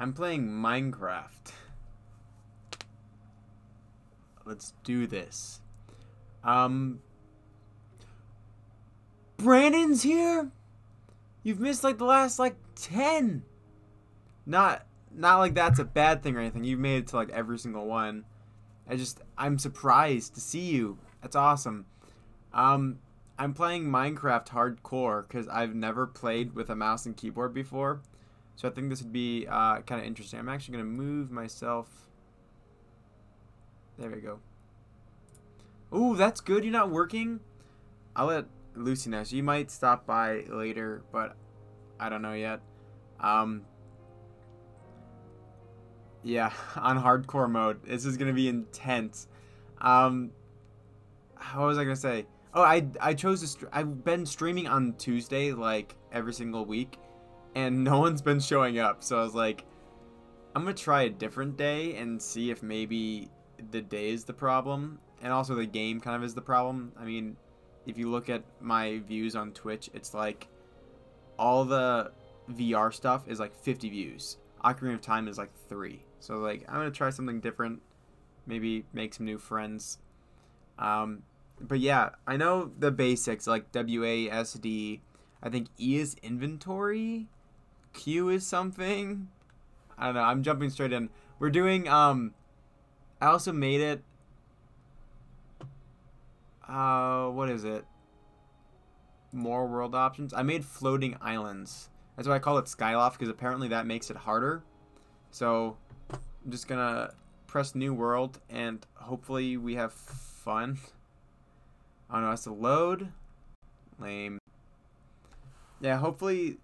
I'm playing Minecraft. Let's do this. Brandon's here? You've missed like the last like 10. Not like that's a bad thing or anything. You've made it to like every single one. I'm surprised to see you. That's awesome. I'm playing Minecraft hardcore because I've never played with a mouse and keyboard before. So I think this would be kind of interesting. I'm actually going to move myself. There we go. Ooh, that's good. You're not working? I'll let Lucy know. So you might stop by later, but I don't know yet. Yeah, on hardcore mode. This is going to be intense. How was I going to say? Oh, I chose to I've been streaming on Tuesday like every single week, and no one's been showing up. So I was like, I'm going to try a different day and see if maybe the day is the problem, and also the game kind of is the problem. I mean, if you look at my views on Twitch, it's like all the VR stuff is like 50 views. Ocarina of Time is like 3. So like I'm going to try something different, maybe make some new friends. But yeah, I know the basics like WASD. I think E is inventory, Q is something. I don't know. I'm jumping straight in. We're doing I also made it what is it? More world options. I made floating islands. That's why I call it Skyloft, because apparently that makes it harder. So I'm just gonna press new world and hopefully we have fun. Oh no, it has to load. Lame. Yeah, hopefully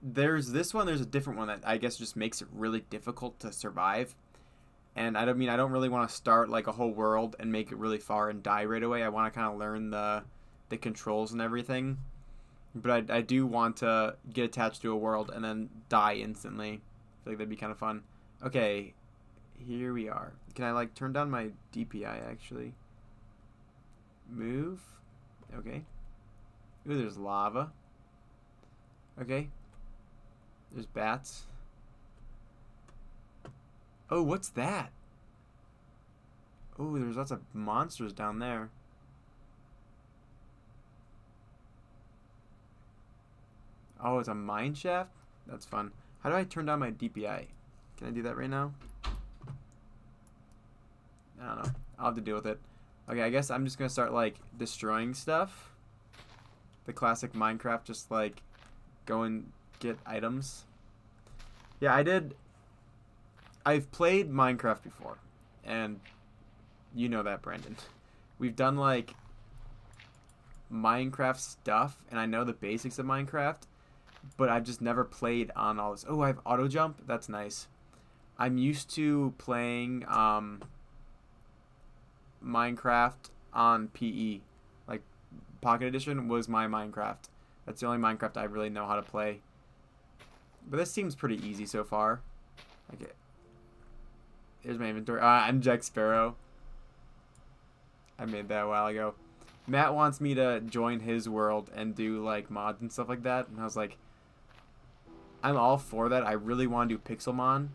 there's this one. There's a different one that I guess just makes it really difficult to survive. And I don't really want to start like a whole world and make it really far and die right away. I want to kind of learn the controls and everything. But I do want to get attached to a world and then die instantly. I feel like that'd be kind of fun. Okay, here we are. Can I like turn down my DPI actually? Move. Okay. Ooh, there's lava. Okay. There's bats. Oh, what's that? Oh, there's lots of monsters down there. Oh, it's a mine shaft? That's fun. How do I turn down my DPI? Can I do that right now? I don't know. I'll have to deal with it. Okay, I guess I'm just going to start, like, destroying stuff. The classic Minecraft, just, like, go and get items. Yeah, I've played Minecraft before. And you know that, Brandon. We've done, like, Minecraft stuff, and I know the basics of Minecraft. But I've just never played on all this. Oh, I have auto jump. That's nice. I'm used to playing Minecraft on PE. Like Pocket Edition was my Minecraft. That's the only Minecraft I really know how to play. But this seems pretty easy so far. Okay. Here's my inventory. I'm Jack Sparrow. I made that a while ago. Matt wants me to join his world and do like mods and stuff like that, and I was like, I'm all for that. I really want to do Pixelmon,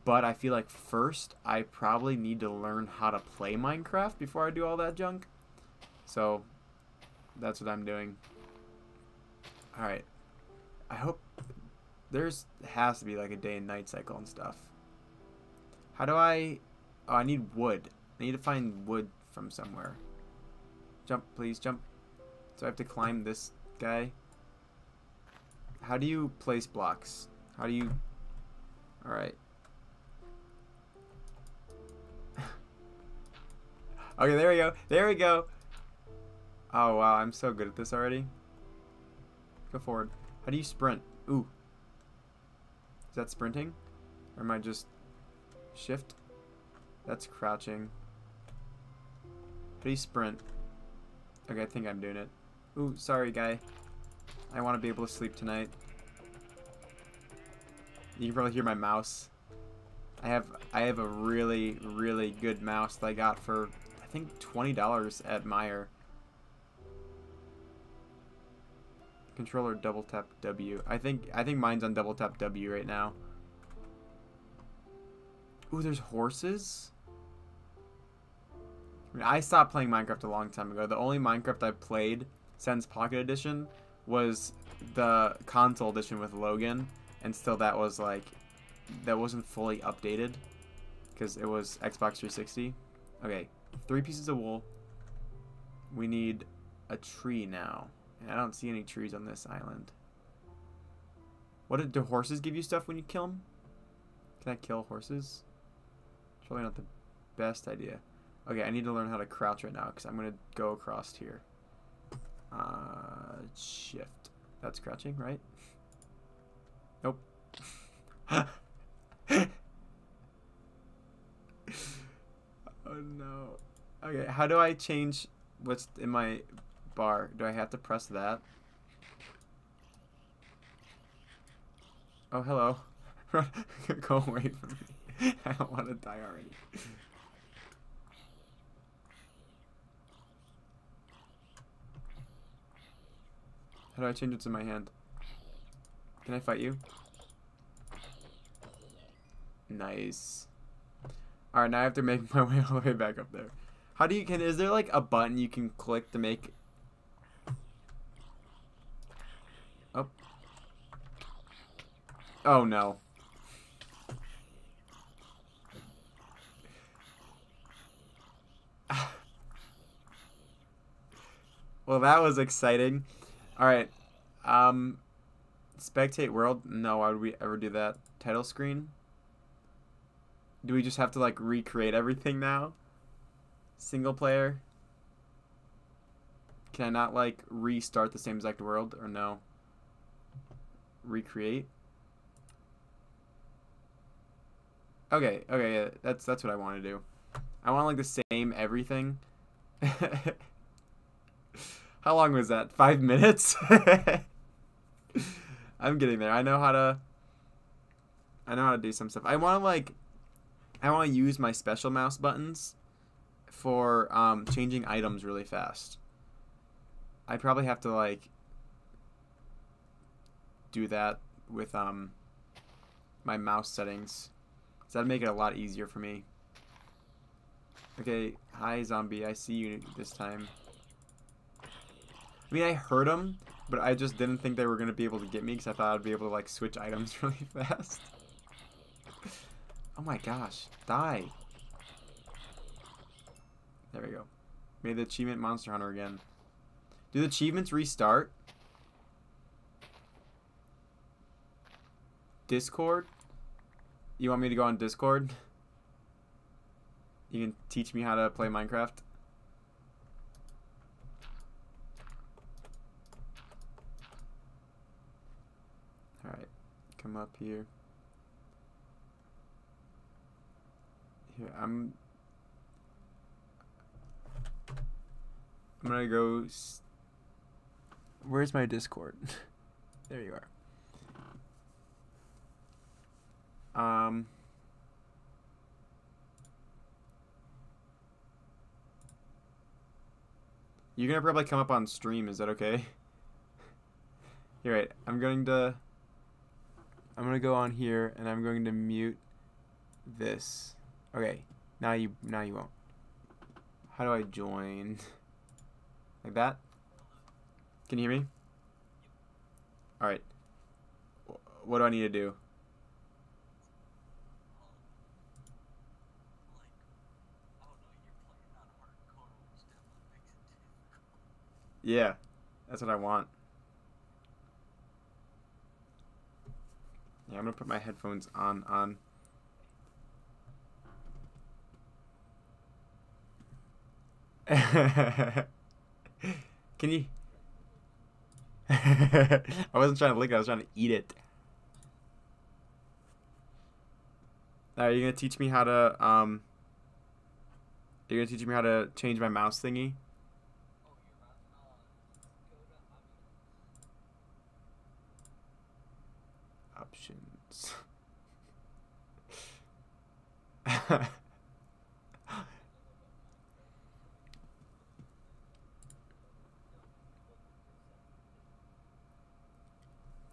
but I feel like first I probably need to learn how to play Minecraft before I do all that junk. So that's what I'm doing. Alright. I hope has to be like a day and night cycle and stuff. How do I... Oh, I need wood. I need to find wood from somewhere. Jump, please, jump. So I have to climb this guy. How do you place blocks? How do you... Alright. Okay, there we go. There we go. Oh, wow. I'm so good at this already. Go forward. How do you sprint? Ooh. Is that sprinting? Or am I just... Shift? That's crouching. How do you sprint? Okay, I think I'm doing it. Ooh, sorry, guy. I want to be able to sleep tonight. You can probably hear my mouse. I have a really, really good mouse that I got for, I think, $20 at Meijer. Controller double tap W. I think mine's on double tap W right now. Ooh, there's horses? I mean, I stopped playing Minecraft a long time ago. The only Minecraft I played since Pocket Edition was the console edition with Logan. And still that was like, that wasn't fully updated. Because it was Xbox 360. Okay, 3 pieces of wool. We need a tree now. And I don't see any trees on this island. Do horses give you stuff when you kill them? Can I kill horses? Probably not the best idea. Okay, I need to learn how to crouch right now because I'm going to go across here. Shift. That's crouching, right? Nope. Oh no. Okay, how do I change what's in my bar? Do I have to press that? Oh, hello. Go away from me. I don't want to die already. How do I change what's in my hand? Can I fight you? Nice. Alright, now I have to make my way all the way back up there. How do you, is there like a button you can click to make... Oh. Oh no. Well, that was exciting. Alright. Spectate world? No, why would we ever do that? Title screen? Do we just have to like recreate everything now? Single player? Can I not like restart the same exact world or no? Recreate? Okay, yeah, that's what I want to do. I want like the same everything. How long was that? 5 minutes? I'm getting there. I know how to do some stuff. I want to use my special mouse buttons for changing items really fast. I probably have to like do that with my mouse settings. So that'd make it a lot easier for me. Okay, hi zombie. I see you this time. I mean, I heard them, but I just didn't think they were going to be able to get me because I thought I'd be able to, like, switch items really fast. Oh my gosh. Die. There we go. Made the achievement Monster Hunter again. Do the achievements restart? Discord? You want me to go on Discord? You can teach me how to play Minecraft? Alright, come up here. Here, I'm gonna go. Where's my Discord? There you are. You're gonna probably come up on stream. Is that okay? You're right. I'm gonna go on here and I'm going to mute this. Okay. Now you won't. How do I join? Like that? Can you hear me? All right. What do I need to do? Yeah, that's what I want. Yeah, I'm gonna put my headphones on. Can you? I wasn't trying to lick it, I was trying to eat it. Are you gonna teach me how to You're gonna teach me how to change my mouse thingy? Options.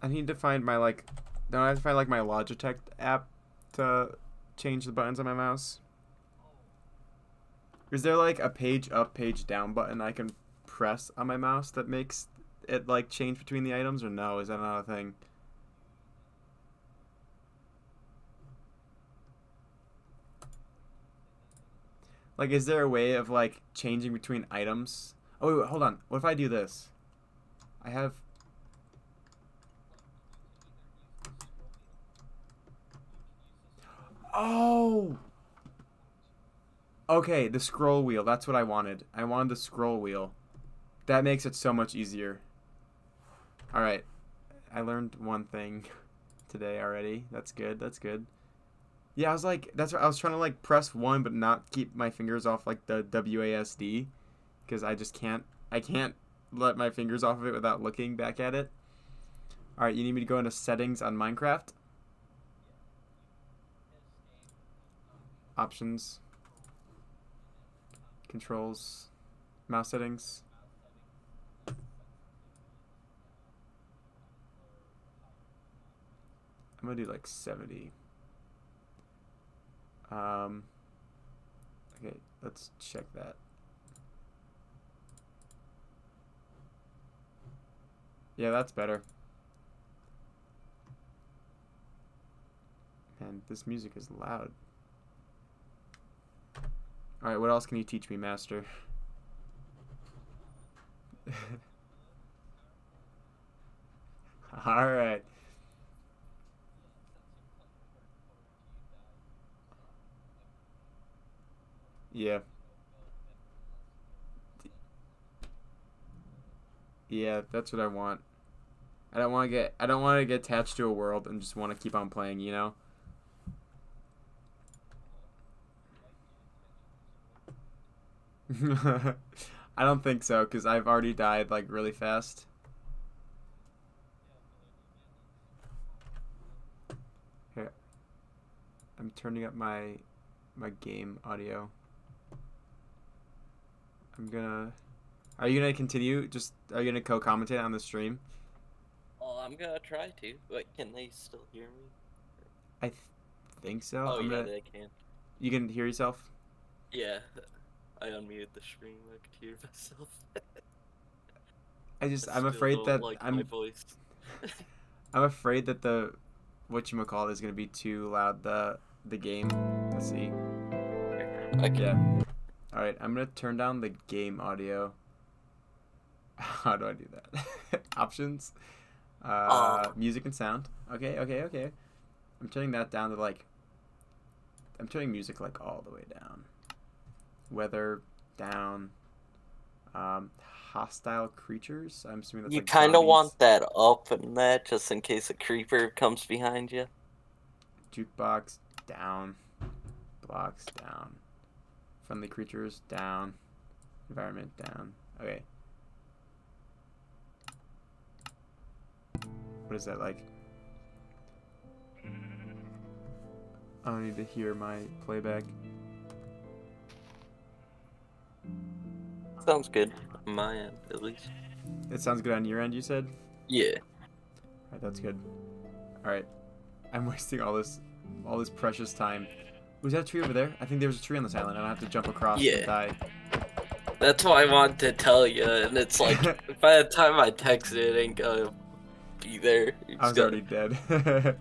I need to find my don't I have to find like my Logitech app to change the buttons on my mouse? Is there like a page up, page down button I can press on my mouse that makes it like change between the items, or no? Is that not a thing? Like, is there a way of like changing between items? Oh wait, hold on. What if I do this? I have. Oh. Okay, the scroll wheel. That's what I wanted. I wanted the scroll wheel. That makes it so much easier. All right. I learned one thing today already. That's good. That's good. Yeah, I was like, that's what I was trying to like press one, but not keep my fingers off like the WASD, because I just can't. I can't let my fingers off of it without looking back at it. All right, you need me to go into settings on Minecraft. Options. Controls. Mouse settings. I'm gonna do like 70. Okay, let's check that. Yeah, that's better. Man, this music is loud. Alright, what else can you teach me, Master? Alright. Yeah. Yeah, that's what I want. I don't want to get attached to a world and just want to keep on playing, you know? I don't think so, because I've already died like really fast. Here, I'm turning up my game audio. Are you gonna continue? Are you gonna co-commentate on the stream? Oh, I'm gonna try to. But can they still hear me? I think so. Oh, yeah, they can. You can hear yourself? Yeah. I unmuted the stream. I could hear myself. I'm afraid that like my voice. I'm afraid that the whatchamacallit is gonna be too loud. The game. Let's see. Okay. Yeah. All right. I'm gonna turn down the game audio. How do I do that? Options. Music and sound. Okay. I'm turning that down to like. I'm turning music like all the way down. Weather down. Hostile creatures. I'm assuming that's you like kind of zombies. want that up and that just in case a creeper comes behind you. Jukebox down. Blocks down. Friendly creatures down. Environment down. Okay. What is that like? I don't need to hear my playback. Sounds good on my end, at least. It sounds good on your end, you said? Yeah. Alright, that's good. Alright. I'm wasting all this precious time. Was that a tree over there? I think there was a tree on this island and I have to jump across and die. That's why I wanted to tell you, and it's like, by the time I texted it, ain't gonna be there. I was already dead.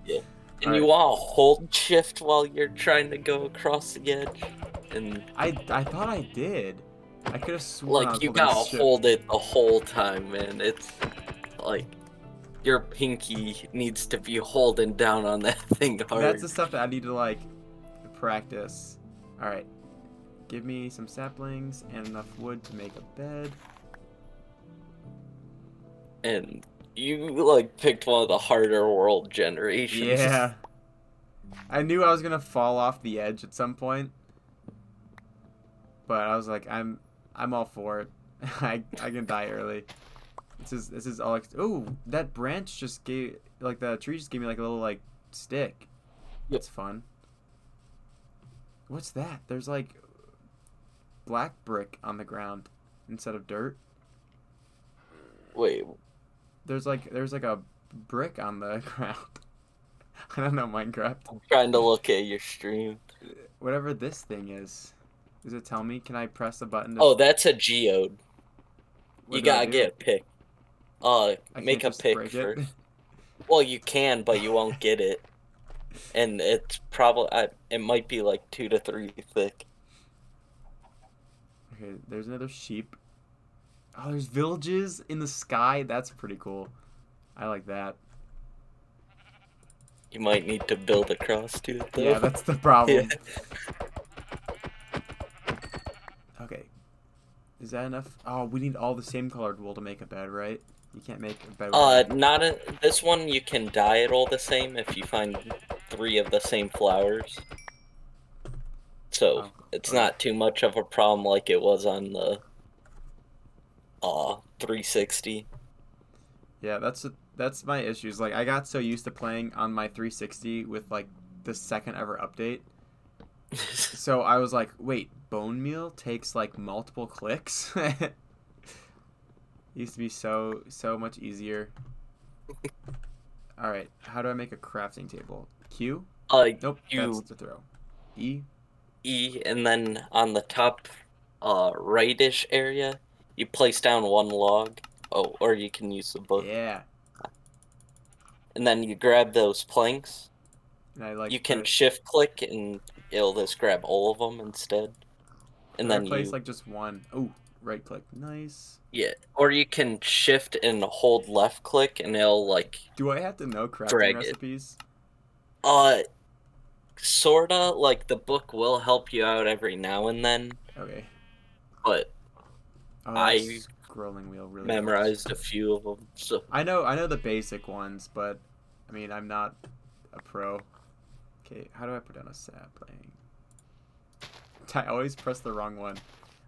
Yeah. And you want to hold shift while you're trying to go across the edge? And I thought I did. I could have sworn like, you gotta hold it the whole time, man. It's like your pinky needs to be holding down on that thing hard. That's the stuff that I need to like practice. Alright. Give me some saplings and enough wood to make a bed. And you like picked one of the harder world generations. Yeah. I knew I was gonna fall off the edge at some point. But I was like, I'm all for it. I can die early. This is all. Ooh, that branch just gave like the tree just gave me like a little like stick. That's fun. What's that? There's like black brick on the ground instead of dirt. Wait. There's like a brick on the ground. I don't know Minecraft. I'm trying to look at your stream. whatever this thing is. Does it tell me? Can I press a button to... Oh, that's a geode. What You do I gotta do? get a pick. I Make can't a just pick break it. first. Well, you can, but you won't get it. And it's probably it might be like 2 to 3 thick. Okay, there's another sheep. Oh, there's villages in the sky. That's pretty cool. I like that. You might need to build across to it though. Yeah, that's the problem. Yeah. Okay. Is that enough? Oh, we need all the same colored wool to make a bed, right? You can't make a bed with Not a, this one you can dye it all the same if you find 3 of the same flowers. So Oh, it's okay. not too much of a problem like it was on the 360. Yeah, that's my issues. Like I got so used to playing on my 360 with like the second ever update. So I was like, wait, bone meal takes like multiple clicks? Used to be so much easier. All right, how do I make a crafting table? Q? Nope, that's to throw. E? E, and then on the top rightish area, you place down 1 log. Oh, or you can use the book. Yeah. And then you grab those planks. And I like You can shift click and it'll just grab all of them instead. And then I place like just one. Oh, right click. Nice. Yeah, or you can shift and hold left click and it'll like Do I have to know crafting recipes? Sorta, like the book will help you out every now and then. Okay. But I scrolling wheel really memorized a few of them. So I know the basic ones, but I mean I'm not a pro. Okay, how do I put down a sapling? I always press the wrong one.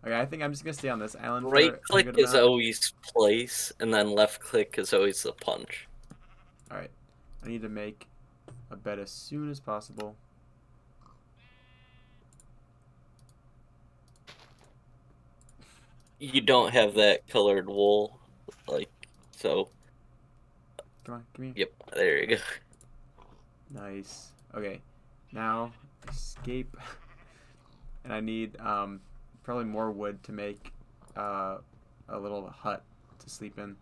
Okay, I think I'm just gonna stay on this island. Right click is always place, and then left click is always the punch. Alright, I need to make a bed as soon as possible. You don't have that colored wool, like, so. Come on, come here. Yep, there you go. Nice. Okay, now escape. And I need probably more wood to make a little hut to sleep in.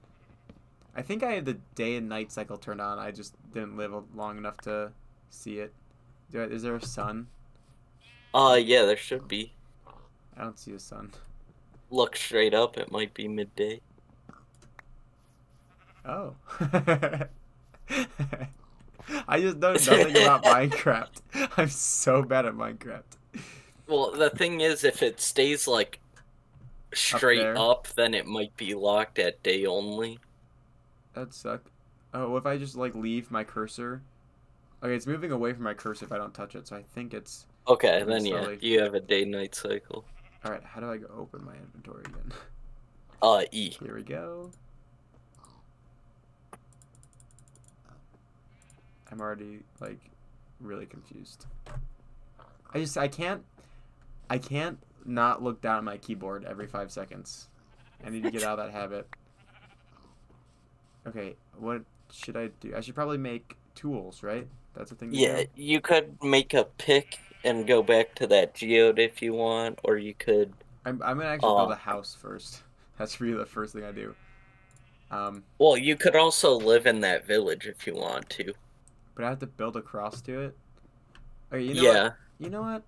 I think I had the day and night cycle turned on. I just didn't live long enough to see it. Is there a sun? Yeah, there should be. I don't see a sun. Look straight up, it might be midday. Oh. I just know nothing about Minecraft. I'm so bad at Minecraft. Well, the thing is, if it stays like straight up, then it might be locked at day only. That'd suck. Oh, what if I just like leave my cursor? Okay, it's moving away from my cursor if I don't touch it, so I think it's... Okay, then yeah, you have a day-night cycle. Alright, how do I go open my inventory again? E. Here we go. I'm already, like, really confused. I can't not look down at my keyboard every 5 seconds. I need to get out of that habit. Okay, what should I do? I should probably make tools, right? That's a thing to do? You could make a pick and go back to that geode if you want, or you could... I'm gonna actually build a house first. That's really the first thing I do. Well, you could also live in that village if you want to. But I have to build across to it? Okay, you know what? You know what?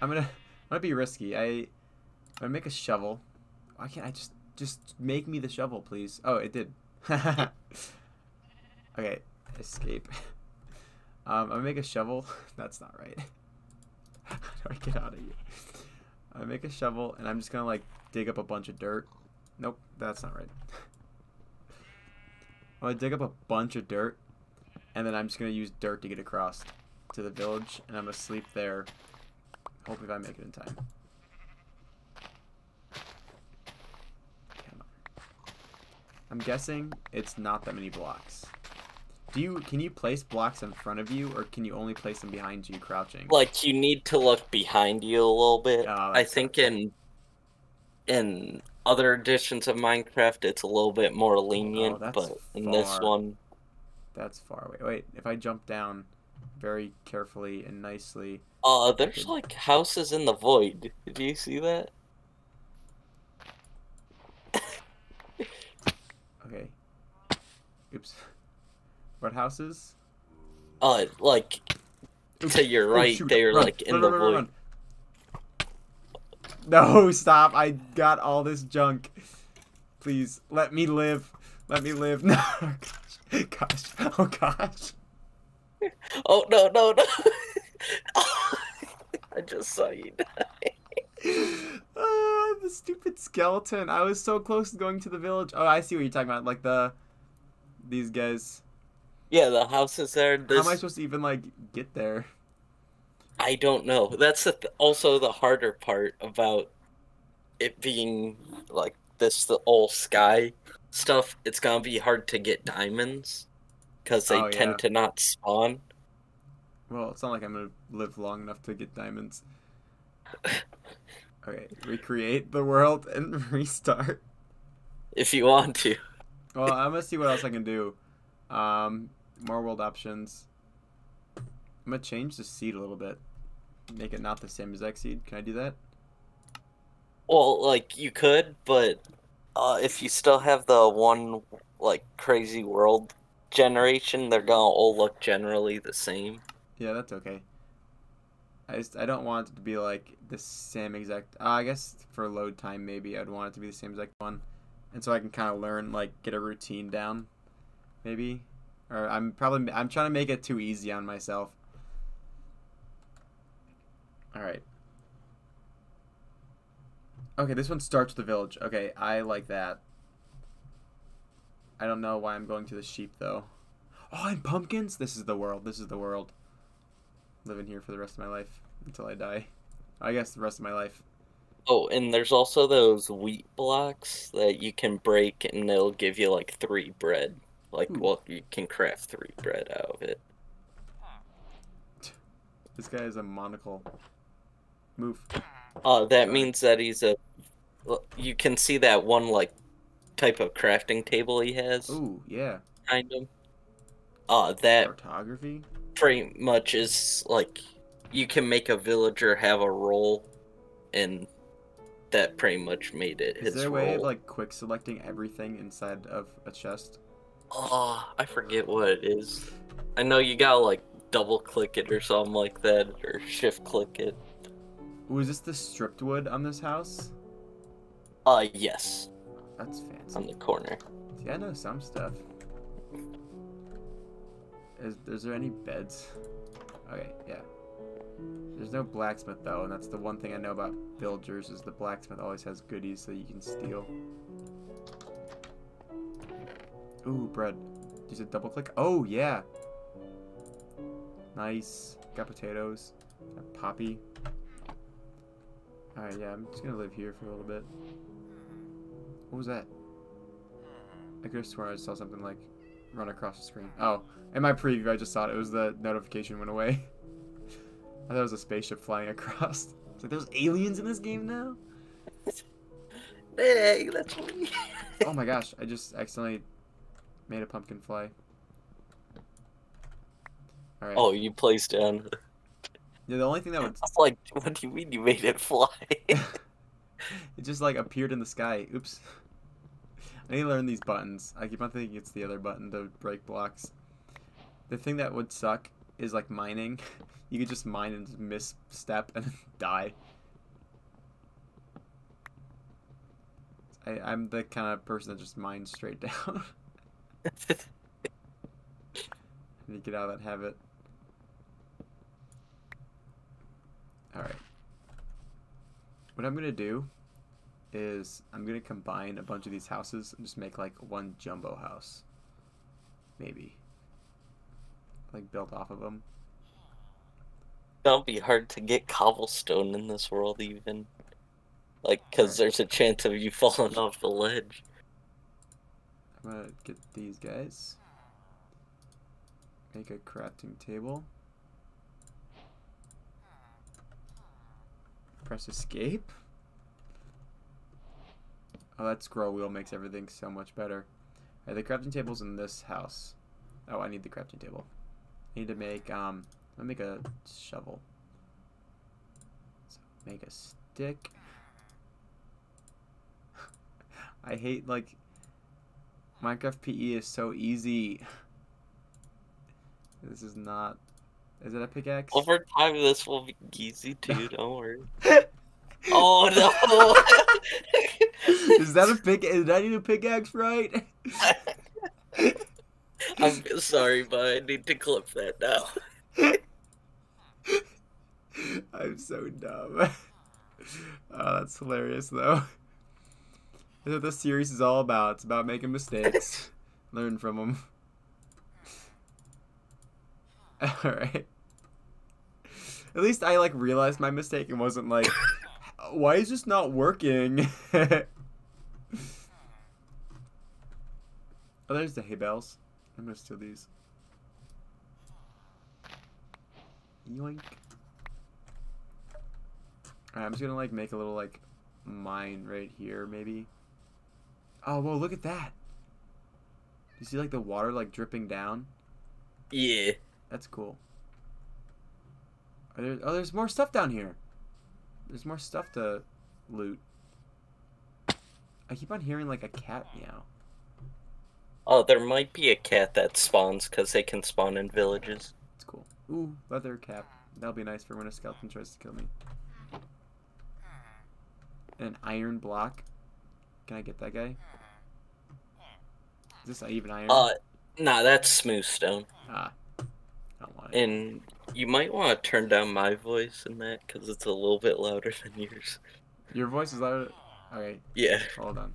I'm gonna be risky. I'm gonna make a shovel. Why can't I just make me the shovel, please? Oh, it did. Okay, escape. I'm gonna make a shovel. That's not right. How do I get out of here? I'm gonna make a shovel, and I'm just gonna like dig up a bunch of dirt. Nope, that's not right. I'm gonna dig up a bunch of dirt, and then I'm just gonna use dirt to get across to the village, and I'm gonna sleep there. Hopefully, I make it in time. Come on. I'm guessing it's not that many blocks. Can you place blocks in front of you, or can you only place them behind you crouching? Like, you need to look behind you a little bit. I think in other editions of Minecraft, it's a little bit more lenient, but in this one... That's far away. Wait, if I jump down, very carefully and nicely. There's like houses in the void. Did you see that? Okay. Oops. What houses? Like Oops. to your Oh right, shoot! they're Run! like in Run! the Run! Run! void. Run! No, stop! I got all this junk. Please let me live. Let me live. No, gosh, gosh, oh gosh. Oh no no no! I just saw you die. The stupid skeleton. I was so close to going to the village. Oh, I see what you're talking about. Like these guys. Yeah, the houses there. How am I This supposed to even like get there? I don't know. That's also the harder part about it being like this the all sky stuff. It's gonna be hard to get diamonds because they Oh yeah. tend to not spawn. Well, it's not like I'm gonna live long enough to get diamonds. Okay, recreate the world and restart. If you want to. Well, I'm gonna see what else I can do. More world options. I'm gonna change the seed a little bit. Make it not the same as X seed. Can I do that? Well, like you could, but if you still have the one like crazy world generation, they're gonna all look generally the same. Yeah, that's okay. I don't want it to be like the same exact. I guess for load time maybe I'd want it to be the same exact one, and so I can kind of learn like get a routine down, maybe. Or I'm trying to make it too easy on myself. All right. Okay, this one starts with the village. Okay, I like that. I don't know why I'm going to the sheep though. Oh, and pumpkins. This is the world. This is the world. Living here for the rest of my life until I die. I guess the rest of my life. Oh, and there's also those wheat blocks that you can break and they'll give you like 3 bread. Like, Ooh. well, you can craft 3 bread out of it. This guy has a monocle. Move. That Sorry. means that he's a. You can see that one like type of crafting table he has. Ooh, yeah. Kind of. That Cartography? pretty much is like you can make a villager have a role, and that pretty much made it Is his there a way of role. like quick selecting everything inside of a chest? Oh, I forget what it is. I know you gotta like double click it or something like that, or shift click it. Ooh, is this the stripped wood on this house? Yes, That's fancy. on the corner. See, I know some stuff. Is there any beds? Okay, yeah. There's no blacksmith though, and that's the one thing I know about villagers is the blacksmith always has goodies that you can steal. Ooh, bread. Use a double click. Oh yeah. Nice. Got potatoes. Got poppy. Alright, yeah, I'm just gonna live here for a little bit. What was that? I could have sworn I saw something like run across the screen. Oh, in my preview I just saw it. It was the notification went away. I thought it was a spaceship flying across. It's like there's aliens in this game now? Hey, that's me. Oh my gosh, I just accidentally made a pumpkin fly. Alright. Oh, you placed down. Yeah, the only thing that would... I was like, what do you mean you made it fly? it just like appeared in the sky. Oops. I need to learn these buttons. I keep on thinking it's the other button to break blocks. The thing that would suck is like mining. You could just mine and just misstep and die. I'm the kind of person that just mines straight down. I need to get out of that habit. Alright. What I'm going to do is I'm going to combine a bunch of these houses and just make like one jumbo house. Maybe. Like build off of them. It'll be hard to get cobblestone in this world even. Like, because there's a chance of you falling off the ledge. I'm going to get these guys. Make a crafting table. Press escape. Oh, that scroll wheel makes everything so much better. Alright, the crafting table's in this house. Oh, I need the crafting table. I need to make let me make a shovel. So make a stick. I hate like Minecraft PE is so easy. This is not. Is it a pickaxe? Over time, this will be easy too. Don't worry. Oh no! Is that a pick? Is that even a pickaxe, right? I'm sorry, but I need to clip that now. I'm so dumb. Oh, that's hilarious, though. That's what this series is all about. It's about making mistakes. Learn from them. Alright. At least I, like, realized my mistake and wasn't like, why is this not working? Oh, there's the hay bales. I'm gonna steal these. Yoink. Alright, I'm just gonna, like, make a little, like, mine right here, maybe. Oh, whoa, look at that. You see, like, the water, like, dripping down? Yeah. That's cool. Oh, there's more stuff down here. There's more stuff to loot. I keep on hearing, like, a cat meow. Oh, there might be a cat that spawns because they can spawn in villages. It's cool. Ooh, leather cap. That'll be nice for when a skeleton tries to kill me. And an iron block. Can I get that guy? Is this even iron? Nah, that's smooth stone. Ah. I don't want it. And you might want to turn down my voice in that because it's a little bit louder than yours. Your voice is louder? Alright. Yeah. Hold on.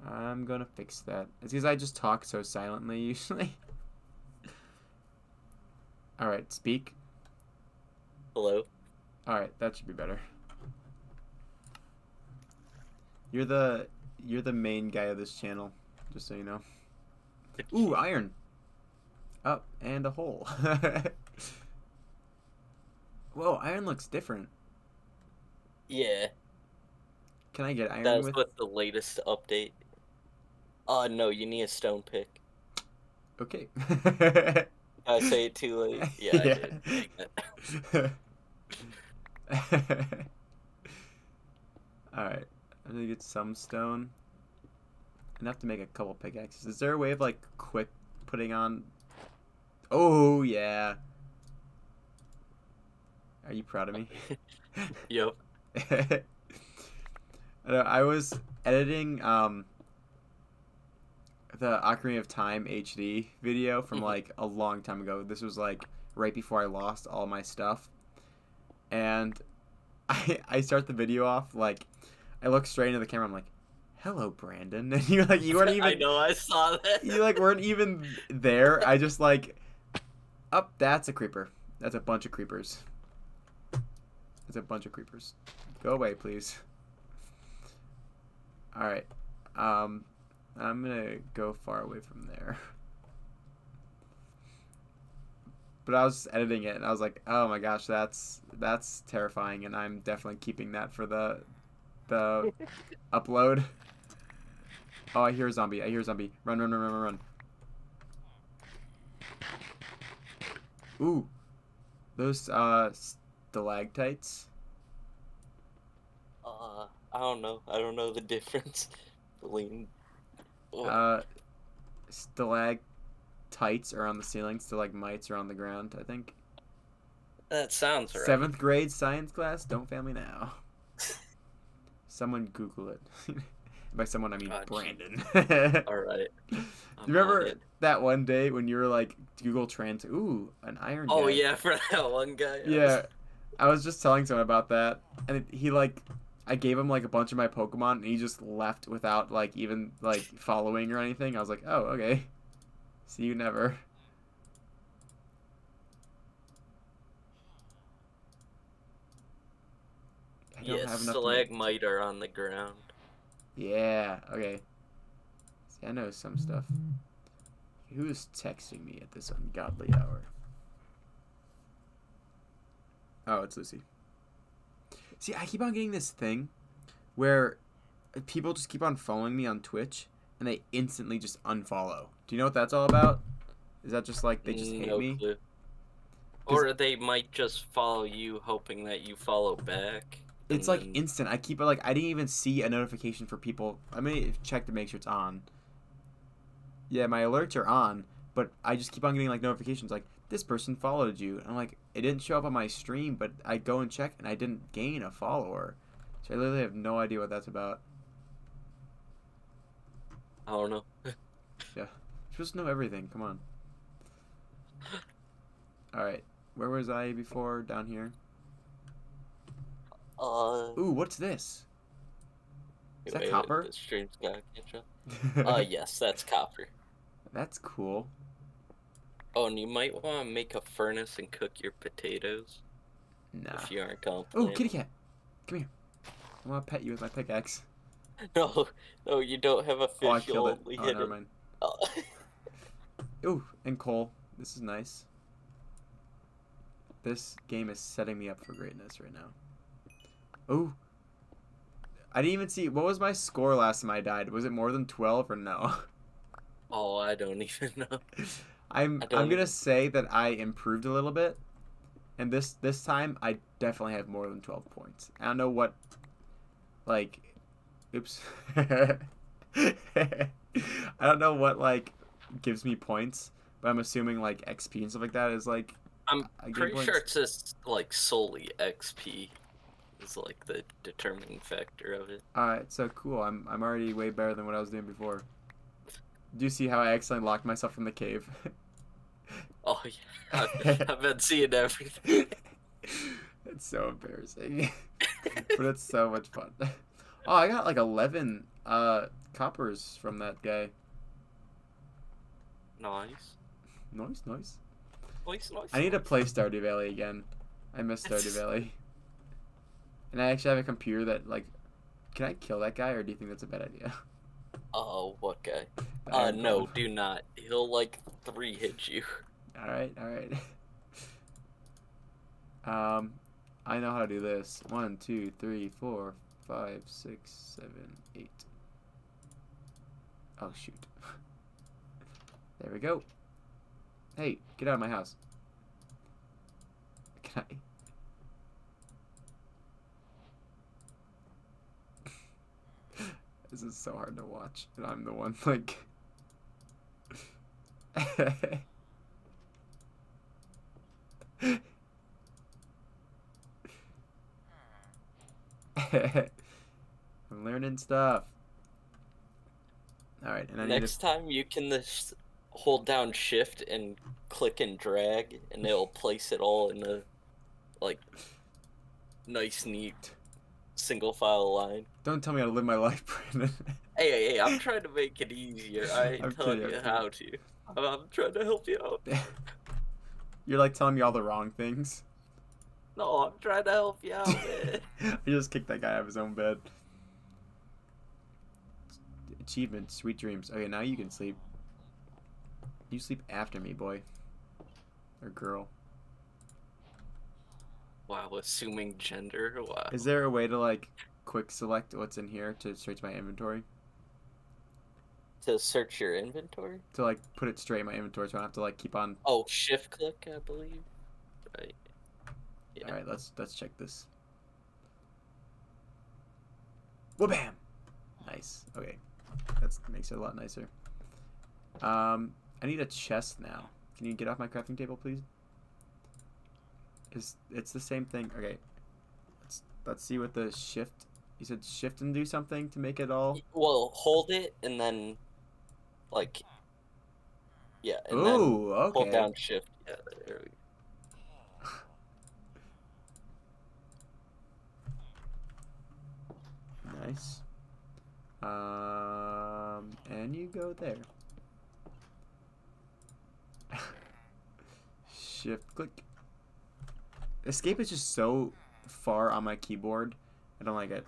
I'm gonna fix that. It's because I just talk so silently usually. Alright, speak. Hello? Alright, that should be better. You're the main guy of this channel, just so you know. Ooh, iron. Oh, and a hole. Whoa, iron looks different. Yeah. Can I get iron That's with? with the latest update. No, you need a stone pick. Okay. Did I say it too late? Yeah, I did. Dang it. Alright. I'm gonna get some stone. Enough to make a couple pickaxes. Is there a way of, like, quick putting on... Oh, yeah. Are you proud of me? Yep. I was editing the Ocarina of Time HD video from like a long time ago. This was like right before I lost all my stuff, and I start the video off like I look straight into the camera. I'm like, "Hello, Brandon," and you weren't even. I know, I saw that. You like weren't even there. I just like, up. That's a creeper. That's a bunch of creepers. It's a bunch of creepers. Go away, please. Alright. I'm gonna go far away from there. But I was editing it and I was like, oh my gosh, that's terrifying, and I'm definitely keeping that for the upload. Oh, I hear a zombie. I hear a zombie. Run, run, run, run, run, run. Ooh. Those stalactites. I don't know. I don't know the difference. Stalactites are on the ceiling. Stalagmites are on the ground, I think. That sounds right. 7th grade science class. Don't fail me now. Someone Google it. By someone, I mean Brandon. Alright. Remember that one day when you were like, Google Trans? Ooh, an iron guy. Oh, yeah, for that one guy. Yeah. I was just telling someone about that. And he, like, I gave him, like, a bunch of my Pokemon, and he just left without, like, even, like, following or anything. I was like, oh, okay. See you never. I don't have enough stalagmite are on the ground. Yeah, okay. See, I know some stuff. Who's texting me at this ungodly hour? Oh, it's Lucy. See, I keep on getting this thing where people just keep on following me on Twitch and they instantly just unfollow. Do you know what that's all about? Is that just like they just hate me? Clue. 'Cause Or they might just follow you, hoping that you follow back. it's And like then, instant. I keep it like I didn't even see a notification for people. I mean, check to make sure it's on. Yeah, my alerts are on, but I just keep on getting like notifications like this person followed you. And I'm like, it didn't show up on my stream, but I go and check and I didn't gain a follower. So I literally have no idea what that's about. I don't know. Yeah, you're supposed to know everything. Come on. All right, where was I before? Down here. Ooh, what's this? Is that Wait, copper? the stream's gotta catch up. Yes, that's copper. That's cool. Oh, and you might want to make a furnace and cook your potatoes Nah. if you aren't going Ooh, to. kitty cat. Come here. I want to pet you with my pickaxe. No, no, you don't have a fish. Oh, I killed it. Only Oh, hit never it. mind. Oh. Ooh, and coal. This is nice. This game is setting me up for greatness right now. Ooh. I didn't even see. What was my score last time I died? Was it more than 12 or no? Oh, I don't even know. I'm gonna say that I improved a little bit, and this time I definitely have more than 12 points. I don't know what, like, oops. I don't know what like gives me points, but I'm assuming like XP and stuff like that is like. I'm I pretty points. sure it's just like solely XP is like the determining factor of it. All right, so cool. I'm already way better than what I was doing before. Do you see how I accidentally locked myself in the cave? Oh yeah, I've been seeing everything. It's so embarrassing, but it's so much fun. Oh, I got like 11 coppers from that guy. Nice. Nice, nice. Nice. I need to play Stardew Valley again. I miss Stardew Valley. And I actually have a computer that like, can I kill that guy or do you think that's a bad idea? Oh, what guy? Iron No, Golem. do not. He'll like 3-hit you. All right. I know how to do this. 1, 2, 3, 4, 5, 6, 7, 8. Oh shoot. There we go. Hey, get out of my house. Can I? This is so hard to watch, and I'm the one like. I'm learning stuff. All right, and I Next time you can just hold down shift and click and drag, and it'll place it all in a like nice, neat single file line. Don't tell me how to live my life, Brandon. Hey, I'm trying to make it easier. I ain't I'm telling kidding, you I'm how to. I'm trying to help you out. You're like telling me all the wrong things. No, I'm trying to help you out, man. I just kicked that guy out of his own bed. Achievement, sweet dreams. Okay, now you can sleep. You sleep after me, boy. Or girl. Wow, assuming gender. Wow. Is there a way to like quick select what's in here to search my inventory? To search your inventory? To like put it straight in my inventory so I don't have to like keep on. Oh, shift click, I believe. Right. Yeah. Alright, let's check this. Wha-bam! Nice. Okay. That makes it a lot nicer. I need a chest now. Can you get off my crafting table, please? It's the same thing. Okay. Let's see what the shift. You said shift and do something to make it all. Well, hold it and then, like, yeah, and Ooh, then okay. hold down shift. Yeah, there we go. Nice. And you go there. Shift click. Escape is just so far on my keyboard. I don't like it.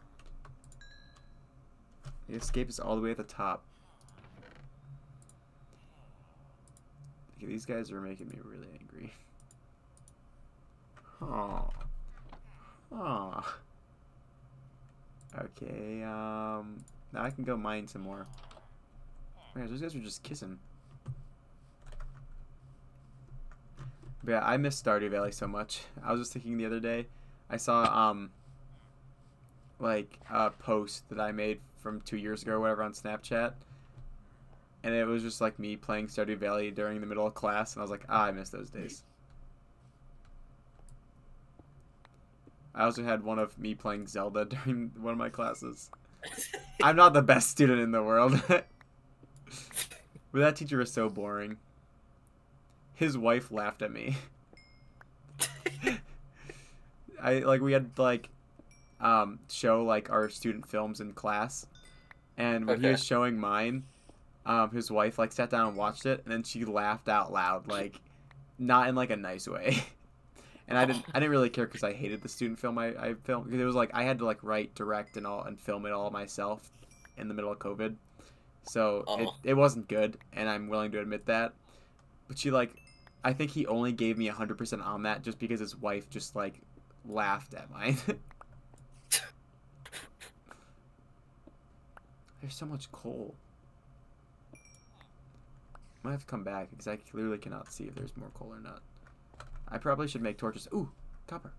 The escape is all the way at the top. Okay, these guys are making me really angry. Oh. Oh. Okay, now I can go mine some more. Man, those guys are just kissing. But yeah, I miss Stardew Valley so much. I was just thinking the other day, I saw like a post that I made from 2 years ago or whatever on Snapchat, and it was just like me playing Stardew Valley during the middle of class, and I was like, I miss those days. I also had one of me playing Zelda during one of my classes. I'm not the best student in the world. But that teacher was so boring. His wife laughed at me. We had show like our student films in class, and when he Okay. was showing mine, his wife like sat down and watched it, and then she laughed out loud, like not in like a nice way. And I didn't really care because I hated the student film I filmed, because it was like I had to like write, direct, and all and film it all myself in the middle of COVID, so Oh. it wasn't good, and I'm willing to admit that. But she like, I think he only gave me 100% on that just because his wife just like laughed at mine. There's so much coal. I might have to come back because I clearly cannot see if there's more coal or not. I probably should make torches. Ooh, copper.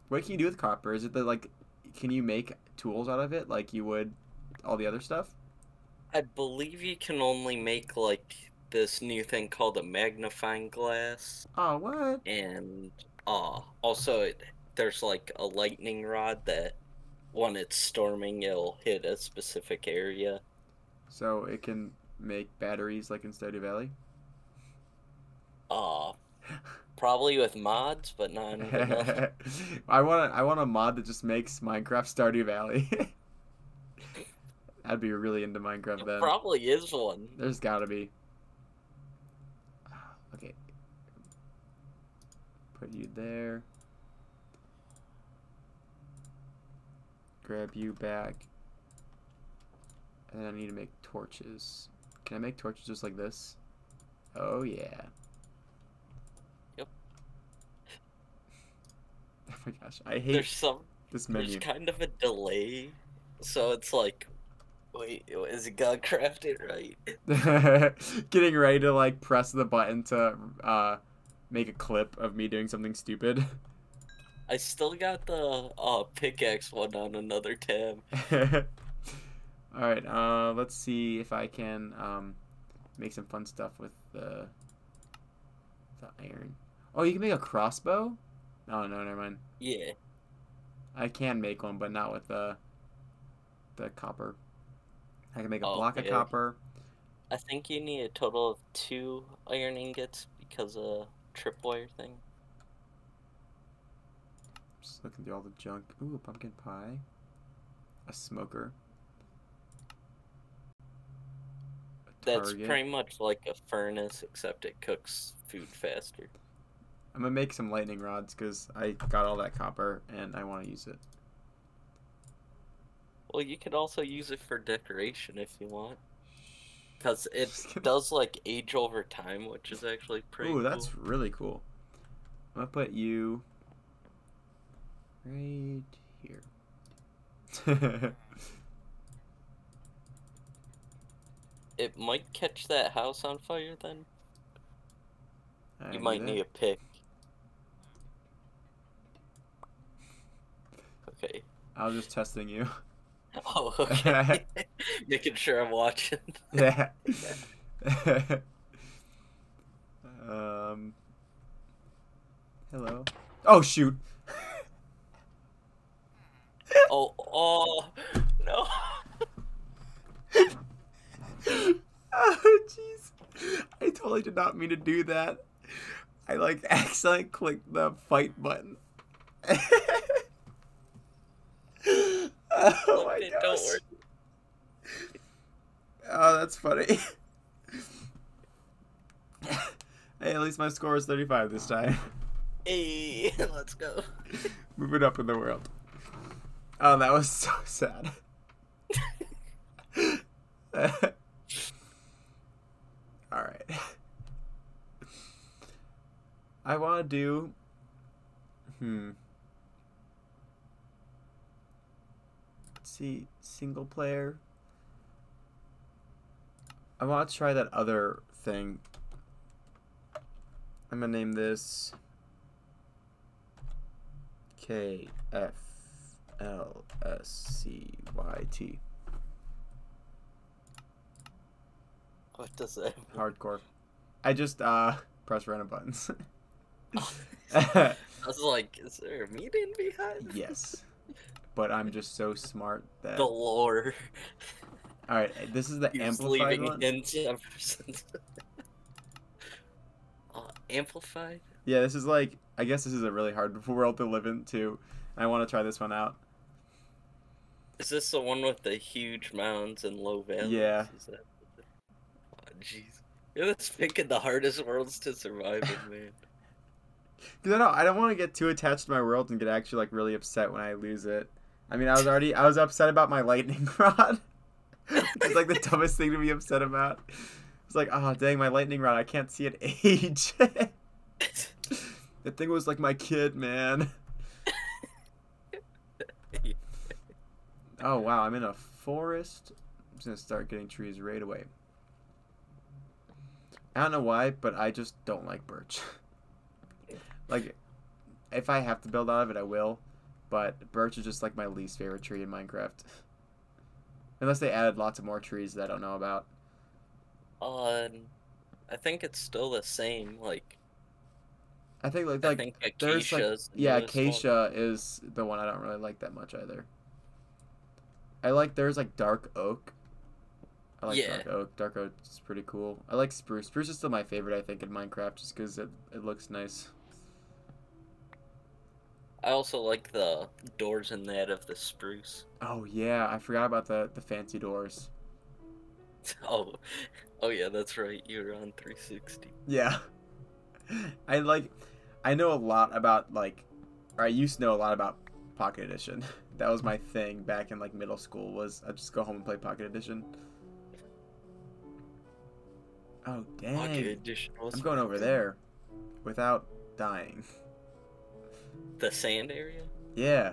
What can you do with copper? Is it the like, can you make tools out of it like you would all the other stuff? I believe you can only make like this new thing called a magnifying glass, Oh, what? and also there's like a lightning rod that when it's storming it'll hit a specific area. So it can make batteries like in Stardew Valley? Uh Probably with mods, but not anything else. I want a mod that just makes Minecraft Stardew Valley. I'd be really into Minecraft It then. probably is one. There's gotta be. Okay. Put you there. Grab you back. And then I need to make torches. Can I make torches just like this? Oh yeah. Yep. Oh my gosh, I hate There's this menu. kind of a delay, so it's like, wait, is it God crafted right? Getting ready to like press the button to make a clip of me doing something stupid. I still got the pickaxe one on another tab. All right, let's see if I can make some fun stuff with the iron. Oh, you can make a crossbow? Oh no, never mind. Yeah. I can make one, but not with the copper. I can make a Oh, block of yeah. copper. I think you need a total of 2 iron ingots because of tripwire thing. Just looking through all the junk. Ooh, a pumpkin pie. A smoker. A That's target. pretty much like a furnace, except it cooks food faster. I'm gonna make some lightning rods because I got all that copper and I want to use it. Well, you could also use it for decoration if you want. Because it Just kidding. does like age over time, which is actually pretty Ooh, cool. that's really cool. I'm gonna put you right here. It might catch that house on fire then. I You do might that. need a pick. Okay. I was just testing you. Oh, okay. Making sure I'm watching. Yeah. um. Hello. Oh shoot. Oh, no. Oh jeez. I totally did not mean to do that. I like accidentally clicked the fight button. Oh my Don't gosh. worry. Oh, that's funny. Hey, at least my score is 35 this time. Hey, let's go. Moving up in the world. Oh, that was so sad. Alright. I want to do... Let's see. Single player. I want to try that other thing. I'm gonna name this KFLSCYT. What does that mean? Hardcore. I just press random buttons. I was like, is there a meaning behind this? Yes. But I'm just so smart that... The lore. Alright, this is the You're just amplified leaving one. hints ever since. Amplified? Yeah, this is like... I guess this is a really hard world to live in, too. I want to try this one out. Is this the one with the huge mounds and low valleys? Yeah. Is that... Oh, jeez. You're just picking the hardest worlds to survive in, man. Because I don't want to get too attached to my world and get actually like really upset when I lose it. I mean, I was upset about my lightning rod. It's like the dumbest thing to be upset about. It's like, oh dang, my lightning rod, I can't see it age. That thing was like my kid, man. Oh wow, I'm in a forest. I'm just gonna start getting trees right away. I don't know why, but I just don't like birch. Like, if I have to build out of it, I will. But birch is just like my least favorite tree in Minecraft. Unless they added lots of more trees that I don't know about. I think it's still the same. Like, I think I think there's like acacia's the yeah, newest one. acacia is the one I don't really like that much either. There's like dark oak. I like Yeah. dark oak. Dark oak is pretty cool. I like spruce. Spruce is still my favorite, I think, in Minecraft, just because it looks nice. I also like the doors in that of the spruce. Oh yeah, I forgot about the fancy doors. Oh, yeah, that's right. You were on 360. Yeah. I know a lot about or I used to know a lot about Pocket Edition. That was my thing back in like middle school, was I'd just go home and play Pocket Edition. Oh dang. Pocket Edition was I'm going over there without dying. the sand area. Yeah.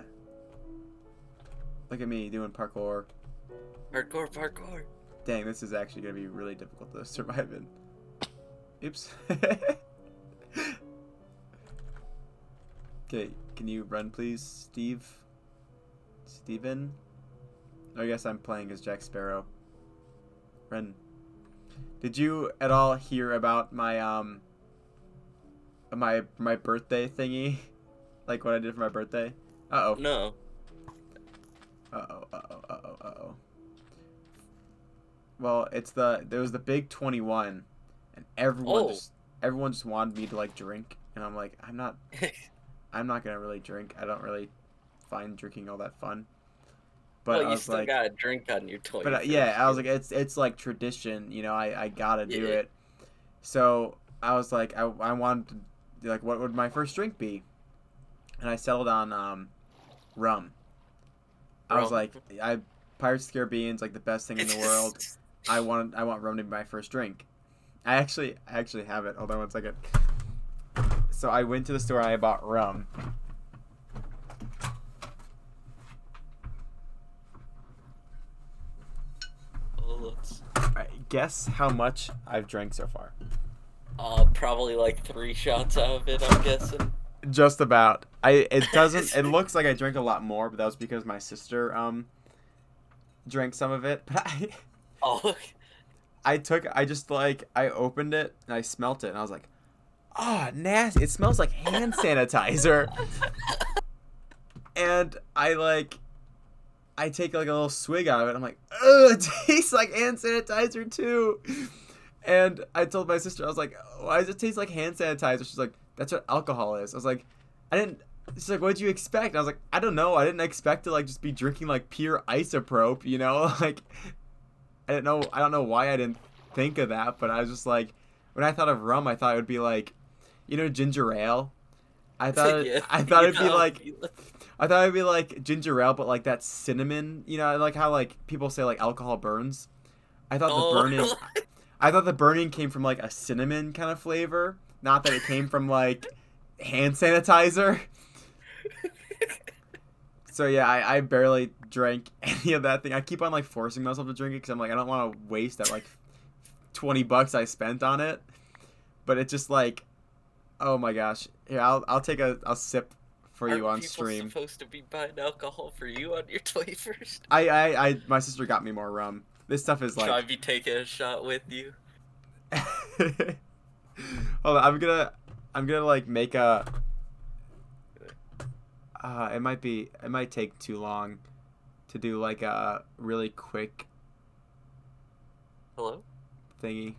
Look at me doing parkour. Parkour. Dang, this is actually going to be really difficult to survive in. Oops. Okay, can you run please, Steve? Steven? Oh, I guess I'm playing as Jack Sparrow. Run. Did you at all hear about my my birthday thingy? Like what I did for my birthday? Uh-oh. No. Uh-oh. Well, there was the big 21, and everyone just wanted me to like drink, and I'm like, I'm not gonna really drink. I don't really find drinking all that fun. But Well, I you was still like, got a drink on your toy. but yeah, I was like, it's like tradition, you know. I gotta do Yeah. it. So I was like, I wanted to, like, what would my first drink be? And I settled on rum. I was like, Pirates of the Caribbean's like the best thing in the world. I want rum to be my first drink. I actually have it. Hold on 1 second. So I went to the store and I bought rum. Alright, guess how much I've drank so far. Probably like 3 shots out of it, I'm guessing. Just about. It looks like I drank a lot more, but that was because my sister drank some of it. But I opened it and I smelt it and I was like, oh, nasty. It smells like hand sanitizer. And I take like a little swig out of it. I'm like, ugh, it tastes like hand sanitizer too. And I told my sister, I was like, why does it taste like hand sanitizer? She's like, that's what alcohol is. I was like, she's like, what'd you expect? I was like, I don't know. I didn't expect to like just be drinking like pure isoprope, you know? Like, I don't know why I didn't think of that, but I was just like, when I thought of rum, I thought it would be like, you know, ginger ale. I thought it'd be like ginger ale, but like that cinnamon, you know, like how like people say like alcohol burns. I thought the burning came from like a cinnamon kind of flavor, not that it came from like hand sanitizer. So yeah, I barely drank any of that thing. I keep on like forcing myself to drink it because I'm like, I don't want to waste that like $20 I spent on it. But it just like, Oh my gosh. Here, I'll take a sip for you Aren't on people stream. supposed to be buying alcohol for you on your 21st? My sister got me more rum. This stuff is Should I like. be taking a shot with you? Hold on, I'm gonna like make a. It might take too long to do like a really quick Hello? thingy.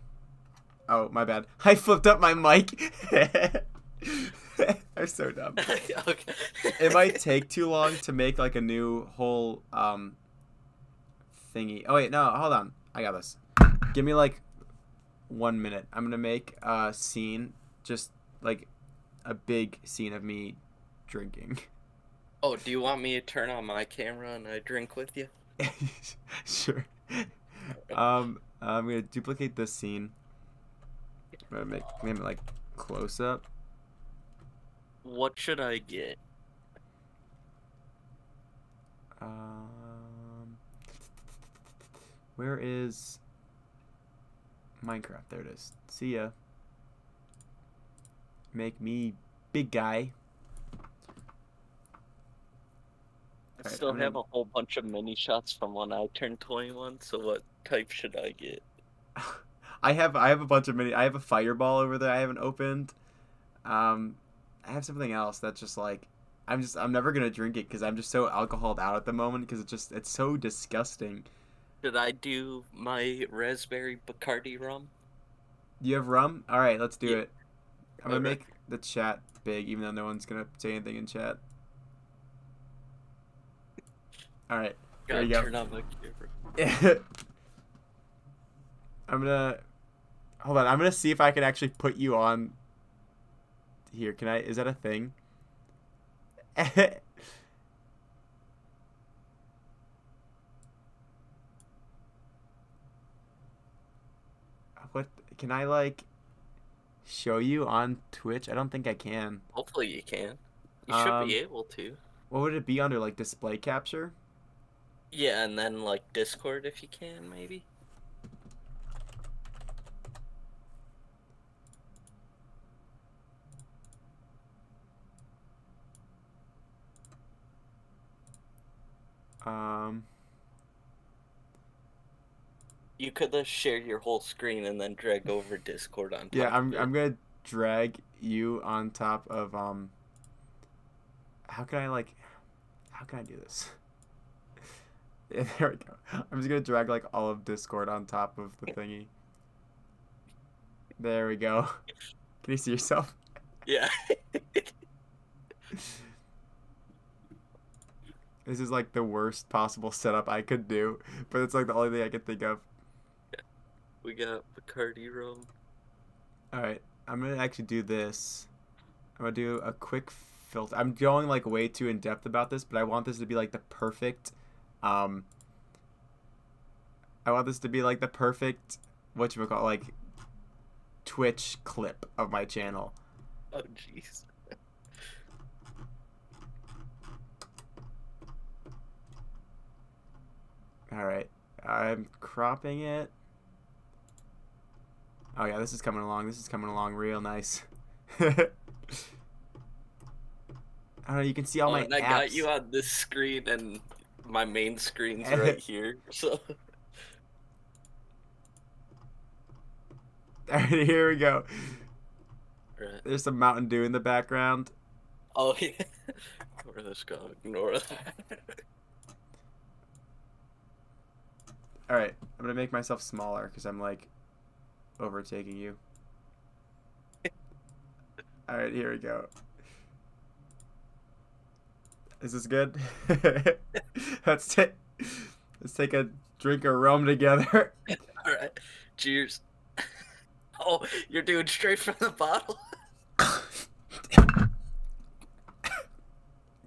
Oh, my bad. I flipped up my mic. I'm so dumb. Okay. It might take too long to make like a new whole thingy. Oh wait, no, hold on. I got this. Give me like 1 minute. I'm gonna make a scene, just like a big scene of me drinking. Oh, do you want me to turn on my camera and I drink with you? Sure. I'm gonna duplicate this scene. I'm gonna make it like close up. What should I get? Where is Minecraft? There it is. See ya. Make me big guy. I still have a whole bunch of mini shots from when I turned 21, so what type should I get? I have a bunch of mini. I have a fireball over there I haven't opened. I have something else that's just like I'm never gonna drink it because I'm just so alcoholed out at the moment because it's so disgusting. Should I do my raspberry Bacardi rum? You have rum? All right, let's do Yeah. it. I'm gonna make the chat big, even though no one's gonna say anything in chat. All right, there you go. Turn on my camera. Hold on. I'm gonna see if I can actually put you on. Here, can I? Is that a thing? What? Can I like show you on Twitch? I don't think I can. Hopefully you can. You should be able to. What would it be under? Like display capture? Yeah, and then like Discord if you can, maybe. You could have shared your whole screen and then drag over Discord on top. Yeah, I'm gonna drag you on top of how can I do this? Yeah, there we go. I'm just gonna drag like all of Discord on top of the thingy. There we go. Can you see yourself? Yeah. This is like the worst possible setup I could do, but it's like the only thing I could think of. We got Bacardi rum. Alright, I'm gonna actually do this. I'm gonna do a quick filter. I'm going like way too in depth about this, but I want this to be like the perfect I want this to be like the perfect whatchamacallit, like Twitch clip of my channel. Oh jeez. Alright. I'm cropping it. Oh yeah, this is coming along. This is coming along real nice. I don't know, you can see all my and I apps. got you on this screen and my main screen's right here, so Alright, here we go. right. There's some Mountain Dew in the background. Oh yeah. Where this go? Ignore that. Alright, I'm gonna make myself smaller because I'm like overtaking you. Alright, here we go. Is this good? let's take a drink of rum together. Alright. Cheers. Oh, you're doing straight from the bottle?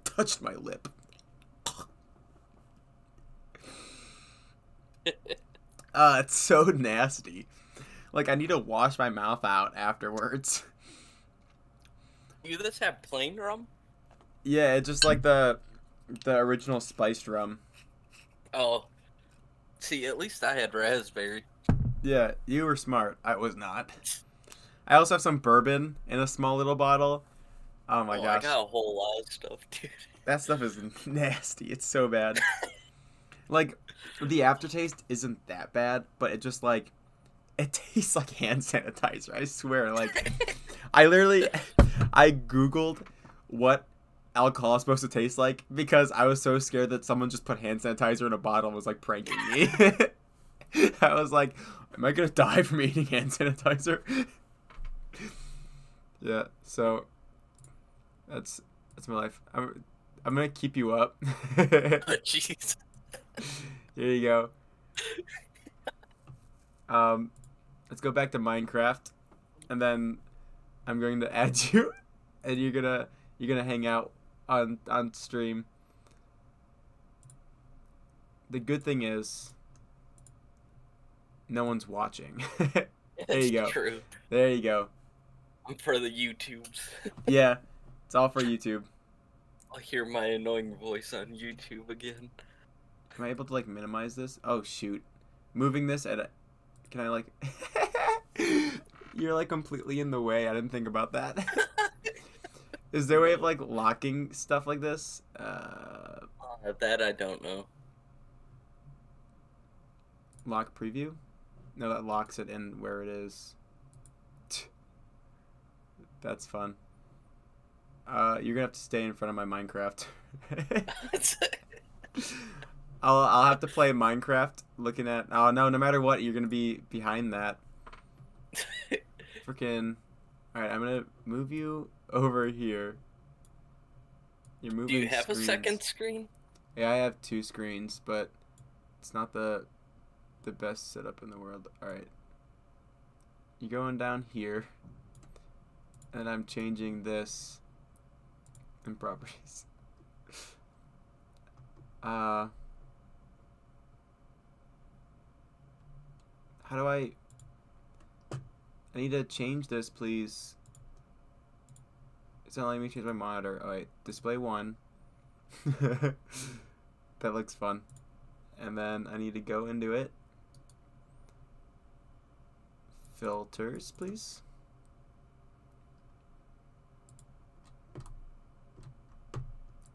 Touched my lip. It's so nasty. Like, I need to wash my mouth out afterwards. You just have plain rum? Yeah, it's just like the original spiced rum. Oh. See, at least I had raspberry. Yeah, you were smart. I was not. I also have some bourbon in a small little bottle. Oh my Oh, I gosh. got a whole lot of stuff, dude. That stuff is nasty. It's so bad. Like, the aftertaste isn't that bad, but it just, like, it tastes like hand sanitizer. I swear. Like, I literally, I Googled what alcohol is supposed to taste like because I was so scared that someone just put hand sanitizer in a bottle and was, like, pranking me. I was like, am I gonna die from eating hand sanitizer? Yeah, so that's my life. I'm gonna keep you up. Oh, jeez. Here you go. Let's go back to Minecraft, and then I'm going to add you, and you're gonna hang out on stream. The good thing is, no one's watching. There It's you go. true. There you go. I'm for the YouTubes. Yeah, it's all for YouTube. I'll hear my annoying voice on YouTube again. Am I able to like minimize this? Oh shoot, moving this at a. Can I like? You're like completely in the way. I didn't think about that. Is there a way of like locking stuff like this? That I don't know. Lock preview? No, that locks it in where it is. That's fun. You're gonna have to stay in front of my Minecraft. I'll have to play Minecraft looking at. Oh no! No matter what, you're gonna be behind that. Freaking. All right, I'm gonna move you over here. You're moving. Do you have screens. a second screen? Yeah, I have 2 screens, but it's not the best setup in the world. All right. You're going down here, and I'm changing this in properties. How do I need to change this, please. It's not letting me change my monitor. Oh wait, display 1. That looks fun. And then I need to go into it. Filters, please.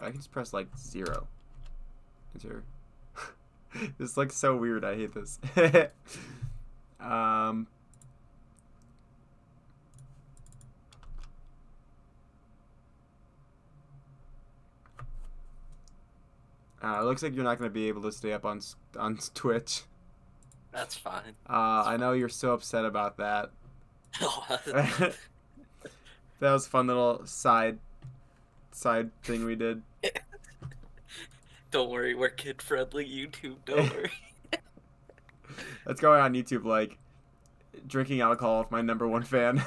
I can just press like 0. Enter. This looks so weird. I hate this. It looks like you're not going to be able to stay up on Twitch. That's fine. I know you're so upset about that. That was a fun little side thing we did. Don't worry, we're kid-friendly YouTube. Don't worry. Let's go on YouTube like drinking alcohol with my #1 fan.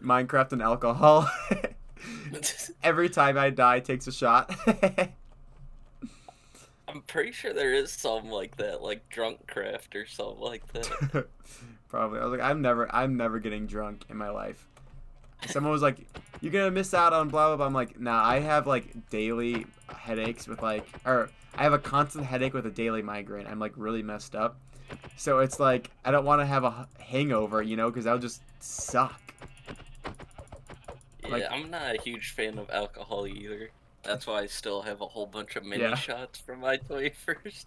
Minecraft and alcohol. Every time I die, takes a shot. I'm pretty sure there is some like that, like drunk craft or something like that. Probably. I was like, I'm never getting drunk in my life. Someone was like, you're gonna miss out on blah blah blah. I'm like, nah, I have like daily headaches with like, or I have a constant headache with a daily migraine. I'm like really messed up. So it's like, I don't want to have a hangover, you know, because that would just suck. Yeah, Like, I'm not a huge fan of alcohol either. That's why I still have a whole bunch of mini Yeah. shots from my 21st.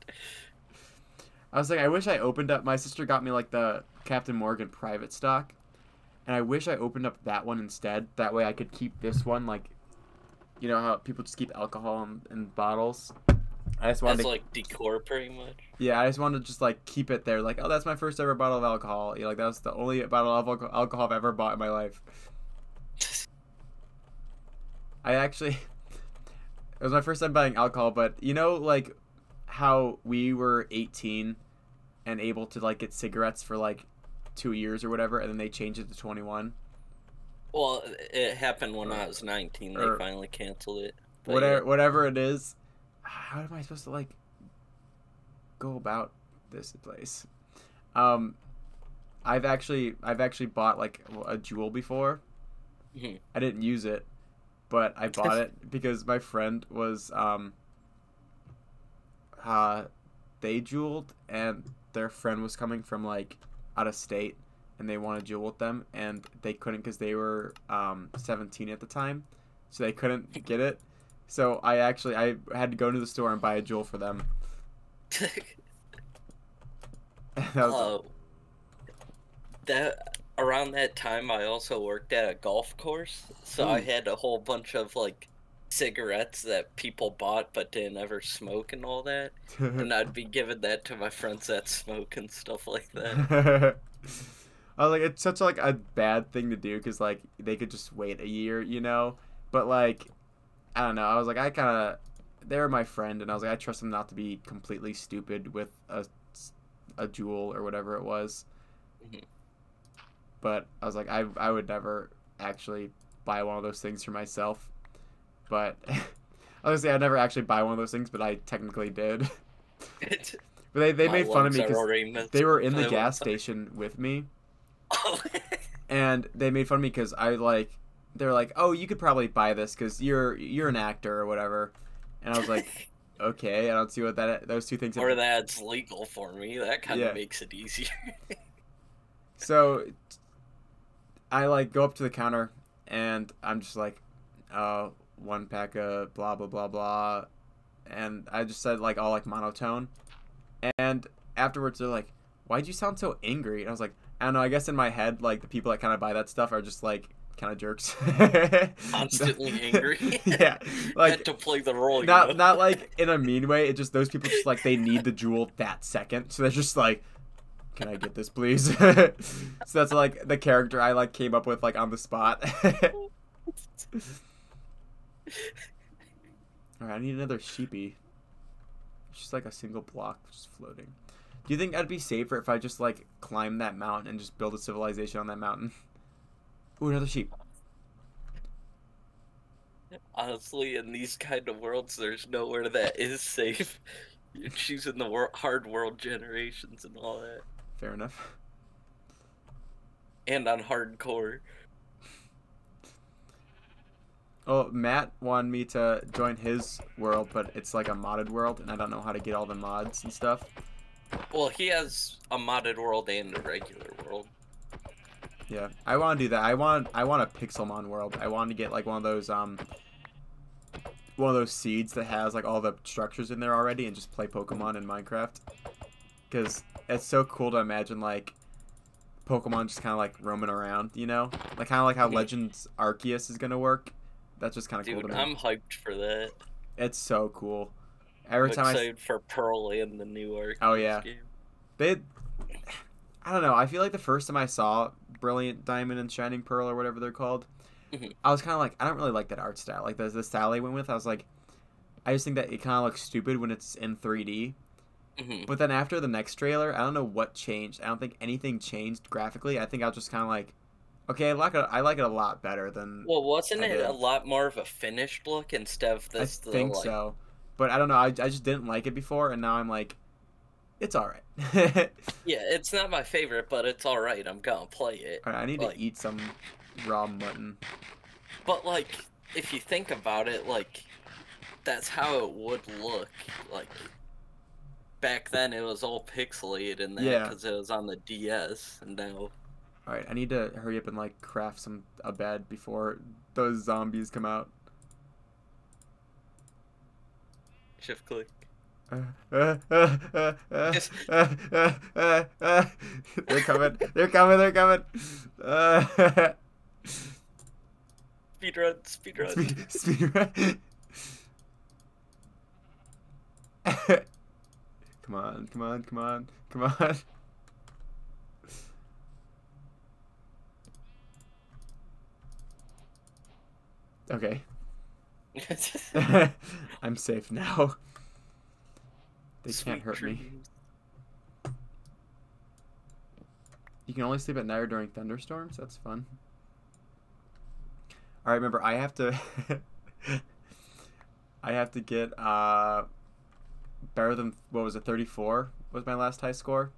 I was like, I wish I opened up. My sister got me like the Captain Morgan private stock, and I wish I opened up that one instead. That way I could keep this one, like, you know how people just keep alcohol in bottles. I just wanted That's to, like decor pretty much. yeah, I just wanted to just like keep it there. Like, oh, that's my first ever bottle of alcohol. You know, like that was the only bottle of alcohol I've ever bought in my life. I actually, it was my first time buying alcohol, but you know, like how we were 18 and able to like get cigarettes for like 2 years or whatever, and then they changed it to 21. Well, it happened when I was 19. They Or- finally canceled it. But Whatever it is, how am I supposed to like go about this place? I've actually bought like a Juul before. Mhm. I didn't use it, but I bought it because my friend was they Juuled and their friend was coming from like out of state, and they want to duel with them, and they couldn't because they were 17 at the time, so they couldn't get it. So I had to go to the store and buy a jewel for them. That was that around that time I also worked at a golf course, so I Ooh. had a whole bunch of like cigarettes that people bought but didn't ever smoke and all that, and I'd be giving that to my friends that smoke and stuff like that. I was like, it's such like a bad thing to do because like they could just wait a year, you know. But like, I don't know. I was like, they were my friend, and I was like, I trust them not to be completely stupid with a jewel or whatever it was. Mhm. But I was like, I would never actually buy one of those things for myself. But honestly, I'd never actually buy one of those things, but I technically did. But they My made fun of lungs me are because already they were in missed the by one gas time. station with me, Oh. and they made fun of me because they're like, oh, you could probably buy this because you're an actor or whatever, and I was like, okay, I don't see what those two things have. Or that's legal for me. That kind of Yeah. makes it easier. So I like go up to the counter, and I'm just like, one pack of blah blah blah blah, and I just said like all like monotone, and afterwards they're like, why'd you sound so angry? And I was like, I don't know, I guess in my head like the people that kind of buy that stuff are just like kind of jerks. Constantly angry. Yeah, Had like to play the role, not like in a mean way. It just those people just like they need the jewel that second, so they're just like, can I get this please? So that's like the character I like came up with like on the spot. Alright, I need another sheepy. It's just like a single block just floating. Do you think I'd be safer if I just like climb that mountain and just build a civilization on that mountain? Ooh, another sheep. Honestly, in these kind of worlds, there's nowhere that is safe. You're choosing the hard world generations and all that. Fair enough. And on hardcore. Oh, Matt wanted me to join his world, but it's like a modded world, and I don't know how to get all the mods and stuff. Well, he has a modded world and a regular world. Yeah, I want to do that. I want a Pixelmon world. I want to get like one of those seeds that has like all the structures in there already, and just play Pokemon in Minecraft. Because it's so cool to imagine like Pokemon just kind of like roaming around, you know, like kind of like how Legends Arceus is gonna work. That's just kind of cool to Dude, me. I'm hyped for that. It's so cool. I'm Every time excited for Pearl and the new Arceus oh yeah, game. they, I don't know. I feel like the first time I saw Brilliant Diamond and Shining Pearl or whatever they're called, Mhm. I was kind of like, I don't really like that art style. Like the style they went with, I was like, I just think that it kind of looks stupid when it's in 3D. Mhm. But then after the next trailer, I don't know what changed. I don't think anything changed graphically. I think I was just kind of like, okay, I like it a lot better than Well, wasn't I it did. a lot more of a finished look instead of I this the think like? so, but I don't know. I just didn't like it before, and now I'm like, it's all right. Yeah, it's not my favorite, but it's all right. I'm gonna play it. All right, I need Like, to eat some raw mutton. but like, if you think about it, like, that's how it would look. Like, back then it was all pixelated and that Yeah. because it was on the DS, and now All right, I need to hurry up and like craft a bed before those zombies come out. shift click. They're coming. They're coming. They're coming. Speedrun, speedrun. Speed run. Come on, come on, come on, come on. Okay. I'm safe now. They can't hurt me. You can only sleep at night or during thunderstorms? That's fun. Alright, remember, I have to... I have to get, better than, what was it, 34 was my last high score?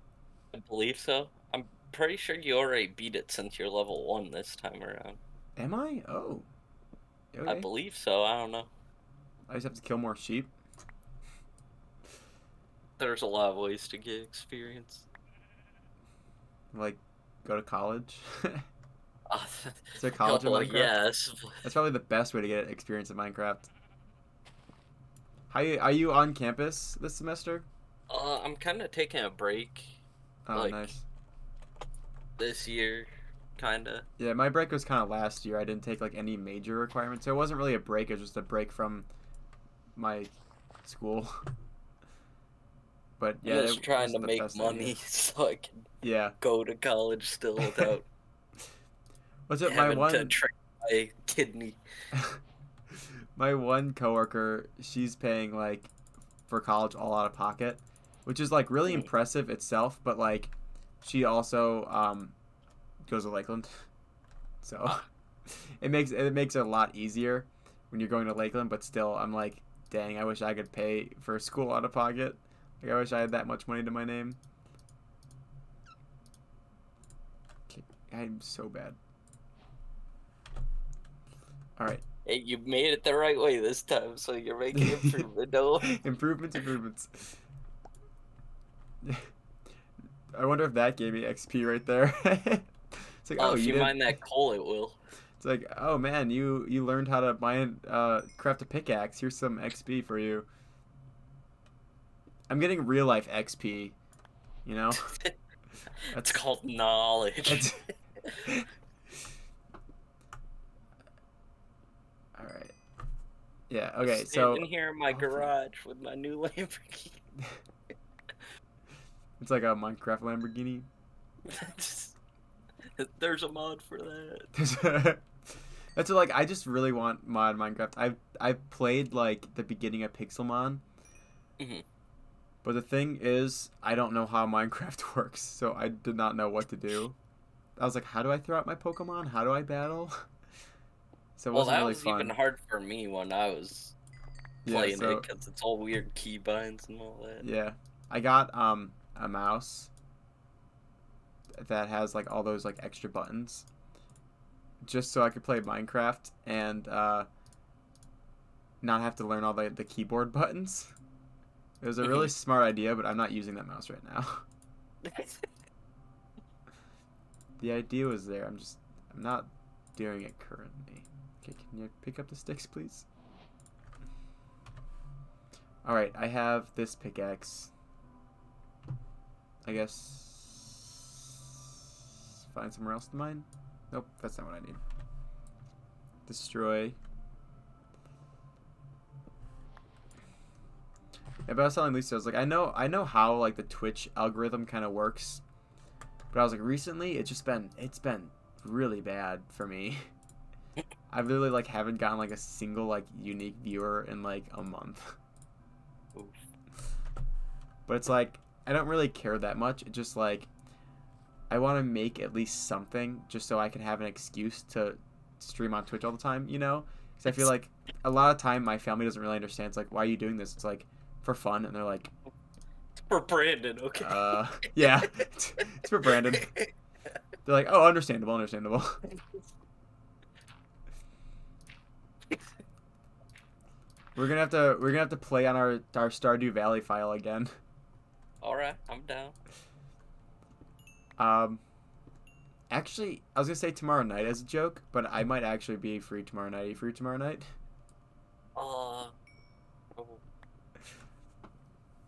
I believe so. I'm pretty sure you already beat it since you're level 1 this time around. Am I? Oh. Okay. I believe so. I don't know. I just have to kill more sheep. There's a lot of ways to get experience. Like, go to college. Uh, Is there college in well, Minecraft? yes. That's probably the best way to get experience in Minecraft. Are you on campus this semester? I'm kind of taking a break, Oh, like nice. this year, kind of. Yeah, my break was kind of last year. I didn't take like any major requirements, so it wasn't really a break. It was just a break from my school. But I'm yeah, just it trying to wasn't the make best idea. money so I can Yeah. go to college still without What's it? My having to one, train my kidney. my one coworker, she's paying like for college all out of pocket, which is like really Mm. impressive itself. But like, she also goes to Lakeland, so Ah, it makes it a lot easier when you're going to Lakeland. But still, I'm like, dang, I wish I could pay for school out of pocket. Like, I wish I had that much money to my name. Okay, I'm so bad. All right. hey, you made it the right way this time, so you're making improvement. No, Improvements. I wonder if that gave me XP right there. It's like, oh, if you you did. mine that coal, it will. It's like, oh man, you learned how to mine, craft a pickaxe. Here's some XP for you. I'm getting real life XP. You know, It's called knowledge. that's all right. Yeah. Okay. So Standing here in my hopefully- garage with my new Lamborghini. it's like a Minecraft Lamborghini. There's a mod for that. That's what, like, I just really want mod Minecraft. I've played like the beginning of Pixelmon, Mhm. but the thing is, I don't know how Minecraft works, so I did not know what to do. I was like, how do I throw out my Pokemon? How do I battle? So it Well, wasn't that really was fun. even hard for me when I was Yeah, playing so it because it's all weird keybinds and all that. yeah, I got a mouse that has like all those like extra buttons, just so I could play Minecraft and not have to learn all the keyboard buttons. It was a really smart idea, but I'm not using that mouse right now. The idea was there. I'm not doing it currently. Okay, can you pick up the sticks, please? All right, I have this pickaxe. I guess find somewhere else to mine. Nope, that's not what I need. Destroy. Yeah, but I was telling Lisa, I was like, I know how like the Twitch algorithm kind of works, but I was like, recently it's been really bad for me. I literally like haven't gotten like a single like unique viewer in like a month. Oof. But it's like I don't really care that much. It's just like I want to make at least something just so I can have an excuse to stream on Twitch all the time, you know? Because I feel like a lot of time my family doesn't really understand. It's like, why are you doing this? It's like for fun, and they're like, For Brandon, okay. yeah, it's for Brandon. They're like, oh, understandable. We're gonna have to play on our Stardew Valley file again. All right, I'm down. Actually, I was gonna say tomorrow night as a joke, but I might actually be free tomorrow night. Are you free tomorrow night? Oh.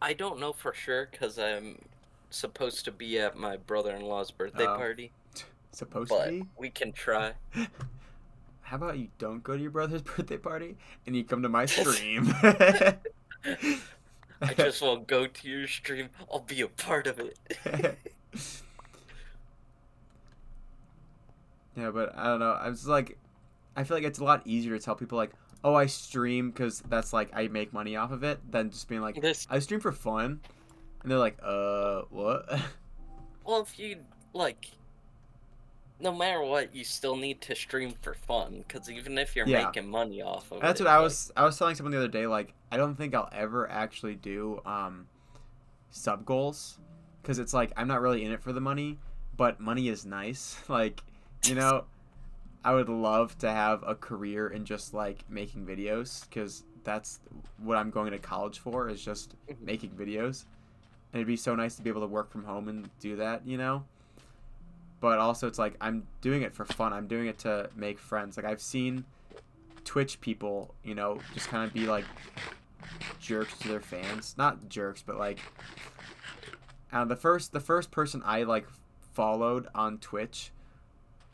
I don't know for sure because I'm supposed to be at my brother-in-law's birthday Oh. party, Supposed but to be? we can try. How about you don't go to your brother's birthday party and you come to my stream? I just won't go to your stream. I'll be a part of it. Yeah, but I don't know. I was like, I feel like it's a lot easier to tell people like, oh, I stream because that's like I make money off of it, than just being like, This, I stream for fun, and they're like, what? well, if you like, no matter what, you still need to stream for fun. Because even if you're Yeah. making money off of That's it, what I like, was telling someone the other day. Like, I don't think I'll ever actually do sub goals because it's like I'm not really in it for the money, but money is nice. Like, you know, I would love to have a career in just like making videos because that's what I'm going to college for, is just making videos. And it'd be so nice to be able to work from home and do that, you know? but also it's like I'm doing it for fun. I'm doing it to make friends. Like I've seen Twitch people, you know, just kind of be like jerks to their fans. Not jerks, but like the first person I like followed on Twitch,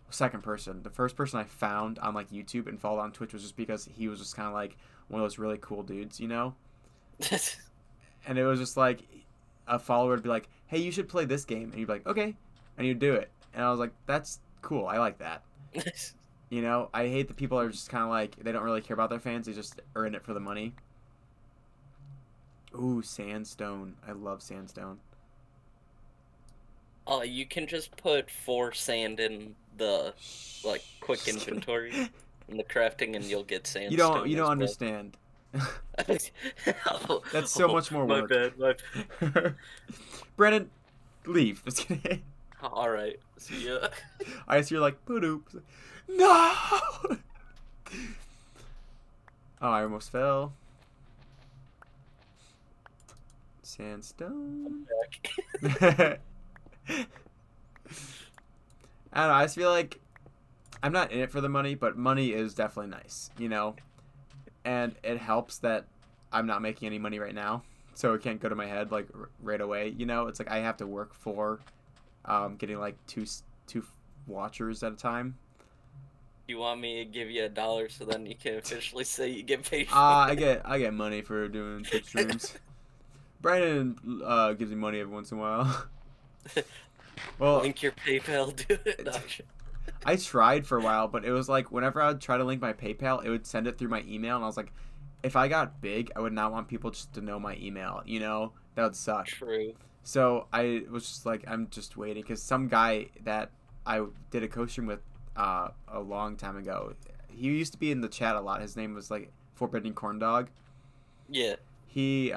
second person, the first person I found on like YouTube and followed on Twitch was just because he was just kind of like one of those really cool dudes, you know? And it was just like a follower would be like, "Hey, you should play this game," and you'd be like, "Okay," and you'd do it, and I was like, "That's cool. I like that." You know, I hate that people are just kind of like they don't really care about their fans. They just are in it for the money. Ooh, sandstone. I love sandstone. Oh, you can just put 4 sand in the like quick inventory in the crafting, and you'll get sandstone. You don't as understand. well. That's so much more My work. bad. My bad. Brandon, leave. Just kidding. All right. See ya. I see you're like, "Boop." No. Oh, I almost fell. Sandstone. Back. I don't know. I just feel like I'm not in it for the money, but money is definitely nice, you know? And it helps that I'm not making any money right now, so it can't go to my head, like, right away, you know? It's like I have to work for getting, like, two watchers at a time. You want me to give you $1 so then you can officially say you get paid? I get money for doing Twitch streams. Brandon gives me money every once in a while. Well, link your PayPal, do it. No, I tried for a while, but it was like whenever I would try to link my PayPal, it would send it through my email, and I was like, if I got big, I would not want people just to know my email, you know? That would suck. True. So I was just like, I'm just waiting, because some guy that I did a co-stream with a long time ago, he used to be in the chat a lot. His name was like Forbidden Corn Dog. Yeah. He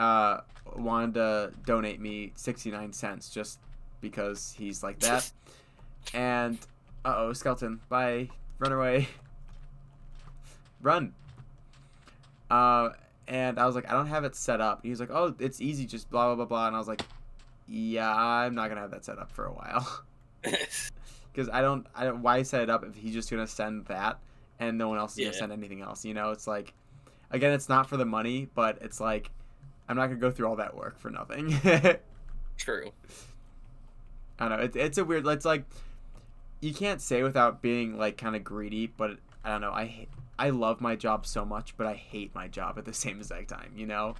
wanted to donate me 69 cents just because he's like that. And uh-oh, skeleton, bye, run away. Run. And I was like, I don't have it set up. He was like, oh, it's easy, just blah blah blah blah. And I was like, yeah, I'm not gonna have that set up for a while. Because I don't why set it up if he's just gonna send that and no one else is gonna send anything else, you know? It's like, again, it's not for the money, but it's like I'm not gonna go through all that work for nothing. True. I don't know, it's a weird, it's like you can't say without being like kind of greedy, but I don't know, I love my job so much, but I hate my job at the same exact time, you know?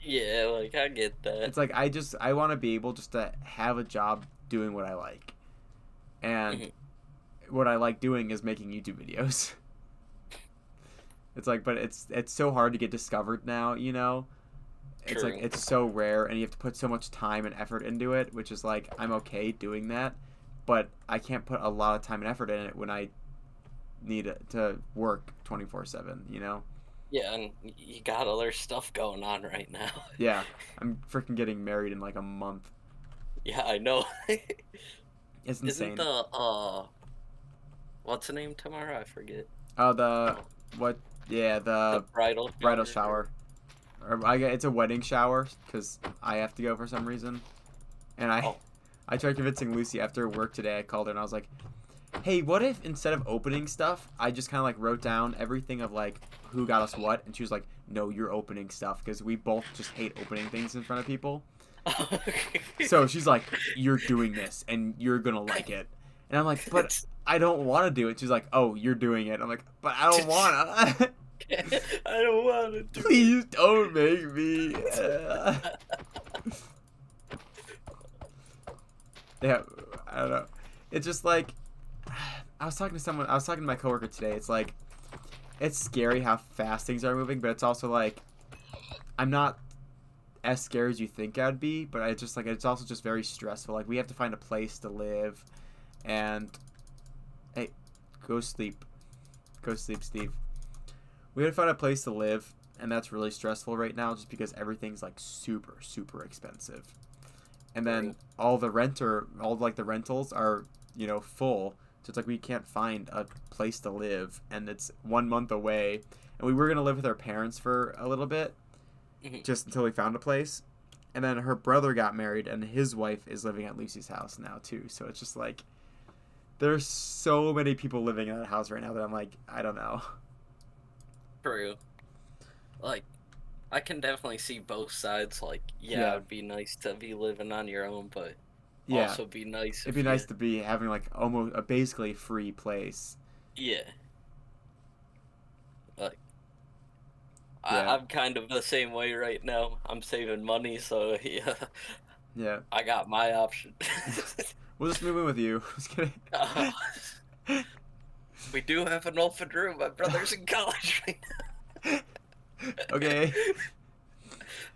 Yeah, like I get that. It's like I want to be able just to have a job doing what I like. And what I like doing is making YouTube videos. It's like, but it's so hard to get discovered now, you know? It's True. like, it's so rare, and you have to put so much time and effort into it, which is like, I'm okay doing that, but I can't put a lot of time and effort in it when I need to work 24/7, you know? Yeah, and you got other stuff going on right now. Yeah, I'm freaking getting married in like a month. Yeah, I know. It's insane. Isn't the what's the name tomorrow? I forget. Oh, the bridal shower. Or it's a wedding shower because I have to go for some reason. And I tried convincing Lucy after work today. I called her and I was like, hey, what if instead of opening stuff, I just kind of like wrote down everything of like who got us what? And she was like, no, you're opening stuff because we both just hate opening things in front of people. So she's like, you're doing this and you're gonna like it. And I'm like, but I don't want to do it. She's like, oh, you're doing it. I'm like, but I don't wanna. I don't want to do Please don't make me. Yeah, I don't know. It's just like, I was talking to my coworker today. It's like, it's scary how fast things are moving, but it's also like, I'm not as scared as you think I'd be, but I just like, it's also just very stressful. Like, we have to find a place to live, and hey, go sleep, Steve. We have to find a place to live, and that's really stressful right now, just because everything's like super expensive, and then all the rentals are, you know, full. So it's like we can't find a place to live, and it's 1 month away. And we were gonna live with our parents for a little bit, just until we found a place. And then her brother got married, and his wife is living at Lucy's house now too. So it's just like, There's so many people living in that house right now that I'm like, I don't know. True. Like, I can definitely see both sides. Like, yeah, Yeah. it'd be nice to be living on your own, but Yeah. also be nice It'd be if nice you, to be having like almost a basically free place. yeah. Like, Yeah. I'm kind of the same way right now. I'm saving money, so yeah, Yeah. I got my option. We'll just move in with you. Just kidding. Uh, we do have an open room. My brother's in college right Okay.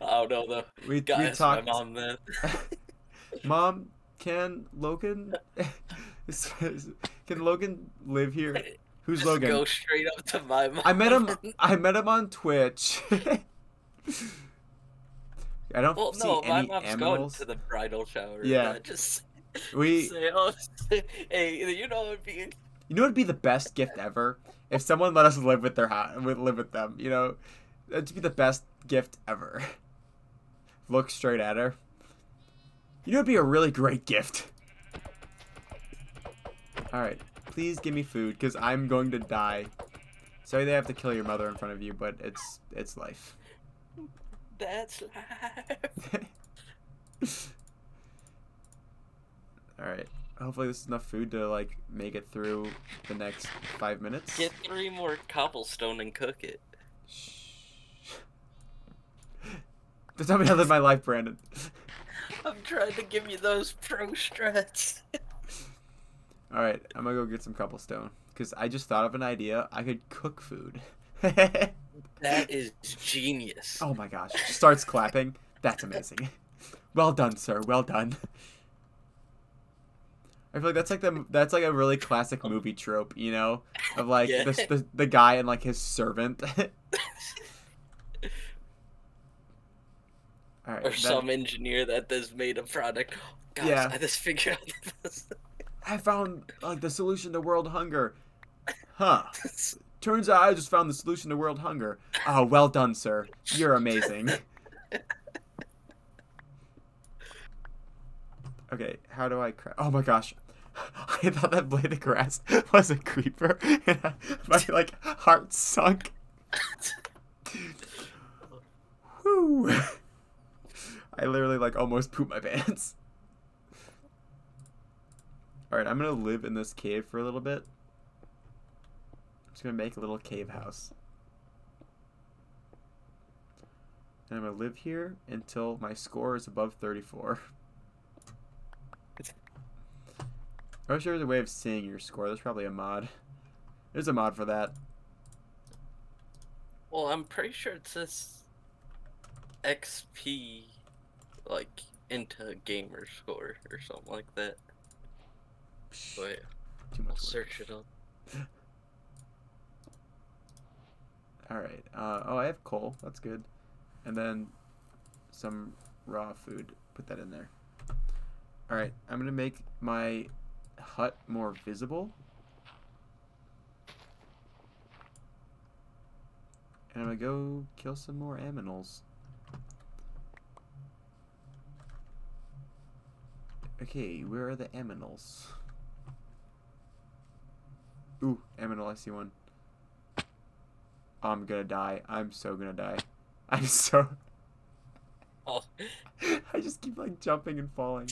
now. I don't know though. We Guys, my talked. mom, man. Mom, can Logan can Logan live here? Who's Just Logan? go straight up to my mom. I met him on Twitch. I don't Well, see no, my any mom's going aminals. to the bridal shower. Yeah. Just We say, oh, hey, you know, it'd be You know what'd be the best gift ever? If someone let us live with their house, live with them, you know? That'd be the best gift ever. Look straight at her. You know what'd be a really great gift? Alright, please give me food, because I'm going to die. Sorry they have to kill your mother in front of you, but it's life. that's life. Alright, hopefully this is enough food to, like, make it through the next 5 minutes. Get 3 more cobblestone and cook it. Shh. Don't tell me how to live my life, Brandon. I'm trying to give you those pro strats. Alright, I'm gonna go get some cobblestone. Because I just thought of an idea. I could cook food. That is genius. Oh my gosh. Starts clapping. That's amazing. Well done, sir. Well done. I feel like that's like a really classic movie trope, you know? Of like Yeah. the guy and like his servant. Alright. Or some engineer that has made a product. Guys, Yeah. I just figured out this. I found like the solution to world hunger. Huh. Turns out I just found the solution to world hunger. Oh, well done, sir. You're amazing. Okay, how do I oh my gosh. I thought that blade of grass was a creeper, and my like heart sunk. Whew. I literally like almost pooped my pants. Alright, I'm gonna live in this cave for a little bit. I'm just gonna make a little cave house. And I'm gonna live here until my score is above 34. I'm not sure there's a way of seeing your score. There's probably a mod. There's a mod for that. Well, I'm pretty sure it says XP, like, into gamer score or something like that. Wait, Too I'll much work. search it up. Alright. Oh, I have coal. That's good. And then some raw food. Put that in there. Alright. I'm going to make my hut more visible. And I'm going to go kill some more aminals. Okay, where are the aminals? Ooh, aminal, I see one. I'm gonna die. I'm so gonna die. I'm so... Oh. I just keep, like, jumping and falling.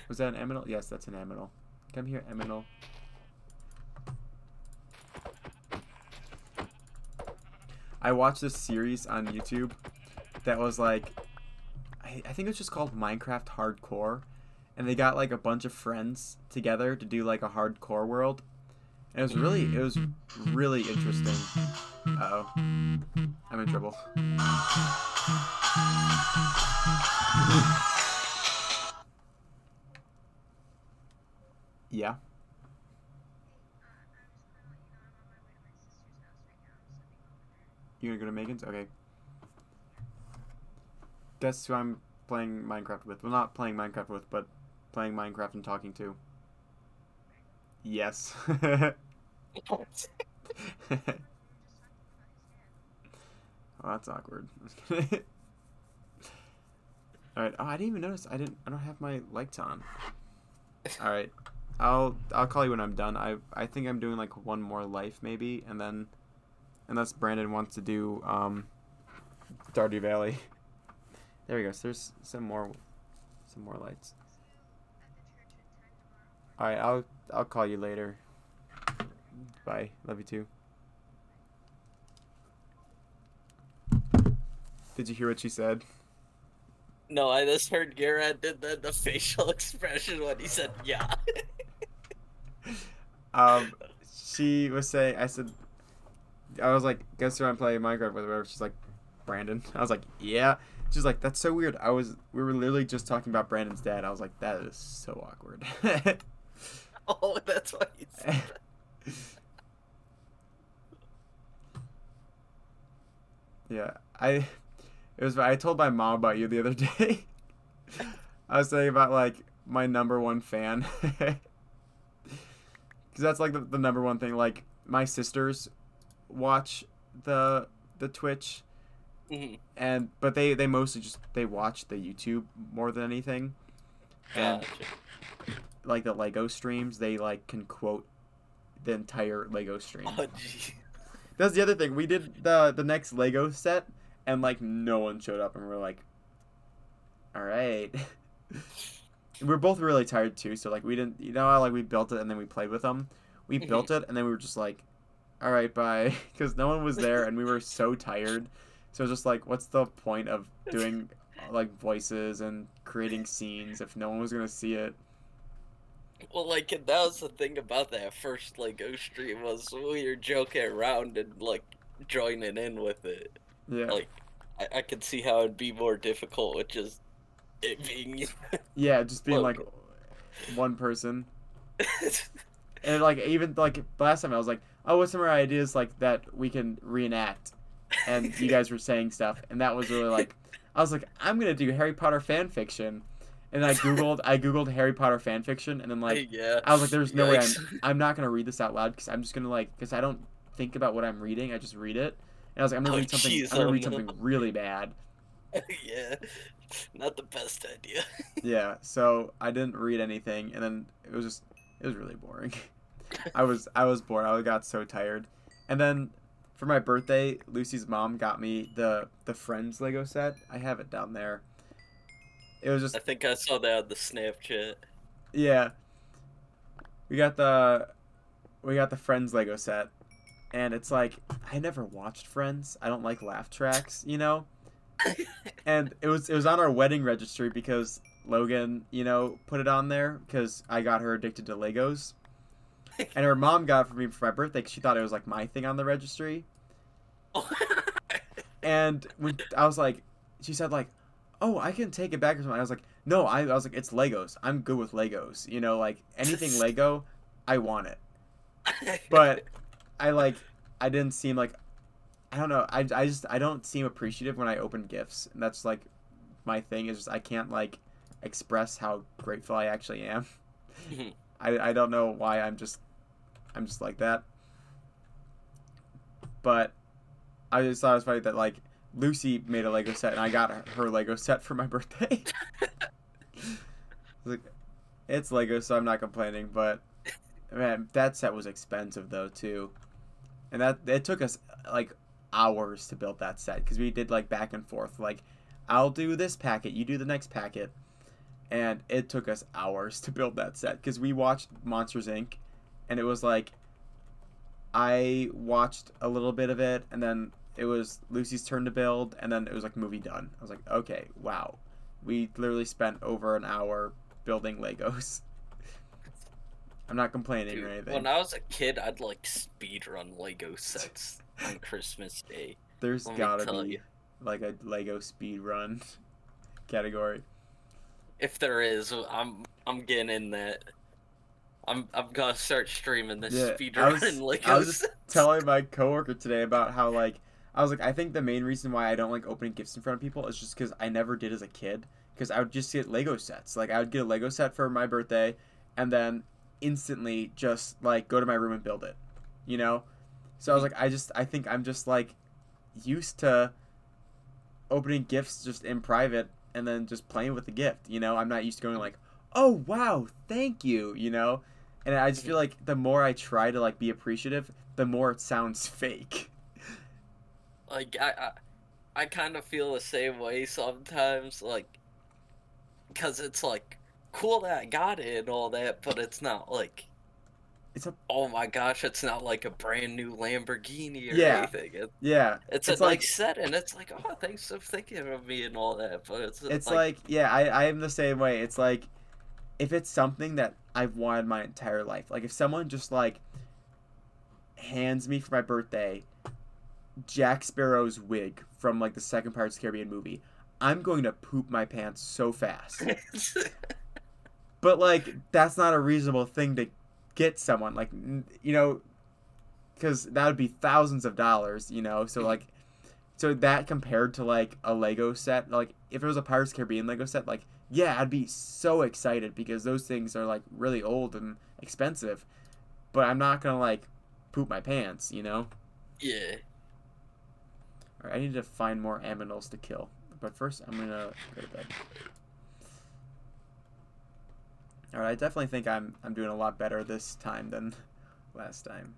Was that an aminal? Yes, that's an aminal. Come here, aminal. I watched this series on YouTube that was, like... I think it was just called Minecraft Hardcore. And they got, like, a bunch of friends together to do, like, a hardcore world. And it was really interesting. Uh-oh. I'm in trouble. Yeah. You gonna go to Megan's? Okay. Guess who I'm playing Minecraft with? Well, not playing Minecraft with, but playing Minecraft and talking to. Yes. Oh, that's awkward. Alright. Oh, I didn't even notice. I don't have my lights on. All right. I'll call you when I'm done. I think I'm doing like one more life maybe, and then unless Brandon wants to do Stardew Valley. There we go. So there's some more lights. All right. I'll call you later. Bye. Love you too. Did you hear what she said? No, I just heard Garrett did the facial expression when he said yeah. Um, she was saying. I was like, guess who I'm playing Minecraft with? Or whatever. She's like, Brandon. I was like, yeah. She's like, that's so weird. We were literally just talking about Brandon's dad. I was like, that is so awkward. Oh, that's why he said that. Yeah, I told my mom about you the other day. I was saying about like my number one fan, because that's like the number one thing. Like my sisters watch the Twitch, but they mostly just they watch the YouTube more than anything, and Gotcha. like the Lego streams, they like can quote the entire Lego stream. Oh, gee. That's the other thing. We did the next Lego set, and like no one showed up, and we're like, all right. We're both really tired too, so like we didn't, you know, how, like we built it and then we played with them. We built it and then we were just like, all right, bye, because no one was there and we were so tired. So it was just like, what's the point of doing like voices and creating scenes if no one was gonna see it? Well, like, and that was the thing about that first Lego stream was we were joking around and like joining in with it. Yeah. Like, I could see how it'd be more difficult with just it being. Yeah, just being like Logan. one person. And like even like last time I was like, oh, what's some of our ideas like that we can reenact? And you guys were saying stuff, and that was really like, I was like, I'm gonna do Harry Potter fan fiction, and I googled Harry Potter fan fiction, and then like Yeah. I was like, there's no way Yikes. I'm not gonna read this out loud because I'm just gonna like because I don't think about what I'm reading, I just read it, and I was like, Oh, jeez, I'm gonna oh read no. something really bad. Yeah, not the best idea. Yeah, so I didn't read anything, and then it was really boring. I was bored. I got so tired, and then for my birthday, Lucy's mom got me the Friends Lego set. I have it down there. It was I just think I saw that on the Snapchat. yeah. We got the Friends Lego set, and it's like I never watched Friends. I don't like laugh tracks, you know. And it was on our wedding registry because Logan, you know, put it on there because I got her addicted to Legos. And her mom got it for me for my birthday because she thought it was like my thing on the registry. And when I was like, she said like, "Oh, I can take it back or something." I was like, "No, I was like, it's Legos. I'm good with Legos. You know, like anything Lego, I want it." But I didn't seem like I don't know. I don't seem appreciative when I open gifts, and that's like my thing is just I can't like express how grateful I actually am. I don't know why I'm just like that. But I just thought it was funny that like Lucy made a Lego set and I got her Lego set for my birthday. Like it's Lego, so I'm not complaining. But man, that set was expensive though too, and that it took us like hours to build that set because we did like back and forth. Like I'll do this packet, you do the next packet, and it took us hours to build that set because we watched Monsters Inc. and it was like I watched a little bit of it, and then it was Lucy's turn to build, and then it was like movie done. I was like, okay, wow, we literally spent over an hour building Legos. I'm not complaining Dude, or anything. when I was a kid, I'd like speed run Lego sets on Christmas Day. There's Let me gotta tell be you. like a Lego speed run category. If there is, I'm getting in that. I'm gonna start streaming this Yeah, speed I run was I Lego was just sets. telling my coworker today about how like I was like I think the main reason why I don't like opening gifts in front of people is just because I never did as a kid because I would just get Lego sets like I would get a Lego set for my birthday and then instantly just like go to my room and build it, you know. So I was like I think I'm just like used to opening gifts just in private and then just playing with the gift, you know. I'm not used to going like, oh wow, thank you, you know? And I just feel like the more I try to like be appreciative, the more it sounds fake. Like I kind of feel the same way sometimes, like, because it's like cool that I got it and all that, but it's not like, It's a oh my gosh, it's not like a brand new Lamborghini or yeah. anything. Yeah. It's a It's like nice set, and it's like, oh, thanks for thinking of me and all that. But it's it's like, like yeah, I am the same way. It's like if it's something that I've wanted my entire life. Like if someone just like hands me for my birthday Jack Sparrow's wig from like the second Pirates of the Caribbean movie, I'm going to poop my pants so fast. But like that's not a reasonable thing to get someone like you know because that would be thousands of dollars, you know. So like so that compared to like a Lego set, like if it was a Pirates of the Caribbean Lego set, like yeah, I'd be so excited because those things are like really old and expensive. But I'm not gonna like poop my pants, you know. yeah. All right, I need to find more aminals to kill. But first, I'm gonna go to bed. All right, I definitely think I'm doing a lot better this time than last time.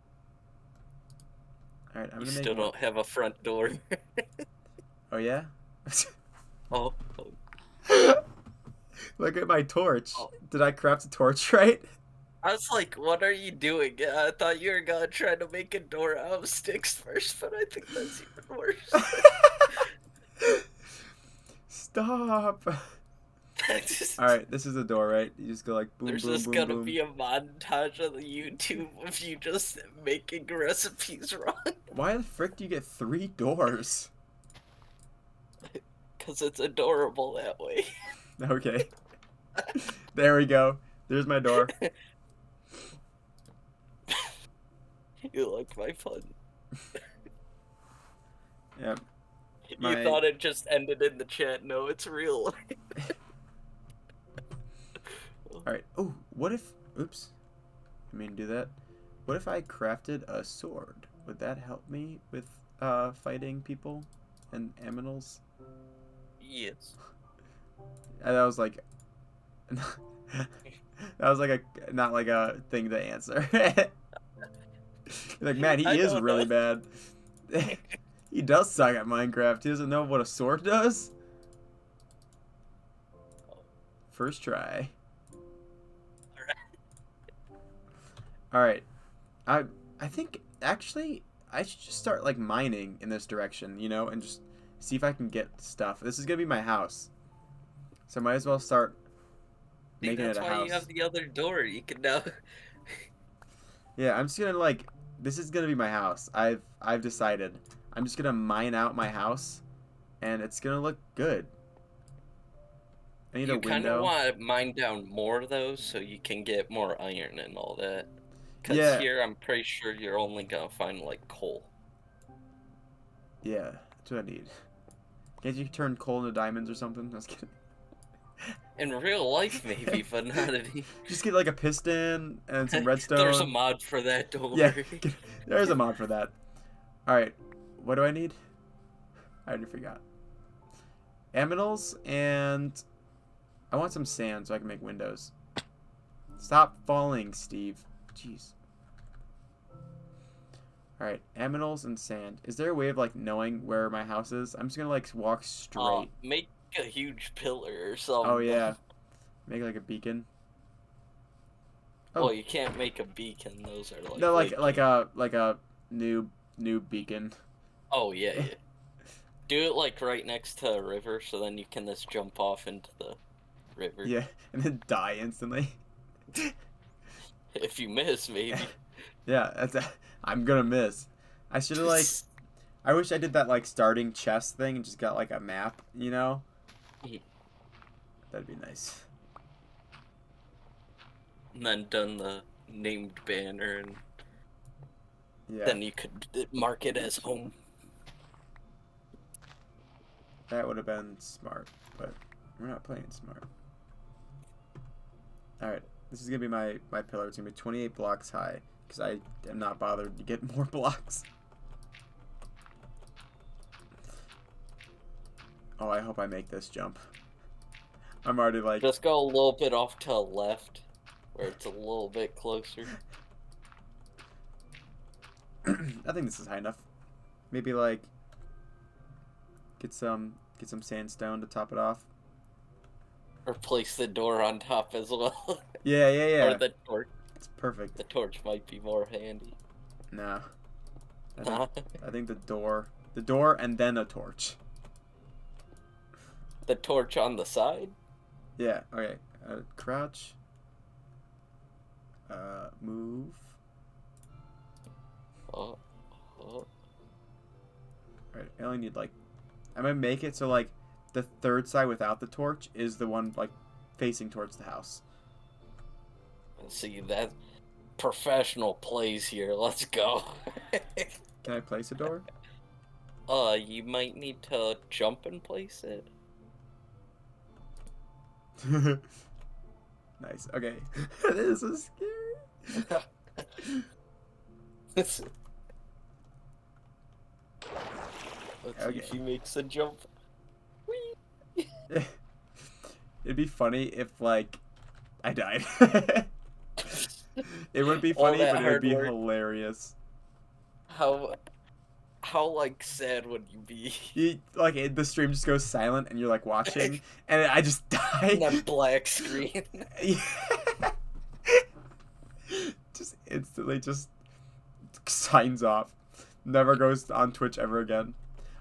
All right, I'm You gonna make still more. don't have a front door. Oh yeah. Oh, Look at my torch. oh. Did I craft a torch right? I was like, what are you doing? I thought you were gonna try to make a door out of sticks first, but I think that's even worse. Stop. All right, this is the door, right? You just go like boom, There's boom, just boom, gonna boom. be a montage on the YouTube of you just making recipes wrong. Why the frick do you get 3 doors? Because it's adorable that way. Okay. There we go. There's my door. You like my fun. Yep. You thought it just ended in the chat. No, it's real. Alright. Oh, what if... Oops. I mean, do that. What if I crafted a sword? Would that help me with fighting people and aminals? Yes. That was like... that was like a... Not like a thing to answer. Like, man, he is really bad. He does suck at Minecraft. He doesn't know what a sword does. First try. Alright. I think, actually, I should just start, like, mining in this direction, you know? And just see if I can get stuff. This is gonna be my house. So I might as well start making it a house. That's why you have the other door. You can now... Yeah, I'm just gonna, like... This is gonna be my house. I've decided. I'm just gonna mine out my house, and it's gonna look good. I need a window. You kind of want to mine down more though, so you can get more iron and all that. Because Yeah. here, I'm pretty sure you're only gonna find like coal. Yeah, that's what I need. Can't you turn coal into diamonds or something? I was kidding. In real life, maybe, but not in. Just get like a piston and some redstone. There's a mod for that. Don't Yeah, worry. there's a mod for that. All right, what do I need? I already forgot. Aminals and I want some sand so I can make windows. Stop falling, Steve. Jeez. All right, aminals and sand. Is there a way of like knowing where my house is? I'm just gonna like walk straight. Make a huge pillar or something. Oh yeah, make like a beacon. Oh, well, you can't make a beacon. Those are like no, like a noob beacon. Oh yeah, yeah. Do it like right next to a river, so then you can just jump off into the river. Yeah, and then die instantly. If you miss, maybe. Yeah, I'm gonna miss. I should have like. I wish I did that like starting chest thing and just got like a map, you know. That'd be nice. And then done the named banner, and yeah, then you could mark it as home. That would have been smart, but we're not playing smart. Alright, this is gonna be my pillar. It's gonna be 28 blocks high, because I am not bothered to get more blocks. Oh, I hope I make this jump. I'm already like. Just go a little bit off to the left, where it's a little bit closer. I think this is high enough. Maybe like get some sandstone to top it off. Or place the door on top as well. Yeah, yeah, yeah. Or the torch. It's perfect. The torch might be more handy. No. Nah. I think the door and then a torch. The torch on the side? Yeah, okay. Crouch. Move. Oh. Right, I only need like... I'm gonna make it so like the third side without the torch is the one like facing towards the house. See, that professional plays here. Let's go. Can I place a door? You might need to jump and place it. Nice. Okay. This is scary. Let's Okay. see if he makes a jump. Whee! It'd be funny if like I died. It would be funny, that but it would hard be work. hilarious. How like sad would you be? The stream just goes silent and you're like watching and I just die. That black screen. Just instantly just signs off. Never goes on Twitch ever again.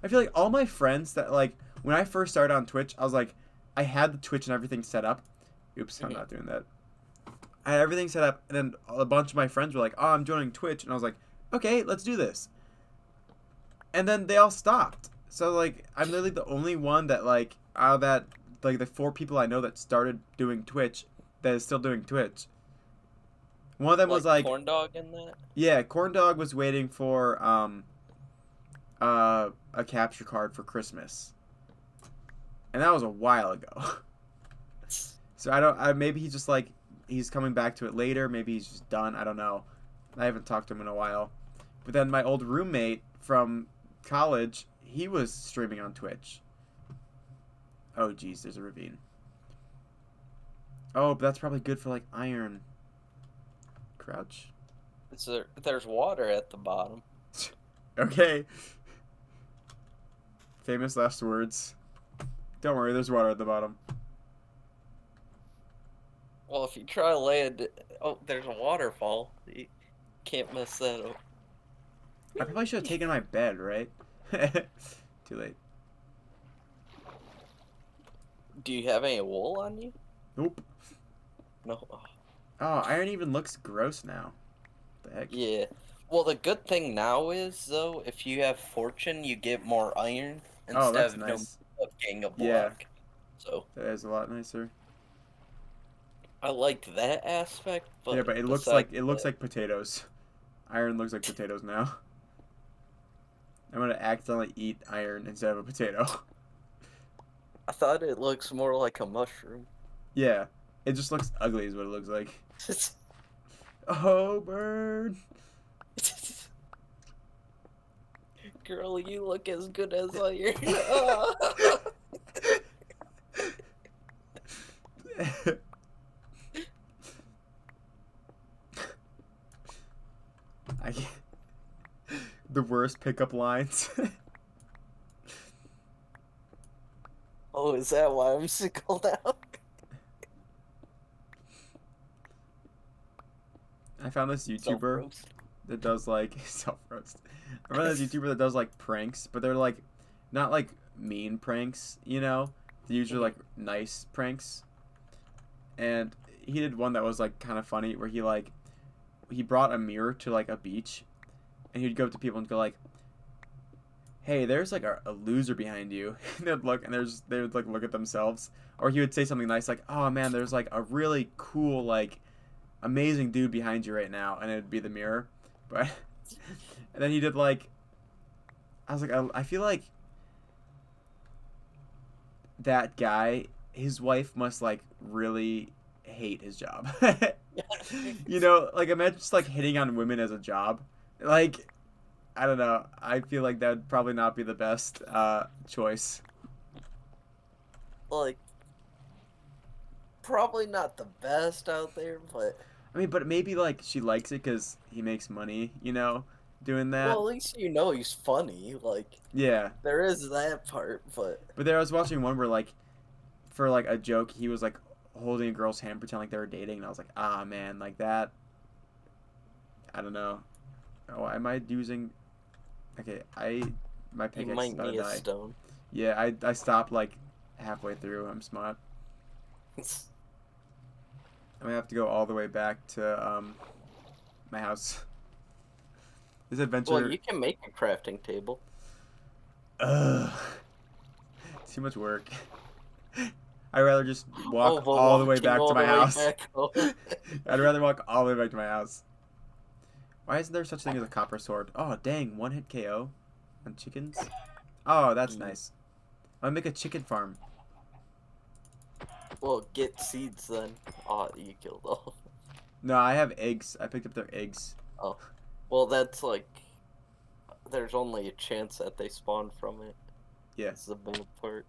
I feel like all my friends that like when I first started on Twitch, I was like I had the Twitch and everything set up. Oops, I'm not doing that. I had everything set up and then a bunch of my friends were like, "Oh, I'm joining Twitch." And I was like, "Okay, let's do this." And then they all stopped. So like I'm literally the only one that like out of that like the 4 people I know that started doing Twitch that is still doing Twitch. One of them was like corn dog in that. Yeah, Corn Dog was waiting for a capture card for Christmas. And that was a while ago. So maybe he's just like he's coming back to it later, maybe he's just done, I don't know. I haven't talked to him in a while. But then my old roommate from college, he was streaming on Twitch. Oh geez, there's a ravine. Oh, but that's probably good for like iron. Crouch. There's water at the bottom. Okay. Famous last words. Don't worry, there's water at the bottom. Well, if you try to land, there's a waterfall. You can't mess that up. I probably should have taken my bed, right? Too late. Do you have any wool on you? Nope. No. Oh, iron even looks gross now. What the heck? Yeah. Well, the good thing now is, though, if you have fortune, you get more iron instead that's of nice. getting a block. Yeah. So That is a lot nicer. I like that aspect, but Yeah, but it looks like potatoes. Iron looks like potatoes now. I'm gonna accidentally eat iron instead of a potato. I thought it looks more like a mushroom. Yeah, it just looks ugly is what it looks like. Oh, bird. Girl, you look as good as iron. The worst pickup lines. Oh, is that why I'm singled out? I found this YouTuber that does like self-roast. I found this YouTuber that does like pranks, but they're like not like mean pranks, you know? They're usually like nice pranks. And he did one that was like kind of funny where he brought a mirror to like a beach and he'd go up to people and go like, "Hey, there's like a loser behind you." And they'd look and they would like look at themselves. Or he would say something nice like, "Oh man, there's like a really cool like amazing dude behind you right now," and it'd be the mirror. But and then he did like, I was like, I feel like that guy, his wife must like really hate his job. You know, like imagine just like hitting on women as a job. Like, I don't know. I feel like that would probably not be the best choice. Like, probably not the best out there, but I mean, but maybe like she likes it because he makes money, you know, doing that. well, at least you know he's funny. Like Yeah. there is that part, but But there I was watching one where like for like a joke he was like holding a girl's hand pretending like they were dating and I was like, ah man, like that. I don't know. Oh, am I using? Okay, my you pickaxe is might about to need a die. stone. Yeah, I stopped like halfway through. I'm smart. I'm gonna have to go all the way back to my house. This Well, adventure. you can make a crafting table. Ugh, too much work. I'd rather just Oh, walk but all the way walking back to all the my way house. back home. I'd rather walk all the way back to my house. Why isn't there such thing as a copper sword? Oh dang, one hit KO on chickens. Oh, that's nice. I'll make a chicken farm. Well, get seeds then. Oh, you killed all. No, I have eggs. I picked up their eggs. Oh, well, that's like there's only a chance that they spawn from it. Yeah. That's the bad part.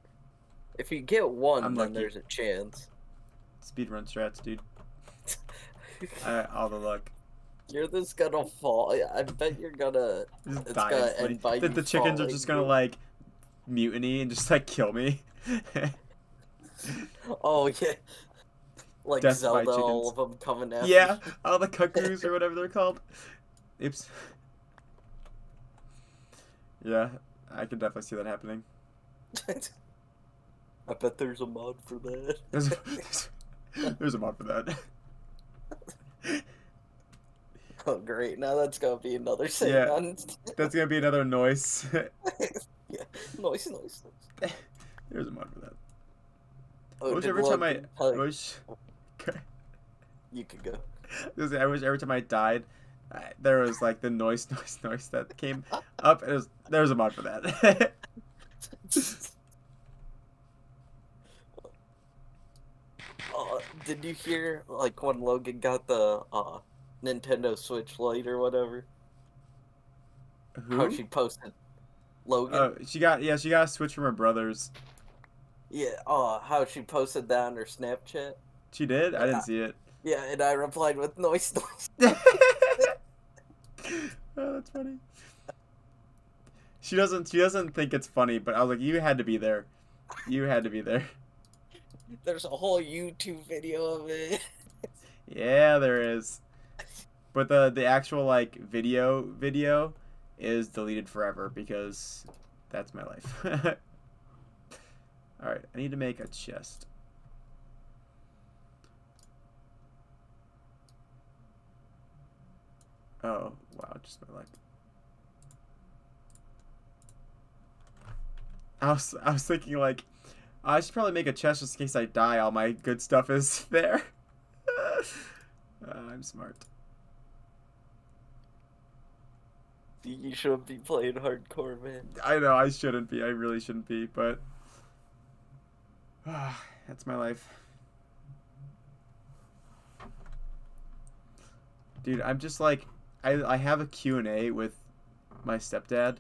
If you get one, I'm then lucky. there's a chance. Speedrun strats, dude. All the luck. You're just gonna fall. I bet you're gonna. Just It's die gonna instantly. end by you The chickens are falling, just gonna dude. like mutiny and just like kill me. Oh yeah, like Death by Zelda, all chickens. of them coming after Yeah, you. all the cuckoos or whatever they're called. Oops. Yeah, I can definitely see that happening. I bet there's a mod for that. There's a mod for that. Oh great! Now that's gonna be another Yeah. saying. That's gonna be another noise. Yeah, noise. There's a mod for that. Oh, I wish did every time Logan I tell you? wish. You could go. I wish every time I died, there was like the noise that came up. There was a mod for that. Did you hear like when Logan got the Nintendo Switch Lite or whatever? How Who? she posted Logan? Oh, she got a Switch from her brothers. Yeah. How she posted that on her Snapchat? She did? I And didn't see it. yeah, and I replied with noise. Oh, that's funny. She doesn't think it's funny, but I was like, you had to be there. You had to be there. There's a whole YouTube video of it. Yeah, there is. But the actual like video is deleted forever because that's my life. All right, I need to make a chest. Oh, wow, just my luck. I was thinking like I should probably make a chest just in case I die. All my good stuff is there. I'm smart. You shouldn't be playing hardcore, man. I know I shouldn't be. I really shouldn't be, but that's my life. Dude, I'm just like I have a Q&A with my stepdad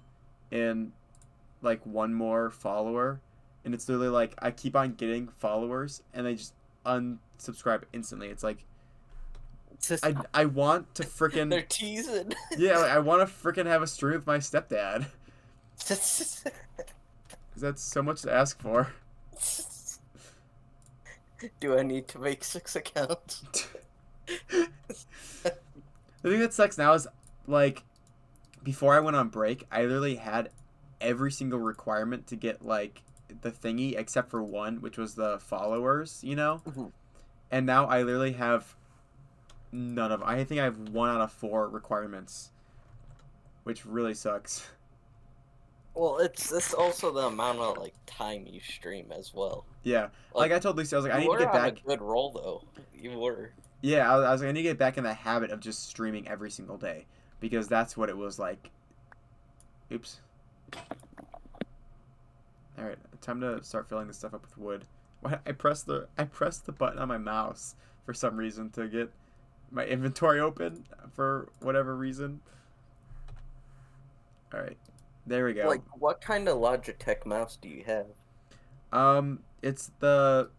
and like one more follower, and it's literally like I keep on getting followers and they just unsubscribe instantly. It's like I want to freaking They're teasing. yeah, like, I want to freaking have a stream with my stepdad. That's so much to ask for. Do I need to make 6 accounts? The thing that sucks now is like before I went on break, I literally had every single requirement to get like the thingy except for one, which was the followers, you know? And now I literally have none of I think I have 1 out of 4 requirements, which really sucks. Well, it's also the amount of like time you stream as well. Yeah. Like I told Lucy, I was like, I need to get on a back. good roll though. You were. Yeah, I was like, I need to get back in the habit of just streaming every single day because that's what it was like. Oops. All right, time to start filling this stuff up with wood. Why I pressed the button on my mouse for some reason to get my inventory open for whatever reason. All right, there we go. Like, what kind of Logitech mouse do you have? It's the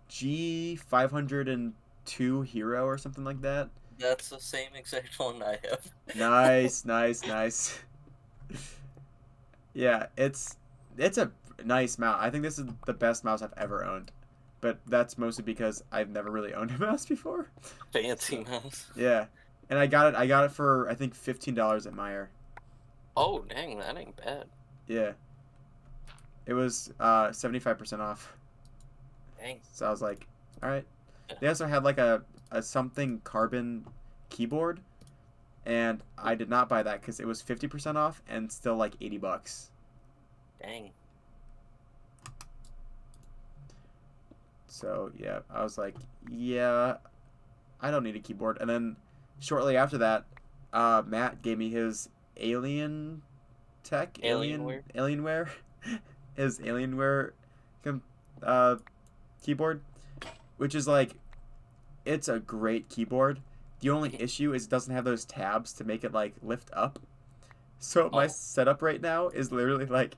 G502 Hero or something like that. That's the same exact one I have. Nice, nice, nice. Yeah, it's a nice mouse. I think this is the best mouse I've ever owned. But that's mostly because I've never really owned a mouse before. Fancy So, mouse. yeah. And I got it for I think $15 at Meyer. Oh, dang, that ain't bad. Yeah. It was 75% off. Dang. So I was like, all right. They also had like a something carbon keyboard, and I did not buy that because it was 50% off and still like $80. Dang. So yeah, I was like, yeah, I don't need a keyboard. And then shortly after that, Matt gave me his Alien Tech Alienware, his Alienware uh, keyboard, which is like, it's a great keyboard. The only issue is it doesn't have those tabs to make it like lift up. So my setup right now is literally like,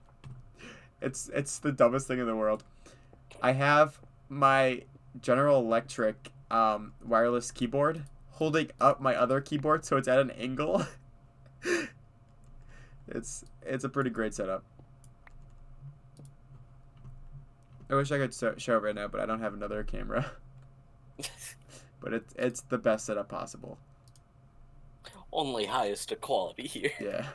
it's the dumbest thing in the world. I have my General Electric wireless keyboard holding up my other keyboard so it's at an angle. It's a pretty great setup. I wish I could show it right now, but I don't have another camera. But it's the best setup possible. Only highest of quality here. Yeah.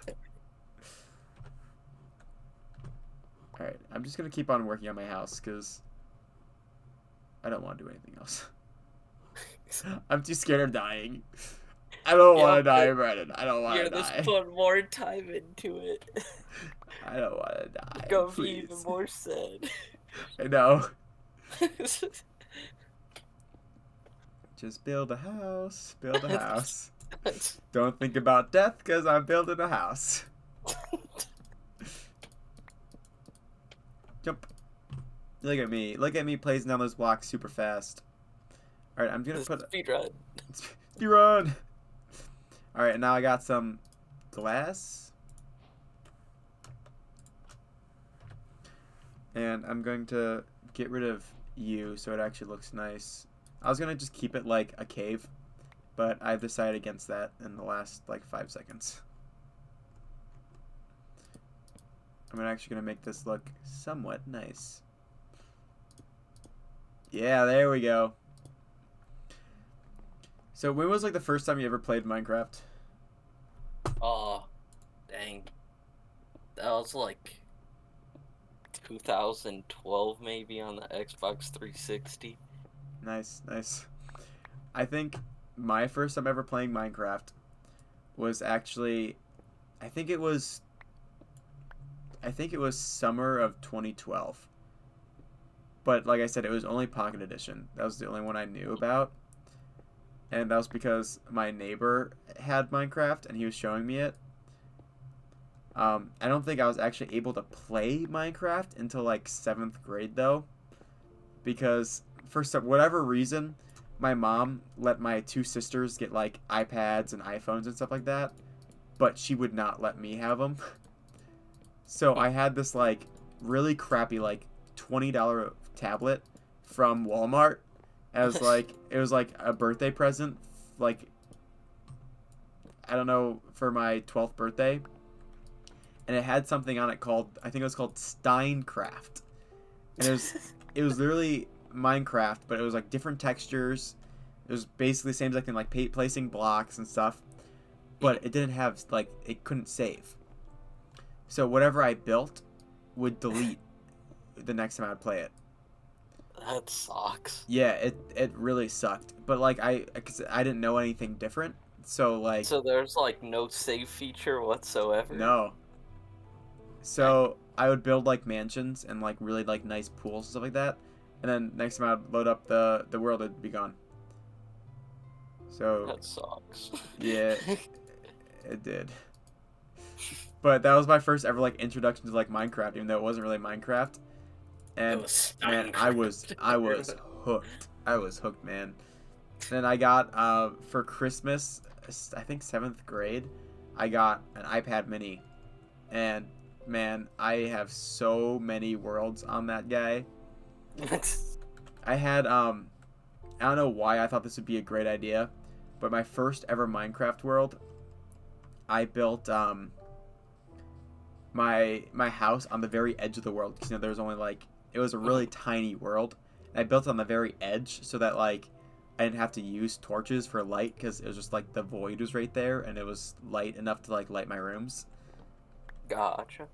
Alright, I'm just going to keep on working on my house because I don't want to do anything else. I'm too scared of dying. I don't want to die, Brennan. I don't want to die. Just put more time into it. I don't want to die. Go please. be even more sad. I know. Just build a house. Build a house. Don't think about death because I'm building a house. Jump. Look at me. Look at me placing down those blocks super fast. Alright, I'm going to put... Speedrun. Speedrun! Alright, now I got some glass. And I'm going to get rid of you so it actually looks nice. I was going to just keep it like a cave, but I've decided against that in the last like 5 seconds. I'm actually going to make this look somewhat nice. Yeah, there we go. So when was like the first time you ever played Minecraft? Oh, dang. That was like 2012 maybe on the Xbox 360. Nice, nice. I think my first time ever playing Minecraft was actually, I think it was summer of 2012. But like I said, it was only Pocket Edition. That was the only one I knew about. And that was because my neighbor had Minecraft and he was showing me it. I don't think I was actually able to play Minecraft until like 7th grade though. Because for whatever reason, my mom let my 2 sisters get like iPads and iPhones and stuff like that. But she would not let me have them. So I had this like really crappy like $20 tablet from Walmart as like, it was like a birthday present, like, I don't know, for my 12th birthday. And it had something on it called, I think it was called Steinecraft. And it was literally Minecraft, but it was like different textures. It was basically the same exact thing, like placing blocks and stuff. But it didn't have, like, it couldn't save. So whatever I built would delete the next time I'd play it. That sucks. Yeah, it really sucked. But like cause I didn't know anything different, so like. So there's like no save feature whatsoever. No. So I would build like mansions and like really like nice pools and stuff like that, and then next time I'd load up the world, it'd be gone. So. That sucks. Yeah, it did. But that was my first ever like introduction to like Minecraft, even though it wasn't really Minecraft. And man, I was hooked. I was hooked, man. Then I got for Christmas, I think 7th grade, I got an iPad mini. And man, I have so many worlds on that guy. I had I don't know why I thought this would be a great idea, but my first ever Minecraft world, I built my house on the very edge of the world because there was only like it was a really tiny world. And I built it on the very edge so that like I didn't have to use torches for light because it was just like the void was right there and it was light enough to like light my rooms. Gotcha.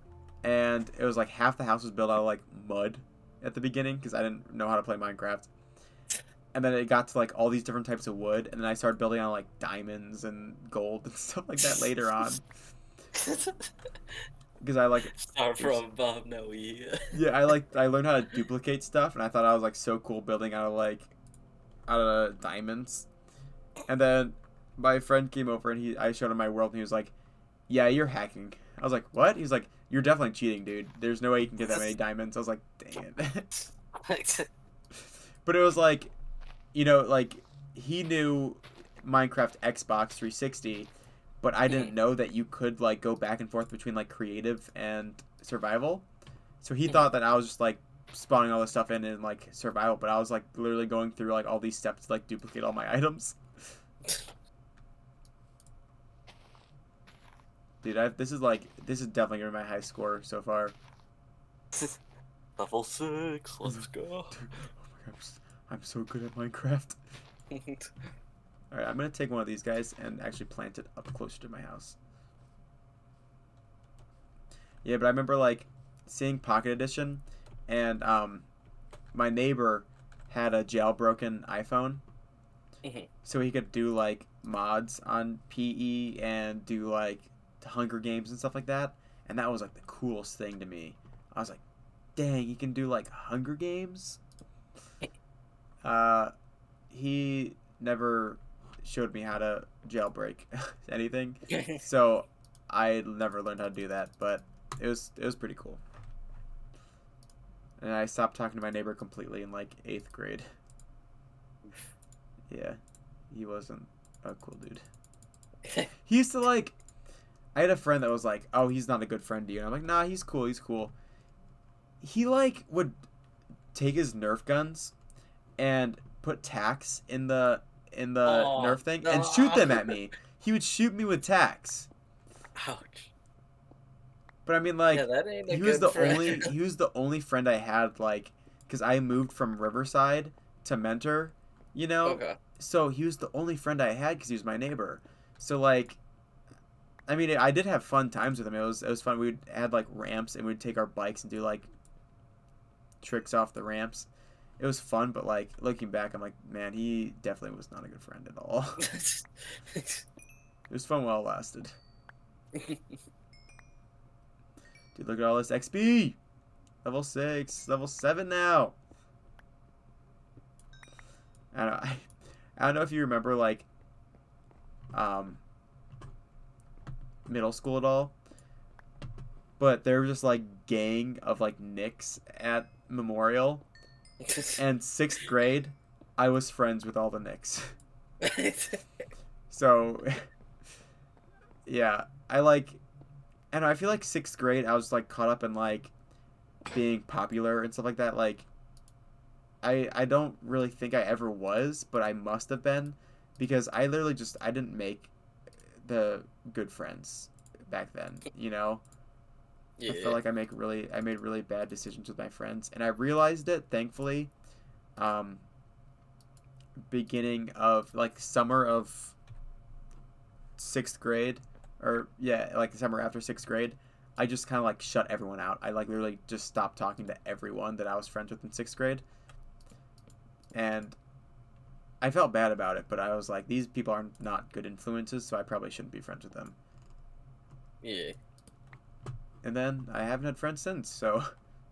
And it was like half the house was built out of like mud at the beginning because I didn't know how to play Minecraft. And then it got to like all these different types of wood, and then I started building on like diamonds and gold and stuff like that later on. Because I like Start from Bob Noe. yeah, I learned how to duplicate stuff, and I thought I was like so cool building out of diamonds. And then my friend came over and I showed him my world, and he was like, "Yeah, you're hacking." I was like, "What?" He's like, "You're definitely cheating, dude. There's no way you can get that many diamonds." I was like, "Dang it." But it was like, like he knew Minecraft Xbox 360, but I didn't know that you could like go back and forth between like creative and survival. So he thought that I was just like spawning all this stuff in like survival, but I was like literally going through like all these steps to like duplicate all my items. Dude, this is definitely gonna be my high score so far. Level 6, let's go. Dude, oh my god, I'm so good at Minecraft. Alright, I'm gonna take one of these guys and actually plant it up closer to my house. Yeah, but I remember like seeing Pocket Edition, and my neighbor had a jailbroken iPhone, so he could do like mods on PE and do like Hunger Games and stuff like that, and that was like the coolest thing to me. I was like, dang, you can do like Hunger Games. He never showed me how to jailbreak anything, so I never learned how to do that, but it was pretty cool. And I stopped talking to my neighbor completely in like 8th grade. Yeah, he wasn't a cool dude. He used to like, I had a friend that was like, "Oh, he's not a good friend to you," and I'm like, "Nah, he's cool, he's cool." He like would take his Nerf guns and put tacks in the Nerf thing and shoot them at me. He would shoot me with tacks. Ouch. But I mean, like, Yeah, that ain't a he was good the friend. he was the only friend I had, like, because I moved from Riverside to Mentor, Okay. So he was the only friend I had because he was my neighbor. So like, I mean, I did have fun times with him. It was fun. We'd had like ramps and we'd take our bikes and do like tricks off the ramps. It was fun, but like looking back, I'm like, man, he definitely was not a good friend at all. It was fun while it lasted. Dude, look at all this XP! Level 6, level 7 now. I don't know if you remember like middle school at all, but there was just like gang of like Nicks at Memorial, and 6th grade, I was friends with all the Nicks. So, yeah, I feel like 6th grade, I was like caught up in like being popular and stuff like that. Like, I don't really think I ever was, but I must have been, because I literally I didn't make the good friends back then, Yeah. I feel like I made really bad decisions with my friends, and I realized it, thankfully, beginning of like summer of 6th grade, or yeah, like the summer after 6th grade. I just kind of like shut everyone out. I like literally just stopped talking to everyone that I was friends with in 6th grade, and I felt bad about it, but I was like, these people are not good influences, so I probably shouldn't be friends with them. Yeah. And then I haven't had friends since, so it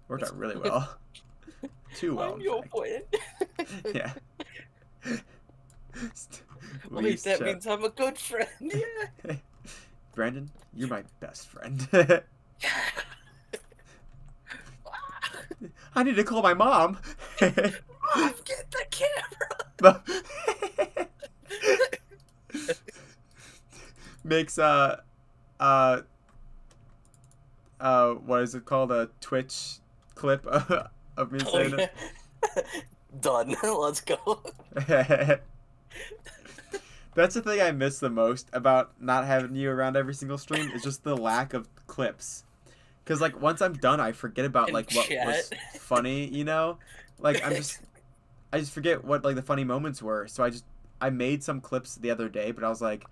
worked out really well. Too well, I'm in your fact. friend. Yeah. Wait, that means I'm a good friend. Yeah. Brandon, you're my best friend. I need to call my mom. Mom, get the camera. Makes what is it called, a Twitch clip of me saying it. Done. Let's go. That's the thing I miss the most about not having you around every single stream is just the lack of clips. Cause like once I'm done, I forget about In like what was chat. funny, you know? Like I just forget what like the funny moments were. So I made some clips the other day, but I was like,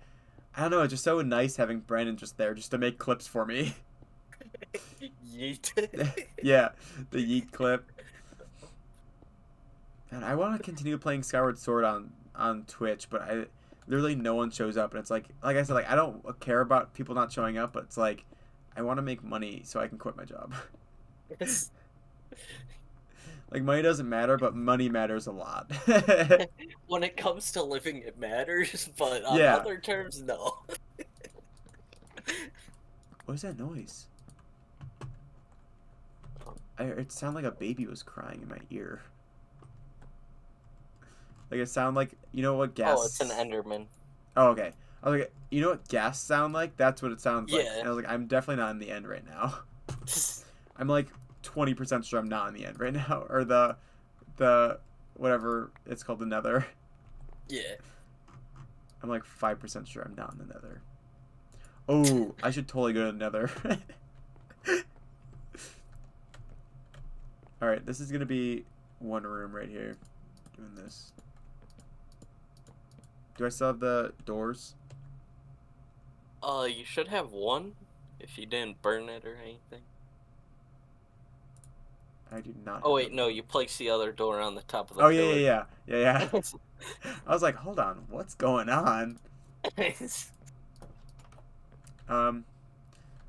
I don't know, it's just so nice having Brandon just there just to make clips for me. Yeet. Yeah, the yeet clip. And I want to continue playing Skyward Sword on Twitch, but I literally no one shows up, and it's like I said, like I don't care about people not showing up, but it's like I want to make money so I can quit my job. Like money doesn't matter, but money matters a lot. When it comes to living, it matters, but on Yeah. other terms, no. What is that noise? It sounded like a baby was crying in my ear. Like it sounded like, you know what gas? Oh, it's an Enderman. Oh, okay. I was like, you know what gas sound like? That's what it sounds like. Yeah. And I was like, I'm definitely not in the end right now. I'm like 20% sure I'm not in the end right now, or the whatever it's called, the Nether. Yeah. I'm like 5% sure I'm not in the Nether. Oh, I should totally go to the Nether. All right, this is gonna be one room right here. Doing this. Do I still have the doors? You should have one if you didn't burn it or anything. I do not. Oh wait, no, you place the other door on the top of the Oh pillar. yeah. I was like, hold on, what's going on?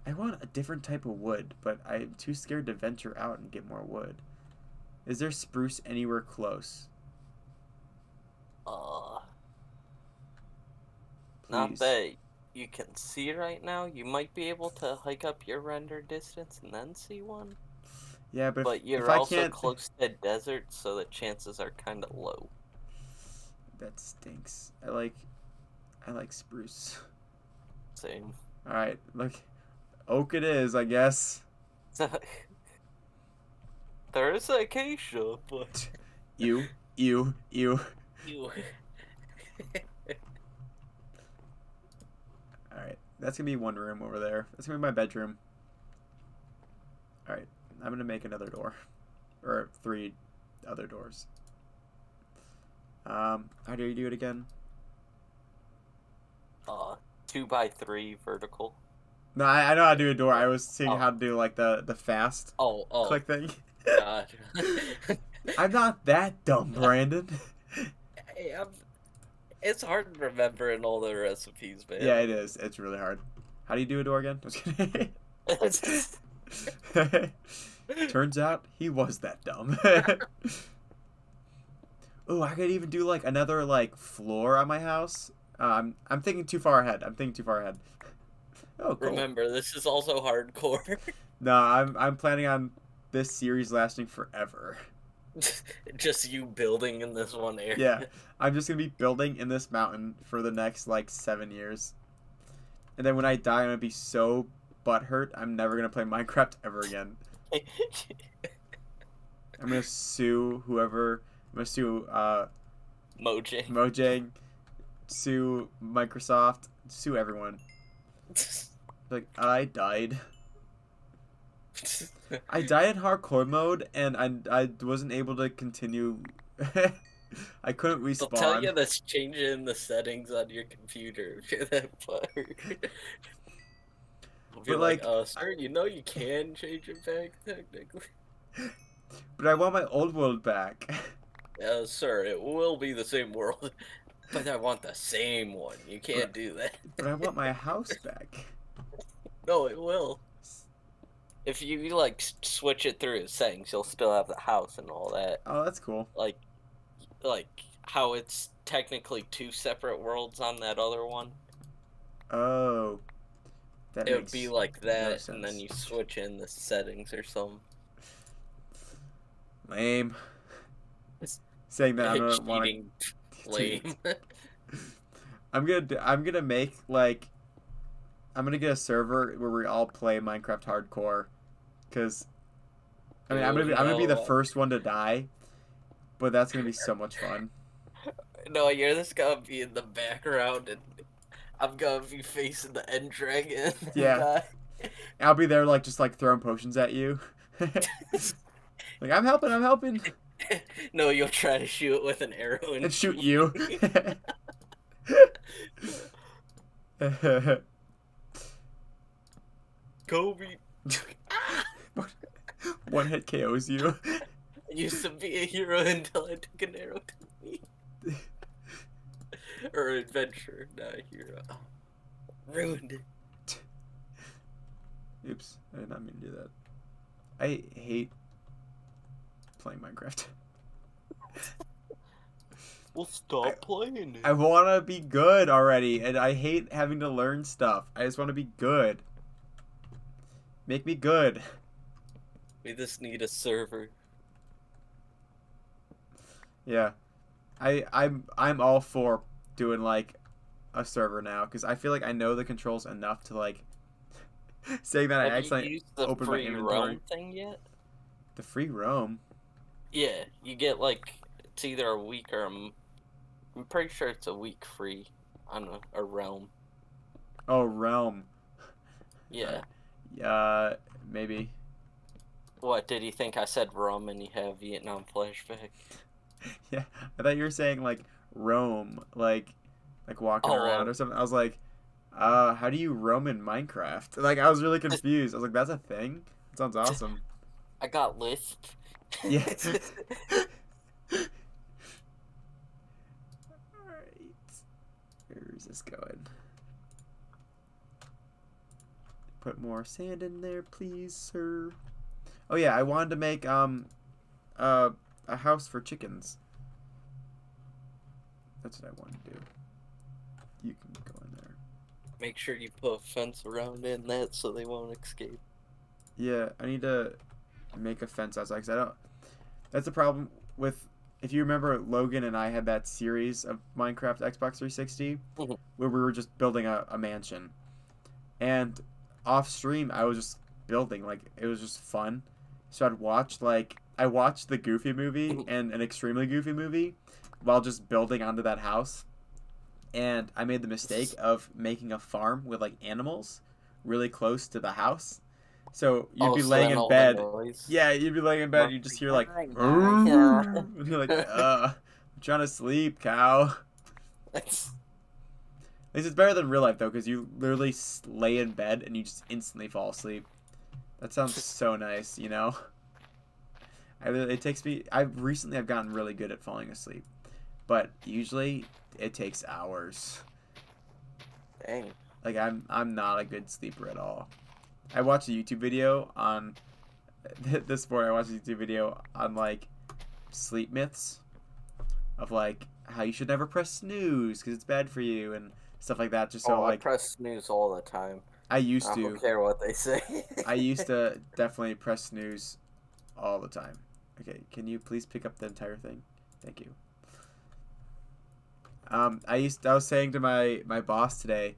I want a different type of wood, but I'm too scared to venture out and get more wood. Is there spruce anywhere close? Not Please. that you can see right now. You might be able to hike up your render distance and then see one. Yeah, but But you're if I also can't... close to desert, so the chances are kind of low. That stinks. I like spruce. Same. All right, look, oak it is, I guess. There is acacia, but You. you. All right, that's gonna be one room over there. That's gonna be my bedroom. All right, I'm gonna make another door, or 3 other doors. How do you do it again? 2x3 vertical. No, I know how to do a door. I was seeing how to do like the fast click thing. God. I'm not that dumb, Brandon. Hey, it's hard remembering all the recipes, man. Yeah, it is. It's really hard. How do you do a door again? Just kidding. Turns out he was that dumb. Oh, I could even do like another like floor on my house. I'm thinking too far ahead. Oh, cool. Remember, this is also hardcore. No, I'm planning on this series lasting forever. Just you building in this one area. Yeah, I'm just gonna be building in this mountain for the next like 7 years, and then when I die, I'm gonna be so butthurt. I'm never gonna play Minecraft ever again. I'm gonna sue whoever. I'm gonna sue Mojang, sue Microsoft, sue everyone. Like, I died. I died in hardcore mode, and I wasn't able to continue. I couldn't respawn. They'll tell you that's changing the settings on your computer. That part. I'll be like, sir, you know you can change it back technically. But I want my old world back. Sir, it will be the same world. But I want the same one. You can't do that. But I want my house back. No, it will. If you like switch it through settings, you'll still have the house and all that. Oh, that's cool. Like how it's technically 2 separate worlds on that other one. Oh, it would be like that, no and then you switch in the settings or something. Lame. Saying that I don't want to. Lame. I'm gonna make like. I'm gonna get a server where we all play Minecraft hardcore, cause I mean I'm gonna be the first one to die, but that's gonna be so much fun. No, you're just gonna be in the background, and I'm gonna be facing the end dragon and Yeah, die. I'll be there like just like throwing potions at you. Like I'm helping, I'm helping, No, you'll try to shoot it with an arrow and and shoot shoot you. me. Kobe. One hit KOs you. I used to be a hero until I took an arrow to me. Or an adventurer, not a hero. Ruined it. Oops, I did not mean to do that. I hate playing Minecraft. Well, stop playing it. I want to be good already, and I hate having to learn stuff. I just want to be good. Make me good. We just need a server. Yeah, I'm all for doing like a server now because I feel like I know the controls enough to like saying that I Have you accidentally used the opened my free inventory. roam thing yet? The free roam. Yeah, you get like it's either a week or I'm pretty sure it's a week free on a realm. Oh, realm. Yeah. Maybe. What did you think I said rum and you have Vietnam flashback? Yeah, I thought you were saying like roam, like walking around or something. I was like, how do you roam in Minecraft? Like I was really confused. I was like, that's a thing? That sounds awesome. I got lisp. Yeah. Alright. Where is this going? Put more sand in there, please, sir. Oh yeah, I wanted to make a house for chickens. That's what I wanted to do. You can go in there. Make sure you put a fence around in that so they won't escape. Yeah, I need to make a fence outside because I don't. That's the problem with. If you remember, Logan and I had that series of Minecraft Xbox 360 Mhm. where we were just building a mansion, and off stream I was just building like it was just fun. So I'd watch I watched the Goofy movie and an extremely Goofy movie while just building onto that house, and I made the mistake of making a farm with like animals really close to the house. So you'd be So laying then in all the bed. noise. Yeah, you'd be laying in bed and you just hear like Yeah. and you're like, I'm trying to sleep, cow. That's At least it's better than real life though, because you literally lay in bed and you just instantly fall asleep. That sounds so nice, you know. It takes me. I've gotten really good at falling asleep, but usually it takes hours. dang. Like I'm not a good sleeper at all. I watched a YouTube video on this morning. I watched a YouTube video on like sleep myths of like how you should never press snooze because it's bad for you and stuff like that. Just so I like press snooze all the time. I used I to. don't care what they say. I used to definitely press snooze all the time. Okay, can you please pick up the entire thing? Thank you. I was saying to my boss today,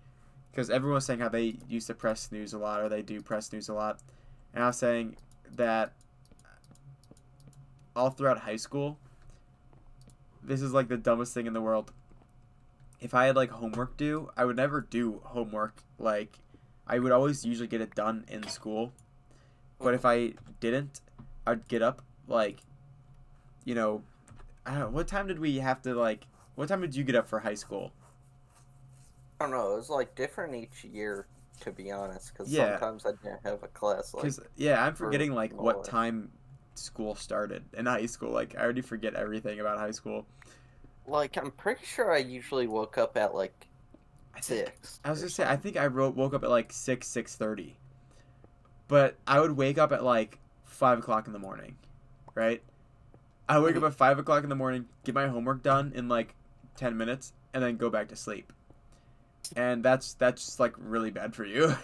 because everyone was saying how they used to press snooze a lot, or they do press snooze a lot, and I was saying that all throughout high school, this is like the dumbest thing in the world. If I had like homework due, I would never do homework like I would always usually get it done in school. But if I didn't, I'd get up like, you know, I don't know, what time did we have to like what time did you get up for high school? I don't know. It was like different each year, to be honest. Because Yeah, sometimes I didn't have a class like because yeah, I'm for forgetting like what more. time school started in high school. Like I already forget everything about high school. Like I'm pretty sure I usually woke up at like I think 6. I was or gonna say I something. think I woke up at like 6:30, but I would wake up at like 5 o'clock in the morning, right? I wake up at 5 o'clock in the morning, get my homework done in like 10 minutes, and then go back to sleep. And that's just like really bad for you.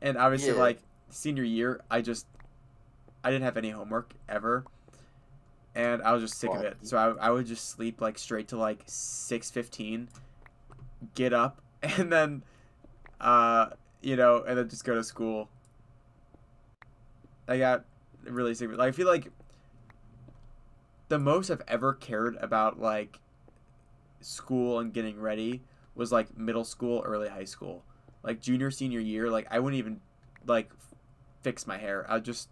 And obviously, Yeah. like senior year, I didn't have any homework ever, and I was just sick of it. So I would just sleep like straight to like 6:15, get up, and then and then just go to school. I got really sick of it. Like I feel like the most I've ever cared about like school and getting ready was like middle school, early high school. Like junior, senior year, like I wouldn't even like fix my hair. I'd just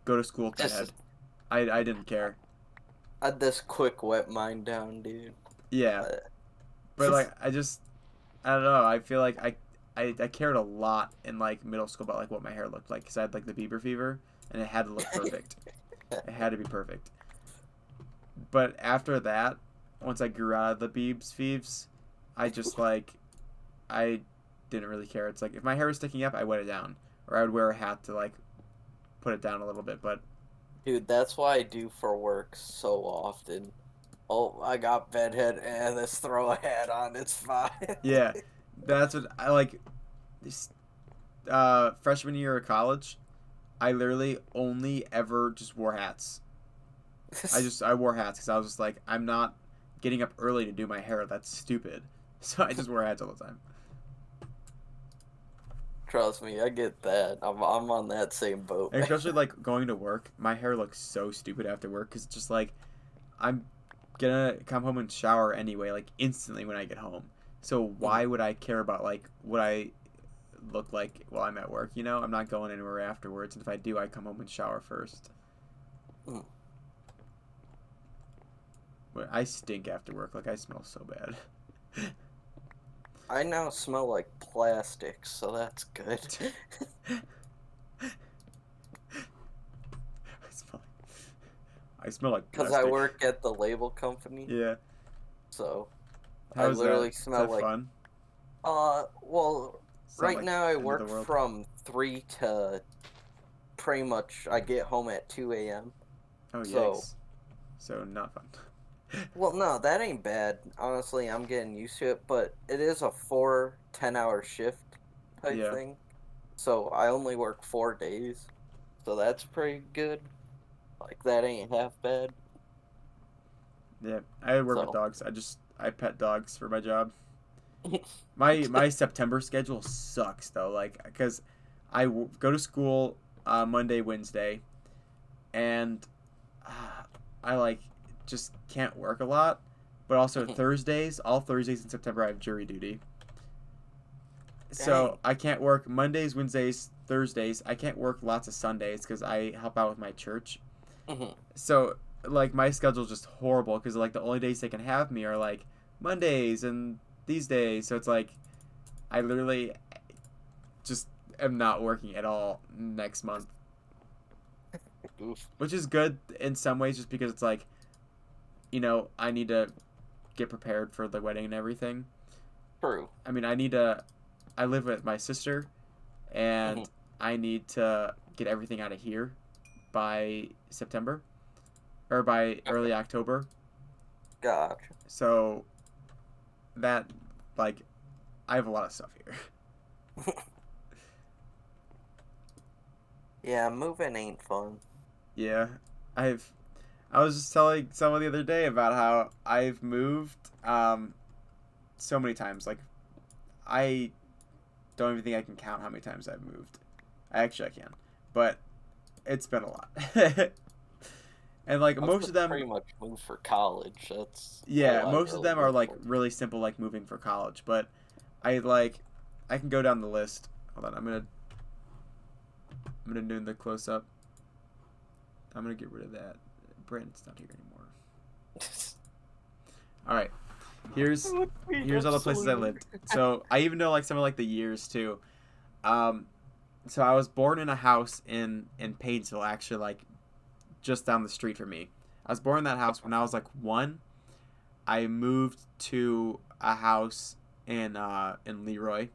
go to school with that Just head. I didn't care. had this quick wet mind down, dude. Yeah. Uh, But like I don't know. I feel like I cared a lot in like middle school about like what my hair looked like because I had like the Bieber fever and it had to look perfect. It had to be perfect. But after that, once I grew out of the Biebs feves, I just like I didn't really care. It's like if my hair was sticking up, I wet it down, or I would wear a hat to like put it down a little bit. But Dude, that's why I do for work so often. Oh, I got bedhead, and let's throw a hat on. It's fine. yeah, that's what I like. This freshman year of college, I literally only ever just wore hats. I wore hats because I was just like I'm not getting up early to do my hair. That's stupid. So I just wore hats all the time. Trust me, I get that. I'm on that same boat, And man. especially like going to work, my hair looks so stupid after work because it's just like I'm gonna come home and shower anyway, like instantly when I get home. So why would I care about like what I look like while I'm at work? You know, I'm not going anywhere afterwards, and if I do, I come home and shower first. Mm. But I stink after work, like I smell so bad. I now smell like plastic, so that's good. I smell like Because I plastic. work at the label company, Yeah. so I How's literally that? Is smell that like. fun? Well, It's not right like now I end of the work world. from 3 to pretty much I get home at 2 a.m. Oh So, yikes! So not fun. well, no, that ain't bad. Honestly, I'm getting used to it, but it is a 4 10-hour shift type Yeah. thing. So I only work 4 days. So that's pretty good. Like, that ain't half bad. Yeah. I work with So, dogs. I pet dogs for my job. My September schedule sucks though. Like because go to school Monday, Wednesday, and I like just can't work a lot. But also Thursdays, all Thursdays in September, I have jury duty. dang. So I can't work Mondays, Wednesdays, Thursdays. I can't work lots of Sundays because I help out with my church. So like my schedule's just horrible because like the only days they can have me are like Mondays and these days. So it's like I literally just am not working at all next month, Oof. which is good in some ways just because it's like I need to get prepared for the wedding and everything. True. I mean, I live with my sister and I need to get everything out of here by September or by early Okay. October. Gotcha. So that like I have a lot of stuff here. Yeah, moving ain't fun. Yeah. I was just telling someone the other day about how I've moved so many times. Like I don't even think I can count how many times I've moved. I can. But it's been a lot. And like I've most of them pretty much moved for college. That's yeah, all I most of really them are moved like for. really simple like moving for college, but I can go down the list. Hold on, I'm gonna do the close up. I'm gonna get rid of that. Brandon's not here anymore. All right, here's all the places I lived. So I even know like some of like the years too. So I was born in a house in Painesville, actually, like just down the street from me. I was born in that house when I was like 1. I moved to a house in Leroy.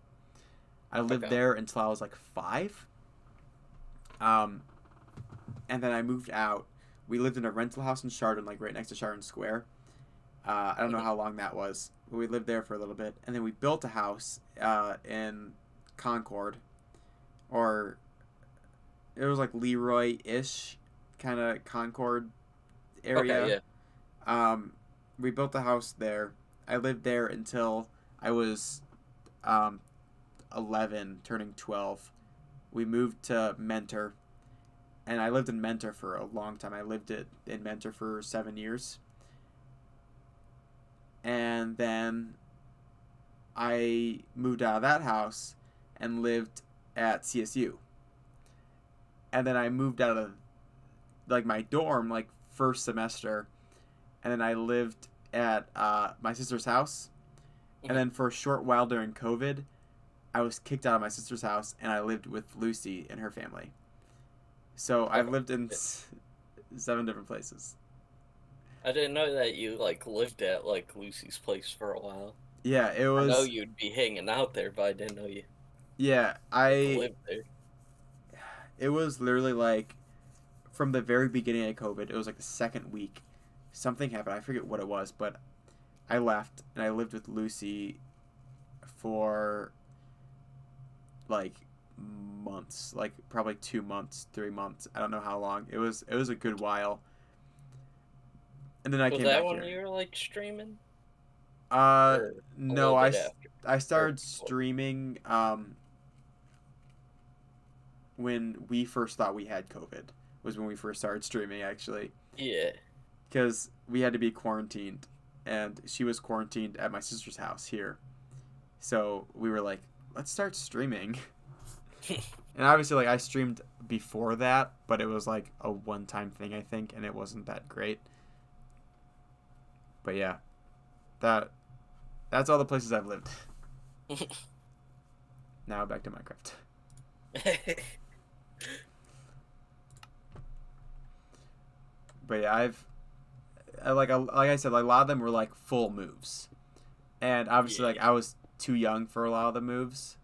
I lived Okay. there until I was like 5. Um, and then I moved out. We lived in a rental house in Chardon, like right next to Chardon Square. I don't know how long that was, but we lived there for a little bit, and then we built a house in Concord, or it was like Leroy-ish, kind of Concord Okay, area. yeah. We built a house there. I lived there until I was um, 11, turning 12. We moved to Mentor, and I lived in Mentor for a long time. I lived in Mentor for 7 years. And then I moved out of that house and lived at CSU. And then I moved out of like my dorm like first semester, and then I lived at my sister's house. And then for a short while during COVID, I was kicked out of my sister's house, and I lived with Lucy and her family. So I've lived in 7 different places. I didn't know that you like lived at like Lucy's place for a while. Yeah, it I know was. you'd be hanging out there, but I didn't know you Yeah, lived there. It was literally like from the very beginning of COVID. It was like the second week. Something happened. I forget what it was, but I left and I lived with Lucy for like months, like probably 2 months, 3 months. I don't know how long. It was a good while. And then I Was came that back when here. you were like streaming? Uh, Or a no, little bit after? I Or started streaming when we first thought we had COVID. Was when we first started streaming actually, yeah. because we had to be quarantined, and she was quarantined at my sister's house here. So we were like, let's start streaming. And obviously, like I streamed before that, but it was like a one-time thing, I think, and it wasn't that great. But yeah, that's all the places I've lived. Now back to Minecraft. But yeah, like I said, like a lot of them were like full moves, and obviously like Yeah. I was too young for a lot of the moves.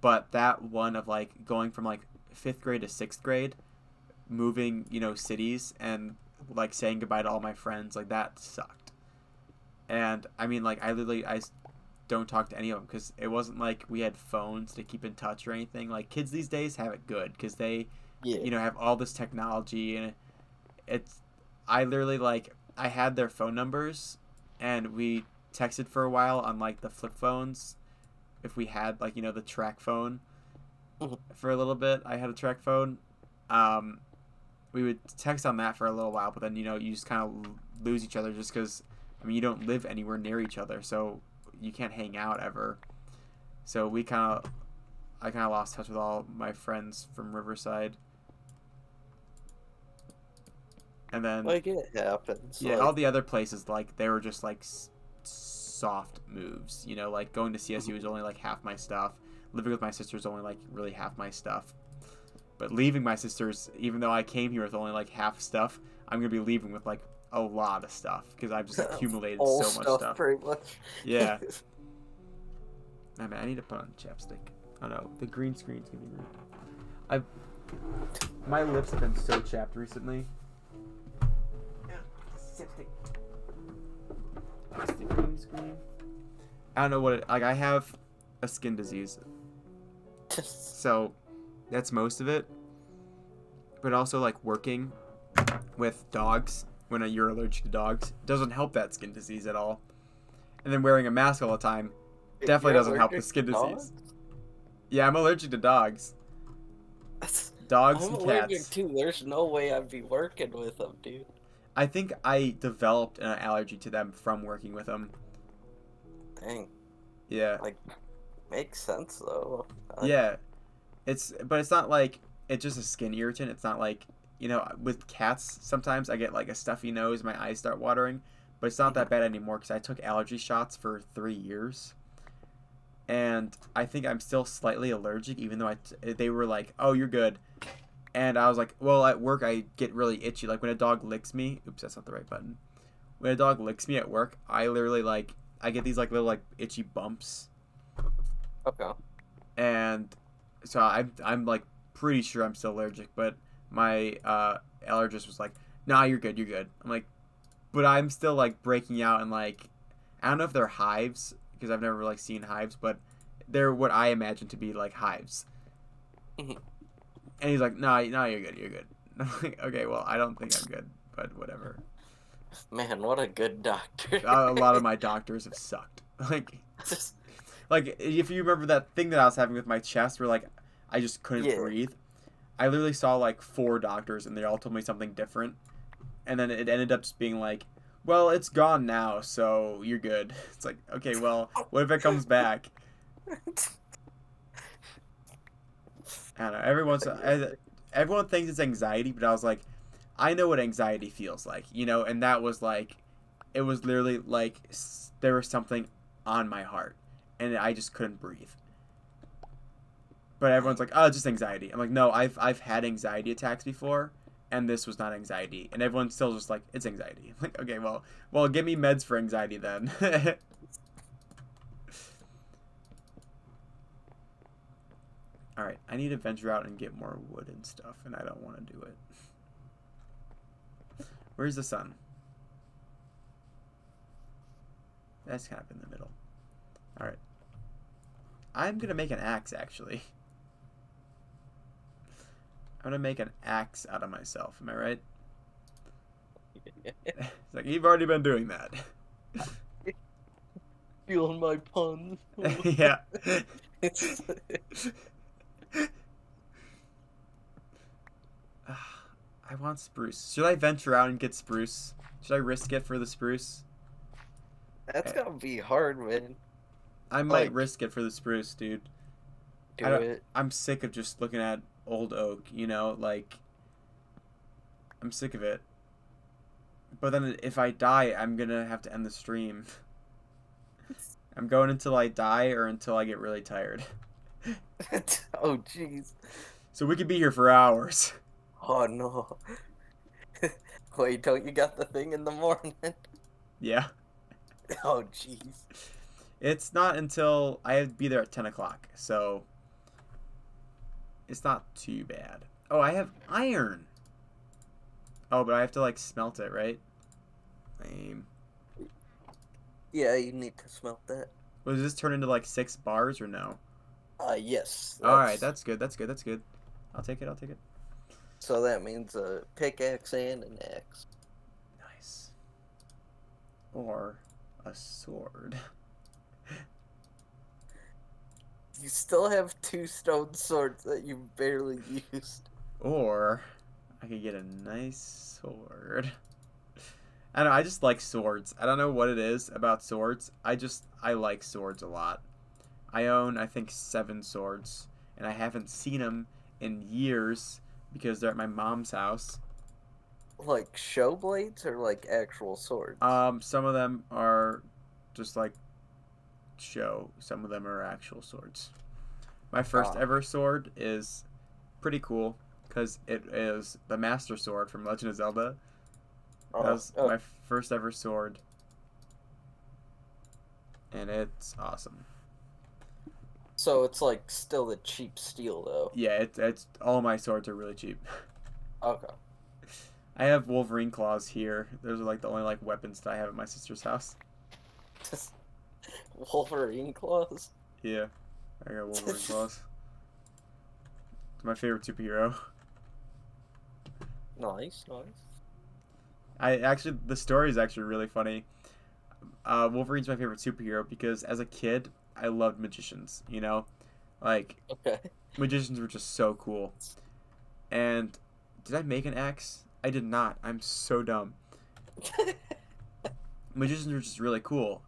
But that one of like going from like 5th grade to 6th grade, moving cities and like saying goodbye to all my friends, like that sucked. And I mean like I don't talk to any of them because it wasn't like we had phones to keep in touch or anything. Like kids these days have it good because they Yeah. have all this technology, and it's I literally like I had their phone numbers, and we texted for a while on like the flip phones. If we had like the track phone for a little bit, I had a track phone. We would text on that for a little while, but then you just kind of lose each other just because you don't live anywhere near each other, so you can't hang out ever. So I kind of lost touch with all my friends from Riverside. And then Like it happens. yeah, Like, all the other places like they were just like soft moves. Like going to CSU was only like half my stuff. Living with my sister is only like really half my stuff. But leaving my sister's, even though I came here with only like half stuff, I'm gonna be leaving with like a lot of stuff because I've just accumulated all so much stuff. pretty much. Yeah. I mean, I need to put on chapstick. Oh no, the green screen's gonna be rude. My lips have been so chapped recently. What's the green screen? I don't know what like I have a skin disease, so that's most of it. But also like working with dogs when you're allergic to dogs doesn't help that skin disease at all. And then wearing a mask all the time definitely You're doesn't help the allergic skin to disease. dogs? Yeah, I'm allergic to dogs. Dogs I'm and allergic cats. too. There's no way I'd be working with them, dude. I think I developed an allergy to them from working with them. Dang. Yeah. Like, makes sense though. Yeah. But it's not like it's just a skin irritant. It's not like, with cats sometimes I get like a stuffy nose, my eyes start watering, but it's not that bad anymore because I took allergy shots for 3 years. And I think I'm still slightly allergic, even though they were like, "Oh, you're good," and I was like, "Well, at work I get really itchy. Like when a dog licks me. Oops, that's not the right button. When a dog licks me at work, I literally like I get these like little like itchy bumps, Okay. and so I'm like pretty sure I'm still allergic. But my allergist was like, "Nah, you're good. You're good." I'm like, but I'm still like breaking out and like I don't know if they're hives because I've never like seen hives, but they're what I imagine to be like hives. Mhm. And he's like, "No, you're good. You're good." I'm like, "Okay, well, I don't think I'm good, but whatever." Man, what a good doctor. A lot of my doctors have sucked. Like if you remember that thing that I was having with my chest, where like I just couldn't Yeah. breathe. I literally saw like 4 doctors, and they all told me something different. And then it ended up just being like, well, it's gone now, so you're good. It's like, okay, well, what if it comes back? I don't know. Everyone thinks it's anxiety, but I was like, I know what anxiety feels like, you know? And that was like, it was literally like there was something on my heart, and I just couldn't breathe. But everyone's like, oh, it's just anxiety. I'm like, no, I've had anxiety attacks before, and this was not anxiety. And everyone's still just like, it's anxiety. I'm like, okay, well, give me meds for anxiety then. All right, I need to venture out and get more wood and stuff, and I don't want to do it. Where's the sun? That's kind of in the middle. All right. I'm going to make an axe, actually. I'm going to make an axe out of myself. Am I right? It's like, you've already been doing that. Feeling my puns. Yeah. I want spruce. Should I venture out and get spruce? Should I risk it for the spruce? That's gonna be hard, man. I might risk it for the spruce, dude. Do it. I'm sick of just looking at old oak, you know? Like, I'm sick of it. But then if I die, I'm gonna have to end the stream. I'm going until I die or until I get really tired. Oh, jeez. So we could be here for hours. Oh, no. Wait, don't you got the thing in the morning? Yeah. Oh, jeez. It's not until I have to be there at 10 o'clock, so it's not too bad. Oh, I have iron. Oh, but I have to, like, smelt it, right? Lame. Yeah, you need to smelt that. Well, does this turn into, like, 6 bars or no? Yes. Alright, that's good, that's good, that's good. I'll take it, I'll take it. So that means a pickaxe and an axe. Nice. Or a sword. You still have 2 stone swords that you barely used. Or I could get a nice sword. I don't know, I just like swords. I don't know what it is about swords. I like swords a lot. I own, I think, 7 swords. And I haven't seen them in years because they're at my mom's house. Like show blades or like actual swords? Some of them are just like show. Some of them are actual swords. My first ever sword is pretty cool because it is the Master Sword from Legend of Zelda. That was my first ever sword. And it's awesome. So it's like still the cheap steel though. Yeah, it's all my swords are really cheap. Okay. I have Wolverine claws here. Those are like the only like weapons that I have at my sister's house. Wolverine claws? Yeah, I got Wolverine claws. It's my favorite superhero. Nice, nice. The story is actually really funny. Wolverine's my favorite superhero because as a kid, I loved magicians, you know? Like, magicians were just so cool. And did I make an axe? I did not. I'm so dumb. Magicians were just really cool.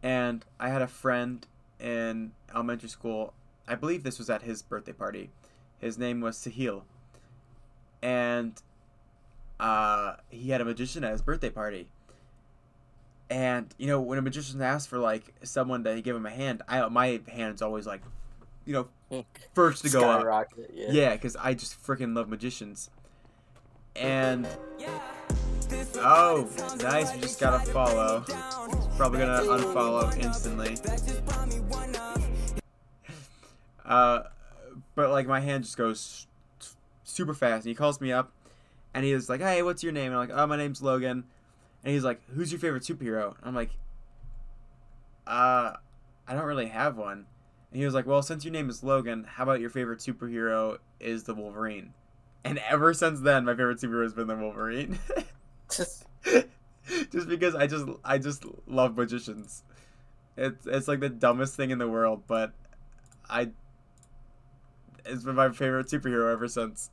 And I had a friend in elementary school. I believe this was at his birthday party. His name was Sahil. And he had a magician at his birthday party. And, you know, when a magician asks for, like, someone to give him a hand, my hand's always, like, you know, first to go up. Yeah, because I just freaking love magicians. And, oh, nice, we just got a follow. Probably gonna unfollow instantly. But, like, my hand just goes super fast. And he calls me up, and he was like, hey, what's your name? And I'm like, oh, my name's Logan. And he's like, who's your favorite superhero? And I'm like, I don't really have one. And he was like, well, since your name is Logan, how about your favorite superhero is the Wolverine? And ever since then, my favorite superhero has been the Wolverine. Just because I just love magicians. It's like the dumbest thing in the world, but it's been my favorite superhero ever since.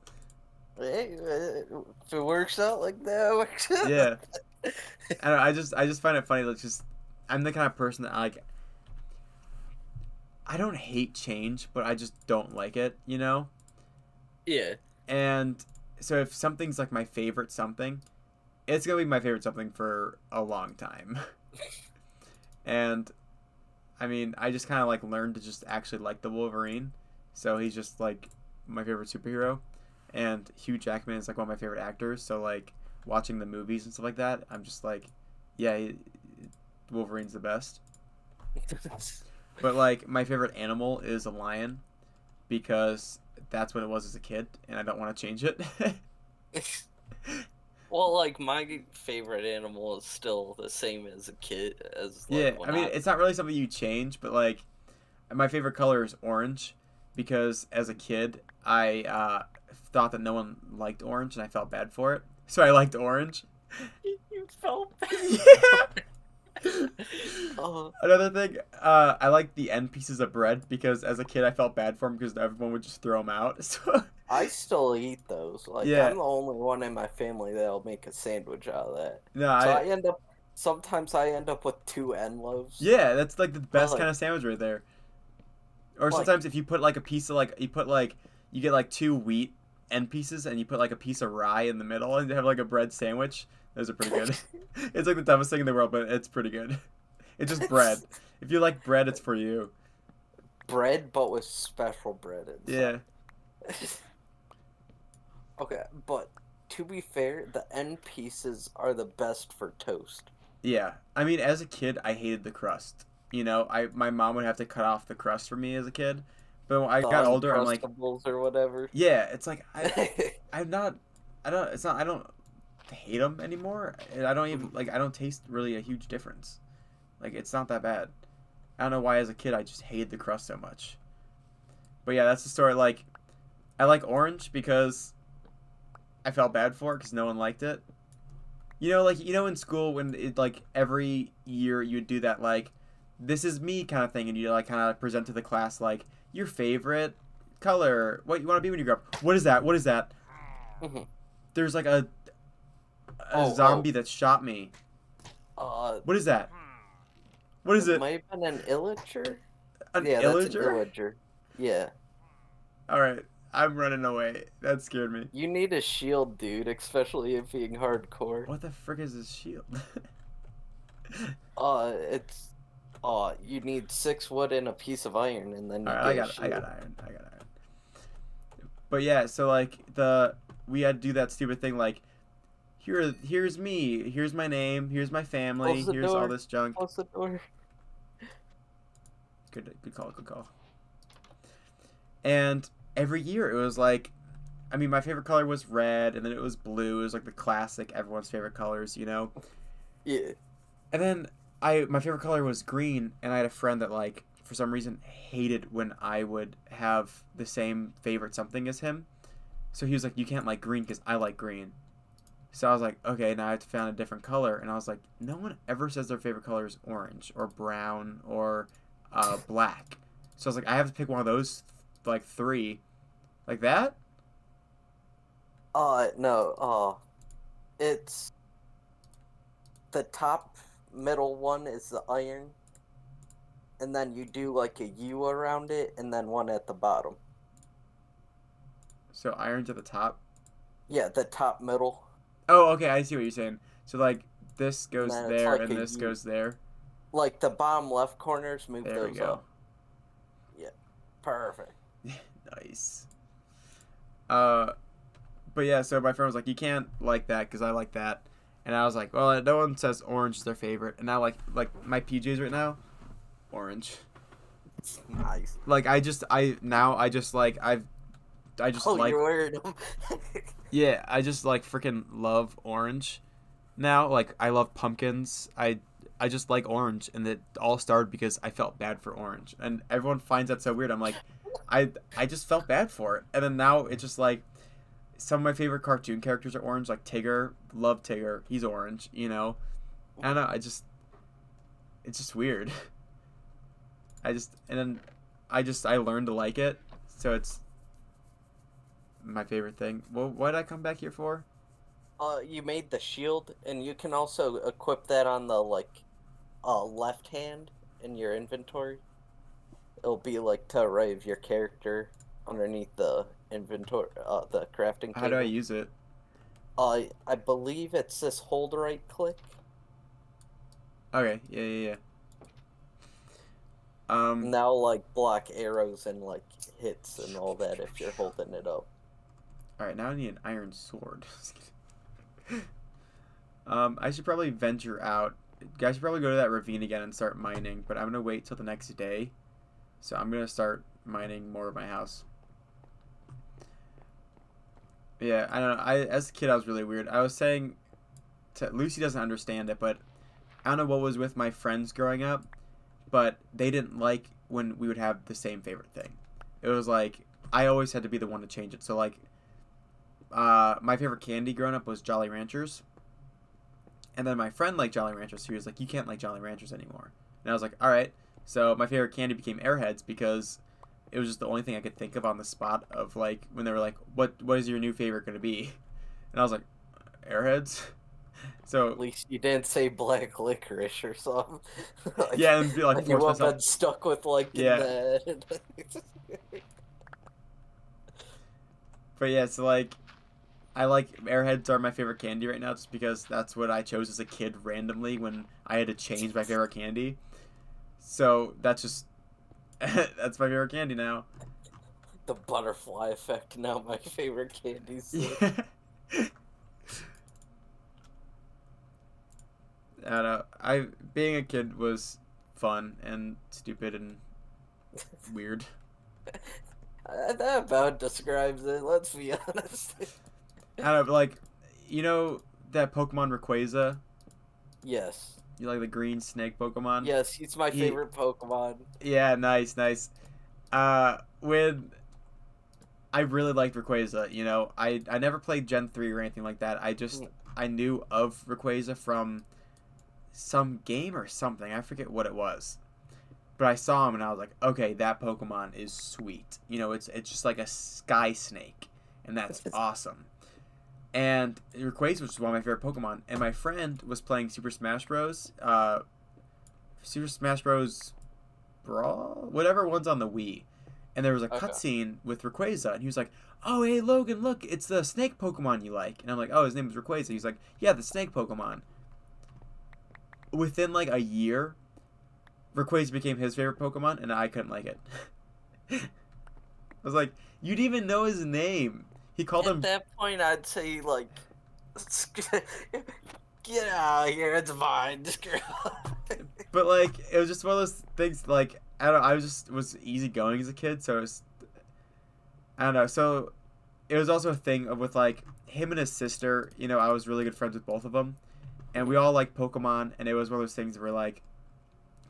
Hey, if it works out like that, it works out Yeah. like that. I don't know, I just find it funny. Like, just I'm the kind of person that like I don't hate change, but I just don't like it, you know. Yeah. And so if something's like my favorite something, it's gonna be my favorite something for a long time. And I mean, I just kind of like learned to just actually like the Wolverine, so he's just like my favorite superhero, and Hugh Jackman is like one of my favorite actors. So like watching the movies and stuff like that, I'm just like, yeah, Wolverine's the best. But like my favorite animal is a lion because that's what it was as a kid, and I don't want to change it. Well, like my favorite animal is still the same as a kid as Yeah, like I when mean I it's not really something you change, but like my favorite color is orange because as a kid I thought that no one liked orange and I felt bad for it, so I liked orange. you felt bad. Yeah. Uh, Another thing, I like the end pieces of bread because as a kid I felt bad for them because everyone would just throw them out. So I still eat those. Like yeah, I'm the only one in my family that'll make a sandwich out of that. no, So I end up sometimes I end up with two end loaves. yeah, that's like the But best kind of sandwich right there. Or like sometimes if you put like a piece of like you put like you get like two wheat end pieces and you put like a piece of rye in the middle and you have like a bread sandwich. Those are pretty good. It's like the dumbest thing in the world, but it's pretty good. It's just bread. If you like bread, it's for you. bread, but with special bread Yeah. inside. Okay, but to be fair, the end pieces are the best for toast. Yeah. I mean, as a kid, I hated the crust. You know, I my mom would have to cut off the crust for me as a kid. But when I The got older, I'm like, Uncrustables or whatever. yeah, it's like I'm not I don't it's not I don't hate them anymore. And I don't even like I don't taste really a huge difference. Like it's not that bad. I don't know why as a kid I just hated the crust so much. But yeah, that's the story. Like I like orange because I felt bad for it because no one liked it. You know, like you know in school when it like every year you would do that like this is me kind of thing and you like kind of present to the class like your favorite color, what you want to be when you grow up. What is that? What is that? Mhm. There's like a Oh, zombie that shot me. oh. What is that? What is It it? might have been an illager. An Yeah, that's an illager? illager. Yeah. All right, I'm running away. That scared me. You need a shield, dude, especially if being hardcore. What the frick is this shield? It's you need 6 wood and a piece of iron, and then All you right, get a I got shield. iron. I got iron. But yeah, so like we had to do that stupid thing like here's me, here's my name, here's my family, Close the here's all door. this junk. Close the door. Good call, good call. And every year it was like I mean my favorite color was red and then it was blue. It was like the classic everyone's favorite colors, you know? Yeah. And then my favorite color was green and I had a friend that like for some reason hated when I would have the same favorite something as him. So he was like you can't like green cuz I like green. So I was like, okay, now I have to find a different color. And I was like, no one ever says their favorite color is orange or brown or black. So I was like, I have to pick one of those, like three, like that. No. It's the top middle one is the iron, and then you do like a U around it, and then one at the bottom. So iron's at the top. Yeah, the top middle, Oh, okay, I see what you're saying. So like this and goes then it's there like and a this U. goes there. Like the bottom left corners, move There we those go. up. Yeah, perfect. Nice. Uh, but yeah, so my friend was like, you can't like that because I like that. And I was like, well, no one says orange is their favorite. And now, like my PJs right now, orange. Nice. Like I just like I just Oh, like you're wearing them. yeah I just like freaking love orange now. Like I love pumpkins. I just like orange, and it all started because I felt bad for orange, and everyone finds that so weird. I'm like, I just felt bad for it, and then now it's just like some of my favorite cartoon characters are orange, like Tigger. Love Tigger. He's orange. You know, I don't know. It's just weird. I learned to like it, so it's my favorite thing. Well, what did I come back here for? You made the shield, and you can also equip that on the left hand in your inventory. It'll be like to right of your character underneath the inventory, the crafting How do I table. use it? I believe it's this hold right click. Okay, yeah. Now like block arrows and like hits and all that if you're holding it up. all right. Now I need an iron sword. I should probably venture out. I should probably go to that ravine again and start mining, but I'm gonna wait till the next day. So I'm gonna start mining more of my house. Yeah, I don't know. As a kid I was really weird. I was saying Lucy doesn't understand it, but I don't know what was with my friends growing up, but they didn't like when we would have the same favorite thing. It was like I always had to be the one to change it. So like my favorite candy growing up was Jolly Ranchers. And then my friend liked Jolly Ranchers, so he was like, you can't like Jolly Ranchers anymore. And I was like, all right. So my favorite candy became Airheads because it was just the only thing I could think of on the spot of like when they were like, what is your new favorite going to be? And I was like, Airheads? So At least you didn't say black licorice or something. Like, yeah, and be like like you force would have myself. been stuck with like Yeah. that. But yeah, so like I like Airheads are my favorite candy right now just because that's what I chose as a kid randomly when I had to change my favorite candy. So that's just that's my favorite candy now. The butterfly effect, now my favorite candies. Yeah. I don't know. Being a kid was fun and stupid and weird. That about describes it, let's be honest. I don't know, but like, you know that Pokemon Rayquaza? Yes. You like the green snake Pokemon? Yes, he's my He, favorite Pokemon. yeah, nice. When I really liked Rayquaza, you know, I never played Gen 3 or anything like that. I knew of Rayquaza from some game or something. I forget what it was. But I saw him and I was like, okay, that Pokemon is sweet. You know, it's just like a sky snake, and that's awesome. And Rayquaza was one of my favorite Pokemon. And my friend was playing Super Smash Bros. Super Smash Bros. Brawl, whatever one's on the Wii. And there was a cutscene with Rayquaza, and he was like, "Oh, hey Logan, look, it's the snake Pokemon you like." And I'm like, "Oh, his name is Rayquaza." He's like, "Yeah, the snake Pokemon." Within like a year, Rayquaza became his favorite Pokemon, and I couldn't like it. I was like, "You'd even know his name." He called him. At that point, I'd say like, get out of here, it's fine. But like, it was just one of those things. Like, I don't know, I was easygoing as a kid, so it was. I don't know. So, it was also a thing of with like him and his sister. You know, I was really good friends with both of them, and we all liked Pokemon. And it was one of those things where like,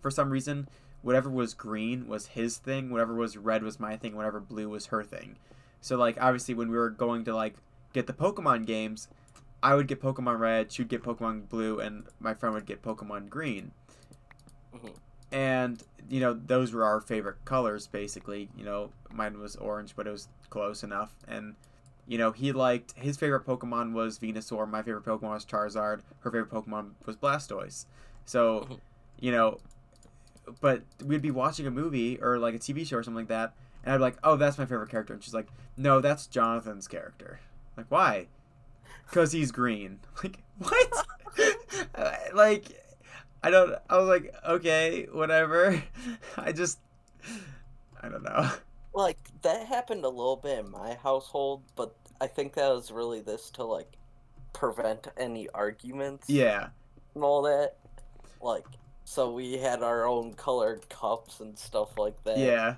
for some reason, whatever was green was his thing, whatever was red was my thing, whatever blue was her thing. So like, obviously, when we were going to like get the Pokemon games, I would get Pokemon Red, she'd get Pokemon Blue, and my friend would get Pokemon Green. And, you know, those were our favorite colors, basically. You know, mine was orange, but it was close enough. And, you know, his favorite Pokemon was Venusaur, my favorite Pokemon was Charizard, her favorite Pokemon was Blastoise. So, you know, but we'd be watching a movie or, like, a TV show or something like that, and I'd be like, oh, that's my favorite character. And she's like, no, that's Jonathan's character. Like, why? Because he's green. Like, what? Like, I was like, okay, whatever. I don't know. Like, that happened a little bit in my household, but I think that was really this to, like, prevent any arguments. Yeah. And all that. Like, so we had our own colored cups and stuff like that. Yeah.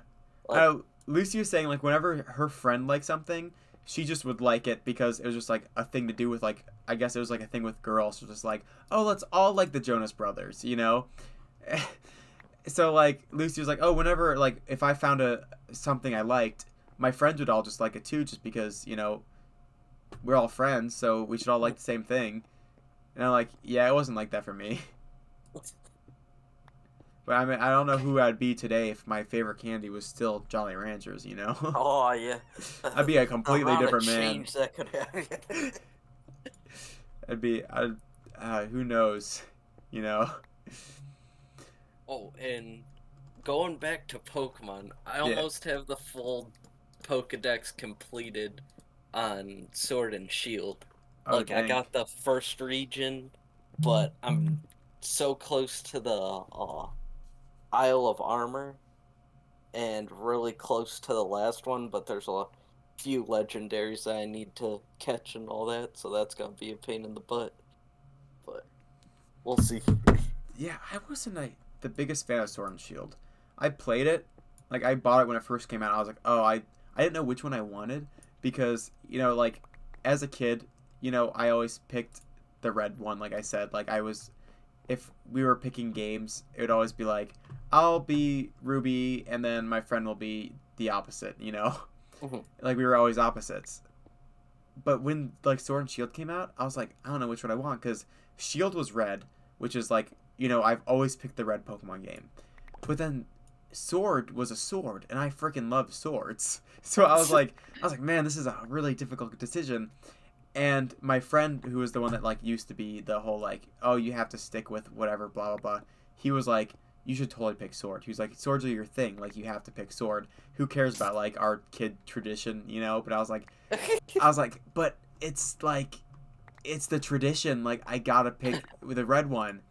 Like, Lucy was saying, like, whenever her friend liked something, she just would like it because it was just, like, a thing to do with, like, I guess it was, like, a thing with girls. So just, like, oh, let's all like the Jonas Brothers, you know? So, like, Lucy was like, oh, whenever, like, if I found something I liked, my friends would all just like it, too, just because, you know, we're all friends, so we should all like the same thing. And I'm like, yeah, it wasn't like that for me. But I mean, I don't know who I'd be today if my favorite candy was still Jolly Ranchers, you know? Oh yeah, I'd be a the completely amount of different man. change that could happen. Who knows, you know? Oh, and going back to Pokemon, I Yeah. almost have the full Pokedex completed on Sword and Shield. Oh, Like, I dang. got the first region, but I'm so close to the Isle of Armor and really close to the last one, but there's a few legendaries that I need to catch and all that, so that's gonna be a pain in the butt. But we'll see. Yeah, I wasn't the biggest fan of Sword and Shield. I played it, like I bought it when it first came out. I was like, oh, I didn't know which one I wanted because like as a kid, I always picked the red one. Like I said, like if we were picking games, it would always be like I'll be Ruby, and then my friend will be the opposite. Mhm. Like we were always opposites. But when like Sword and Shield came out, I was like, I don't know which one I want because Shield was red, which is like I've always picked the red Pokemon game. But then Sword was a sword, and I freaking love swords. So I was like, man, this is a really difficult decision. And my friend, who was the one that like used to be the whole like, oh, you have to stick with whatever, blah blah blah. He was like, you should totally pick sword. He was like, swords are your thing. Like you have to pick sword. Who cares about like our kid tradition, But I was like, but it's like, it's the tradition. Like I gotta pick with a red one.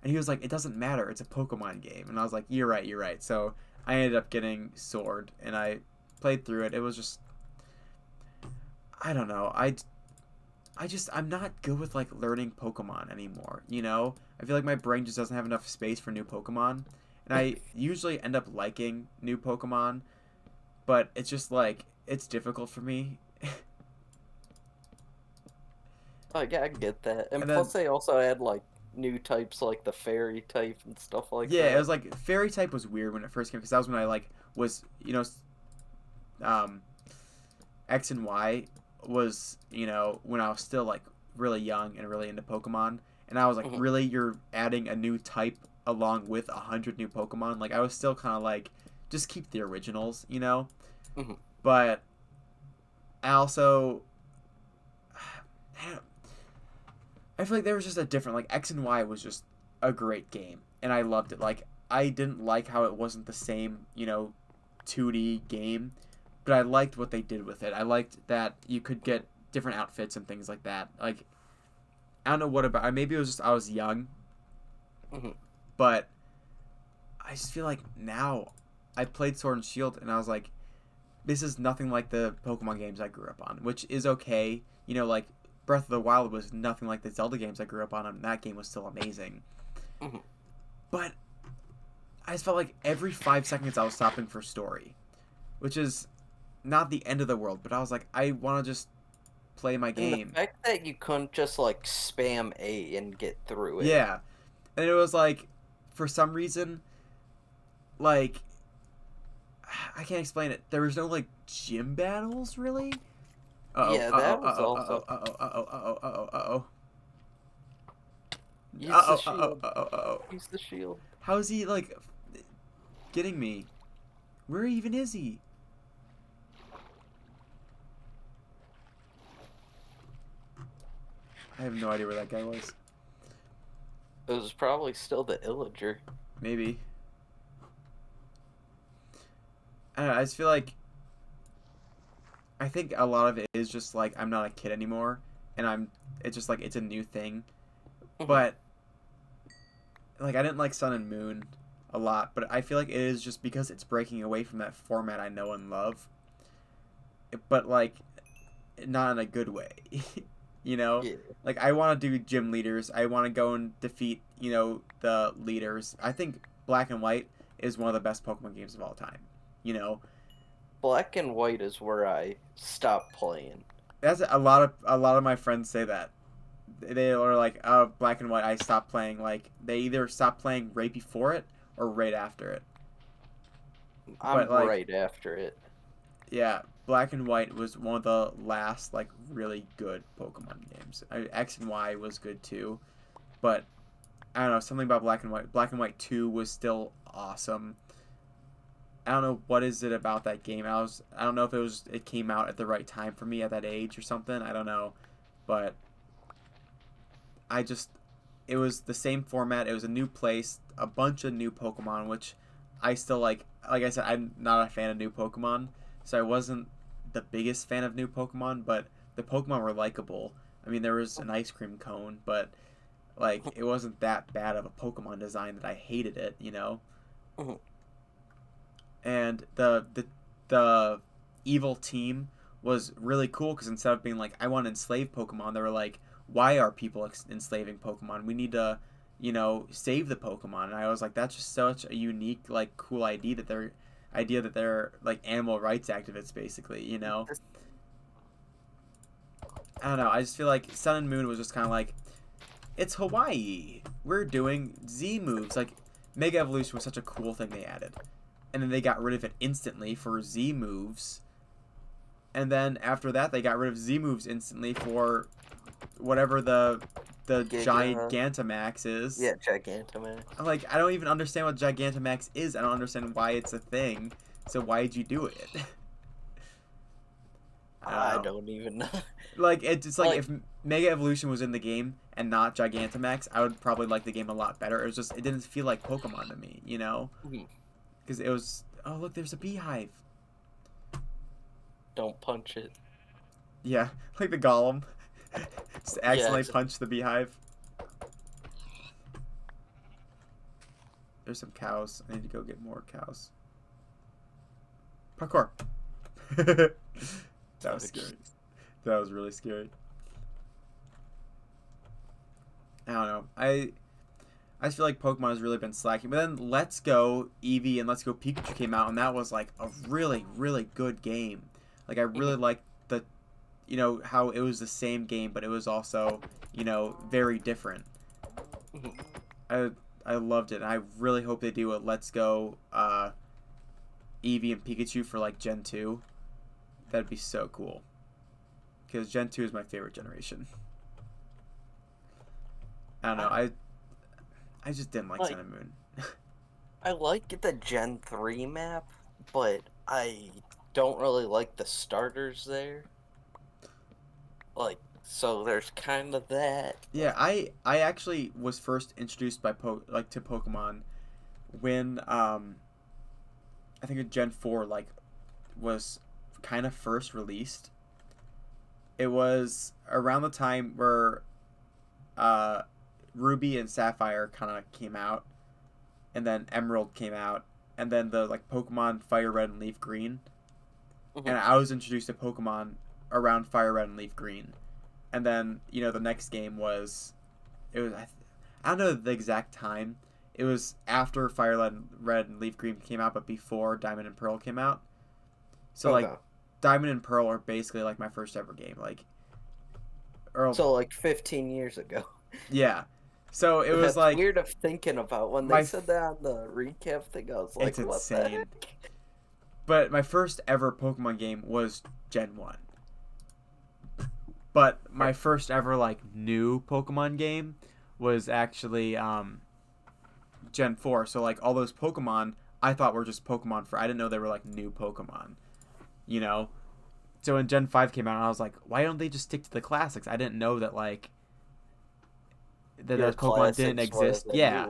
And he was like, it doesn't matter. It's a Pokemon game. And I was like, you're right, you're right. So I ended up getting Sword, and I played through it. It was just, I don't know. I'm not good with like learning Pokemon anymore. I feel like my brain just doesn't have enough space for new Pokemon, and I usually end up liking new Pokemon, but it's just like it's difficult for me. Yeah, I get that. And And then plus, they also add like new types, like the fairy type and stuff like yeah, it that. was like Fairy type was weird when it first came because that was when I like was um X and Y was when I was still like really young and really into Pokemon, and I was like, Mhm. really, you're adding a new type along with 100 new Pokemon? Like I was still kind of like, just keep the originals. Mhm. But I also, I feel like there was just a different like X and Y was just a great game, and I loved it. Like I didn't like how it wasn't the same 2D game, but I liked what they did with it. I liked that you could get different outfits and things like that. Like I don't know what about. Maybe it was just I was young, Mhm. but I just feel like now I played Sword and Shield, and I was like, this is nothing like the Pokemon games I grew up on, which is okay. Like Breath of the Wild was nothing like the Zelda games I grew up on, and that game was still amazing. Mhm. But I just felt like every 5 seconds I was stopping for story, which is not the end of the world. But I was like, I want to just play my And the game. fact that you couldn't just like spam A and get through it. Yeah, and it was like, for some reason, like I can't explain it. There was no like gym battles really. Uh Yeah, oh. Uh that oh. Uh was oh. Uh also oh. Uh oh. Uh oh. Uh oh. Uh oh. Uh use the oh. Uh oh. shield. Uh oh. Uh oh. Use the shield. How is he like getting me? Where even is he? I have no idea where that guy was. It was probably still the Illager. Maybe. I don't know. I just feel like I think a lot of it is just like I'm not a kid anymore, and It's just like it's a new thing, Mhm. but like I didn't like Sun and Moon a lot, but I feel like it is just because it's breaking away from that format I know and love. But like not in a good way. you know? Yeah. Like I want to do gym leaders. I want to go and defeat, the leaders. I think Black and White is one of the best Pokemon games of all time. You know? Black and White is where I stopped playing. That's a lot of my friends say that. They are like, "Oh, Black and White, I stopped playing." Like they either stopped playing right before it or right after it. I'm But like, right after it. yeah, Black and White was one of the last like really good Pokemon games. X and Y was good too, but I don't know, something about Black and White. Black and White 2 was still awesome. I don't know what is it about that game. I don't know if it came out at the right time for me at that age or something. I don't know, but I just it was the same format. It was a new place, a bunch of new Pokemon, which I still like. Like I said, I'm not a fan of new Pokemon, so I wasn't the biggest fan of new Pokemon, but the Pokemon were likable. I mean, there was an ice cream cone, but like it wasn't that bad of a Pokemon design that I hated it, you know. Mhm. And the evil team was really cool because instead of being like I want to enslave Pokemon, they were like, why are people enslaving Pokemon? We need to, save the Pokemon. And I was like, that's just such a unique, like, cool idea that they're like animal rights activists, basically. I don't know. I just feel like Sun and Moon was just kind of like, it's Hawaii. We're doing Z moves. Like, Mega Evolution was such a cool thing they added. And then they got rid of it instantly for Z moves. And then after that, they got rid of Z moves instantly for whatever the Gigantamax is. Yeah, Gigantamax. I'm like, I don't even understand what Gigantamax is. I don't understand why it's a thing. So why'd you do it? I don't even know. Like, it's like if Mega Evolution was in the game and not Gigantamax, I would probably like the game a lot better. It was just, it didn't feel like Pokemon to me, Because it was, oh, look, there's a beehive. Don't punch it. Yeah, like the Golem. Just accidentally punch the beehive. There's some cows. I need to go get more cows. Parkour. That was scary. That was really scary. I don't know. I just feel like Pokemon has really been slacking. But then Let's Go Eevee and Let's Go Pikachu came out, and that was like a really, really good game. Like, I really liked the, how it was the same game, but it was also, very different. I loved it. And I really hope they do a Let's Go Eevee and Pikachu for like Gen 2. That'd be so cool. Because Gen 2 is my favorite generation. I don't know. I just didn't like Sun and Moon. I like the Gen 3 map, but I don't really like the starters there. Like, so there's kind of that. Yeah, I actually was first introduced to Pokemon when I think Gen 4 was kind of first released. It was around the time where Ruby and Sapphire kind of came out, and then Emerald came out, and then the Pokemon Fire Red and Leaf Green. And I was introduced to Pokemon around Fire Red and Leaf Green. And then, the next game was I don't know the exact time. It was after Fire Red and Leaf Green came out, but before Diamond and Pearl came out. So, Diamond and Pearl are basically, my first ever game. So, 15 years ago. Yeah. So, it was, That's weird of thinking about. When they said that on the recap thing, I was like, it's what insane. the heck? But my first ever Pokemon game was Gen 1. But my first ever, new Pokemon game was actually Gen 4. So, all those Pokemon, I thought were just Pokemon I didn't know they were, new Pokemon. So when Gen 5 came out, I was like, why don't they just stick to the classics? I didn't know that, that those Pokemon didn't exist. Yeah.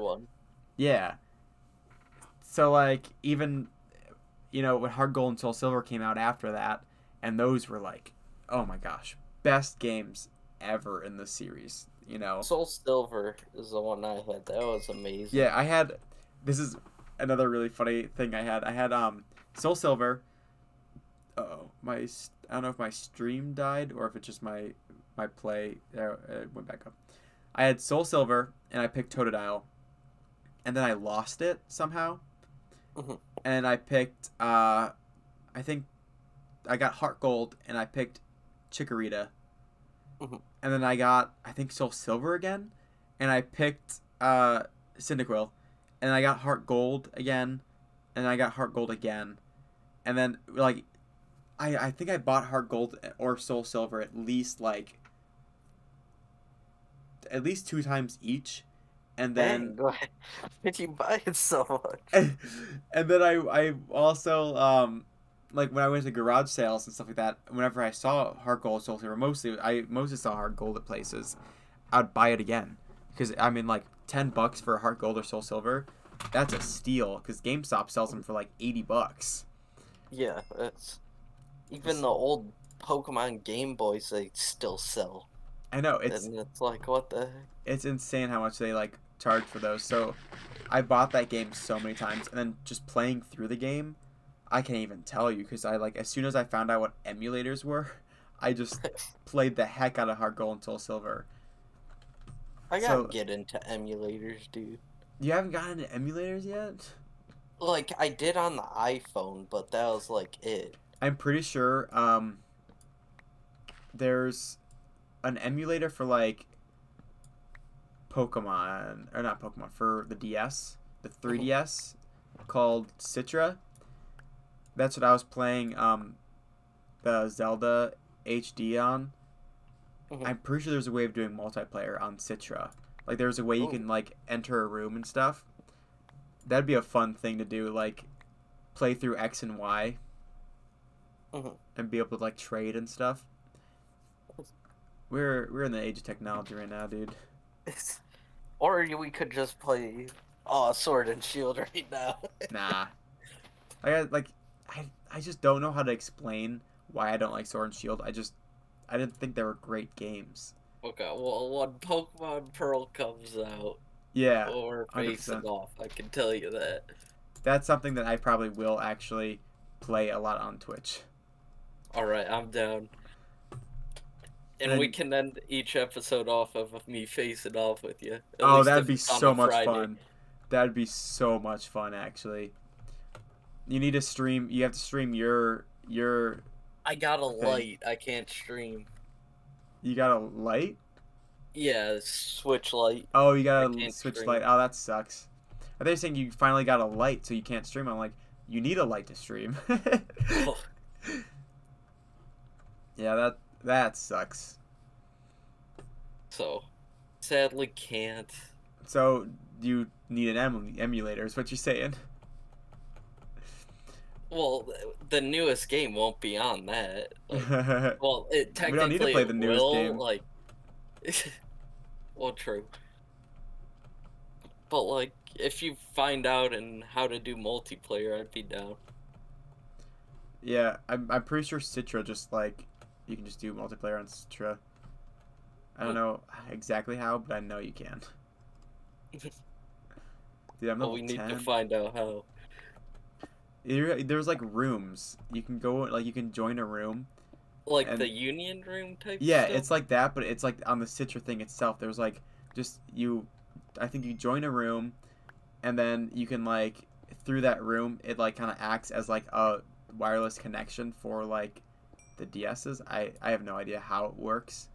Yeah. So, even, when Heart Gold and Soul Silver came out after that, and those were, oh my gosh, best games ever in the series, Soul Silver is the one I had. That was amazing. Yeah, this is another really funny thing I had Soul Silver. Uh-oh, I don't know if my stream died or if it's just my play. It went back up. I had Soul Silver and I picked Totodile, and then I lost it somehow. And I picked I think I got Heart Gold and I picked Chikorita. And then I got I think Soul Silver again, and I picked Cyndaquil, and I got Heart Gold again, and I got Heart Gold again, and then I think I bought Heart Gold or Soul Silver at least 2 times each, And then Dang, why did you buy it so much? and then I also like when I went to garage sales and stuff like that, whenever I saw Heart Gold Soul Silver, I mostly saw Heart Gold at places, I'd buy it again because I mean like $10 for a Heart Gold or Soul Silver, that's a steal because GameStop sells them for like $80. Yeah, it's even It's, the old Pokemon Game Boys they still sell, I know and it's like what the heck? it's insane how much they like charge for those. So I bought that game so many times, and then just playing through the game, I can't even tell you because I like as soon as I found out what emulators were, I just played the heck out of Heart Gold until Silver. I gotta So get into emulators, dude. you haven't gotten into emulators yet? Like I did on the iPhone, but that was like it. I'm pretty sure there's an emulator for like Pokemon or not Pokemon for the DS, the 3DS called Citra. That's what I was playing the Zelda HD on. I'm pretty sure there's a way of doing multiplayer on Citra. Like there's a way you can like enter a room and stuff. That'd be a fun thing to do, like play through X and Y and be able to like trade and stuff. We're in the age of technology right now, dude. Or we could just play Sword and Shield right now. Nah. I just don't know how to explain why I don't like Sword and Shield. I didn't think they were great games. Okay, well, when Pokemon Pearl comes out, Yeah, we're 100%. facing off. I can tell you that. That's something that I probably will actually play a lot on Twitch. All right, I'm down. And we can end each episode off of me facing off with you. At least that'd if be it's on so a much Friday. fun. That'd be so much fun, actually. You need to stream. You have to stream your. I got a thing. light. I can't stream. You got a light? Yeah, Switch light. Oh, you got a can't Switch stream. light. Oh, that sucks. Are they saying you finally got a light so you can't stream? I'm like, you need a light to stream. Oh. Yeah, that sucks. So, sadly can't. So you need an emulator, is what you're saying? Well, the newest game won't be on that. Like, well, it technically we don't need to play the newest will, game. like, well, true. But like, if you find out and how to do multiplayer, I'd be down. Yeah, I'm pretty sure Citra just like you can just do multiplayer on Citra. I don't know exactly how, but I know you can. Dude, I'm Well, level we need 10. to find out how. There's like rooms. You can go like you can join a room. Like And- the union room type Yeah, stuff? it's like that, but it's like on the Citra thing itself. There's like just you. I think you join a room, and then you can like through that room, it like kind of acts as like a wireless connection for like the DSs. I have no idea how it works,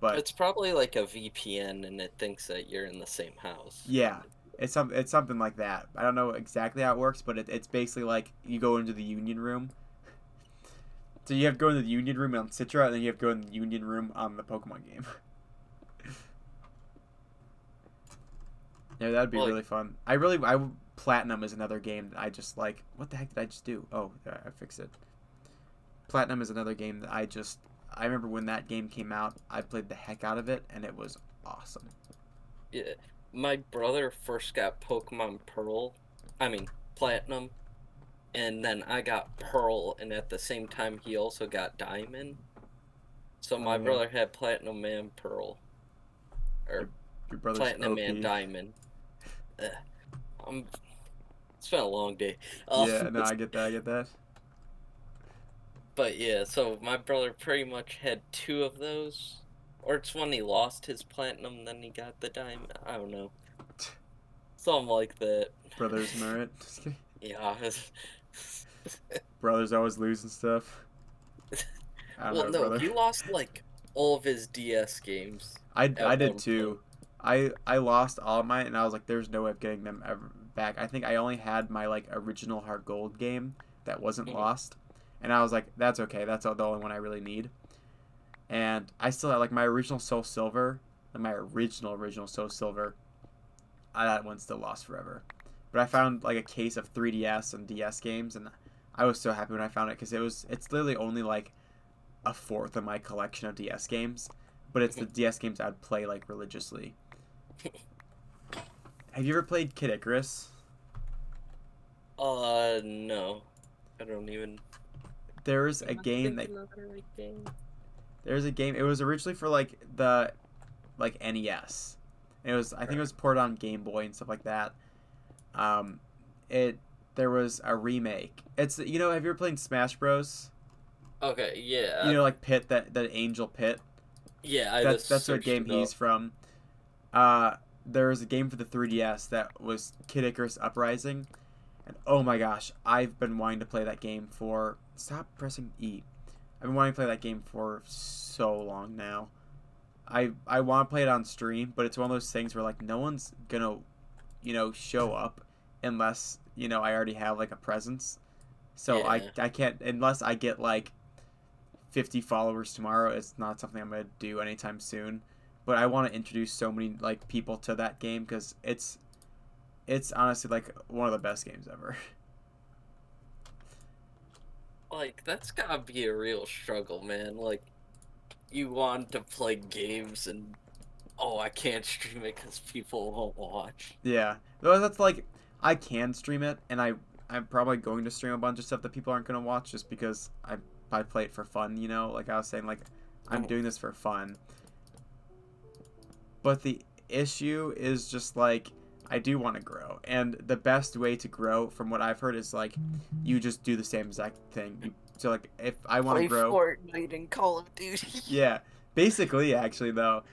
but It's probably like a VPN and it thinks that you're in the same house. yeah, it's something like that. I don't know exactly how it works, but it's basically like you go into the union room. So you have to go into the union room on Citra, and then you have to go in the union room on the Pokemon game. Yeah, that'd be really fun. Platinum is another game that I just like. What the heck did I just do? Oh, there, I fixed it. Platinum is another game that I remember when that game came out, I played the heck out of it, and it was awesome. Yeah. My brother first got Pokemon Pearl. I mean, Platinum. And then I got Pearl, and at the same time, he also got Diamond. So my brother had Platinum and Pearl. Or Your brother's Platinum OP. and Diamond. It's been a long day. Yeah, no, I get that. But yeah, so my brother pretty much had two of those. Or it's when he lost his Platinum, then he got the Diamond. I don't know. Something like that. Brothers merit. Just kidding. Yeah. Brothers always losing stuff. I don't know, brother. He lost like all of his DS games. I did too. I lost all of mine, and I was like, "There's no way of getting them ever back." I think I only had my like original Heart Gold game that wasn't lost, and I was like, "That's okay. That's the only one I really need." And I still had like my original Soul Silver, and my original Soul Silver. that one's still lost forever. But I found like a case of 3DS and DS games, and I was so happy when I found it because it's literally only like a fourth of my collection of DS games, but it's the DS games I'd play like religiously. Have you ever played Kid Icarus? No. I don't even. There's a game that there's a game. It was originally for like the NES. It was I think it was ported on Game Boy and stuff like that. There was a remake. It's have you ever played Smash Bros? Okay, yeah. Like Pit, that Angel Pit. Yeah, that's what game he's from. There was a game for the 3DS that was Kid Icarus Uprising, and oh my gosh, I've been wanting to play that game for. Stop pressing E. I've been wanting to play that game for so long now. I want to play it on stream, but it's one of those things where like no one's gonna, show up unless I already have like a presence. So Yeah. I can't unless I get like 50 followers tomorrow. It's not something I'm gonna do anytime soon. But I want to introduce so many like people to that game because it's honestly like one of the best games ever. Like, that's gotta be a real struggle, man. Like, you want to play games and, oh, I can't stream it because people won't watch. Yeah, though that's like I can stream it, and I'm probably going to stream a bunch of stuff that people aren't gonna watch just because I play it for fun. Like I was saying, like I'm doing this for fun. But the issue is just like I do want to grow, and the best way to grow, from what I've heard, is like you just do the same exact thing. So like if I want to grow, Fortnite and Call of Duty. yeah, basically, actually though,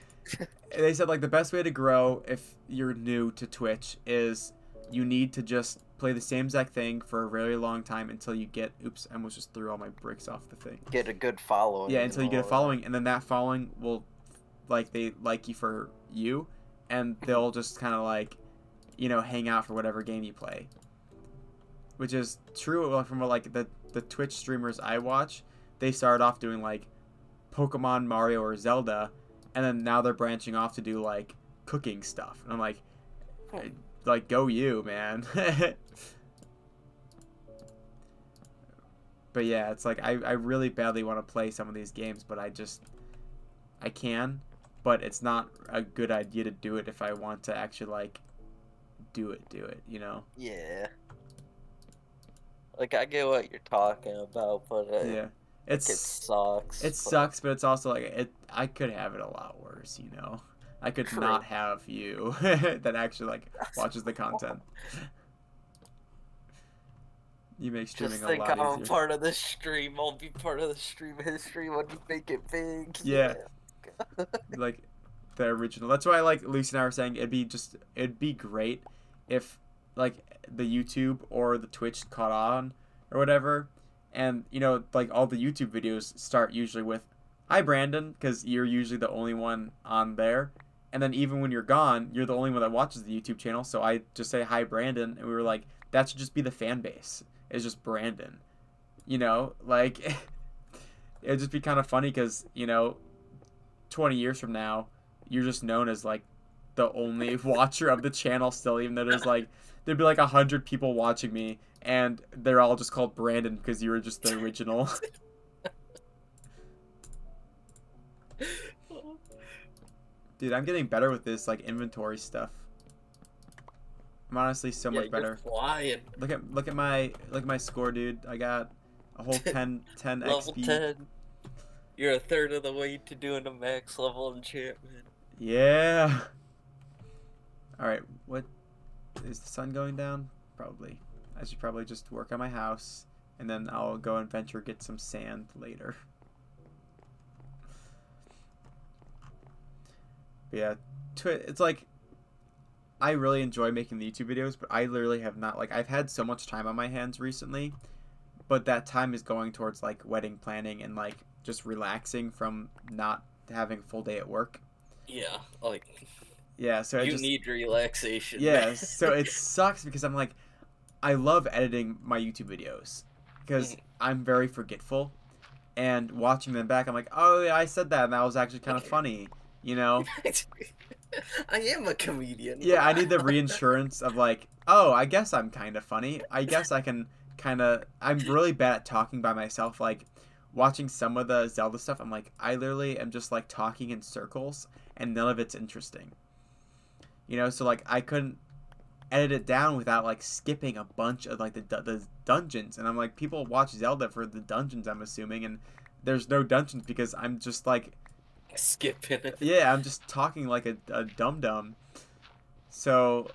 they said like the best way to grow if you're new to Twitch is you need to just play the same exact thing for a really long time until you get. Oops, I almost just threw all my bricks off the thing. Get a good following. Yeah, until you get a following, and then that following will, like, they like you for you, and they'll just kind of like, hang out for whatever game you play. Which is true from like the Twitch streamers I watch. They started off doing like Pokemon, Mario, or Zelda, and then now they're branching off to do like cooking stuff. And I'm like, go you, man. But yeah, it's like I really badly want to play some of these games, but I can, but it's not a good idea to do it if I want to actually like do it, Yeah. Like, I get what you're talking about, but yeah, it sucks. It sucks, but it's also like I could have it a lot worse, I could True. not have you that actually like watches the content. You make streaming Just a think lot I'm easier. part of the stream. I'll be part of the stream history when you make it big. Yeah. Like the original. That's why like Lucy and I were saying it'd be great if like the YouTube or the Twitch caught on or whatever, and like all the YouTube videos start usually with "Hi Brandon," because you're usually the only one on there, and then even when you're gone, you're the only one that watches the YouTube channel, so I just say "Hi Brandon," and we were like, that should just be the fan base. It's just Brandon, like it'd just be kind of funny because 20 years from now you're just known as like the only watcher of the channel still, even though there'd be like 100 people watching me and they're all just called Brandon because you were just the original. Dude, I'm getting better with this like inventory stuff. I'm honestly so much better. Flying. Look at my score, dude. I got a whole 10 Level XP. 10. You're a third of the way to doing a max level enchantment. Yeah. All right. What is the sun going down? Probably. I should probably just work on my house, and then I'll go and venture get some sand later. But yeah, it's like I really enjoy making the YouTube videos, but I literally have not I've had so much time on my hands recently, but that time is going towards like wedding planning and like just relaxing from not having a full day at work. Yeah, yeah, so you need relaxation. Yeah, so it sucks because I'm like, I love editing my YouTube videos because I'm very forgetful, and watching them back, I'm like, oh yeah, I said that, and that was actually kind of funny, I am a comedian. Yeah, I need the reinsurance of like, oh, I guess I'm kind of funny. I guess I can kind of. I'm really bad at talking by myself. Like, watching some of the Zelda stuff, I'm like, I literally am just like talking in circles, and none of it's interesting. You know, so like I couldn't edit it down without like skipping a bunch of like the dungeons, and I'm like, people watch Zelda for the dungeons, I'm assuming, and there's no dungeons because I'm just like, Skipping it. yeah, I'm just talking like a dum dum. So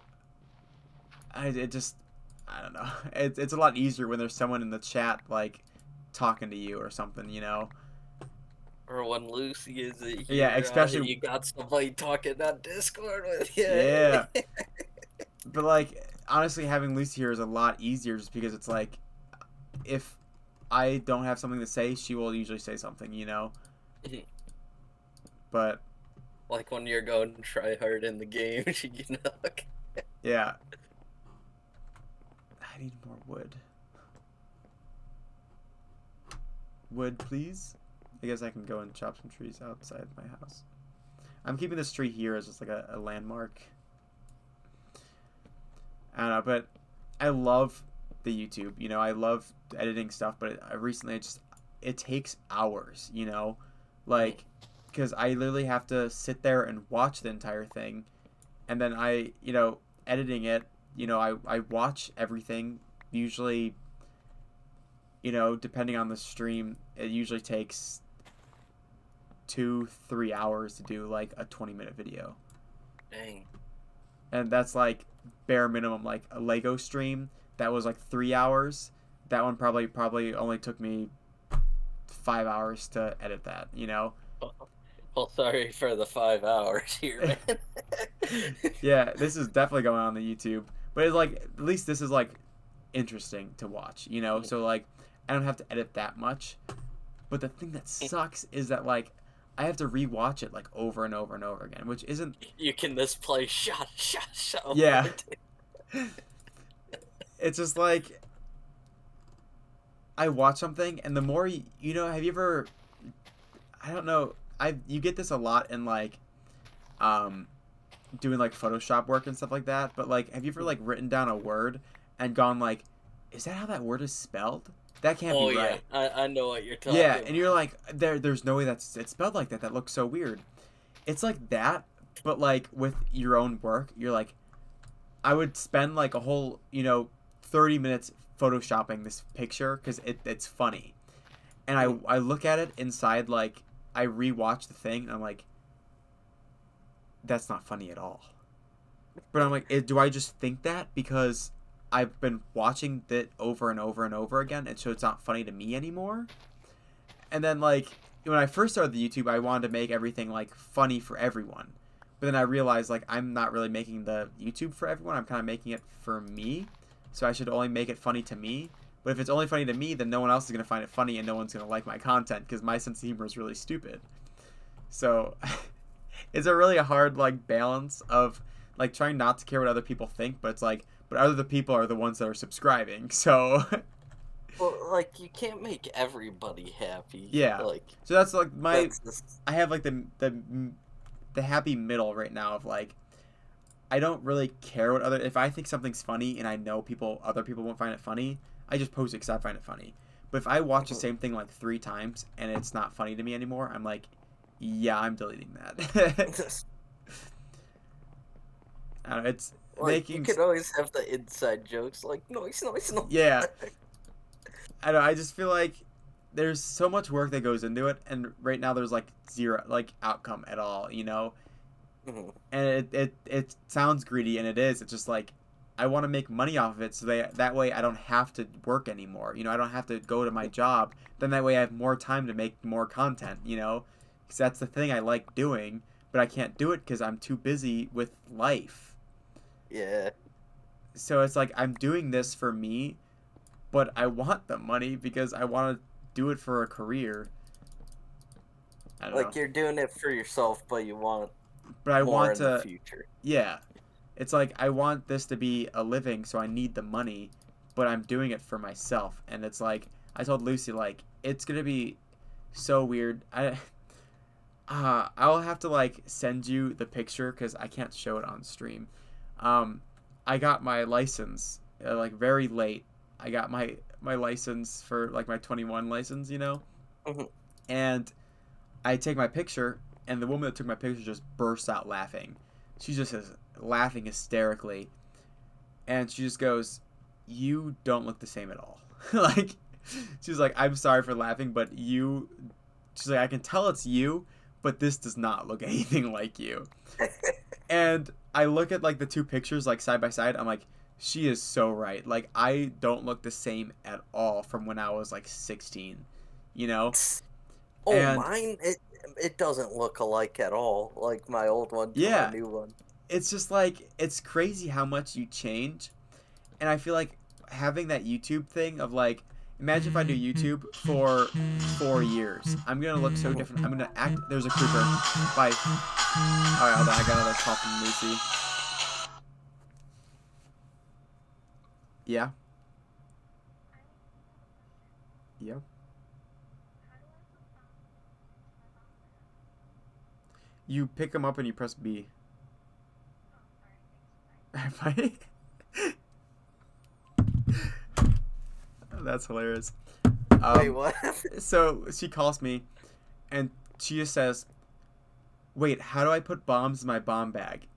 I don't know. It's a lot easier when there's someone in the chat like talking to you or something, you know. Or when Lucy is here, Yeah, especially you got somebody talking on Discord with you. yeah. But like honestly, having Lucy here is a lot easier just because it's like if I don't have something to say, she will usually say something, you know. But like when you're going to try hard in the game, you know. yeah. I need more wood. Wood, please. I guess I can go and chop some trees outside my house. I'm keeping this tree here as just like a landmark. I don't know, but I love the YouTube. You know, I love editing stuff, but recently it takes hours, you know? Like, because I literally have to sit there and watch the entire thing. And then you know, editing it, you know, I watch everything. Usually, you know, depending on the stream, it usually takes 2-3 hours to do like a 20-minute video. Dang. And that's like bare minimum. Like a Lego stream that was like 3 hours, that one probably only took me 5 hours to edit that, you know. Well, sorry for the 5 hours here, man. Yeah, this is definitely going on the YouTube, but it's like at least this is like interesting to watch, you know. So like I don't have to edit that much. But the thing that sucks is that like I have to rewatch it like over and over and over again, which isn't. You can misplay shot. Yeah. It's just like I watch something, and the more you know, have you ever? I don't know. You get this a lot in like, doing like Photoshop work and stuff like that. But like, have you ever like written down a word and gone like, is that how that word is spelled? That can't be right. Oh yeah, I know what you're talking Yeah, about. and you're like, there's no way it's spelled like that. That looks so weird. It's like that, but like with your own work, you're like, I would spend like a whole, you know, 30 minutes photoshopping this picture because it's funny, and I look at it inside, like I rewatch the thing and I'm like, that's not funny at all. But I'm like, do I just think that because I've been watching it over and over and over again, and so it's not funny to me anymore? And then like when I first started the YouTube, I wanted to make everything like funny for everyone, but then I realized like I'm not really making the YouTube for everyone. I'm kind of making it for me, so I should only make it funny to me. But if it's only funny to me, then no one else is going to find it funny, and no one's going to like my content because my sense of humor is really stupid. So it's a really hard like balance of like trying not to care what other people think, but it's like, but other people are the ones that are subscribing. So well, like you can't make everybody happy. Yeah. Like so that's like I have like the happy middle right now of like, I don't really care what if I think something's funny and I know other people won't find it funny, I just post it because I find it funny. But if I watch the same thing like 3 times and it's not funny to me anymore, I'm like, yeah, I'm deleting that. I don't know, it's like, you could always have the inside jokes like noise. Yeah. I don't know, I just feel like there's so much work that goes into it, and right now there's like zero like outcome at all, you know. And it sounds greedy, and it is. It's just like I want to make money off of it, so that way I don't have to work anymore. You know, I don't have to go to my job. Then that way I have more time to make more content. You know, because that's the thing I like doing, but I can't do it because I'm too busy with life. Yeah. So it's like I'm doing this for me, but I want the money because I want to do it for a career. I don't know. You're doing it for yourself, but you want. But I more want in to. The future. Yeah. It's like I want this to be a living, so I need the money, but I'm doing it for myself. And it's like I told Lucy, like, it's gonna be so weird. I'll have to like send you the picture because I can't show it on stream. Um, I got my license like very late. I got my license for like my 21 license, you know, Mhm. and I take my picture, and the woman that took my picture just bursts out laughing. She just is laughing hysterically, and she just goes, "You don't look the same at all." Like, she's like, "I'm sorry for laughing, but you." She's like, "I can tell it's you, but this does not look anything like you." And I look at like the two pictures like side by side. I'm like, she is so right. Like, I don't look the same at all from when I was like 16, you know? Oh, And mine, it doesn't look alike at all, like my old one to my yeah, new one. it's just like it's crazy how much you change. And I feel like having that YouTube thing of like, imagine if I do YouTube for 4 years. I'm gonna look so different. I'm gonna act. There's a creeper. Bye. All right, hold on. I got another call from Lucy. Yeah. Yeah. You pick them up and you press B. Bye. That's hilarious. Wait, what? So she calls me, and she just says, "Wait, how do I put bombs in my bomb bag?"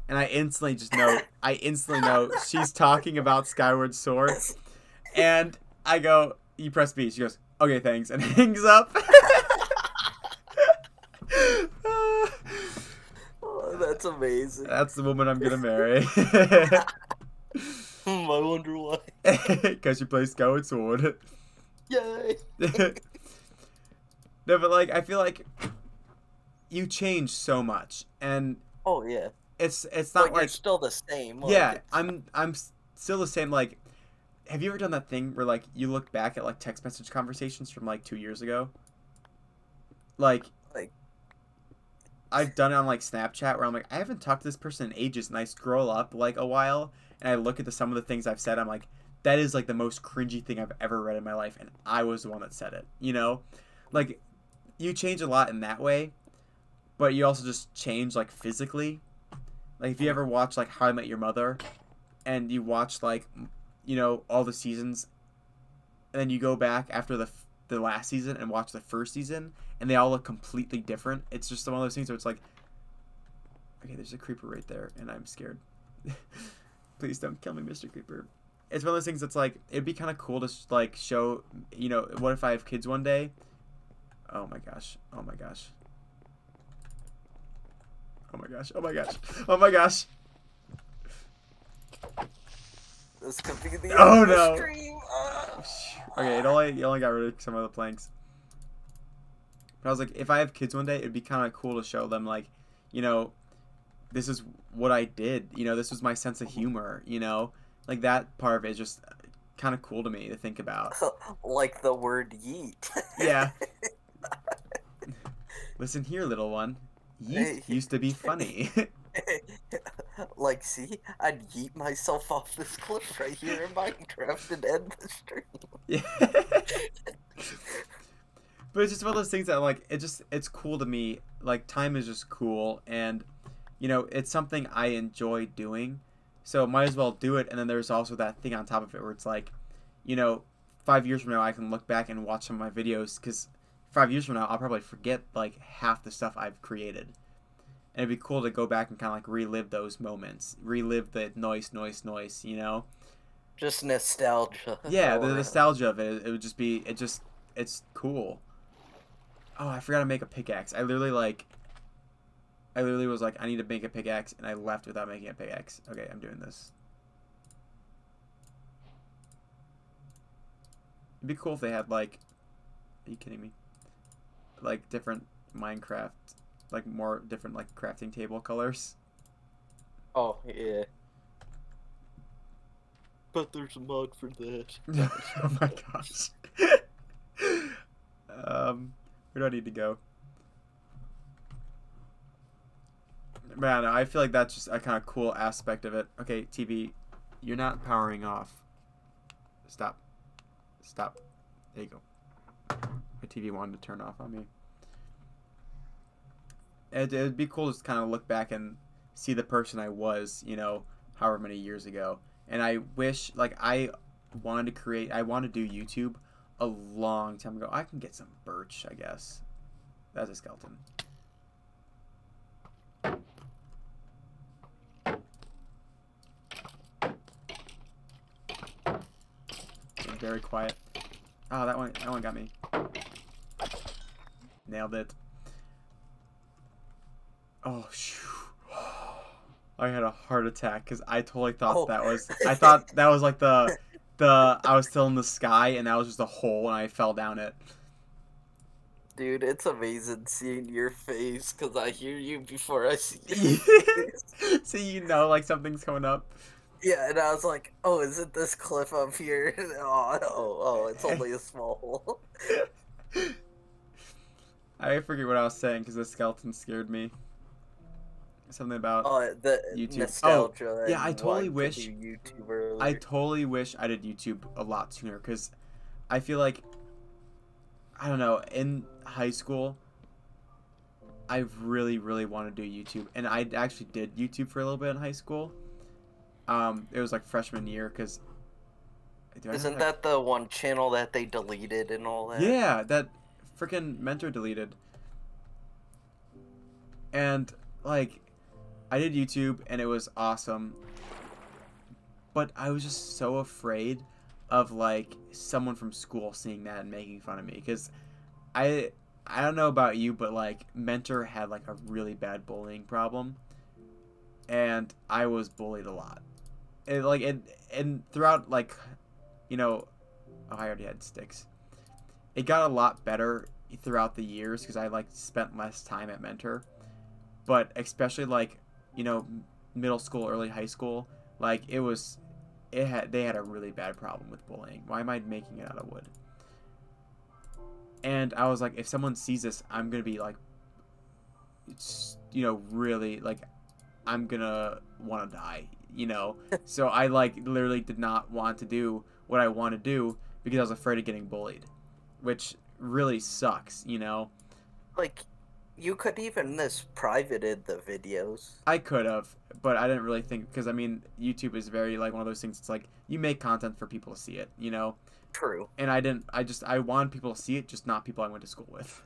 And I instantly just know. I instantly know she's talking about Skyward Sword, and I go, "You press B." She goes, "Okay, thanks," and hangs up. Oh, that's amazing. That's the woman I'm gonna marry. I wonder why. Because she plays Skyward Sword. Yay! No, but like I feel like you change so much, and Oh yeah, it's not but you're like still the same. Like, yeah, it's- I'm still the same. Like, have you ever done that thing where like you look back at like text message conversations from like 2 years ago? Like like I've done it on like Snapchat where I'm like I haven't talked to this person in ages, and I scroll up like a while and I look at some of the things I've said. I'm like, that is like the most cringy thing I've ever read in my life, and I was the one that said it. You know, like you change a lot in that way, but you also just change like physically. Like if you ever watch like How I Met Your Mother, and you watch like all the seasons, and then you go back after the last season and watch the first season, and they all look completely different. It's just one of those things where it's like, okay, there's a creeper right there, and I'm scared. Please don't kill me, Mr. Creeper. It's one of those things that's like it'd be kind of cool to like show. What if I have kids one day? Oh my gosh! Oh my gosh! Oh my gosh! Oh my gosh! Oh my gosh! this could be the Oh end of the no! stream. Okay, you only got rid of some of the planks. But I was like, if I have kids one day, it'd be kind of cool to show them, like, this is what I did. This was my sense of humor. Like that part of it is just kind of cool to me to think about. Like the word yeet. Yeah. Listen here, little one. Yeet used to be funny. Like, see, I'd yeet myself off this cliff right here in Minecraft and end the stream. Yeah. But it's just one of those things that like it's cool to me. Like time is just cool, and it's something I enjoy doing, so might as well do it. And then there's also that thing on top of it where it's like, 5 years from now I can look back and watch some of my videos, because 5 years from now I'll probably forget like half the stuff I've created, and it'd be cool to go back and kind of like relive those moments, relive the noise. Just nostalgia. Yeah, the nostalgia of it. It would just be it's cool. Oh, I forgot to make a pickaxe. I literally was like, I need to make a pickaxe, and I left without making a pickaxe. Okay, I'm doing this. It'd be cool if they had like, are you kidding me? Like different Minecraft, like more different like crafting table colors. Oh, yeah. But there's a mod for that. Oh my gosh. Where do I need to go? Man, I feel like that's just a kind of cool aspect of it. Okay, TV, you're not powering off. Stop. Stop. There you go. My TV wanted to turn off on me. it'd be cool to just kind of look back and see the person I was, however many years ago. And I wish, like, I wanted to do YouTube a long time ago. I can get some birch, I guess. That's a skeleton. Very quiet. Oh, that one got me. Nailed it. Oh, shoot. I had a heart attack because I totally thought I thought that was like I was still in the sky and that was just a hole and I fell down it. Dude, it's amazing seeing your face because I hear you before I see you. So like something's coming up. Yeah, and I was like, oh, is it this cliff up here? Oh, it's only a small hole. I forget what I was saying because the skeleton scared me. Something about the YouTube. Nostalgia. Oh, yeah, I totally wish. YouTube earlier. I totally wish I did YouTube a lot sooner because I feel like, I don't know, in high school, I really, really wanted to do YouTube, and I actually did YouTube for a little bit in high school. It was like freshman year because. Isn't that the one channel that they deleted and all that? Yeah, that freaking mentor deleted. And like, I did YouTube and it was awesome, but I was just so afraid of like someone from school seeing that and making fun of me because I don't know about you, but like mentor had like a really bad bullying problem, and I was bullied a lot. And throughout like, oh, I already had sticks. It got a lot better throughout the years because I like spent less time at mentor, but especially like, middle school, early high school, like they had a really bad problem with bullying. Why am I making it out of wood? And I was like, if someone sees this, I'm gonna be like, really like, I'm gonna want to die, So I like literally did not want to do what I want to do because I was afraid of getting bullied, which really sucks, Like, you could even privated the videos. I could have, but I didn't really think, because I mean, YouTube is very like one of those things. It's like you make content for people to see it, True. And I wanted people to see it, just not people I went to school with.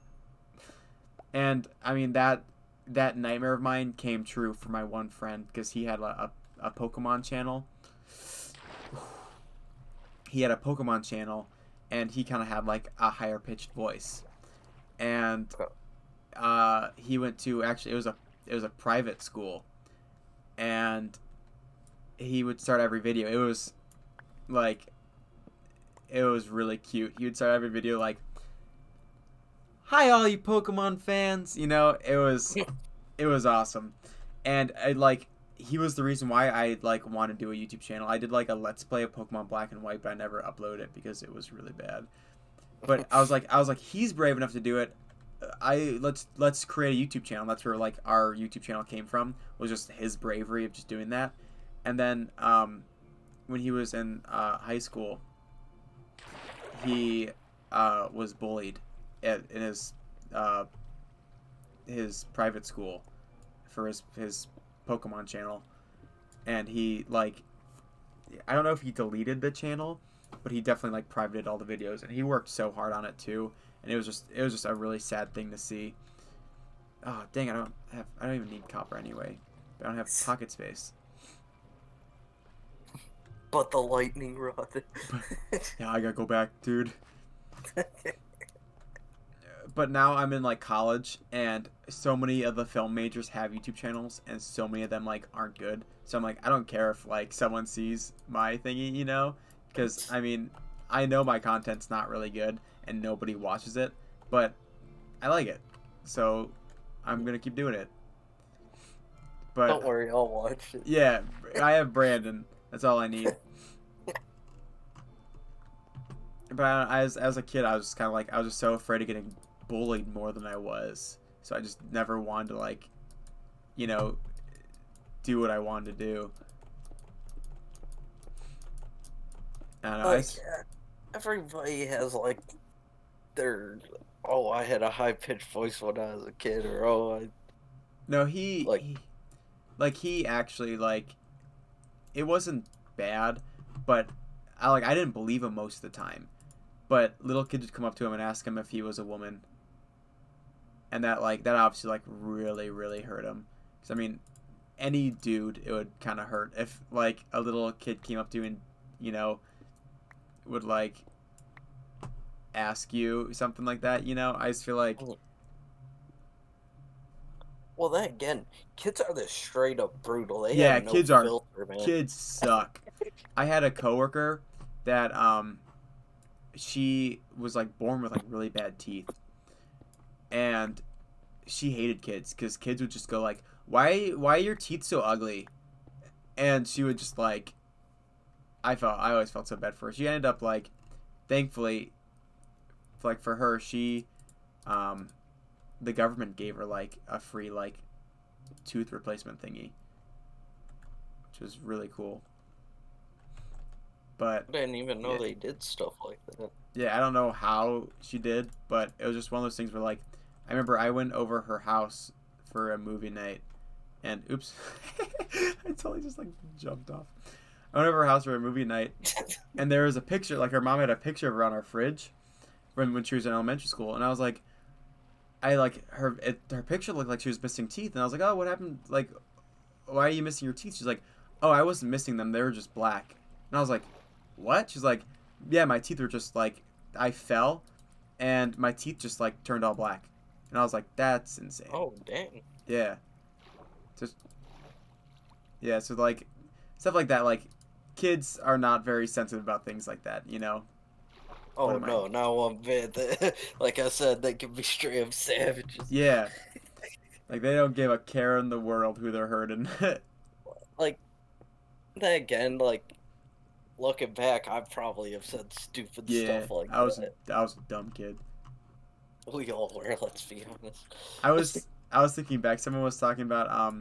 And I mean that nightmare of mine came true for my one friend because he had a Pokemon channel. He had a Pokemon channel, and he kind of had like a higher pitched voice, and he went to, actually it was a private school, and he would start every video. It was really cute. He would start every video like, "Hi all you Pokemon fans," it was awesome. And he was the reason why I like want to do a YouTube channel. I did like a Let's Play of Pokemon Black and White, but I never uploaded it because it was really bad. But I was like, he's brave enough to do it. Let's create a YouTube channel. That's where like our YouTube channel came from, was just his bravery of just doing that. And then when he was in high school, he was bullied in his private school for his Pokemon channel, and he like, I don't know if he deleted the channel, but he definitely like privated all the videos, and he worked so hard on it too, and it was just a really sad thing to see. Oh dang, I don't even need copper anyway. I don't have pocket space. But the lightning rod. Yeah, I gotta go back, dude. But now I'm in like college, and so many of the film majors have YouTube channels, and so many of them like aren't good. So I'm like, I don't care if like someone sees my thingy, because I mean, I know my content's not really good and nobody watches it, but I like it, so I'm gonna keep doing it. But don't worry, I'll watch it. Yeah, I have Brandon. That's all I need. But as a kid, I was kind of like, I was just so afraid of getting bullied more than I was, so I just never wanted to like, do what I wanted to do. I don't know. Yeah, everybody has like their, oh, I had a high pitched voice when I was a kid, or oh, No, Like, he actually like it wasn't bad, but I didn't believe him most of the time. But little kids would come up to him and ask him if he was a woman, and that obviously like really really hurt him. Because I mean, any dude it would kind of hurt if like a little kid came up to you and you know would like ask you something like that. You know, I just feel like well, then again, kids are this straight up brutal. They yeah, have no filter, man. kids suck. I had a coworker that she was like born with like really bad teeth, and she hated kids because kids would just go like, why are your teeth so ugly? And she would just like, I always felt so bad for her. She ended up like, thankfully, like for her, she, the government gave her like a free like tooth replacement thingy, which was really cool. But I didn't even know yeah, they did stuff like that. yeah, I don't know how she did, but it was just one of those things where like, I remember I went over her house for a movie night, and oops, I totally just like jumped off. I went over her house for a movie night, and there was a picture, like her mom had a picture of her on our fridge when she was in elementary school, and I was like, her picture looked like she was missing teeth, and I was like, oh, what happened? Like, why are you missing your teeth? She's like, oh, I wasn't missing them, they were just black. And I was like, what? She's like, yeah, my teeth were just like, I fell, and my teeth just like turned all black. And I was like, that's insane. Oh, dang. Yeah. Just yeah, so like stuff like that, like kids are not very sensitive about things like that, you know. Oh no, not one bit. Like I said, they can be straight up savages. Yeah. Like they don't give a care in the world who they're hurting. Like, then again, like, looking back, I probably have said stupid Yeah, stuff like I was that. a dumb kid. We all were, let's be honest. I was thinking back, someone was talking about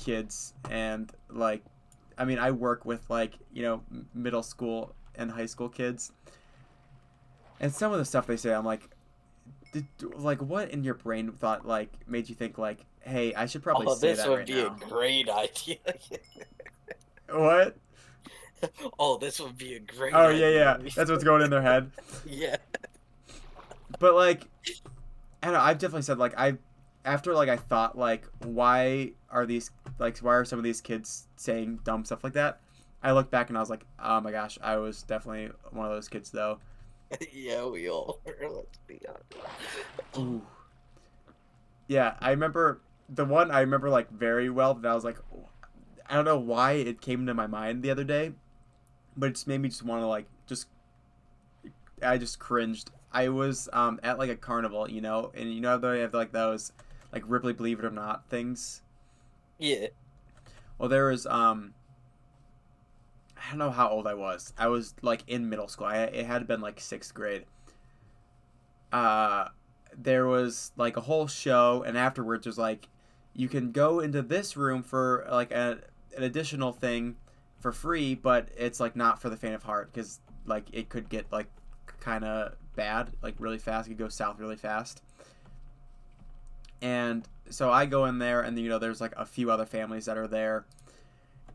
kids and like I mean, I work with like, you know, middle school and high school kids. And some of the stuff they say, I'm like, like, what in your brain thought like made you think like, hey, I should probably say this that would right be now? a great idea. What? Oh, this would be a great Oh yeah, idea. yeah. That's what's going in their head. Yeah. But like, I don't know. I've definitely said like after like I thought like why are some of these kids saying dumb stuff like that? I looked back and I was like, oh my gosh, I was definitely one of those kids though. Yeah, we all were, let's be honest. Ooh. Yeah, I remember the one I remember like very well that I was like, I don't know why it came into my mind the other day, but it just made me just want to like I just cringed. I was at like a carnival, you know, and you know they have like those like Ripley Believe It or Not things. Yeah. Well, there was I don't know how old I was. I was like in middle school. It had been like 6th grade. There was like a whole show, and afterwards was like, you can go into this room for like an additional thing for free, but it's like not for the faint of heart because like it could get like kind of bad, like really fast. It could go south really fast. And so I go in there, and you know, there's like a few other families that are there,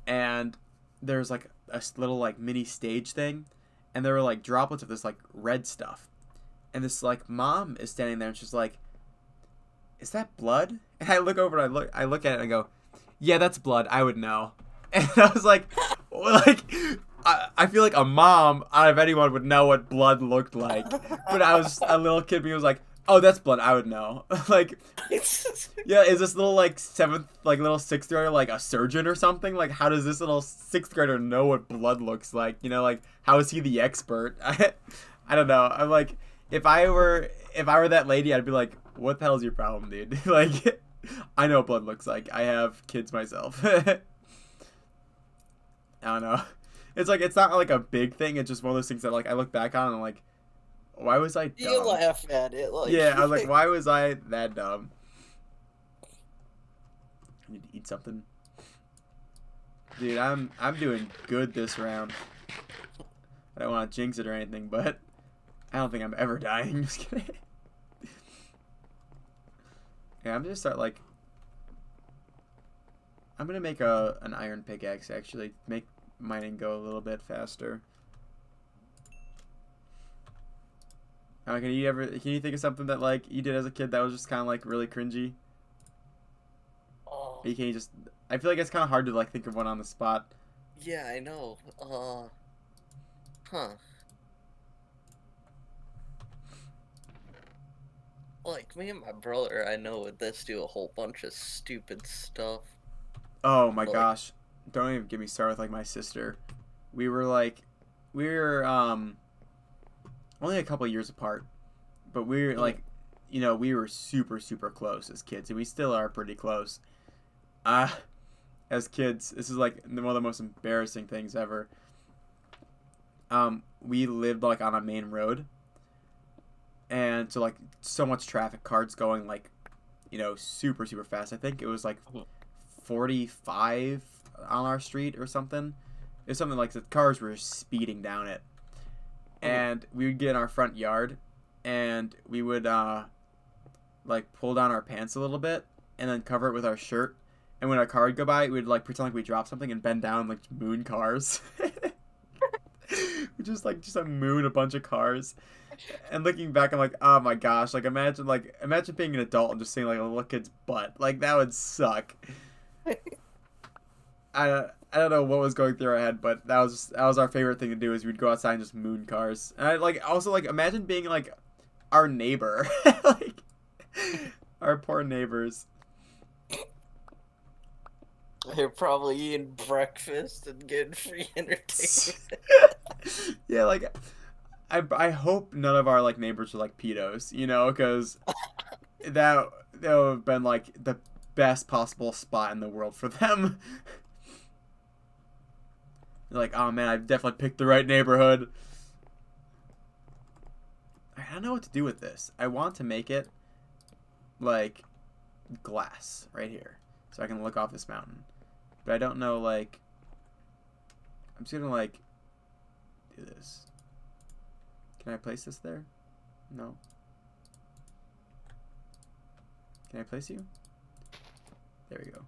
and there's like a little like mini stage thing, and there were like droplets of this like red stuff, and this like mom is standing there, and she's like, "Is that blood?" And I look over and I look at it and I go, "Yeah, that's blood. I would know." And I was like, I feel like a mom out of anyone would know what blood looked like, but I was a little kid, and was like, oh, that's blood. I would know. Like, yeah, is this little like 7th, like little 6th grader like a surgeon or something? Like, how does this little 6th grader know what blood looks like? You know, like how is he the expert? I don't know. I'm like, if I were that lady, I'd be like, what the hell is your problem, dude? Like, I know what blood looks like. I have kids myself. I don't know. It's like it's not like a big thing. It's just one of those things that like I look back on and I'm like, why was I dumb? You laugh at it, like yeah. I was like, why was I that dumb? I need to eat something, dude. I'm doing good this round. I don't want to jinx it or anything, but I don't think I'm ever dying. Just kidding. Yeah, I'm just start like I'm gonna make an iron pickaxe actually. Make mining go a little bit faster. Can you think of something that like you did as a kid that was just kind of like really cringy? Oh, You can't just. I feel like it's kind of hard to like think of one on the spot. yeah, I know. Huh. Like, me and my brother, I know would this do a whole bunch of stupid stuff. Oh my Like, gosh! Don't even get me started with like my sister. We were like, we were only a couple years apart, but we were mm, like, we were super super close as kids, and we still are pretty close. Uh as kids, this is like one of the most embarrassing things ever. We lived like on a main road, and so like so much traffic, cars going like, super super fast. I think it was like mm, 45 on our street or something. It's something like the cars were speeding down it, mm. and we would get in our front yard, and we would like pull down our pants a little bit, and then cover it with our shirt. And when a car would go by, we'd like pretend like we dropped something and bend down and, like moon cars. We just like moon a bunch of cars. And looking back, I'm like, oh my gosh! Imagine being an adult and just seeing like a little kid's butt. Like that would suck. I don't know what was going through our head, but that was our favorite thing to do is we'd go outside and just moon cars. And I like also like imagine being like our neighbor, like our poor neighbors. They're probably eating breakfast and getting free entertainment. Yeah, like I hope none of our like neighbors are like pedos, because that would have been like the best possible spot in the world for them. They're like, oh man, I've definitely picked the right neighborhood. I don't know what to do with this. I want to make it like glass right here, so I can look off this mountain. But I don't know, like, I'm just gonna like do this. Can I place this there? No. Can I place you? There we go.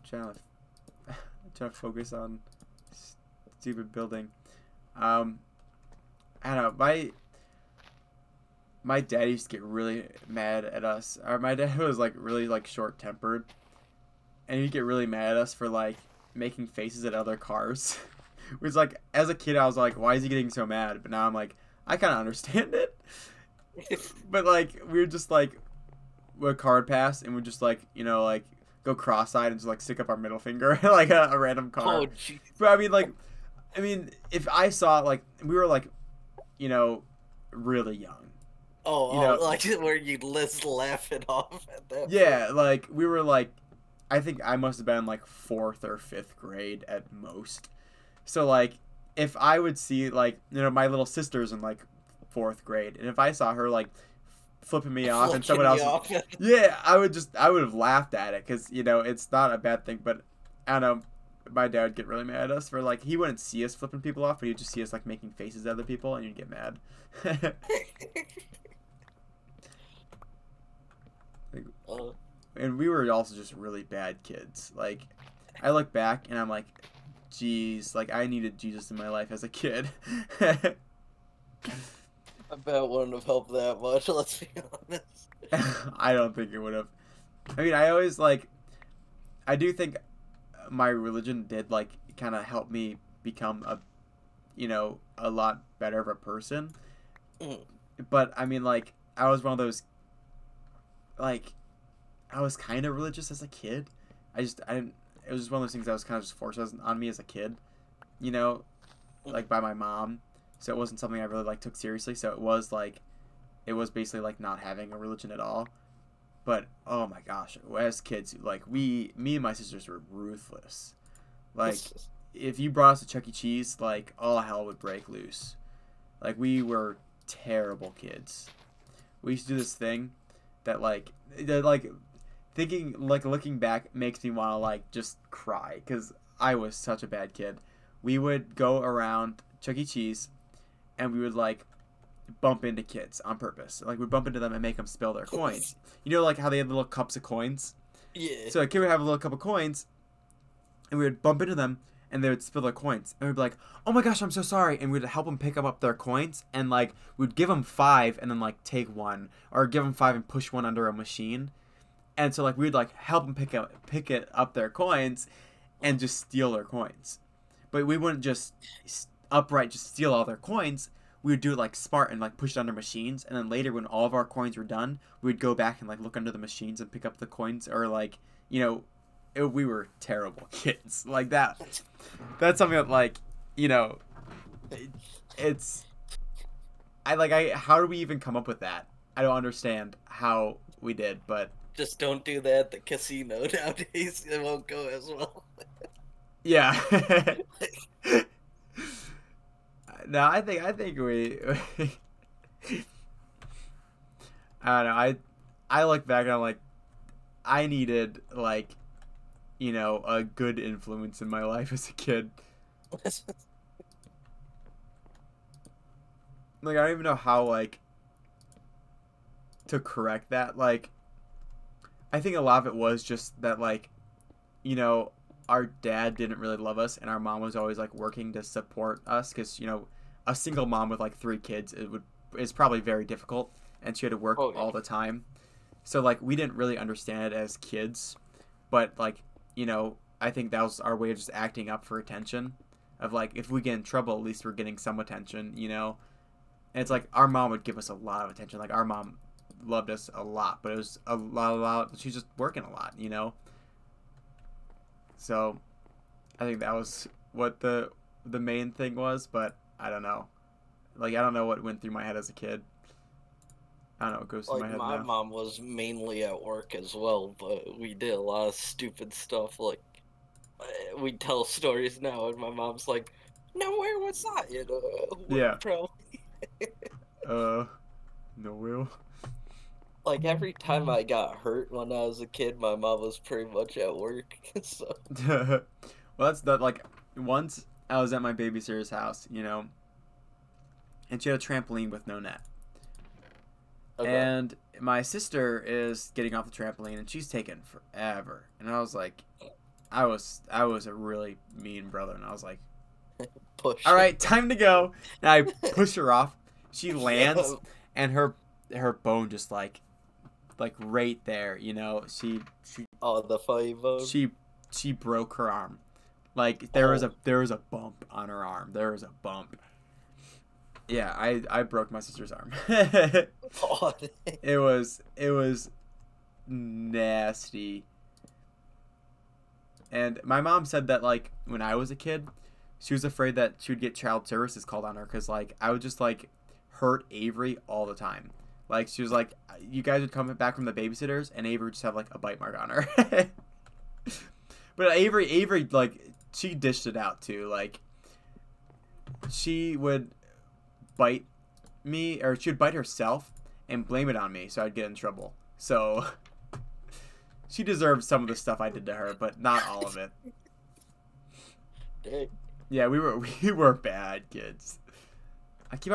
Trying to focus on stupid building. I don't know. My dad used to get really mad at us. My dad was like really like short tempered, and he'd get really mad at us for like making faces at other cars. It was like as a kid I was like, why is he getting so mad? But now I'm like, I kind of understand it. But like we would just like a car would pass and we'd just like like go cross-eyed and just like stick up our middle finger like a random car. Oh, jeez. But I mean, if I saw like we were like, really young, Like where you just laugh it off at that yeah, point. like we were like, I think I must have been like fourth or fifth grade at most. So like, if I would see like my little sister's in like fourth grade, and if I saw her like flipping me off and someone Flicking else, you off. yeah, I would have laughed at it because it's not a bad thing. But I don't know, my dad would get really mad at us for like he wouldn't see us flipping people off, but he'd just see us like making faces at other people, and you'd get mad. Like, uh, and we were also just really bad kids. Like, I look back and I'm like, geez, like I needed Jesus in my life as a kid. I bet wouldn't have helped that much, let's be honest. I don't think it would have. I mean, I always like, I do think my religion did like kind of help me become a lot better of a person. Mm. But I mean, like, I was one of those, like, I was kind of religious as a kid. I didn't, it was just one of those things that was kind of just forced on me as a kid, like by my mom. So it wasn't something I really like took seriously. So it was basically like not having a religion at all. But oh my gosh, as kids, like me and my sisters were ruthless. Like if you brought us to Chuck E. Cheese, like all hell would break loose. Like we were terrible kids. We used to do this thing that like thinking like looking back makes me want to like just cry because I was such a bad kid. We would go around Chuck E. Cheese and we would like bump into kids on purpose. Like we'd bump into them and make them spill their coins. You know, like how they had little cups of coins. Yeah. So a kid would have a little cup of coins, and we would bump into them, and they would spill their coins, and we'd be like, "Oh my gosh, I'm so sorry," and we'd help them pick up their coins, and like we'd give them 5 and then like take one, or give them 5 and push one under a machine, and so like we'd like help them pick it up their coins, and just steal their coins, but we wouldn't just upright just steal all their coins. We would do it like smart and like push it under machines, and then later when all of our coins were done, we'd go back and like look under the machines and pick up the coins, or like we were terrible kids like that. That's something that like it's how do we even come up with that? I don't understand how we did, but Just don't do that at the casino nowadays. It won't go as well. yeah. No, I think we I don't know. I look back and I'm like, I needed like, a good influence in my life as a kid. Like I don't even know how like to correct that. Like I think a lot of it was just that like, our dad didn't really love us, and our mom was always like working to support us because a single mom with like 3 kids is probably very difficult, and she had to work all the time. So like we didn't really understand it as kids, but like I think that was our way of just acting up for attention, of like if we get in trouble at least we're getting some attention, and it's like our mom would give us a lot of attention. Like our mom loved us a lot, but it was a lot she's just working a lot, So I think that was what the main thing was, but I don't know. Like I don't know what went through my head as a kid. I don't know what goes through my head my now. mom was mainly at work as well, but we did a lot of stupid stuff. Like we tell stories now, and my mom's like, "No, where was that? Yeah. Bro." No will. Like every time I got hurt when I was a kid, my mom was pretty much at work. So Well, that's that. Like once I was at my babysitter's house, and she had a trampoline with no net. okay. And my sister is getting off the trampoline, and she's taking forever. And I was like, I was a really mean brother, and I was like, Push. all right, time to go. And I push her off. She lands, and her bone just like right there, she Oh, the funny bone. she broke her arm. Like there was a bump on her arm. There was a bump. Yeah, I broke my sister's arm. Oh, It was nasty. And my mom said that like when I was a kid, she was afraid that she would get child services called on her because like I would just like hurt Avery all the time. Like she was like, you guys would come back from the babysitters, and Avery would just have like a bite mark on her. But Avery like she dished it out too. Like she would bite me, or she would bite herself and blame it on me, so I'd get in trouble. So she deserved some of the stuff I did to her, but not all of it. Dang. Yeah, we were bad kids. I keep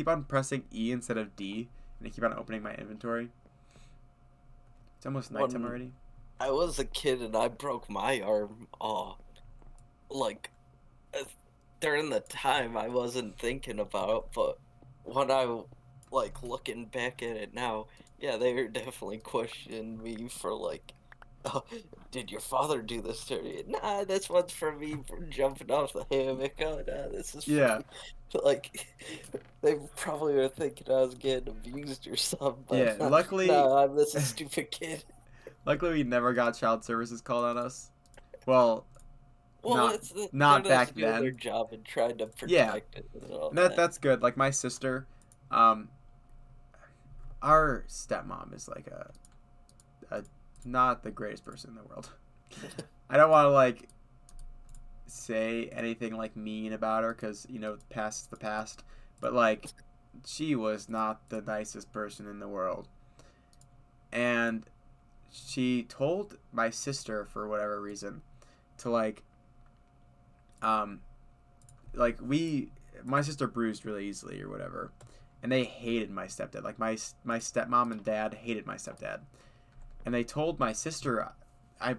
on pressing E instead of D, and I keep on opening my inventory. It's almost nighttime already. I was a kid and I broke my arm. Oh, like during the time I wasn't thinking about it, but when I like looking back at it now, yeah, they were definitely questioning me for like, oh, did your father do this to you? Nah, this one's for me for jumping off the hammock. Oh, nah, this is Yeah. like they probably were thinking I was getting abused or something. But Yeah, luckily, no, I'm just a stupid kid. Luckily we never got child services called on us. Well, Well, not they're back just doing their then. job and trying to Yeah. protect it and all That's good. Like my sister, our stepmom is like a not the greatest person in the world. I don't want to like say anything like mean about her because past's the past, but like she was not the nicest person in the world, and she told my sister for whatever reason to my sister bruised really easily or whatever, and they hated my stepdad. Like my stepmom and dad hated my stepdad, and they told my sister, I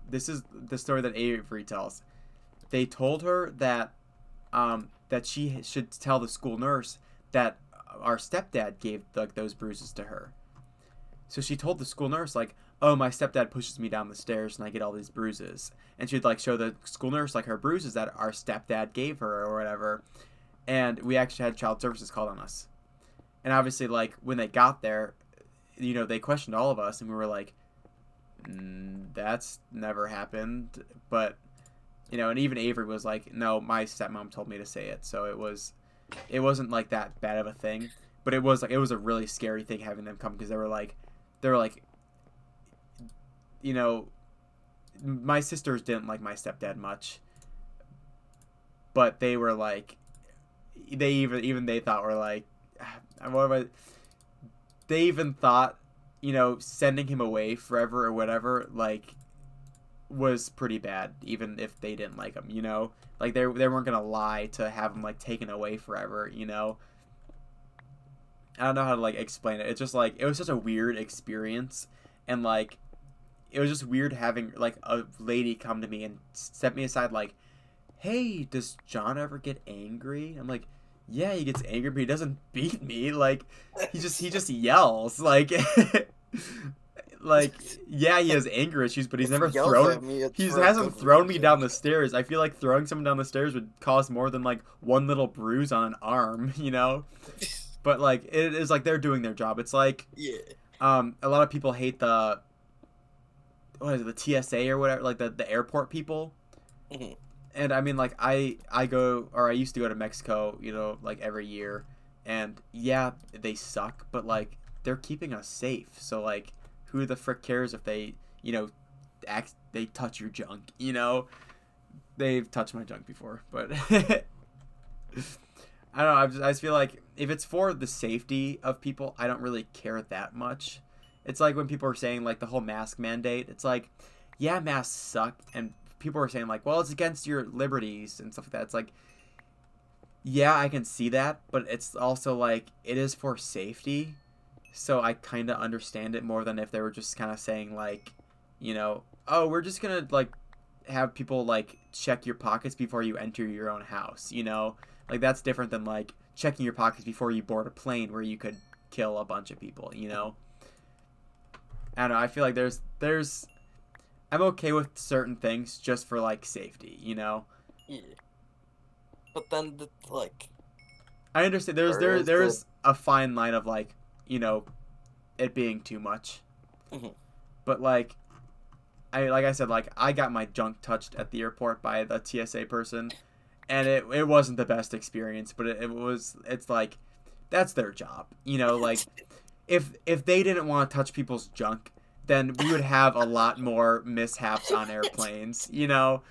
this is the story that Avery tells. They told her that that she should tell the school nurse that our stepdad gave like those bruises to her. So she told the school nurse like, "Oh, my stepdad pushes me down the stairs and I get all these bruises." And she'd like show the school nurse like her bruises that our stepdad gave her or whatever. And we actually had child services called on us. And obviously like when they got there, you know, they questioned all of us and we were like, that's never happened. But you know, and even Avery was like, "No, my stepmom told me to say it." So it wasn't like that bad of a thing, but it was like it was a really scary thing having them come because they were like, you know, my sisters didn't like my stepdad much, but they were like, they even they thought were like, what was, they even thought, you know, sending him away forever or whatever like was pretty bad, even if they didn't like him, you know, like they weren't gonna lie to have him like taken away forever, you know. I don't know how to like explain it. It's just like it was such a weird experience, and like it was just weird having like a lady come to me and step me aside like, "Hey, does John ever get angry?" I'm like, "Yeah, he gets angry, but he doesn't beat me. Like he just yells like." Like, yeah, he has anger issues, but he's never thrown. He hasn't thrown me down the stairs. I feel like throwing someone down the stairs would cause more than like one little bruise on an arm, you know. But like, it is like they're doing their job. It's like, Yeah. a lot of people hate the what is it, the TSA or whatever, like the airport people. Mm-hmm. And I mean, like I go, or I used to go to Mexico, you know, like every year, and yeah, they suck, but like they're keeping us safe. So like, who the frick cares if they, you know, they touch your junk, you know? They've touched my junk before, but I don't know. I just feel like if it's for the safety of people, I don't really care that much. It's like when people are saying like the whole mask mandate. It's like, yeah, masks suck, and people are saying like, well, it's against your liberties and stuff like that. It's like, yeah, I can see that, but it's also like it is for safety. So I kind of understand it more than if they were just kind of saying like, you know, "Oh, we're just gonna like have people like check your pockets before you enter your own house," you know, like that's different than like checking your pockets before you board a plane where you could kill a bunch of people, you know. I don't know. I feel like there's I'm okay with certain things just for like safety, you know. Yeah. But then like I understand there's a fine line of like, you know, it being too much. Mm-hmm. But like I said, like I got my junk touched at the airport by the TSA person, and it wasn't the best experience, but it's like that's their job, you know. Like if they didn't want to touch people's junk, then we would have a lot more mishaps on airplanes, you know.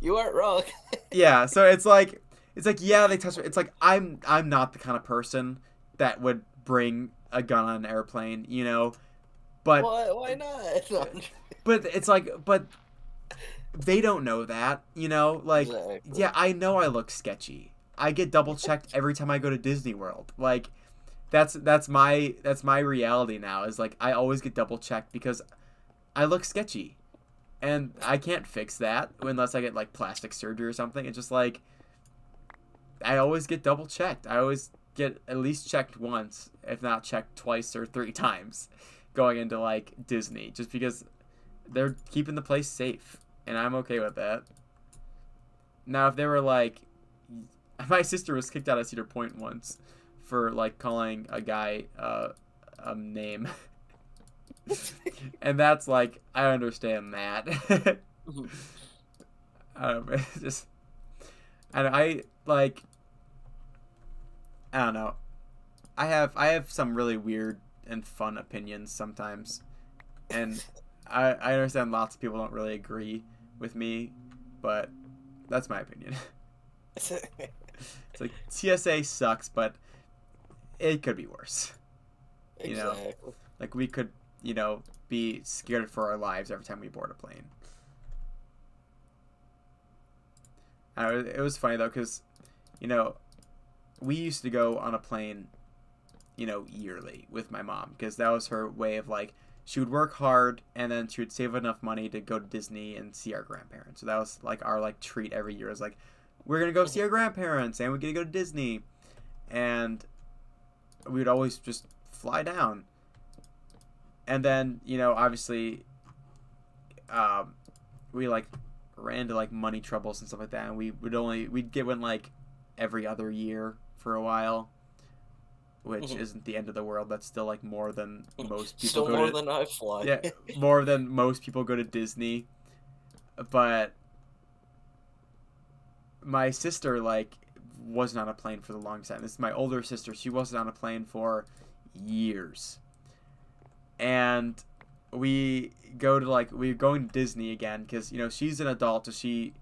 You aren't wrong. Yeah, so it's like yeah, they touch. It's like I'm not the kind of person that would bring a gun on an airplane, you know. But why not? But it's like, but they don't know that, you know. Like, Exactly. yeah, I know I look sketchy. I get double checked every time I go to Disney World. Like, that's my reality now. Is like I always get double checked because I look sketchy, and I can't fix that unless I get like plastic surgery or something. It's just like I always get double checked. I always get at least checked once, if not checked twice or 3 times, going into like Disney, just because they're keeping the place safe, and I'm okay with that. Now, if they were like, my sister was kicked out of Cedar Point once for like calling a guy a name, and that's like I understand that. Just I like I don't know. I have some really weird and fun opinions sometimes, and I understand lots of people don't really agree with me, but that's my opinion. It's like TSA sucks, but it could be worse. You know, like we could, you know, be scared for our lives every time we board a plane. It was funny though, because, you know, we used to go on a plane, yearly with my mom, because that was her way of like, she would work hard and then she would save enough money to go to Disney and see our grandparents. So that was like our like treat every year. It was like, we're gonna go see our grandparents and we're gonna go to Disney, and we would always just fly down. And then obviously, we like ran into like money troubles and stuff like that, and we'd get one like every other year for a while, which isn't the end of the world. That's still like more than most people Still more than I fly. Yeah, more than most people go to Disney. But my sister like wasn't on a plane for the longest time. This is my older sister. She wasn't on a plane for years. And we're going to Disney again because she's an adult, so she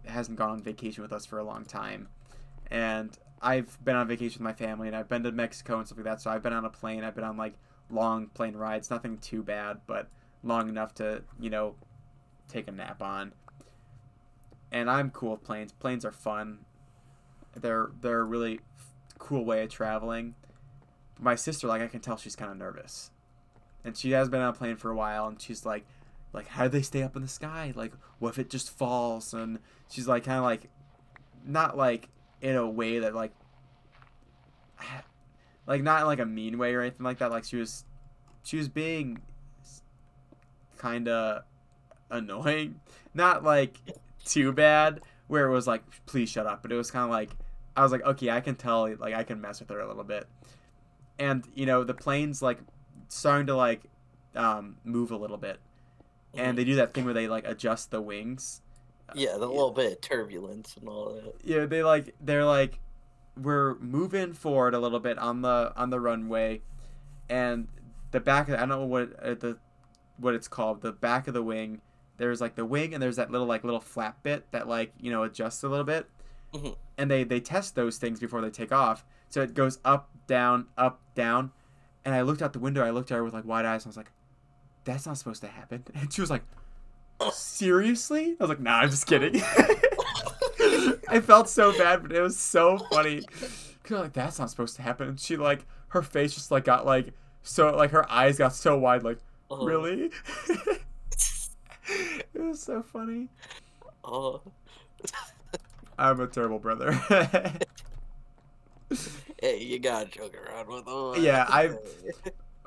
hasn't gone on vacation with us for a long time. And I've been on vacation with my family, and I've been to Mexico and stuff like that, so I've been on a plane. I've been on like long plane rides, nothing too bad, but long enough to take a nap on. And I'm cool with planes. Planes are fun. They're a really cool way of traveling. But my sister, like, I can tell she's kind of nervous, and she has been on a plane for a while, and she's like how do they stay up in the sky? Like, what if it just falls? And she's like kind of like, not like in a way that like not in like a mean way or anything like that. Like she was being kind of annoying, not like too bad where it was like please shut up, but it was kind of like I was like, okay, I can tell like I can mess with her a little bit. And the plane's like starting to like move a little bit, and they do that thing where they like adjust the wings. Yeah, the little bit of turbulence and all that. Yeah, they're like we're moving forward a little bit on the runway, and the back of I don't know what it's called, the back of the wing, there's like the wing and there's that little flap bit that like adjusts a little bit. And they test those things before they take off, so it goes up down, and I looked out the window, I looked at her with like wide eyes, and I was like, that's not supposed to happen. And she was like, seriously? I was like, nah, I'm just kidding. I felt so bad, but it was so funny. Cause like, that's not supposed to happen. And she like, her face just like got like, so like her eyes got so wide, like, really? It was so funny. I'm a terrible brother. Hey, you gotta joke around with them. Yeah,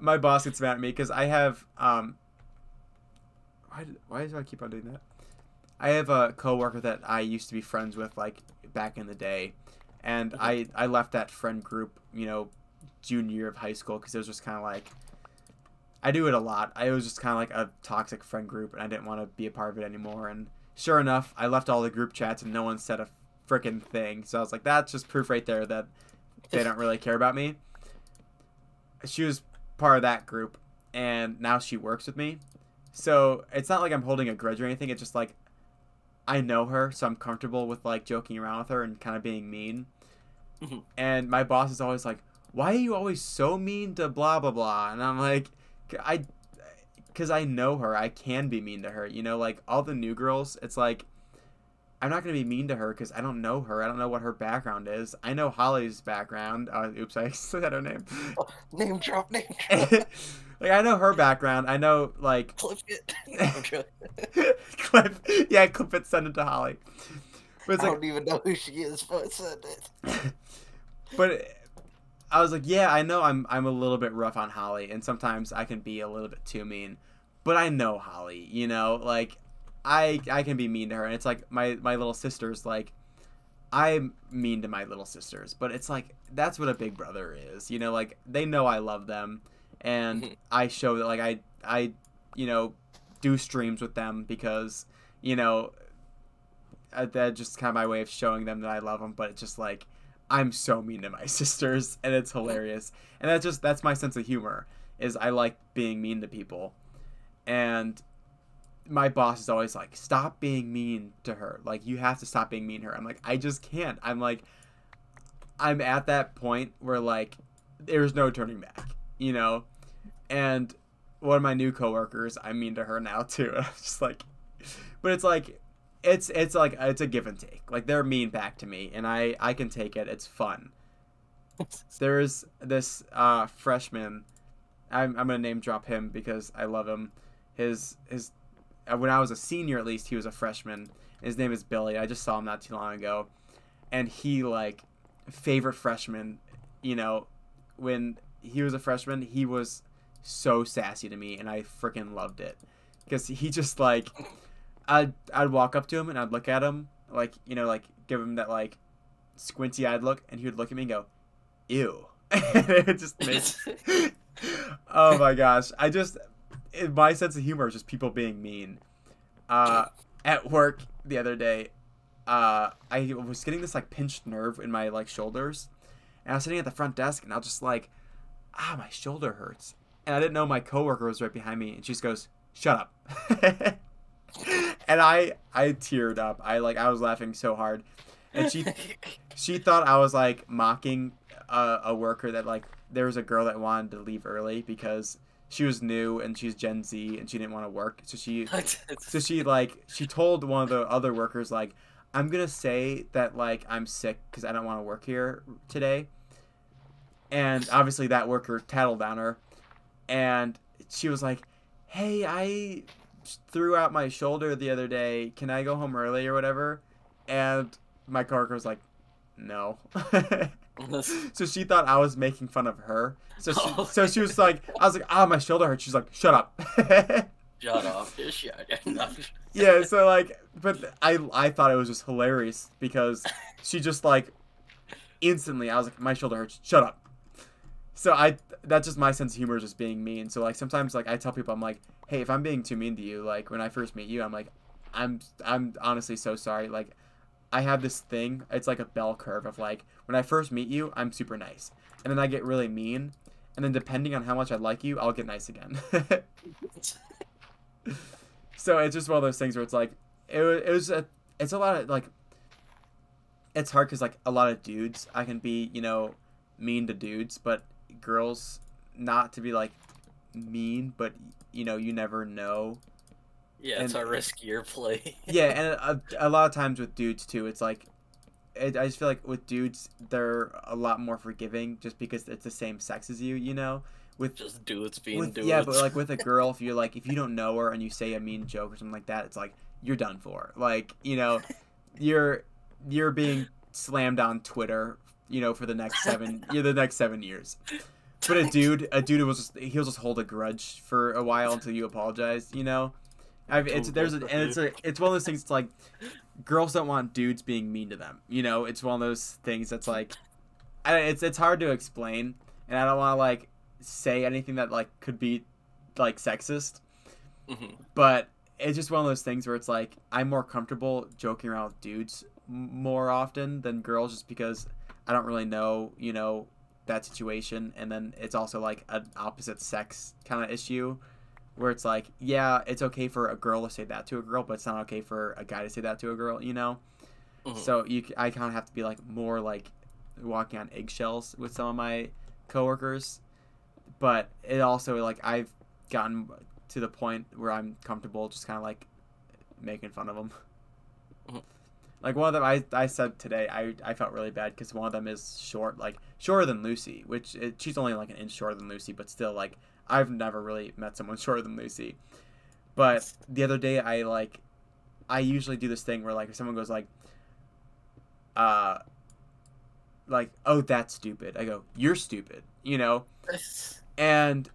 my boss gets mad at me because I have why do I keep on doing that? I have a coworker that I used to be friends with like back in the day, and I left that friend group junior year of high school because it was just kind of like, I do it a lot. I was just kind of like a toxic friend group, and I didn't want to be a part of it anymore. And sure enough, I left all the group chats and no one said a freaking thing. So I was like, that's just proof right there that they don't really care about me. She was part of that group, and now she works with me. So it's not like I'm holding a grudge or anything. It's just like I know her, so I'm comfortable with like joking around with her and kind of being mean. And my boss is always like, why are you always so mean to blah blah blah? And I'm like, because I know her, I can be mean to her. Like all the new girls, it's like I'm not gonna be mean to her because I don't know her. I don't know what her background is. I know Holly's background. Oops, I said her name. Oh, name drop. Like I know her background. I know like Clip it. clip it. Send it to Holly. But it's I like, don't even know who she is, but send it. But I was like, yeah, I know I'm a little bit rough on Holly, and sometimes I can be a little bit too mean. But I know Holly, like I can be mean to her, and it's like my little sisters, like I'm mean to my little sisters, but it's like that's what a big brother is, like they know I love them, and I show that like I do streams with them because that's just kind of my way of showing them that I love them. But it's just like I'm so mean to my sisters, and it's hilarious, and that's my sense of humor, is I like being mean to people. And my boss is always like, stop being mean to her. Like, you have to stop being mean to her. I'm like, I just can't. I'm like, I'm at that point where, like, there's no turning back, And one of my new coworkers, I'm mean to her now, too. And I'm just like, but it's like, it's like it's a give and take. Like they're mean back to me, and I can take it. It's fun. There's this freshman. I'm gonna name drop him because I love him. His when I was a senior, at least he was a freshman. His name is Billy. I just saw him not too long ago, and he like favorite freshman. You know, when he was a freshman, he was so sassy to me, and I freaking loved it because he just like I'd walk up to him and I'd look at him like like give him that like squinty eyed look, and he would look at me and go, "Ew." It just makes. Oh my gosh! My sense of humor is just people being mean. At work the other day, I was getting this like pinched nerve in my like shoulders, and I was sitting at the front desk, and I was just like, my shoulder hurts, and I didn't know my coworker was right behind me, and she just goes, "Shut up," and I teared up. I was laughing so hard, and she thought I was like mocking a worker that like there was a girl that wanted to leave early because she was new and she's Gen Z and she didn't want to work. So she told one of the other workers like, "I'm gonna say that like I'm sick because I don't want to work here today." And obviously that worker tattled on her, and she was like, "Hey, I threw out my shoulder the other day. Can I go home early or whatever?" And my coworker was like, "No." So she thought I was making fun of her. So she was like, I was like, my shoulder hurts. She's like, "Shut up." Shut up. Shut up. Yeah, so like, but I thought it was just hilarious because she just like instantly, I was like, "My shoulder hurts. Shut up." So that's just my sense of humor, is just being mean. So like sometimes like I tell people, I'm like, "Hey, if I'm being too mean to you, like when I first meet you, I'm like, I'm honestly so sorry. Like I have this thing. It's like a bell curve of like when I first meet you, I'm super nice, and then I get really mean, and then depending on how much I like you, I'll get nice again." So it's just one of those things where it's like it's a lot of like it's hard because like a lot of dudes I can be mean to dudes, but girls not to be like mean, but you never know. Yeah, it's a riskier play. Yeah, and a lot of times with dudes too, it's like I just feel like with dudes they're a lot more forgiving just because it's the same sex as you. With just dudes being dudes. Yeah, but like with a girl, if you don't know her and you say a mean joke or something like that, it's like you're done for. Like you're being slammed on Twitter, for the next 7 years. But a dude he'll just hold a grudge for a while until you apologize. It's one of those things. It's like girls don't want dudes being mean to them. It's one of those things that's like, it's hard to explain, and I don't want to like say anything that like could be like sexist. Mm-hmm. But it's just one of those things where it's like I'm more comfortable joking around with dudes more often than girls, just because I don't really know that situation, and then it's also like an opposite sex kind of issue. Where it's like, yeah, it's okay for a girl to say that to a girl, but it's not okay for a guy to say that to a girl, Mm-hmm. So I kind of have to be like more like walking on eggshells with some of my coworkers, but it also like I've gotten to the point where I'm comfortable just kind of like making fun of them. Mm-hmm. Like one of them, I said today, I felt really bad because one of them is short, like shorter than Lucy, she's only like an inch shorter than Lucy, but still like. I've never really met someone shorter than Lucy. But the other day, I usually do this thing where, like, if someone goes, like, "Oh, that's stupid," I go, "You're stupid," And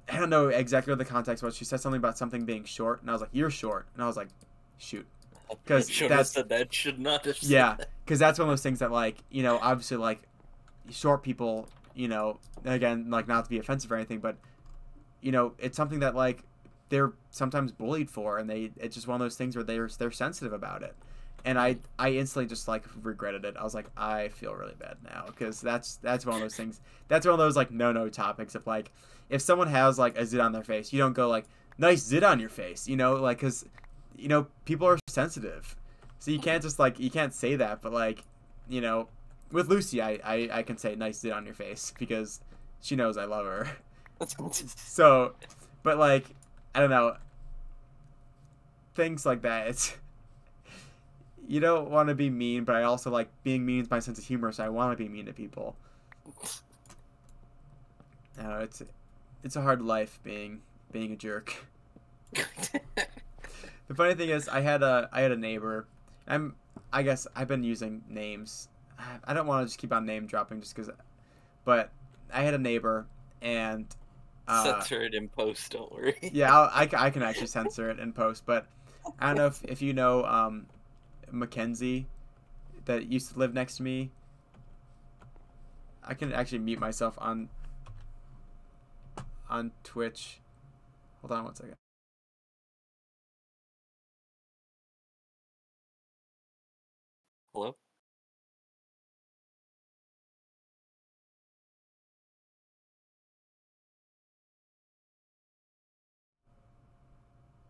I don't know exactly what the context was. She said something about something being short, and I was like, "You're short." And I was like, "Shoot." Because that should not have said yeah, that. because that's one of those things that, like, obviously, like, short people, again, like, not to be offensive or anything, but it's something that like they're sometimes bullied for, and it's just one of those things where they're sensitive about it, and I instantly just like regretted it. I was like, I feel really bad now, because that's one of those things. That's one of those like no topics of like if someone has like a zit on their face, you don't go like nice zit on your face, like because people are sensitive, so you can't just like you can't say that, but like with Lucy, I can say nice zit on your face because she knows I love her. So, but like, I don't know, things like that. you don't want to be mean, but I also like being mean is my sense of humor, so I want to be mean to people. No, it's a hard life being a jerk. The funny thing is, I had a neighbor. I guess I've been using names. I don't want to just keep on name dropping just because, but I had a neighbor and Censor it in post, don't worry. yeah, I can actually censor it in post, but I don't know if you know Mackenzie that used to live next to me. I can actually mute myself on Twitch. Hold on one second. Hello?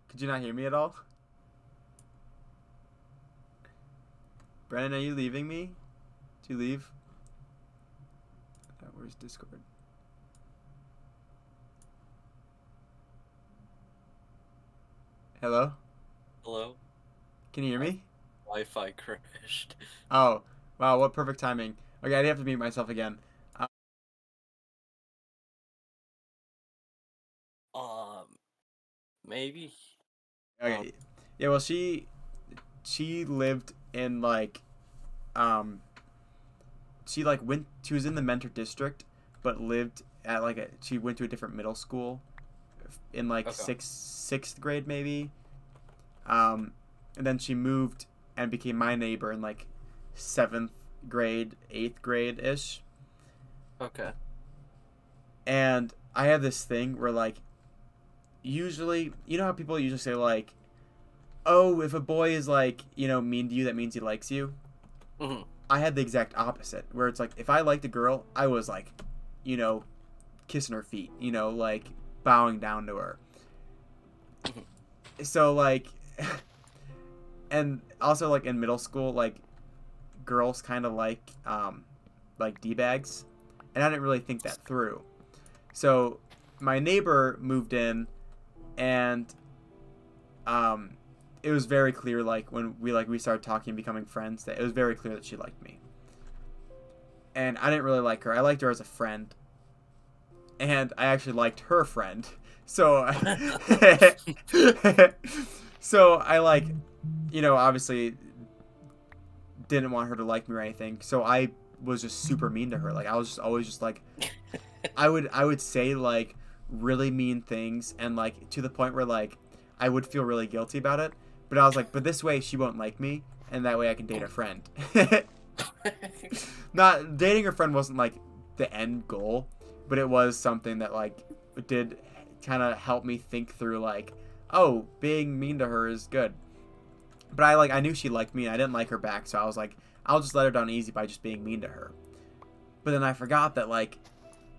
Could you not hear me at all? Brandon, are you leaving me? Did you leave? Where's Discord? Hello? Hello? Can you hear me? Wi-Fi crashed. Oh, wow, what perfect timing. Okay, I have to mute myself again. Maybe. Okay. Yeah, well, she lived in like she like she was in the Mentor district but lived at like she went to a different middle school in like Okay. sixth grade maybe. And then she moved and became my neighbor in like 7th grade, 8th grade ish. Okay. And I have this thing where like usually, you know how people usually say like, oh, if a boy is like, mean to you, that means he likes you. Mm-hmm. I had the exact opposite, where it's like if I liked a girl, I was like, kissing her feet, like bowing down to her. Mm-hmm. So like, and also like in middle school, like girls kind of like d-bags, and I didn't really think that through. So my neighbor moved in, and it was very clear, like when we started talking and becoming friends, that it was very clear that she liked me. And I didn't really like her. I liked her as a friend, and I actually liked her friend. So so I like, obviously didn't want her to like me or anything. So I was just super mean to her. Like I was just always just like I would say like really mean things, and like to the point where like I would feel really guilty about it. But I was like, but this way she won't like me, and that way I can date a friend. Not dating a friend wasn't like the end goal, but it was something that like did kind of help me think through like, oh, being mean to her is good. But I knew she liked me and I didn't like her back, so I was like, I'll just let her down easy by just being mean to her. But then I forgot that like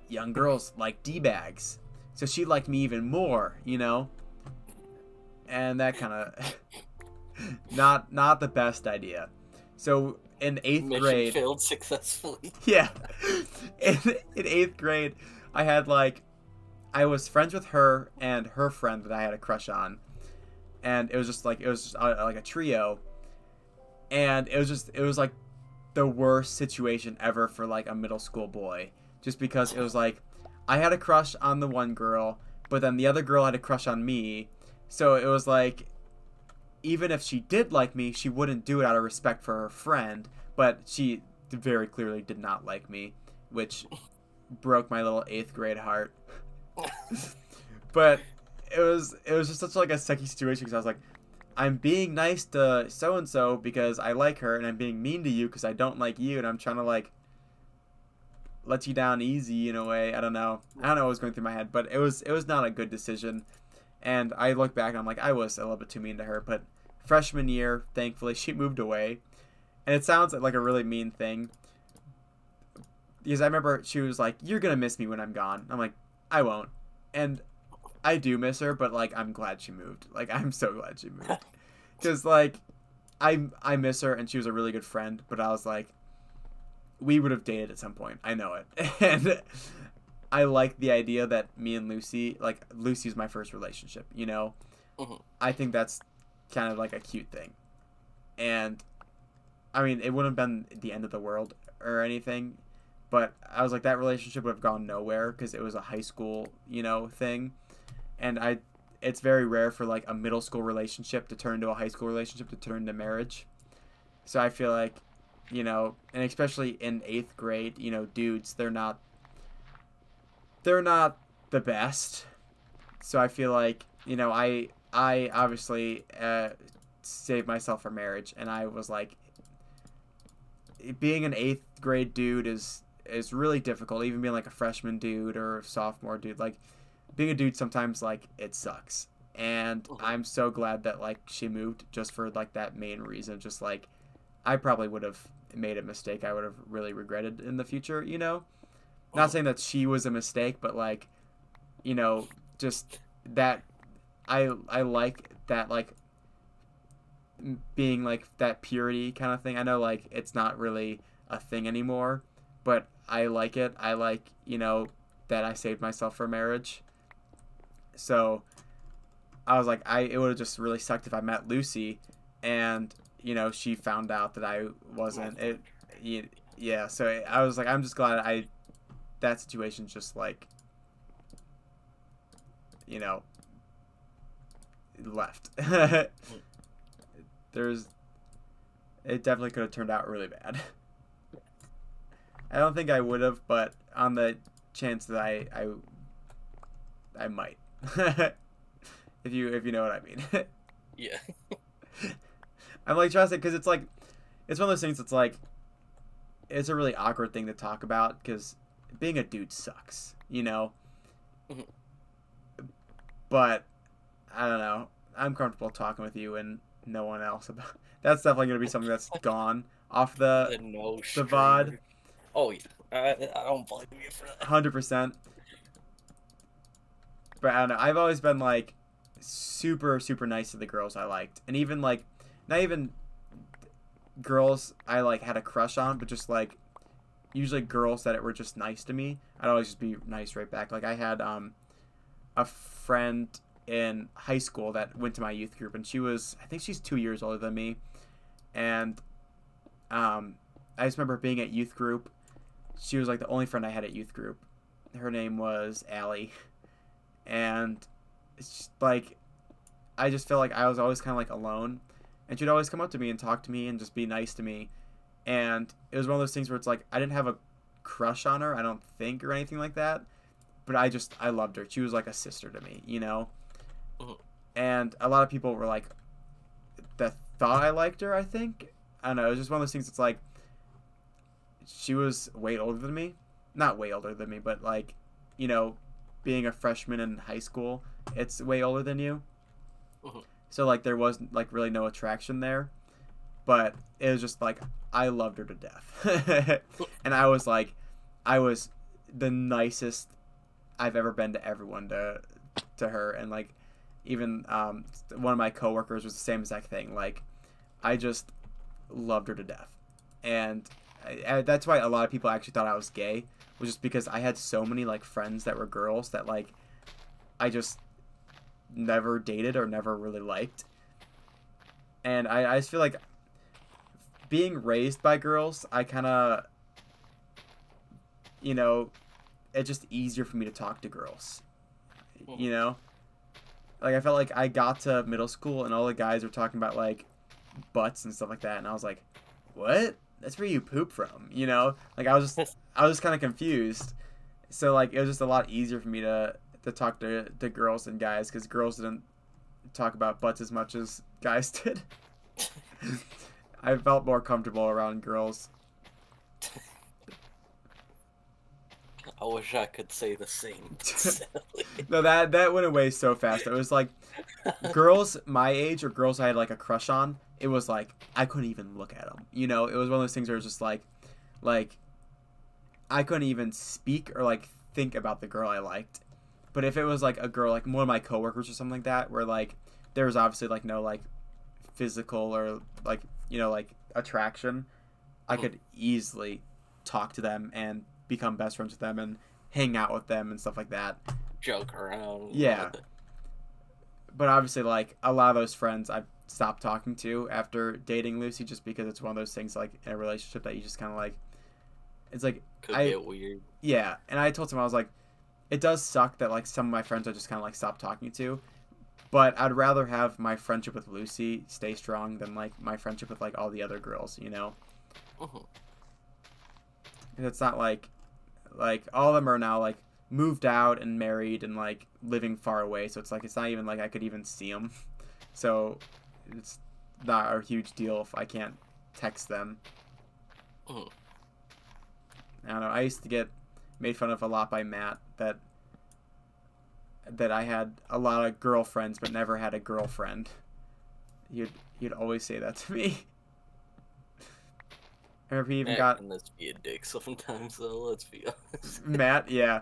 young girls like D-bags, so she liked me even more, and that kind of not the best idea. So in 8th Mission grade, failed successfully. yeah, in 8th grade, I was friends with her and her friend that I had a crush on, and it was just like a trio, and it was like the worst situation ever for like a middle school boy, just because it was like I had a crush on the one girl, but then the other girl had a crush on me, so it was like even if she did like me, she wouldn't do it out of respect for her friend, but she very clearly did not like me, which broke my little 8th grade heart. But it was just such like a sucky situation, because I was like, I'm being nice to so and so because I like her, and I'm being mean to you because I don't like you, and I'm trying to like let you down easy in a way. I don't know what was going through my head, but it was not a good decision. And I look back and I'm like, I was a little bit too mean to her. But freshman year, thankfully, she moved away. And it sounds like a really mean thing, because I remember she was like, you're gonna miss me when I'm gone. I'm like, I won't. And I do miss her, but like I'm glad she moved. Like I'm so glad she moved, because like I miss her, and she was a really good friend. But I was like, we would have dated at some point. I know it. And I like the idea that me and Lucy, like Lucy's my first relationship. Mm-hmm. I think that's kind of like a cute thing, and I mean, it wouldn't have been the end of the world or anything, but I was like, that relationship would have gone nowhere because it was a high school, thing. And it's very rare for like a middle school relationship to turn into a high school relationship to turn into marriage. So I feel like, and especially in eighth grade, dudes, they're not the best. So I feel like, I obviously saved myself for marriage, and I was like, being an eighth grade dude is really difficult. Even being like a freshman dude or a sophomore dude, like being a dude sometimes like it sucks. And I'm so glad that like she moved just for like that main reason. Just like I probably would have made a mistake. I would have really regretted in the future. Not saying that she was a mistake, but like just that I like that like being like that purity kind of thing. I know like it's not really a thing anymore, but I like it. I like, that I saved myself for marriage. So I was like, it would have just really sucked if I met Lucy and, she found out that I wasn't it. Yeah. So I was like, I'm just glad that situation just like, left. It definitely could have turned out really bad. I don't think I would have, but on the chance that I might. if you know what I mean. Yeah. I'm like trying to say, because it's like it's one of those things that's like it's a really awkward thing to talk about because being a dude sucks, But I don't know. I'm comfortable talking with you and no one else about. That's definitely gonna be something that's gone off The the no VOD. string. Oh yeah, I don't blame you for that. 100%. But I don't know. I've always been like super super nice to the girls I liked, and even like not even girls I like had a crush on, but just like usually girls that were just nice to me. I'd always just be nice right back. Like I had a friend in high school that went to my youth group, and I think she's 2 years older than me, and I just remember being at youth group. She was like the only friend I had at youth group. Her name was Allie, and it's just, like I just felt like I was always kind of like alone, and she'd always come up to me and talk to me and just be nice to me, and it was one of those things where it's like I didn't have a crush on her, I don't think, or anything like that, but I loved her. She was like a sister to me, And a lot of people were like that thought I liked her. I think I don't know. It was just one of those things. It's like she was way older than me, not way older than me, but like being a freshman in high school, it's way older than you. So like there was like really no attraction there, but it was just like I loved her to death, and I was the nicest I've ever been to everyone to her, and like even one of my coworkers was the same exact thing. Like I just loved her to death, and that's why a lot of people actually thought I was gay, was just because I had so many like friends that were girls that like I just never dated or never really liked, and I just feel like being raised by girls, I kind of it's just easier for me to talk to girls, like I felt like I got to middle school and all the guys were talking about like butts and stuff like that, and I was like, what? That's where you poop from, like I was just kind of confused. So like it was just a lot easier for me to talk to girls than guys, because girls didn't talk about butts as much as guys did. I felt more comfortable around girls. I wish I could say the same. No, that went away so fast. It was like girls my age or girls I had like a crush on. It was like I couldn't even look at them. It was one of those things where it was just like I couldn't even speak or like think about the girl I liked. But if it was like a girl, like one of my coworkers or something like that, where like there was obviously like no like physical or like like attraction, I could easily talk to them and become best friends with them and hang out with them and stuff like that. Joke around. Yeah. But obviously, like a lot of those friends I've stopped talking to after dating Lucy, just because it's one of those things like in a relationship that you just kind of like. It's like Could get weird. yeah, and I told him I was like, it does suck that like some of my friends I just kind of like stopped talking to, but I'd rather have my friendship with Lucy stay strong than like my friendship with like all the other girls, you know. Uh-huh. And it's not like all of them are now like moved out and married and like living far away, so it's like it's not even like I could even see them. So it's not a huge deal if I can't text them. Uh-huh. I don't know. I used to get made fun of a lot by Matt that I had a lot of girlfriends but never had a girlfriend. He'd always say that to me. I remember he even Matt got can just be a dick sometimes, though. Let's be honest. Matt. Yeah.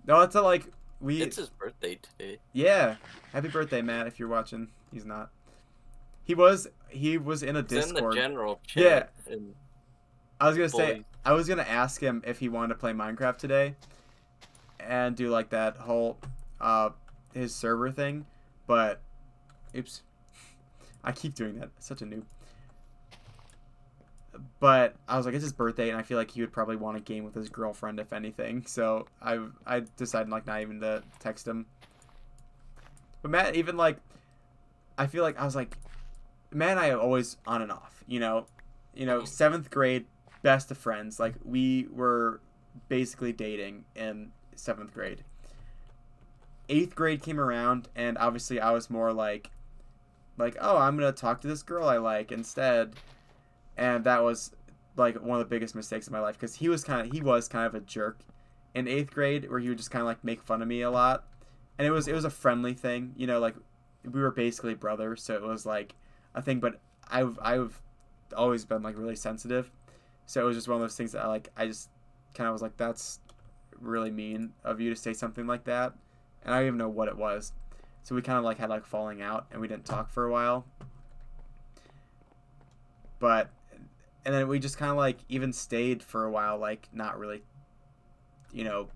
No, it's a, like It's his birthday today. Yeah. Happy birthday, Matt. If you're watching, he's not. He was in a It's Discord. in the general chat. Yeah. And I was gonna say I was gonna ask him if he wanted to play Minecraft today, and do like that whole his server thing, but oops, I keep doing that. Such a noob. But I was like, it's his birthday, and I feel like he would probably want a game with his girlfriend, if anything. So I decided like not even to text him. But Matt, even like, I feel like I was like, Matt and I are always on and off. You know, 7th grade, best of friends. Like we were basically dating in 7th grade. 8th grade came around, and obviously I was more like, oh, I'm gonna talk to this girl I like instead. And that was like one of the biggest mistakes of my life, because he was kind of a jerk in 8th grade, where he would just kind of like make fun of me a lot, and it was a friendly thing, you know, like we were basically brothers, so it was like a thing. But I've always been like really sensitive, so it was just one of those things that I just kind of was like, that's really mean of you to say something like that, and I don't even know what it was. So we kind of like had like falling out, and we didn't talk for a while. But and then we just kind of like even stayed for a while, like not really, you know,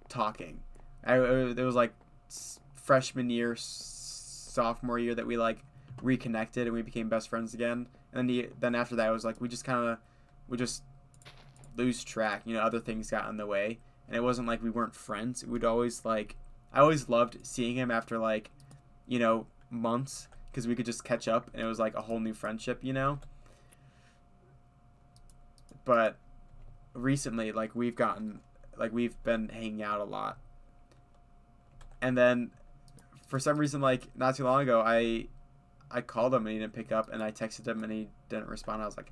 talking. It was like freshman year, sophomore year that we like reconnected and we became best friends again. And then after that, it was like we just lose track. You know, other things got in the way, and it wasn't like we weren't friends. We'd always like, I always loved seeing him after like, you know, months, because we could just catch up, and it was like a whole new friendship, you know. But recently, like we've been hanging out a lot, and then for some reason, like not too long ago, I called him and he didn't pick up, and I texted him and he didn't respond. I was like,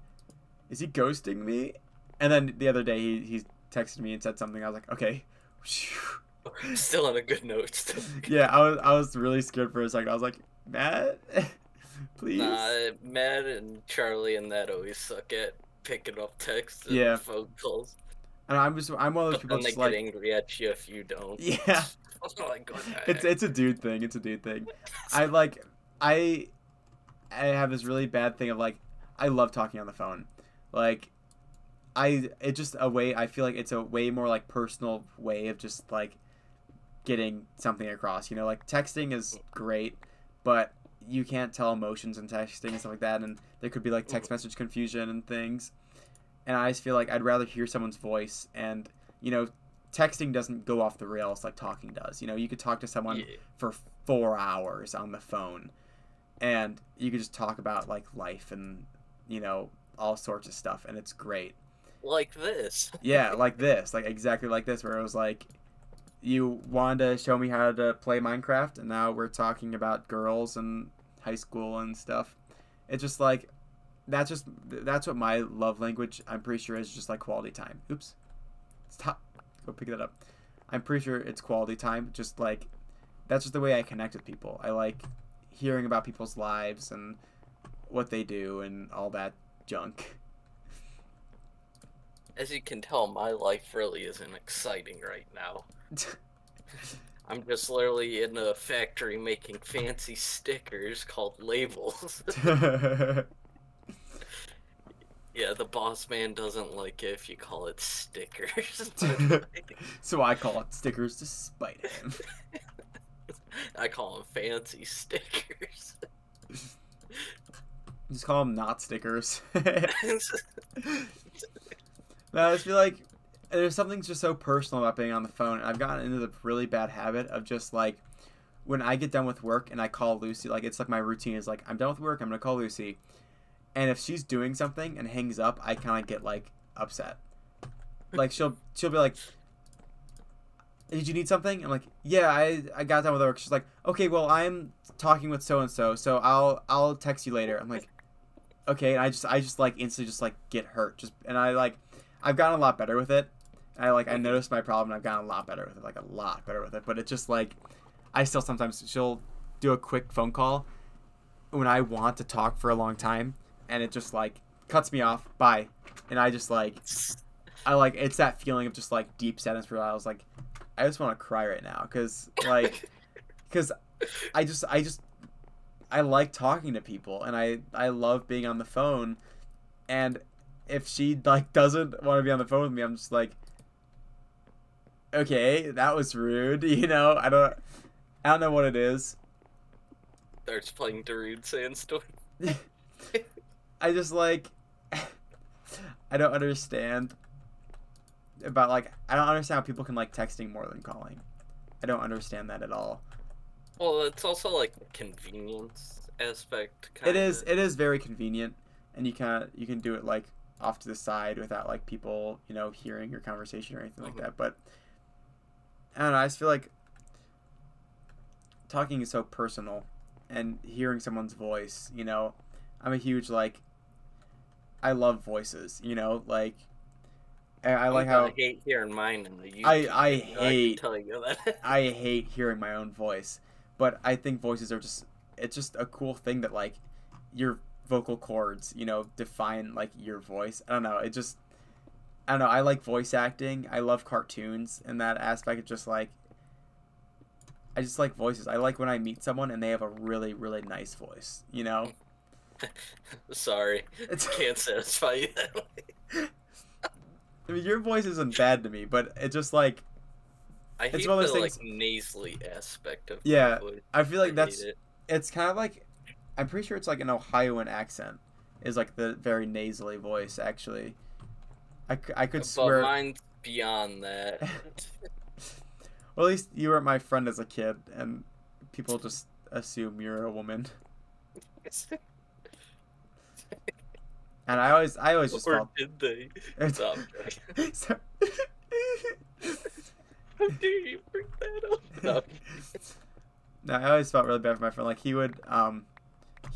is he ghosting me? And then the other day he texted me and said something. I was like, okay. Still on a good note. Yeah, I was really scared for a second. I was like, Matt, please. Nah, Matt and Charlie and that always suck at picking up texts and phone calls. And I'm one of those people then they get angry at you if you don't. Yeah. Like, it's a dude thing. It's a dude thing. I have this really bad thing of like, I love talking on the phone. Like, it's just a way, I feel like it's a way more like personal way of just like getting something across, you know. Like texting is great, but you can't tell emotions in texting and stuff like that, and there could be like text message confusion and things, and I just feel like I'd rather hear someone's voice. And you know, texting doesn't go off the rails like talking does. You know, you could talk to someone for 4 hours on the phone, and you could just talk about like life and, you know, all sorts of stuff, and it's great. Like this. Yeah, like this. Like exactly like this, where it was like, you wanted to show me how to play Minecraft, and now we're talking about girls and high school and stuff. It's just like, that's what my love language, I'm pretty sure, is just like quality time. Oops. Stop. Go pick that up. I'm pretty sure it's quality time. Just like, that's just the way I connect with people. I like hearing about people's lives and what they do and all that junk. As you can tell, my life really isn't exciting right now. I'm just literally in a factory making fancy stickers called labels. Yeah, the boss man doesn't like it if you call it stickers. So I call it stickers to spite him. I call them fancy stickers. Just call them not stickers. No, I just feel like there's something just so personal about being on the phone. And I've gotten into the really bad habit of just like when I get done with work and I call Lucy, like it's like my routine is like I'm done with work, I'm gonna call Lucy, and if she's doing something and hangs up, I kind of get like upset. Like she'll be like, "Did you need something?" I'm like, "Yeah, I got done with work." She's like, "Okay, well I'm talking with so and so, so I'll text you later." I'm like, "Okay," and I just like instantly just like get hurt. Just and I like I've gotten a lot better with it. I noticed my problem and I've gotten a lot better with it, like a lot better with it. But it's just like I still sometimes she'll do a quick phone call when I want to talk for a long time and it just like cuts me off. Bye. And I just like I like it's that feeling of just like deep sadness where I was like I just want to cry right now cuz I just I like talking to people and I love being on the phone, and if she like doesn't want to be on the phone with me, I'm just like okay, that was rude, you know? I don't know what it is. Starts playing Darude Sandstorm. I just like I don't understand about like I don't understand how people can like texting more than calling. I don't understand that at all. Well, it's also like the convenience aspect, It kind is of. it is very convenient, and you can do it like off to the side without like people hearing your conversation or anything like that. But I don't know. I just feel like talking is so personal, and hearing someone's voice. I'm a huge like I love voices. Like I I'm like gonna how hate hearing mine in the YouTube I video. I can hate tell you that. I hate hearing my own voice, but I think voices are it's just a cool thing that like your vocal cords, define like your voice. I don't know. I don't know. I like voice acting. I love cartoons and that aspect of just like I just like voices. I like when I meet someone and they have a really really nice voice. Sorry, It's can't satisfy you that way. I mean your voice isn't bad to me, but it's just like I it's one hate of the those like things. nasally aspect of my Yeah, voice. I feel I like hate that's it. it's kind of like I'm pretty sure it's like an Ohioan accent is like the very nasally voice actually. I could But swear. mine's beyond that. Well, at least you were my friend as a kid, and people just assume you're a woman. And I always just Or felt. did they? It's, Stop. so, How dare you bring that up? No. no, I always felt really bad for my friend. Like he had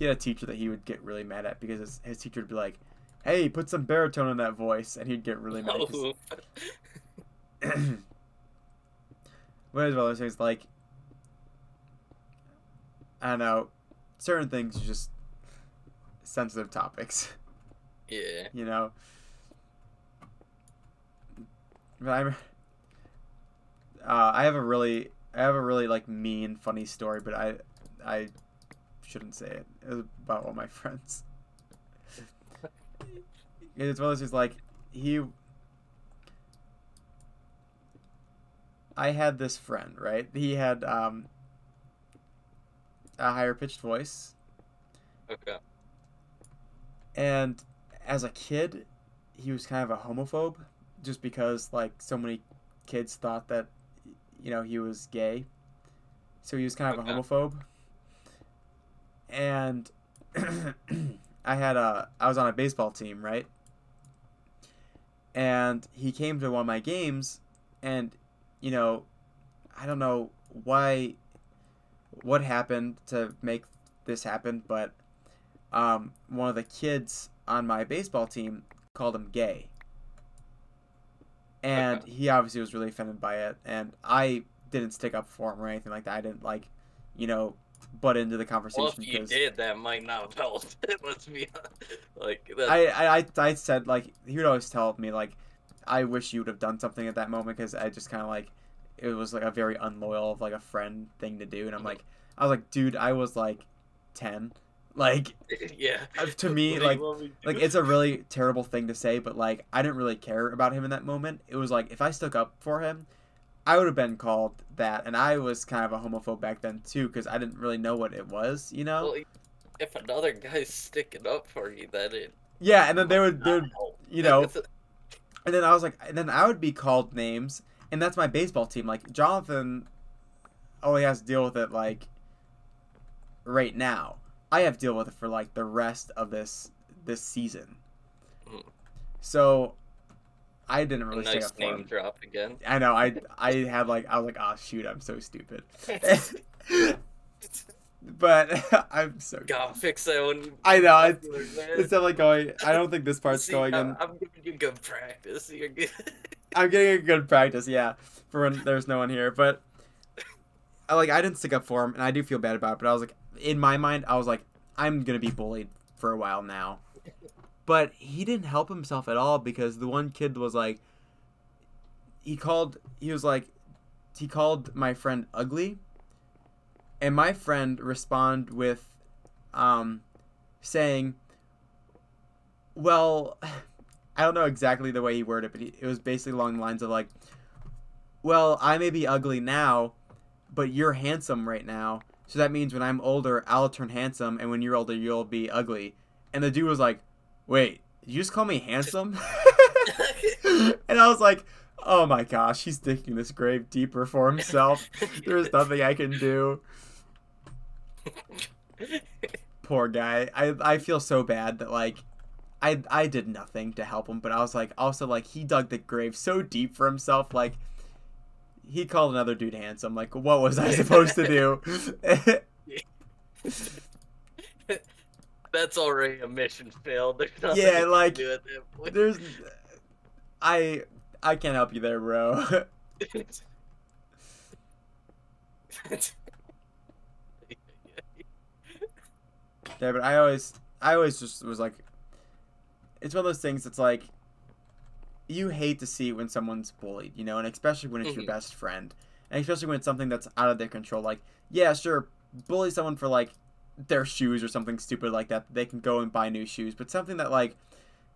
a teacher that he would get really mad at because his teacher would be like, "Hey, put some baritone in that voice," and he'd get really mad because. No. What is other things like? I don't know, certain things are just sensitive topics. Yeah. But I have a really like mean funny story, but I shouldn't say it. It was about one of my friends. It's one of those things like I had this friend, right? He had a higher pitched voice, Okay. and as a kid, he was kind of a homophobe, just because like so many kids thought that he was gay, so he was kind of a Okay. homophobe. And I was on a baseball team, right? And he came to one of my games, and you know, I don't know what happened to make this happen, but one of the kids on my baseball team called him gay, and Okay. he obviously was really offended by it, and I didn't stick up for him or anything like that. I didn't like, you know, butt into the Well, conversation if you because did, that might not have helped. Let's be honest. Like that. I said like he would always tell me like I wish you would have done something at that moment because I just kind of like it was like a very unloyal of like a friend thing to do, and I was like dude, I was like 10, like Yeah. to me What do you like want me to like do? it's a really terrible thing to say, but like I didn't really care about him in that moment. It was like if I stuck up for him, I would have been called that, and I was kind of a homophobe back then too, because I didn't really know what it was, you know? Well, if another guy's sticking up for you, then it Yeah, and then might they not would, help. you know, and then I was like, and then I would be called names, and that's my baseball team. Like Jonathan only has to deal with it like right now. I have to deal with it for like the rest of this season. So I didn't really stick Nice up for name him. drop again. I know. I had like I was like, oh shoot, I'm so stupid. But I'm so. Gotta fix that one. I know. Popular, man. It's definitely going. I don't think this part's See, going in. I'm giving you good practice. You're good. I'm getting a good practice, yeah, for when there's no one here. But I didn't stick up for him, and I do feel bad about it. But I was like, in my mind, I was like, I'm gonna be bullied for a while now. But he didn't help himself at all, because the one kid was like, he called my friend ugly, and my friend responded with, saying, well, I don't know exactly the way he worded it, but it was basically along the lines of like, well, I may be ugly now, but you're handsome right now, so that means when I'm older, I'll turn handsome, and when you're older, you'll be ugly. And the dude was like, wait, did you just call me handsome? And I was like, oh my gosh, he's digging this grave deeper for himself. There's nothing I can do. Poor guy. I feel so bad that like I did nothing to help him, but I was like, also like, he dug the grave so deep for himself. Like, he called another dude handsome. Like, what was I supposed to do? That's already a mission failed. There's nothing Yeah, you like, can do at that point. there's I can't help you there, bro. Yeah, but I always just was like, it's one of those things that's like, you hate to see when someone's bullied, you know, and especially when it's your best friend, and especially when it's something that's out of their control. Like, yeah, sure, bully someone for like their shoes or something stupid like that. They can go and buy new shoes, but something that like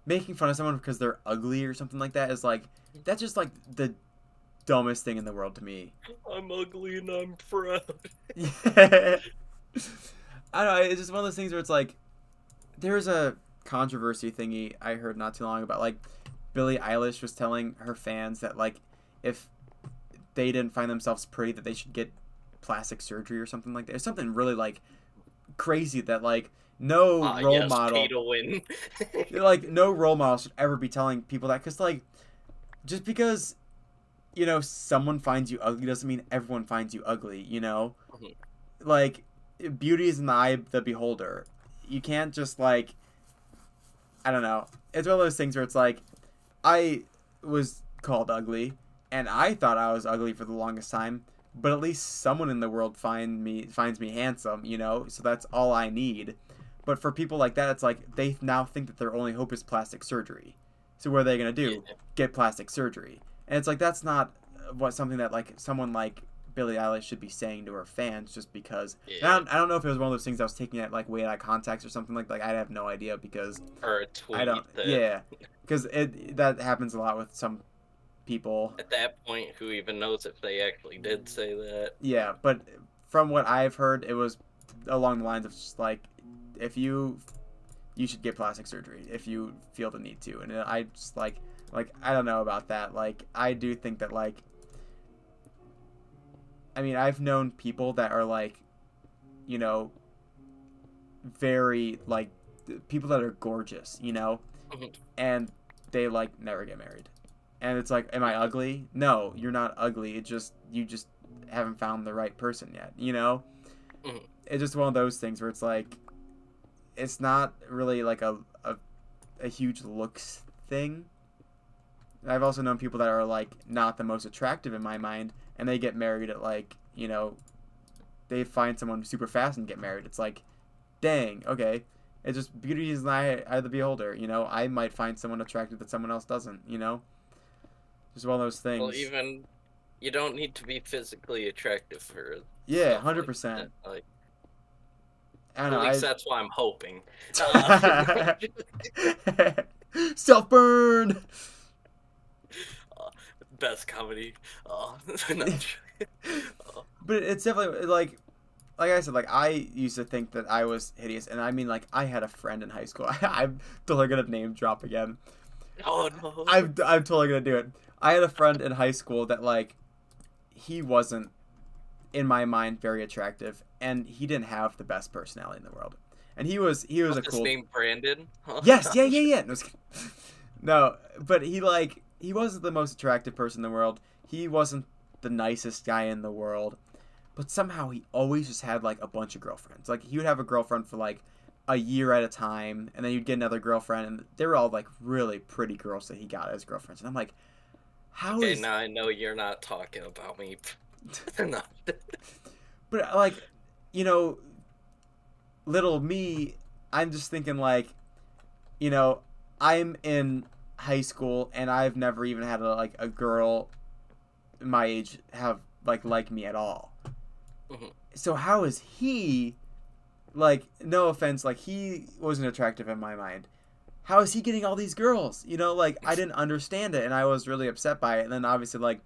making fun of someone because they're ugly or something like that is like, that's just like the dumbest thing in the world to me. I'm ugly and I'm proud. Yeah. I don't know, it's just one of those things where it's like, there's a controversy thingy I heard not too long about, like, Billie Eilish was telling her fans that, like, if they didn't find themselves pretty, that they should get plastic surgery or something like that. It's something really, like, crazy that, like, no role model... pay to win. Like, no role model should ever be telling people that, because, like, just because, you know, someone finds you ugly doesn't mean everyone finds you ugly, you know? Like, beauty is in the eye of the beholder. You can't just, like, I don't know. It's one of those things where it's like, I was called ugly, and I thought I was ugly for the longest time, but at least someone in the world finds me handsome, you know? So that's all I need. But for people like that, it's like, they now think that their only hope is plastic surgery. So what are they going to do? Get plastic surgery. And it's like, that's not something that, like, someone like Billie Eilish should be saying to her fans just because. I don't know if it was one of those things I was taking at, like, way out of context or something like that. I have no idea because. Or a tweet. Yeah. Because that happens a lot with some people. At that point, who even knows if they actually did say that? Yeah, but from what I've heard, it was along the lines of just like, if you should get plastic surgery if you feel the need to. And I just like I don't know about that. Like, I do think that, like, I mean, I've known people that are like, you know, very, like, people that are gorgeous, you know, and they, like, never get married. And it's like, am I ugly? No, you're not ugly. You just haven't found the right person yet, you know? It's just one of those things where it's like, it's not really like a huge looks thing. I've also known people that are, like, not the most attractive in my mind, and they get married at, like, you know, they find someone super fast and get married. It's like, dang, okay. It's just, beauty is in the eye of the beholder, you know? I might find someone attractive that someone else doesn't, you know? Just one of those things. Well, even, you don't need to be physically attractive for yeah, 100%. Like, I know, at least that's why I'm hoping. Self-burn! best comedy. Oh, not true. Oh, But it's definitely like I said, like I used to think that I was hideous, and I mean, like I had a friend in high school. I'm totally gonna name drop again. oh no. I'm totally gonna do it. I had a friend in high school that like he wasn't in my mind very attractive, and he didn't have the best personality in the world. And he was a His cool. name Brandon. Huh? Yes, yeah, yeah, yeah. No, no, but he wasn't the most attractive person in the world. He wasn't the nicest guy in the world. But somehow he always just had like a bunch of girlfriends. Like he would have a girlfriend for like a year at a time, and then you'd get another girlfriend, and they were all like really pretty girls that he got as girlfriends. And I'm like, how Okay, is? now I know you're not talking about me. No. But like, you know, little me, I'm just thinking like, you know, I'm in high school and I've never even had like a girl my age have like me at all. Mhm. So how is he like, no offense, like he wasn't attractive in my mind. How is he getting all these girls? You know, like I didn't understand it and I was really upset by it. And then obviously like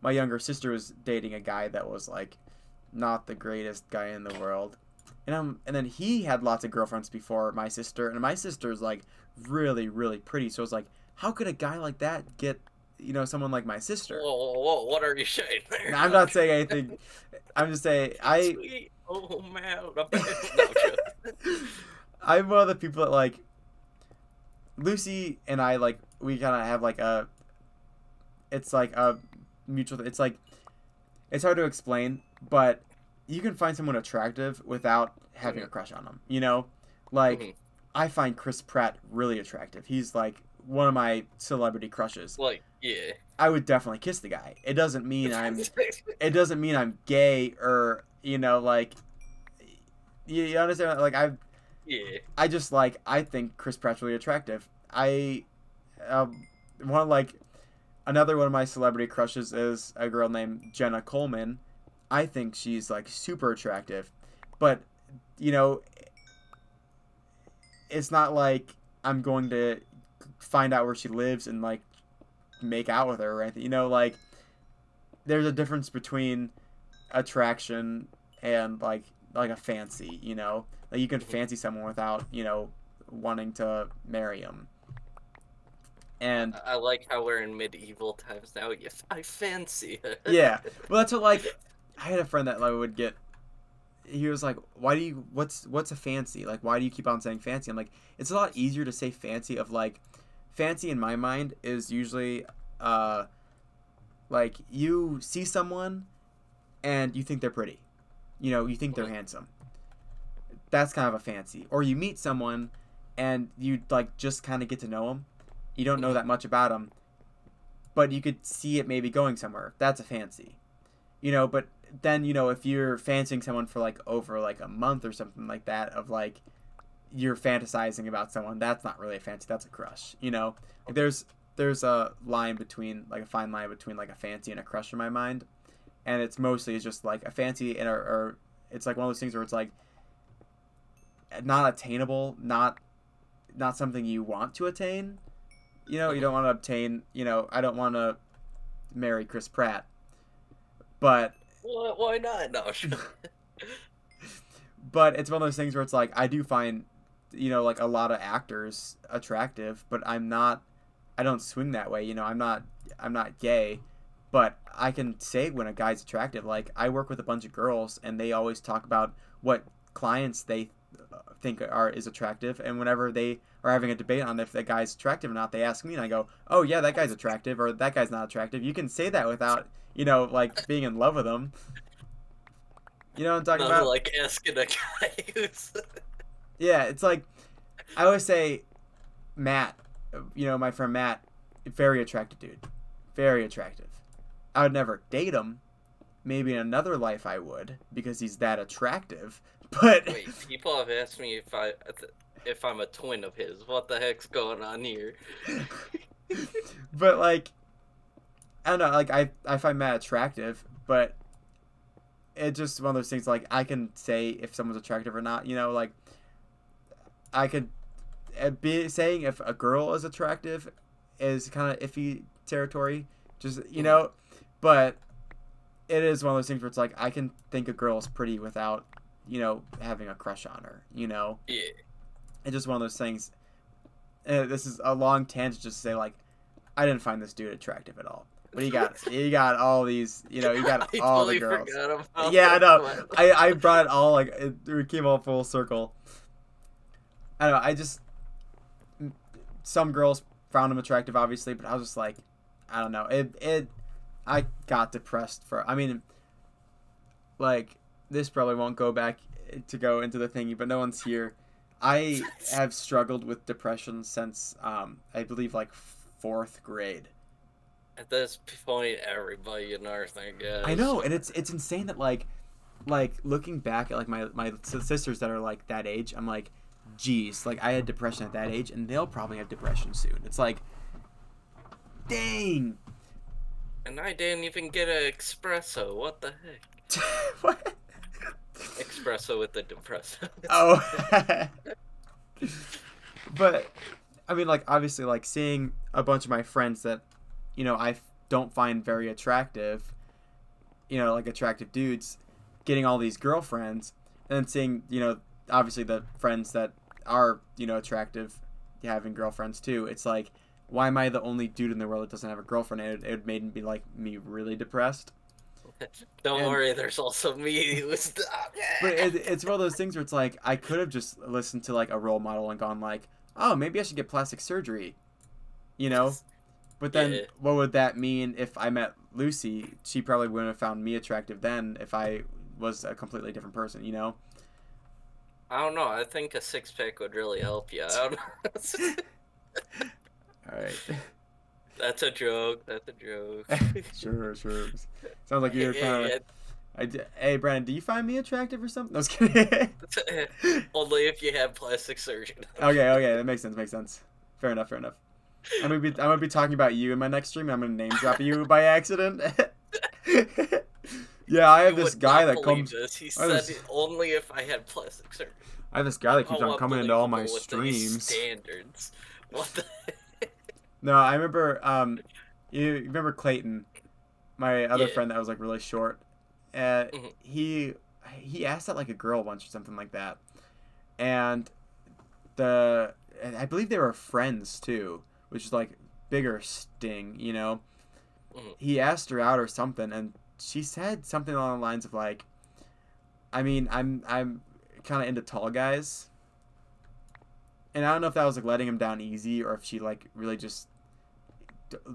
my younger sister was dating a guy that was like not the greatest guy in the world. And then he had lots of girlfriends before my sister, and my sister's like really, really pretty. So it's like, how could a guy like that get, someone like my sister? Whoa, what are you saying there? Now, I'm not saying anything. I'm just saying Sweet. Oh man. No, I'm joking. I'm one of the people that like Lucy and I like we kind of have like it's like a mutual. It's like it's hard to explain, but you can find someone attractive without having a crush on them. Like Mhm. I find Chris Pratt really attractive. He's like one of my celebrity crushes. Like, yeah. I would definitely kiss the guy. It doesn't mean I'm gay or like you understand like Yeah. I think Chris Pratt's really attractive. One of like another one of my celebrity crushes is a girl named Jenna Coleman. I think she's like super attractive, but you know, it's not like I'm going to find out where she lives and like make out with her or anything. Like there's a difference between attraction and like a fancy. Like you can fancy someone without wanting to marry them. And I like how we're in medieval times now. Yes, I fancy her. yeah, well that's what like I had a friend that like would get. He was like, "Why do you? What's a fancy? Like, why do you keep on saying fancy?" I'm like, it's a lot easier to say fancy. Of like, fancy in my mind is usually, like you see someone, and you think they're pretty, you think they're handsome. That's kind of a fancy. Or you meet someone, and you like just kind of get to know them. You don't know that much about them, but you could see it maybe going somewhere. That's a fancy, But then if you're fancying someone for like over like a month or something like that, of like you're fantasizing about someone, that's not really a fancy, that's a crush. Like there's a line between like a fine line between like a fancy and a crush in my mind, and it's mostly just like a fancy and or it's like one of those things where it's like not attainable, not something you want to attain. You don't want to obtain. I don't want to marry Chris Pratt, but Why not? No. but it's one of those things where it's like I do find, like a lot of actors attractive, but I don't swing that way. I'm not gay, but I can say when a guy's attractive. Like I work with a bunch of girls, and they always talk about what clients they think is attractive, and whenever they are having a debate on if that guy's attractive or not, they ask me, and I go, "Oh yeah, that guy's attractive," or "That guy's not attractive." You can say that without like being in love with them. You know what I'm talking Not about? like asking a guy who's. Yeah, it's like I always say, Matt, my friend Matt, very attractive dude, very attractive. I would never date him. Maybe in another life I would, because he's that attractive. But Wait, people have asked me if I'm a twin of his. What the heck's going on here? but like I don't know, like I find Matt attractive, but it's just one of those things like I can say if someone's attractive or not, like I could be saying if a girl is attractive is kind of iffy territory, Just, you know, but it is one of those things where it's like, I can think a girl is pretty without, you know, having a crush on her, you know? Yeah. It's just one of those things. This is a long tangent just to say, like, I didn't find this dude attractive at all. But he got all these, you know, he got I all totally the girls. forgot about Yeah, I know. one. I brought it all, like, it came all full circle. I don't know, some girls found him attractive, obviously, but I was just like, I don't know. I got depressed I mean, like, this probably won't go back to go into the thingy, but no one's here. I have struggled with depression since, I believe, like, 4th grade. At this point, everybody in our thing, yeah. I know, and it's insane that, like, looking back at, like, my sisters that are, like, that age, I'm like, geez, like, I had depression at that age, and they'll probably have depression soon. It's like, dang. And I didn't even get an espresso. What the heck? What? Espresso with the depresso. Oh. But, I mean, like, obviously, like, seeing a bunch of my friends that, you know, I don't find very attractive, you know, like, attractive dudes, getting all these girlfriends, and then seeing, you know, obviously the friends that are, you know, attractive having girlfriends too. It's like, why am I the only dude in the world that doesn't have a girlfriend? And it made me, like, me really depressed. Don't worry, there's also me who's But it's one of those things where it's like, I could have just listened to, like, a role model and gone like, oh, maybe I should get plastic surgery, you know? But then what would that mean if I met Lucy? She probably wouldn't have found me attractive then if I was a completely different person, you know? I don't know. I think a 6-pack would really help you out. All right. That's a joke. That's a joke. Sure. Sounds like you're kind of. Hey, Brandon, do you find me attractive or something? No, I was kidding. Only if you have plastic surgery. Okay, that makes sense. Fair enough. I'm gonna be talking about you in my next stream, and I'm gonna name drop you by accident. Yeah, I have this guy that comes. He said only if I had plastic surgery. I have this guy that keeps on coming into all my streams. Standards. What the? No, I remember. You remember Clayton, my other friend that was, like, really short. He asked out, like, a girl once or something like that, and I believe they were friends too, which is, like, bigger sting, you know. He asked her out or something, and she said something along the lines of, like, I mean, I'm kind of into tall guys. And I don't know if that was, like, letting him down easy, or if she, like, really just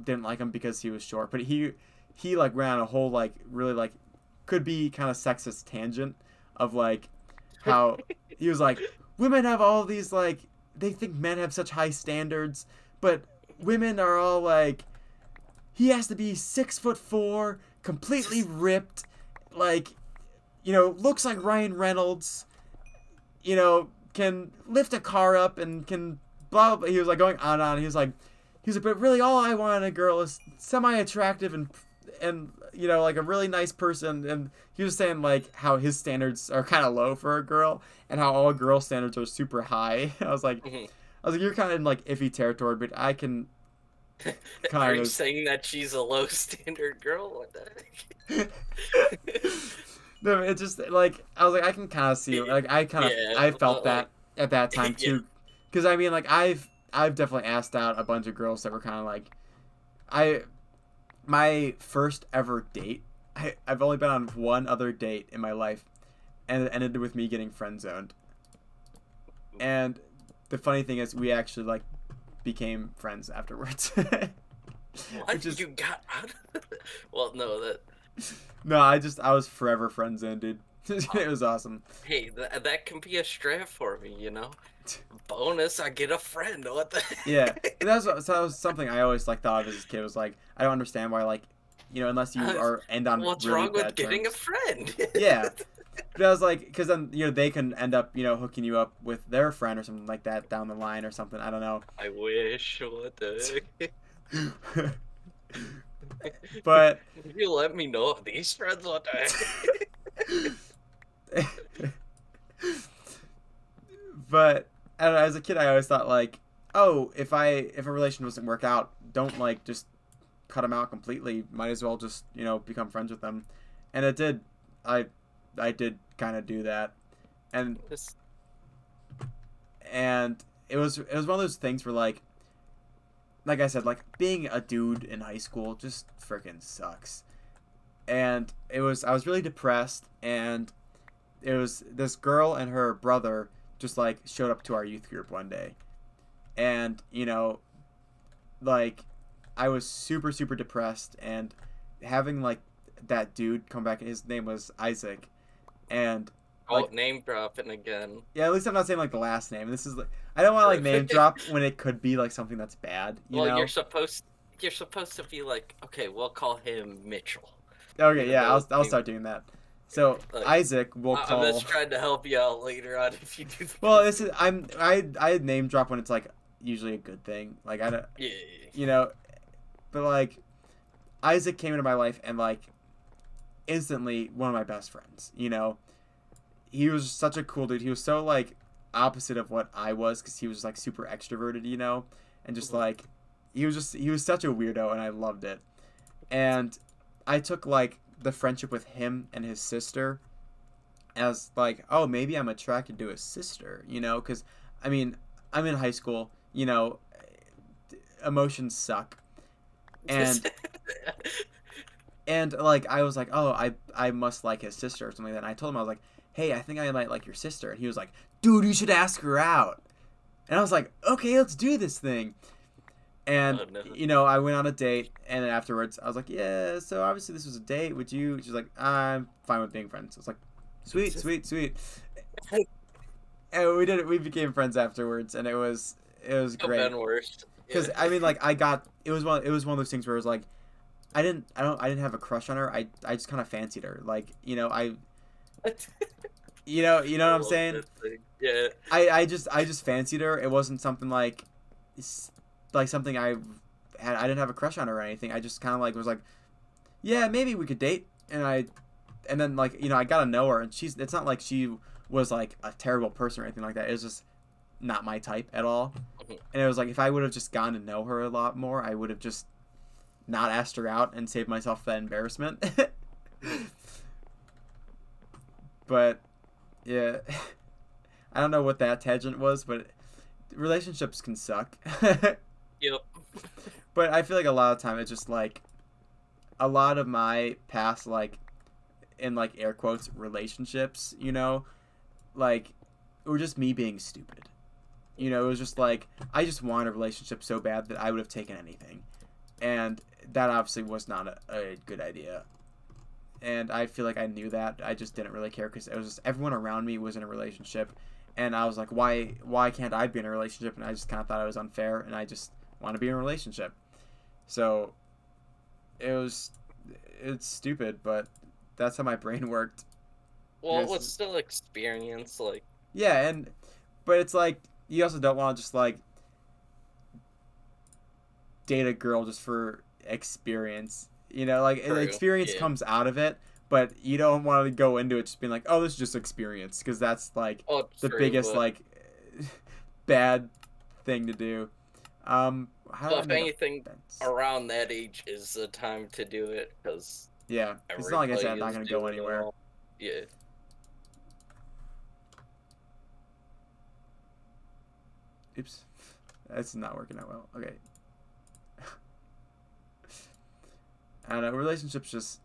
didn't like him because he was short. But he like, ran a whole, like, really, like, could be kind of sexist tangent of, like, how he was like, women have all these, like, they think men have such high standards, but women are all like, he has to be 6'4", completely ripped, like, you know, looks like Ryan Reynolds, you know, can lift a car up and can blah, blah. He was, like, going on and on. He was like, but really all I want in a girl is semi-attractive and you know, like, a really nice person. And he was saying, like, how his standards are kind of low for a girl and how all girl standards are super high. I was like, you're kind of in, like, iffy territory, but I can kind Are you saying that she's a low standard girl? What the heck? No, it's just, like, I was like, I can kind of see, like, I felt that at that time too, because I mean, like, I've definitely asked out a bunch of girls that were kind of like, my first ever date, I've only been on one other date in my life, and it ended with me getting friend zoned. And the funny thing is, we actually, like, became friends afterwards. What? You got out of it? Well, no, that. No, I was forever friend zoned, dude. It was awesome. Hey, that can be a strap for me, you know. Bonus, I get a friend. What the? Yeah, that was something I always, like, thought of as a kid. Was like, I don't understand why, like, you know, unless you end on what's really wrong bad with getting terms. a friend? Yeah, but I was like, because then, you know, they can end up, you know, hooking you up with their friend or something like that down the line or something. I don't know. I wish. What the heck? But you let me know of these friends. What the heck? But I don't know, as a kid, I always thought, like, oh, if a relation doesn't work out, don't, like, just cut them out completely. Might as well just, you know, become friends with them. And it did. I did kind of do that. And it was one of those things where like I said, like being a dude in high school just freaking sucks. And I was really depressed, and it was this girl and her brother just like showed up to our youth group one day. And, you know, like I was super super depressed, and having like that dude come back, his name was Isaac, and like name dropping again. yeah, at least I'm not saying like the last name. This is like I don't want to like name drop when it could be like something that's bad, you Well, know? you're supposed to be like, okay, we'll call him Mitchell. Okay, Even yeah, though I'll start doing that. So like, Isaac will I'm call. just trying to help you out later on if you do. Well, this is I name drop when it's like usually a good thing. Like I don't, Yeah. you know, but like Isaac came into my life and like instantly one of my best friends. You know, he was such a cool dude. He was so like opposite of what I was, because he was like super extroverted, you know, and just like he was such a weirdo, and I loved it. And I took like the friendship with him and his sister as like, oh, maybe I'm attracted to his sister, you know, because I mean I'm in high school, you know, emotions suck, and and like I was like, oh, I must like his sister or something like that. And I told him, I was like, hey, I think I might like your sister, and he was like, dude, you should ask her out. And I was like, okay, let's do this thing. And Oh, no. you know, I went on a date, and then afterwards I was like, yeah, so obviously this was a date, would you? She's like, I'm fine with being friends. I was like, sweet, sweet, sweet. And we did it. We became friends afterwards, and it was great. Been worse. Because I mean, like it was one of those things where it was like I didn't have a crush on her. I just kind of fancied her. Like, you know, you know what I'm saying? Yeah. I just fancied her. It wasn't something like something I didn't have a crush on her or anything. I just kind of like was like, yeah, maybe we could date. And then like, you know, I got to know her, and it's not like she was like a terrible person or anything like that. It was just not my type at all. And it was like, if I would have just gotten to know her a lot more, I would have just not asked her out and saved myself that embarrassment. But yeah, I don't know what that tangent was, but relationships can suck. Yep. But I feel like a lot of time it's just like a lot of my past, like in like air quotes relationships, you know, like were just me being stupid. You know, it was just like I just wanted a relationship so bad that I would have taken anything, and that obviously was not a good idea. And I feel like I knew that. I just didn't really care, because it was just everyone around me was in a relationship, and I was like, why can't I be in a relationship? And I just kind of thought it was unfair, and I just want to be in a relationship. So it's stupid, but that's how my brain worked. Well, it was still experience, like. Yeah, but it's like you also don't want to just like date a girl just for experience. You know, like True. Experience comes out of it, but you don't want to go into it just being like, oh, this is just experience, because that's like the biggest like bad thing to do. If anything, around that age is the time to do it, because yeah, it's not like I said I'm not gonna go anywhere. Yeah. Oops, that's not working out well. Okay. I don't know, relationships just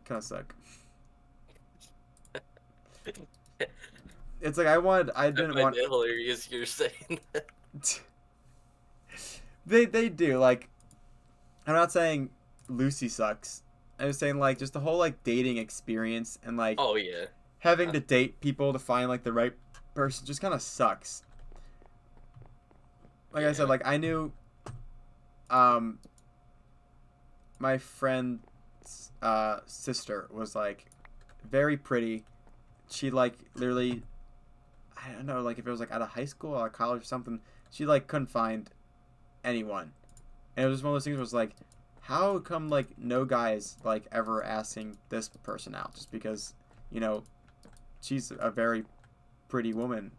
kind of suck. It's like I didn't want. Hilarious, you're saying that. They do, like, I'm not saying Lucy sucks. I was saying like just the whole like dating experience, and like oh yeah, having to date people to find like the right person just kind of sucks. Like I said, like I knew my friend's sister was like very pretty. She like literally, I don't know, like if it was like out of high school or college or something, she like couldn't find anyone. And it was just one of those things where it was like, how come like no guys like ever asking this person out just because, you know, she's a very pretty woman.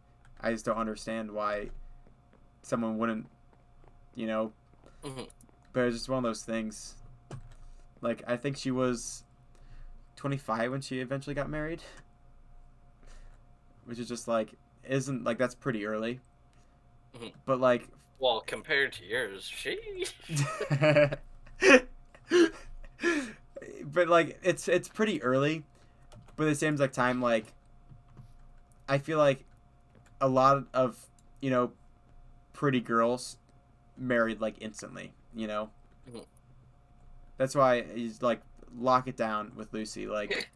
I just don't understand why someone wouldn't, you know. Mhm. But it's just one of those things. Like, I think she was 25 when she eventually got married, which is just like, isn't like that's pretty early. Mhm. But like, Well, compared to yours, she. but like it's pretty early. But at the same like time, like I feel like a lot of pretty girls married like instantly. Mhm. That's why he's like lock it down with Lucy. Like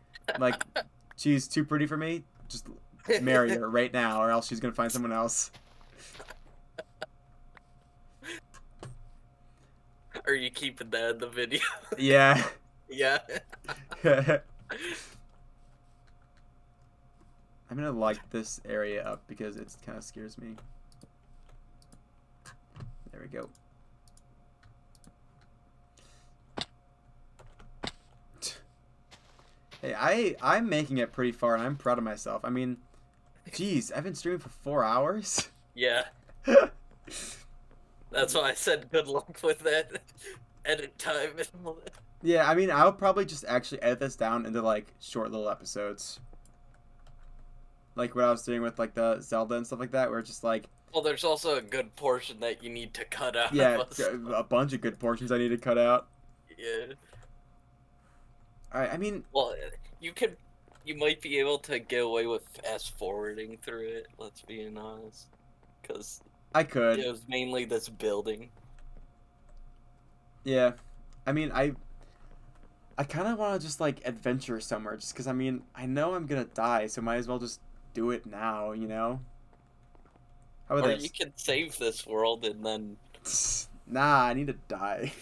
she's too pretty for me. Just marry her right now, or else she's gonna find someone else. Are you keeping that in the video? Yeah. Yeah. I'm gonna light this area up because it kind of scares me. There we go. Hey, I'm making it pretty far, and I'm proud of myself. I mean, geez, I've been streaming for 4 hours. Yeah. That's why I said good luck with that edit time and all that. Yeah, I mean, I'll probably just actually edit this down into like short little episodes. Like what I was doing with like the Zelda and stuff like that, where it's just like, Well, there's also a good portion that you need to cut out yeah, of us. a bunch of good portions I need to cut out. Yeah. Alright, I mean, Well, you might be able to get away with fast forwarding through it. Let's be honest, because I could. it was mainly this building. Yeah, I mean, I kind of want to just like adventure somewhere, just because I mean, I know I'm gonna die, so might as well just do it now, you know? How about Or this? you could save this world and then. Nah, I need to die.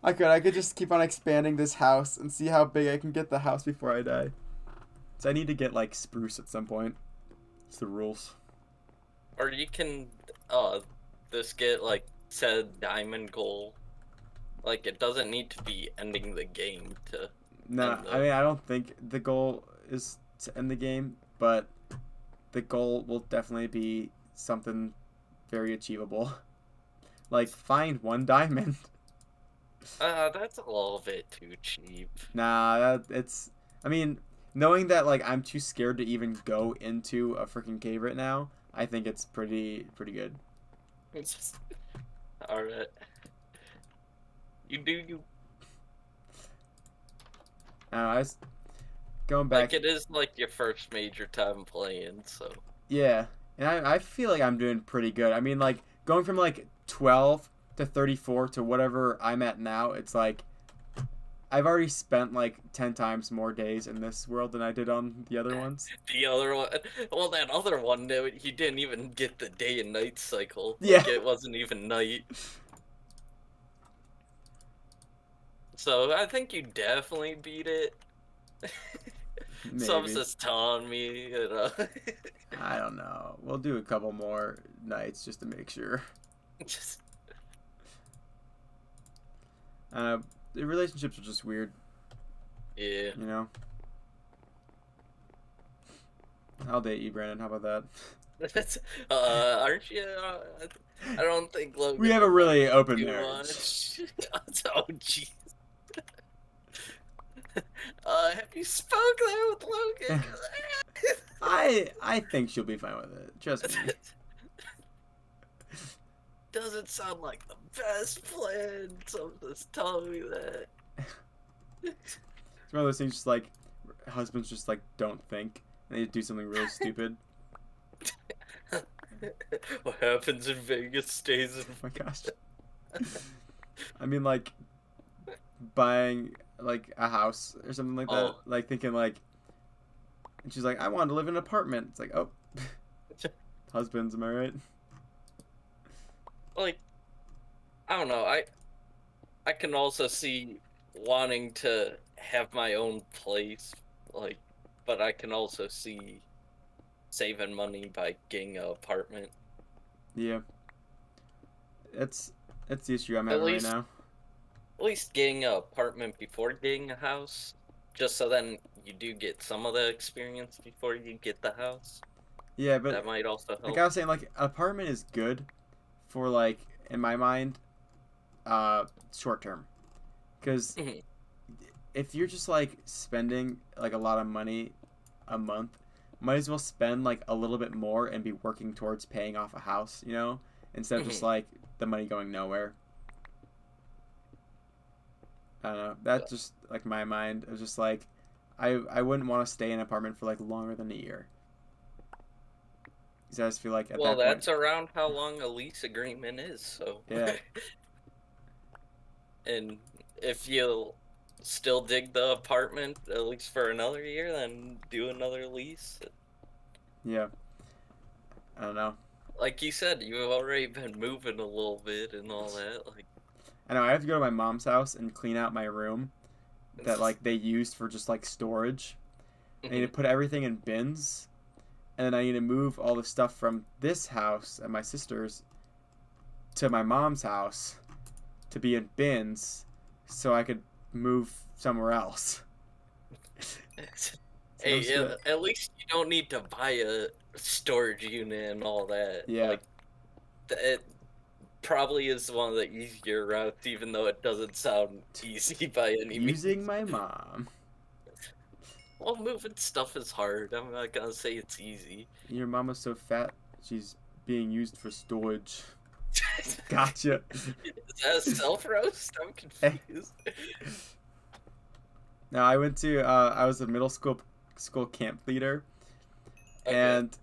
I could just keep on expanding this house and see how big I can get the house before I die. So I need to get like spruce at some point. It's the rules. Or you can, just get like said diamond goal. Like it doesn't need to be ending the game to Nah, end I the. mean I don't think the goal is to end the game, but the goal will definitely be something very achievable. Like find one diamond. That's a little bit too cheap. Nah, it's. I mean, knowing that like I'm too scared to even go into a freaking cave right now, I think it's pretty good. It's just, all right. You do you. I was going Like back. it is like your first major time playing, so. Yeah, and I feel like I'm doing pretty good. I mean, like going from like 12 to 34 to whatever I'm at now, it's like I've already spent like 10 times more days in this world than I did on the other ones. The other one, well, that other one, he didn't even get the day and night cycle. Yeah. Like, it wasn't even night. So, I think you definitely beat it. Some's Maybe. just telling me, I don't know. We'll do a couple more nights just to make sure. Just... The relationships are just weird. Yeah. You know? I'll date you, Brandon. How about that? Aren't you? I don't think Logan. We have a really open too marriage. much. Oh, jeez. Have you spoke there with Logan? I think she'll be fine with it. Trust me. Doesn't sound like the best plan. Someone's telling me that. It's one of those things just like husbands just like don't think. And they do something really stupid. What happens in Vegas stays in Oh my gosh. I mean like buying like a house or something like that. Oh. Like thinking like and she's like, I want to live in an apartment. It's like, oh husbands, am I right? Like, I don't know. I can also see wanting to have my own place, like, but I can also see saving money by getting an apartment. Yeah. That's the issue I'm At having right least- now. At least getting an apartment before getting a house, just so then you do get some of the experience before you get the house. Yeah, but That might also like help. I was saying, like an apartment is good for like in my mind, short term. Because Mhm. if you're just like spending like a lot of money a month, might as well spend like a little bit more and be working towards paying off a house, you know, instead of just Mhm. like the money going nowhere. I don't know. That's just like my mind. It was just like I wouldn't want to stay in an apartment for like longer than a year. Because I just feel like at Well, that point, that's around how long a lease agreement is, so. yeah, And if you still dig the apartment at least for another year, then do another lease. yeah. I don't know. Like you said, you've already been moving a little bit and all that. Like, I know I have to go to my mom's house and clean out my room that like they used for just like storage. I need to mhm. put everything in bins, and then I need to move all the stuff from this house and my sister's to my mom's house to be in bins, so I could move somewhere else. So I'm Hey, just gonna, at least you don't need to buy a storage unit and all that. yeah, Like, it probably is one of the easier routes, even though it doesn't sound easy by any using means. my mom. Well, moving stuff is hard. I'm not gonna say it's easy. Your mama's so fat, she's being used for storage. Gotcha. Is that a self roast? I'm Eh. confused. Now I went to I was a middle school camp leader, Okay. and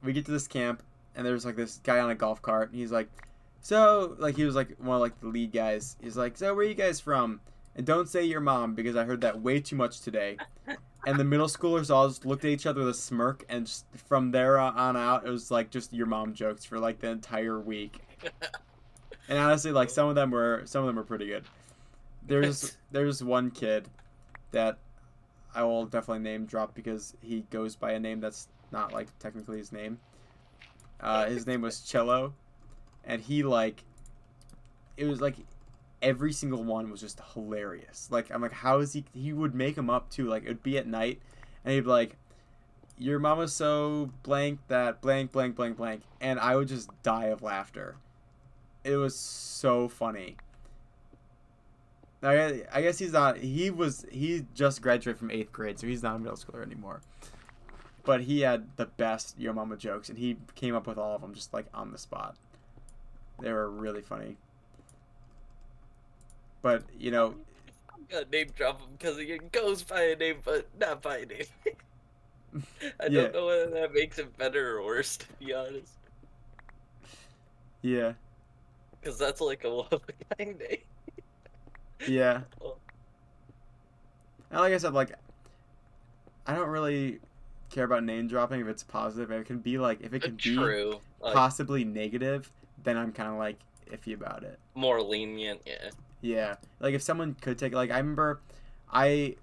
we get to this camp, and there's like this guy on a golf cart, and he's like, so like he was like one of like the lead guys. He's like, so where are you guys from? And don't say your mom because I heard that way too much today. And the middle schoolers all just looked at each other with a smirk, and just from there on out, it was like just your mom jokes for like the entire week. And honestly, like some of them were pretty good. There's one kid that I will definitely name drop because he goes by a name that's not like technically his name. His name was Cello, and he like it was like every single one was just hilarious. Like I'm like, how is he? He would make them up too. Like it would be at night, and he'd be like, "Your mama's so blank that blank blank blank blank," and I would just die of laughter. It was so funny. I guess he's not. He just graduated from 8th grade, so he's not a middle schooler anymore. But he had the best Yo Mama jokes, and he came up with all of them just like on the spot. They were really funny. But you know, I'm gonna name drop him because it goes by a name, but not by a name. I yeah, don't know whether that makes it better or worse, to be honest. yeah, Because that's like a one-of-a-kind name. yeah. Oh, And like I said, like I don't really care about name dropping if it's positive. If it can be like if it can be true. Like, possibly negative, then I'm kind of like iffy about it. more lenient, yeah. Yeah, like if someone could take like I remember, I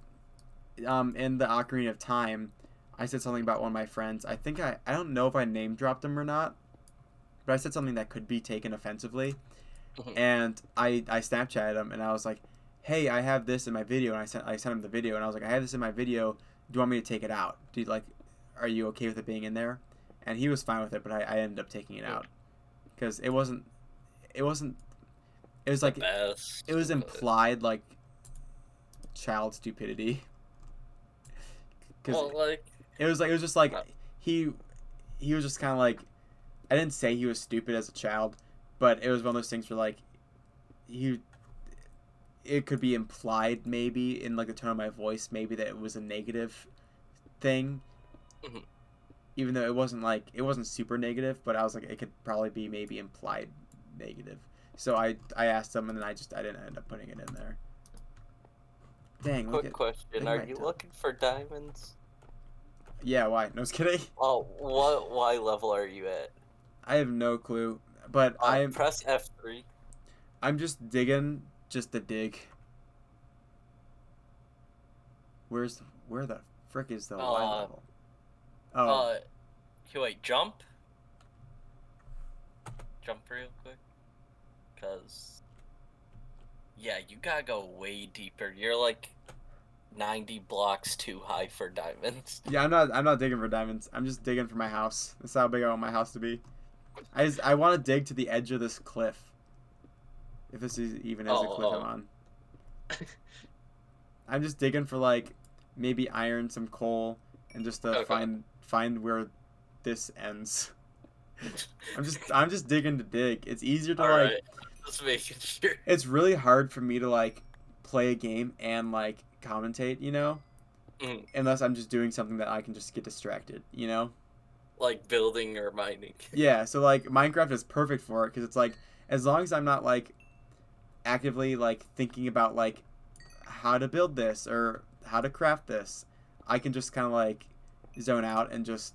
in the Ocarina of Time, I said something about one of my friends. I think I don't know if I name dropped him or not, but I said something that could be taken offensively, Mhm. and I Snapchatted him and I was like, hey, I have this in my video, and I sent him the video, and I was like, I have this in my video. Do you want me to take it out? Do you like, are you okay with it being in there? And he was fine with it, but I ended up taking it out because it wasn't it was The like best. it was But, implied like child stupidity because well, like, it was just like uh, he he was just kind of like I didn't say he was stupid as a child, but it was one of those things where like he it could be implied maybe in like the tone of my voice maybe that it was a negative thing, mhm. even though it wasn't super negative, but I was like it could probably be maybe implied negative. So I asked him, and then I didn't end up putting it in there. Dang, look Quick at question: look at are my you time. looking for diamonds? Yeah, why? No, just kidding. Oh, what Y level are you at? I have no clue, but Press F3. I'm just digging just to dig. Where the frick is the Y Uh, level? Oh, uh, okay, wait, jump? Jump real quick? Because, yeah, you gotta go way deeper. You're like 90 blocks too high for diamonds. Yeah, I'm not digging for diamonds. I'm just digging for my house. That's how big I want my house to be. I want to dig to the edge of this cliff. If this is even as a cliff I'm Oh, on. I'm just digging for like maybe iron, some coal, and just to okay. find where this ends. I'm just digging to dig. It's easier to All like right. Just making sure. it's really hard for me to like play a game and like commentate, you know? Mm, Unless I'm just doing something that I can just get distracted, you know? like building or mining. Yeah, so like Minecraft is perfect for it because it's like as long as I'm not like actively like thinking about like how to build this or how to craft this, I can just kind of like zone out and just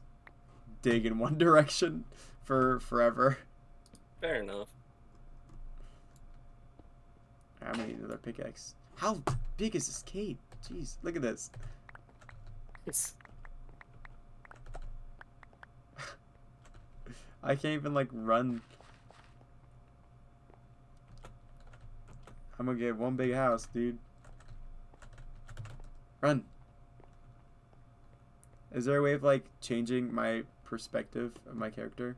dig in one direction for forever. Fair enough. I'm gonna need another pickaxe. How big is this cave? Jeez, look at this. I can't even like run. I'm gonna get one big house, dude. Run. Is there a way of like changing my perspective of my character?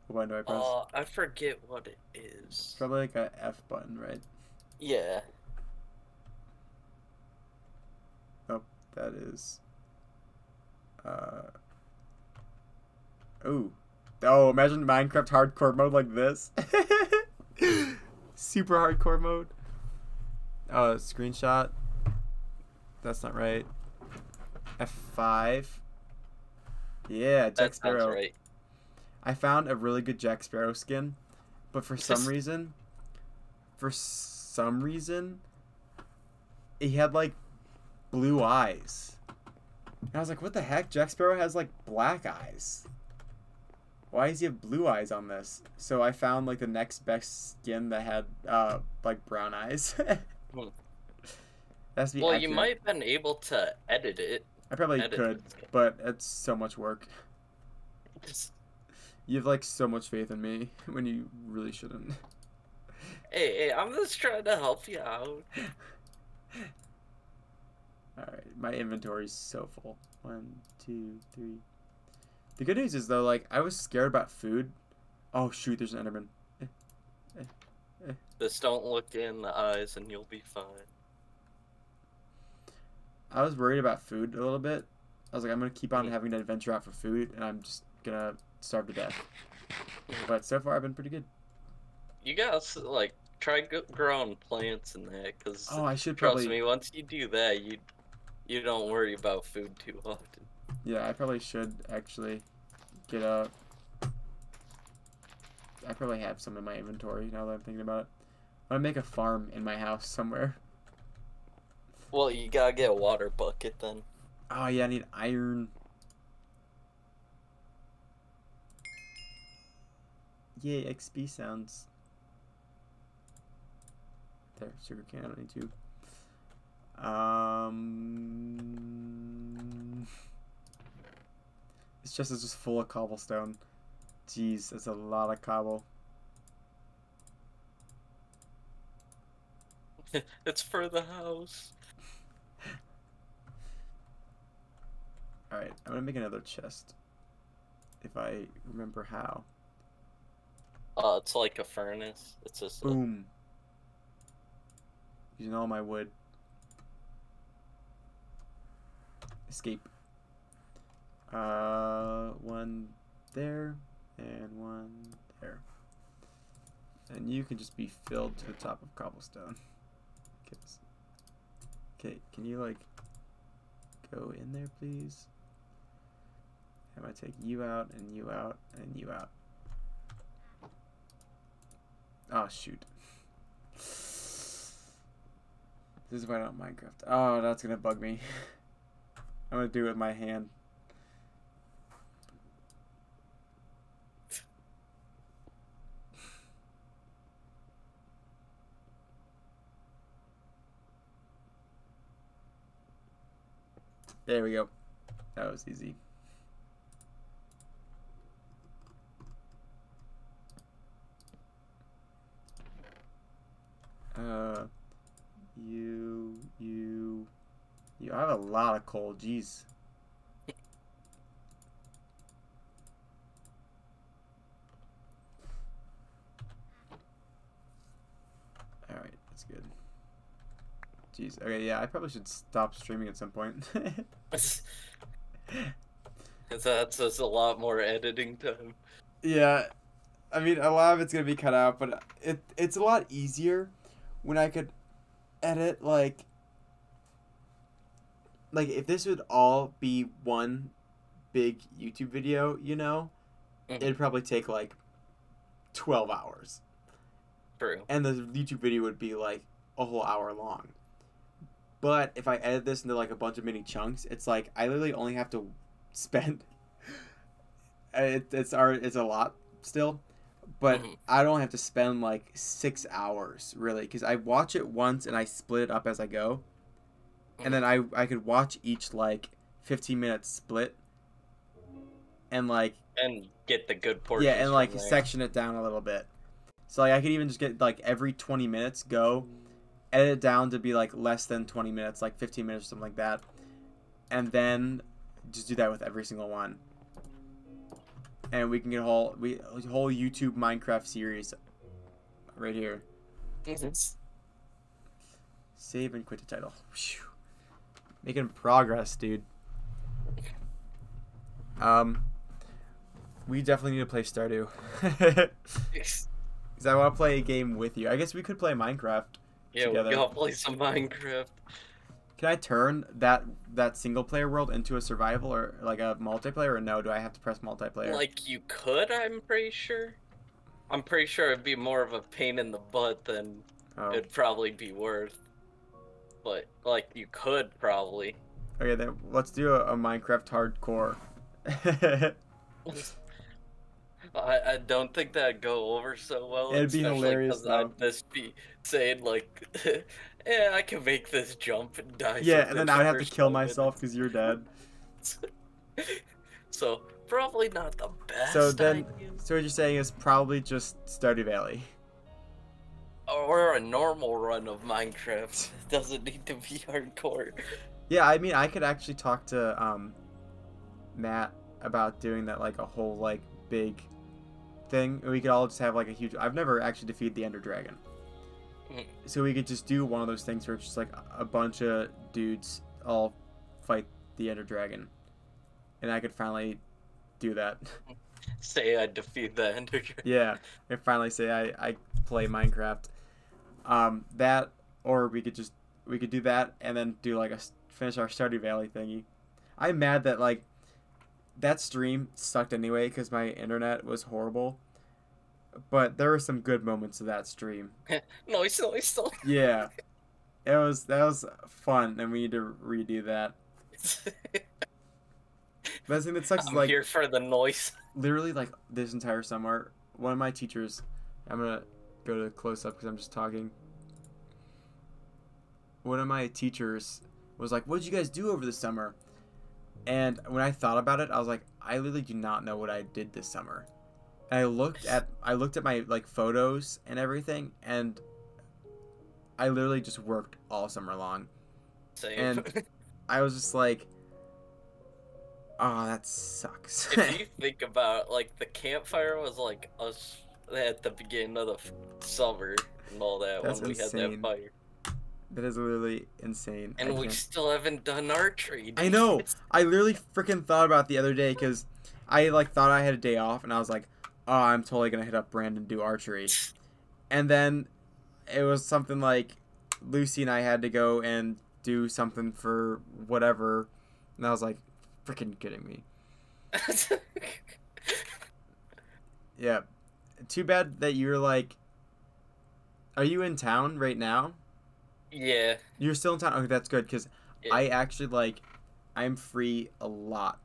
What button do I press? I forget what it It's is. probably like a F button, right? Yeah. Nope, that is. Uh. Oh. Oh, imagine Minecraft hardcore mode like this. Super hardcore mode. Oh, screenshot. That's not right. F5. Yeah, Jack That sounds Sparrow. right. I found a really good Jack Sparrow skin, but for some reason, he had like blue eyes. And I was like, what the heck? Jack Sparrow has like black eyes. Why does he have blue eyes on this? So I found like the next best skin that had like brown eyes. Hmm. That's to be Well, you accurate. might have been able to edit it. I probably Edit could, this but it's so much work. game. You have like so much faith in me when you really shouldn't. Hey, I'm just trying to help you out. Alright, my inventory's so full. 1, 2, 3. The good news is though, like I was scared about food. Oh shoot, there's an Enderman. Eh, eh, eh. Just don't look in the eyes and you'll be fine. I was worried about food a little bit. I was like, I'm gonna keep on Mm, having to venture out for food, and I'm just gonna starve to death. mm. But so far, I've been pretty good. You guys like try growing plants and that, cause Oh, I should trust probably, me, once you do that, you don't worry about food too often. yeah, I probably should actually get a. I probably have some in my inventory now that I'm thinking about it. I'm gonna make a farm in my house somewhere. Well, you gotta get a water bucket then. Oh yeah, I need iron. Yay, XP sounds. There, sugar cane. I don't need to. This chest is just full of cobblestone. Jeez, that's a lot of cobble. It's for the house. Alright, I'm gonna make another chest. If I remember how. It's like a furnace. It's just a, Boom. Using all my wood. Escape. One there, and one there. And you can just be filled to the top of cobblestone. Okay, can you like go in there, please? I'm gonna take you out, and you out, and you out. Oh shoot. This is why I don't Minecraft. Oh, that's gonna bug me. I'm gonna do it with my hand. There we go. That was easy. You, I have a lot of coal. Jeez. All right, that's good. Jeez. Okay, yeah, I probably should stop streaming at some point. That's just a lot more editing time. Yeah, I mean, a lot of it's gonna be cut out, but it's a lot easier when I could edit like if this would all be one big YouTube video, you know, it'd probably take like 12 hours. True. And the YouTube video would be like a whole hour long. But if I edit this into like a bunch of mini chunks, it's like I literally only have to spend it's a lot still, but I don't have to spend like 6 hours really, because I watch it once and I split it up as I go, and then I could watch each like 15-minute split, and like get the good portions. Yeah, and like section it down a little bit. So like I could even just get like every 20 minutes go, edit it down to be like less than 20 minutes, like 15 minutes or something like that, and then just do that with every single one. And we can get a whole YouTube Minecraft series right here. Save and quit the title. Whew. Making progress, dude. We definitely need to play Stardew. Because I want to play a game with you. I guess we could play Minecraft together. We gotta play some Minecraft. Can I turn that single player world into a survival or like a multiplayer, or no? Do I have to press multiplayer? Like you could, I'm pretty sure. I'm pretty sure it'd be more of a pain in the butt than it'd probably be worth. But like you could probably. Okay, then let's do a Minecraft hardcore. I don't think that'd go over so well. It'd be hilarious though. I'd just be saying like, yeah, I can make this jump and die. Yeah, and then I'd have to kill myself because you're dead. So probably not the best. So then, so what you're saying is probably just Stardew Valley. Or a normal run of Minecraft. It doesn't need to be hardcore. Yeah, I mean, I could actually talk to Matt about doing that, like a whole like big thing. We could all just have like a huge. I've never actually defeated the Ender Dragon, so we could just do one of those things where it's just like a bunch of dudes all fight the Ender Dragon, and I could finally do that. Say I defeat the Ender Dragon. Yeah, I finally say I play Minecraft. That, or we could do that and then do like finish our Stardew Valley thingy. I'm mad that like that stream sucked anyway because my internet was horrible, but there were some good moments of that stream. Noise. Yeah, that was fun, and we need to redo that. But the thing that sucks is like here for the noise. Literally, like this entire summer, one of my teachers, I'm gonna go to close up because I'm just talking. One of my teachers was like, "What did you guys do over the summer?" And when I thought about it, I was like, I literally do not know what I did this summer. And I looked at my like photos and everything, and I literally just worked all summer long. Same. And I was just like, oh, that sucks. If you think about like the campfire was like us at the beginning of the summer and all that. That's when we insane. had that fire. That is literally insane. And we still haven't done archery. Dude. I know. I literally freaking thought about it the other day because I like thought I had a day off, and I was like, oh, I'm totally gonna hit up Brandon and do archery. And then it was something like Lucy and I had to go and do something for whatever, and I was like, freaking kidding me. Yeah. Too bad that you're like, are you in town right now? Yeah. You're still in town? Okay, that's good, because yeah. I actually, like, I'm free a lot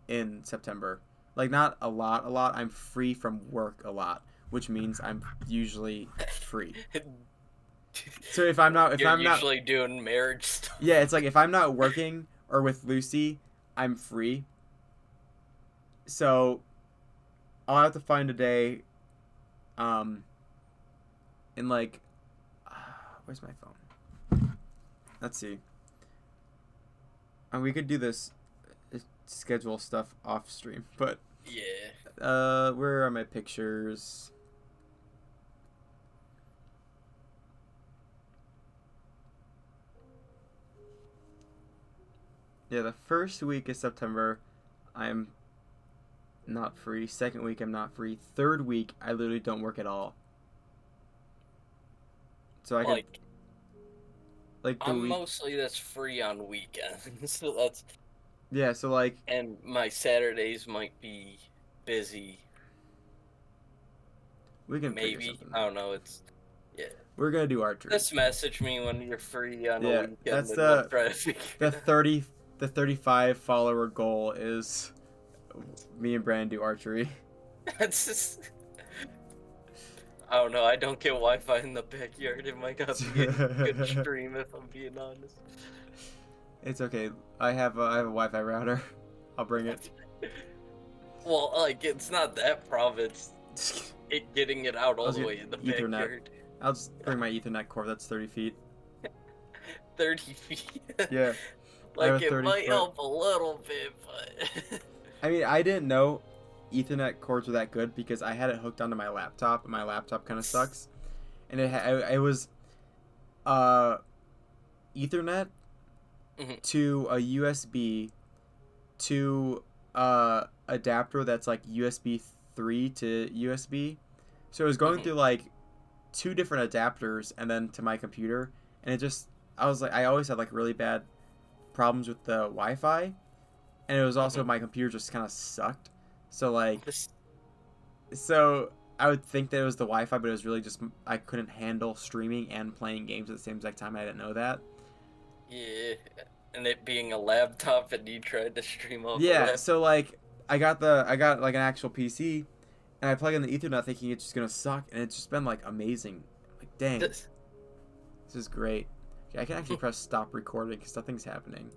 in September. Like, not a lot. I'm free from work a lot, which means I'm usually free. So if I'm not... You're usually doing marriage stuff. Yeah, it's like, if I'm not working or with Lucy, I'm free. So, I'll have to find a day, in, like... where's my phone? Let's see. And we could do this schedule stuff off stream, but Yeah. where are my pictures? Yeah, the first week of September, I'm not free. Second week, I'm not free. Third week, I literally don't work at all. So I could like the I'm week. mostly that's free on weekends. So that's Yeah, so like and my Saturdays might be busy. we can figure Maybe. something I out. don't know. It's yeah. We're gonna do archery. Just message me when you're free on a Yeah, weekend that's and we'll try to figure the it out. 35 follower goal is me and Brandon do archery. That's just I don't know, I don't get Wi-Fi in the backyard. It might not be a good stream if I'm being honest. It's okay. I have a Wi-Fi router. I'll bring it. Well, like, it's not that problem. It's getting it out all I'll the get way in the Ethernet. backyard. I'll just bring my Ethernet cord. That's 30 feet. 30 feet. Yeah. I have Like, a it 30 might foot. help a little bit, but... I mean, I didn't know Ethernet cords were that good because I had it hooked onto my laptop, and my laptop kind of sucks. And it was Ethernet to a USB to adapter that's like USB 3 to USB. So it was going through like 2 different adapters and then to my computer, and it just I was like I always had like really bad problems with the Wi-Fi, and it was also my computer just kind of sucked. So like so I would think that it was the Wi-Fi, but it was really just I couldn't handle streaming and playing games at the same exact time. I didn't know that. Yeah, and it being a laptop and you tried to stream off Yeah, so like I got like an actual PC, and I plug in the Ethernet thinking it's just gonna suck, and it's just been like amazing. Like dang, this is great. Okay, I can actually press stop recording because nothing's happening.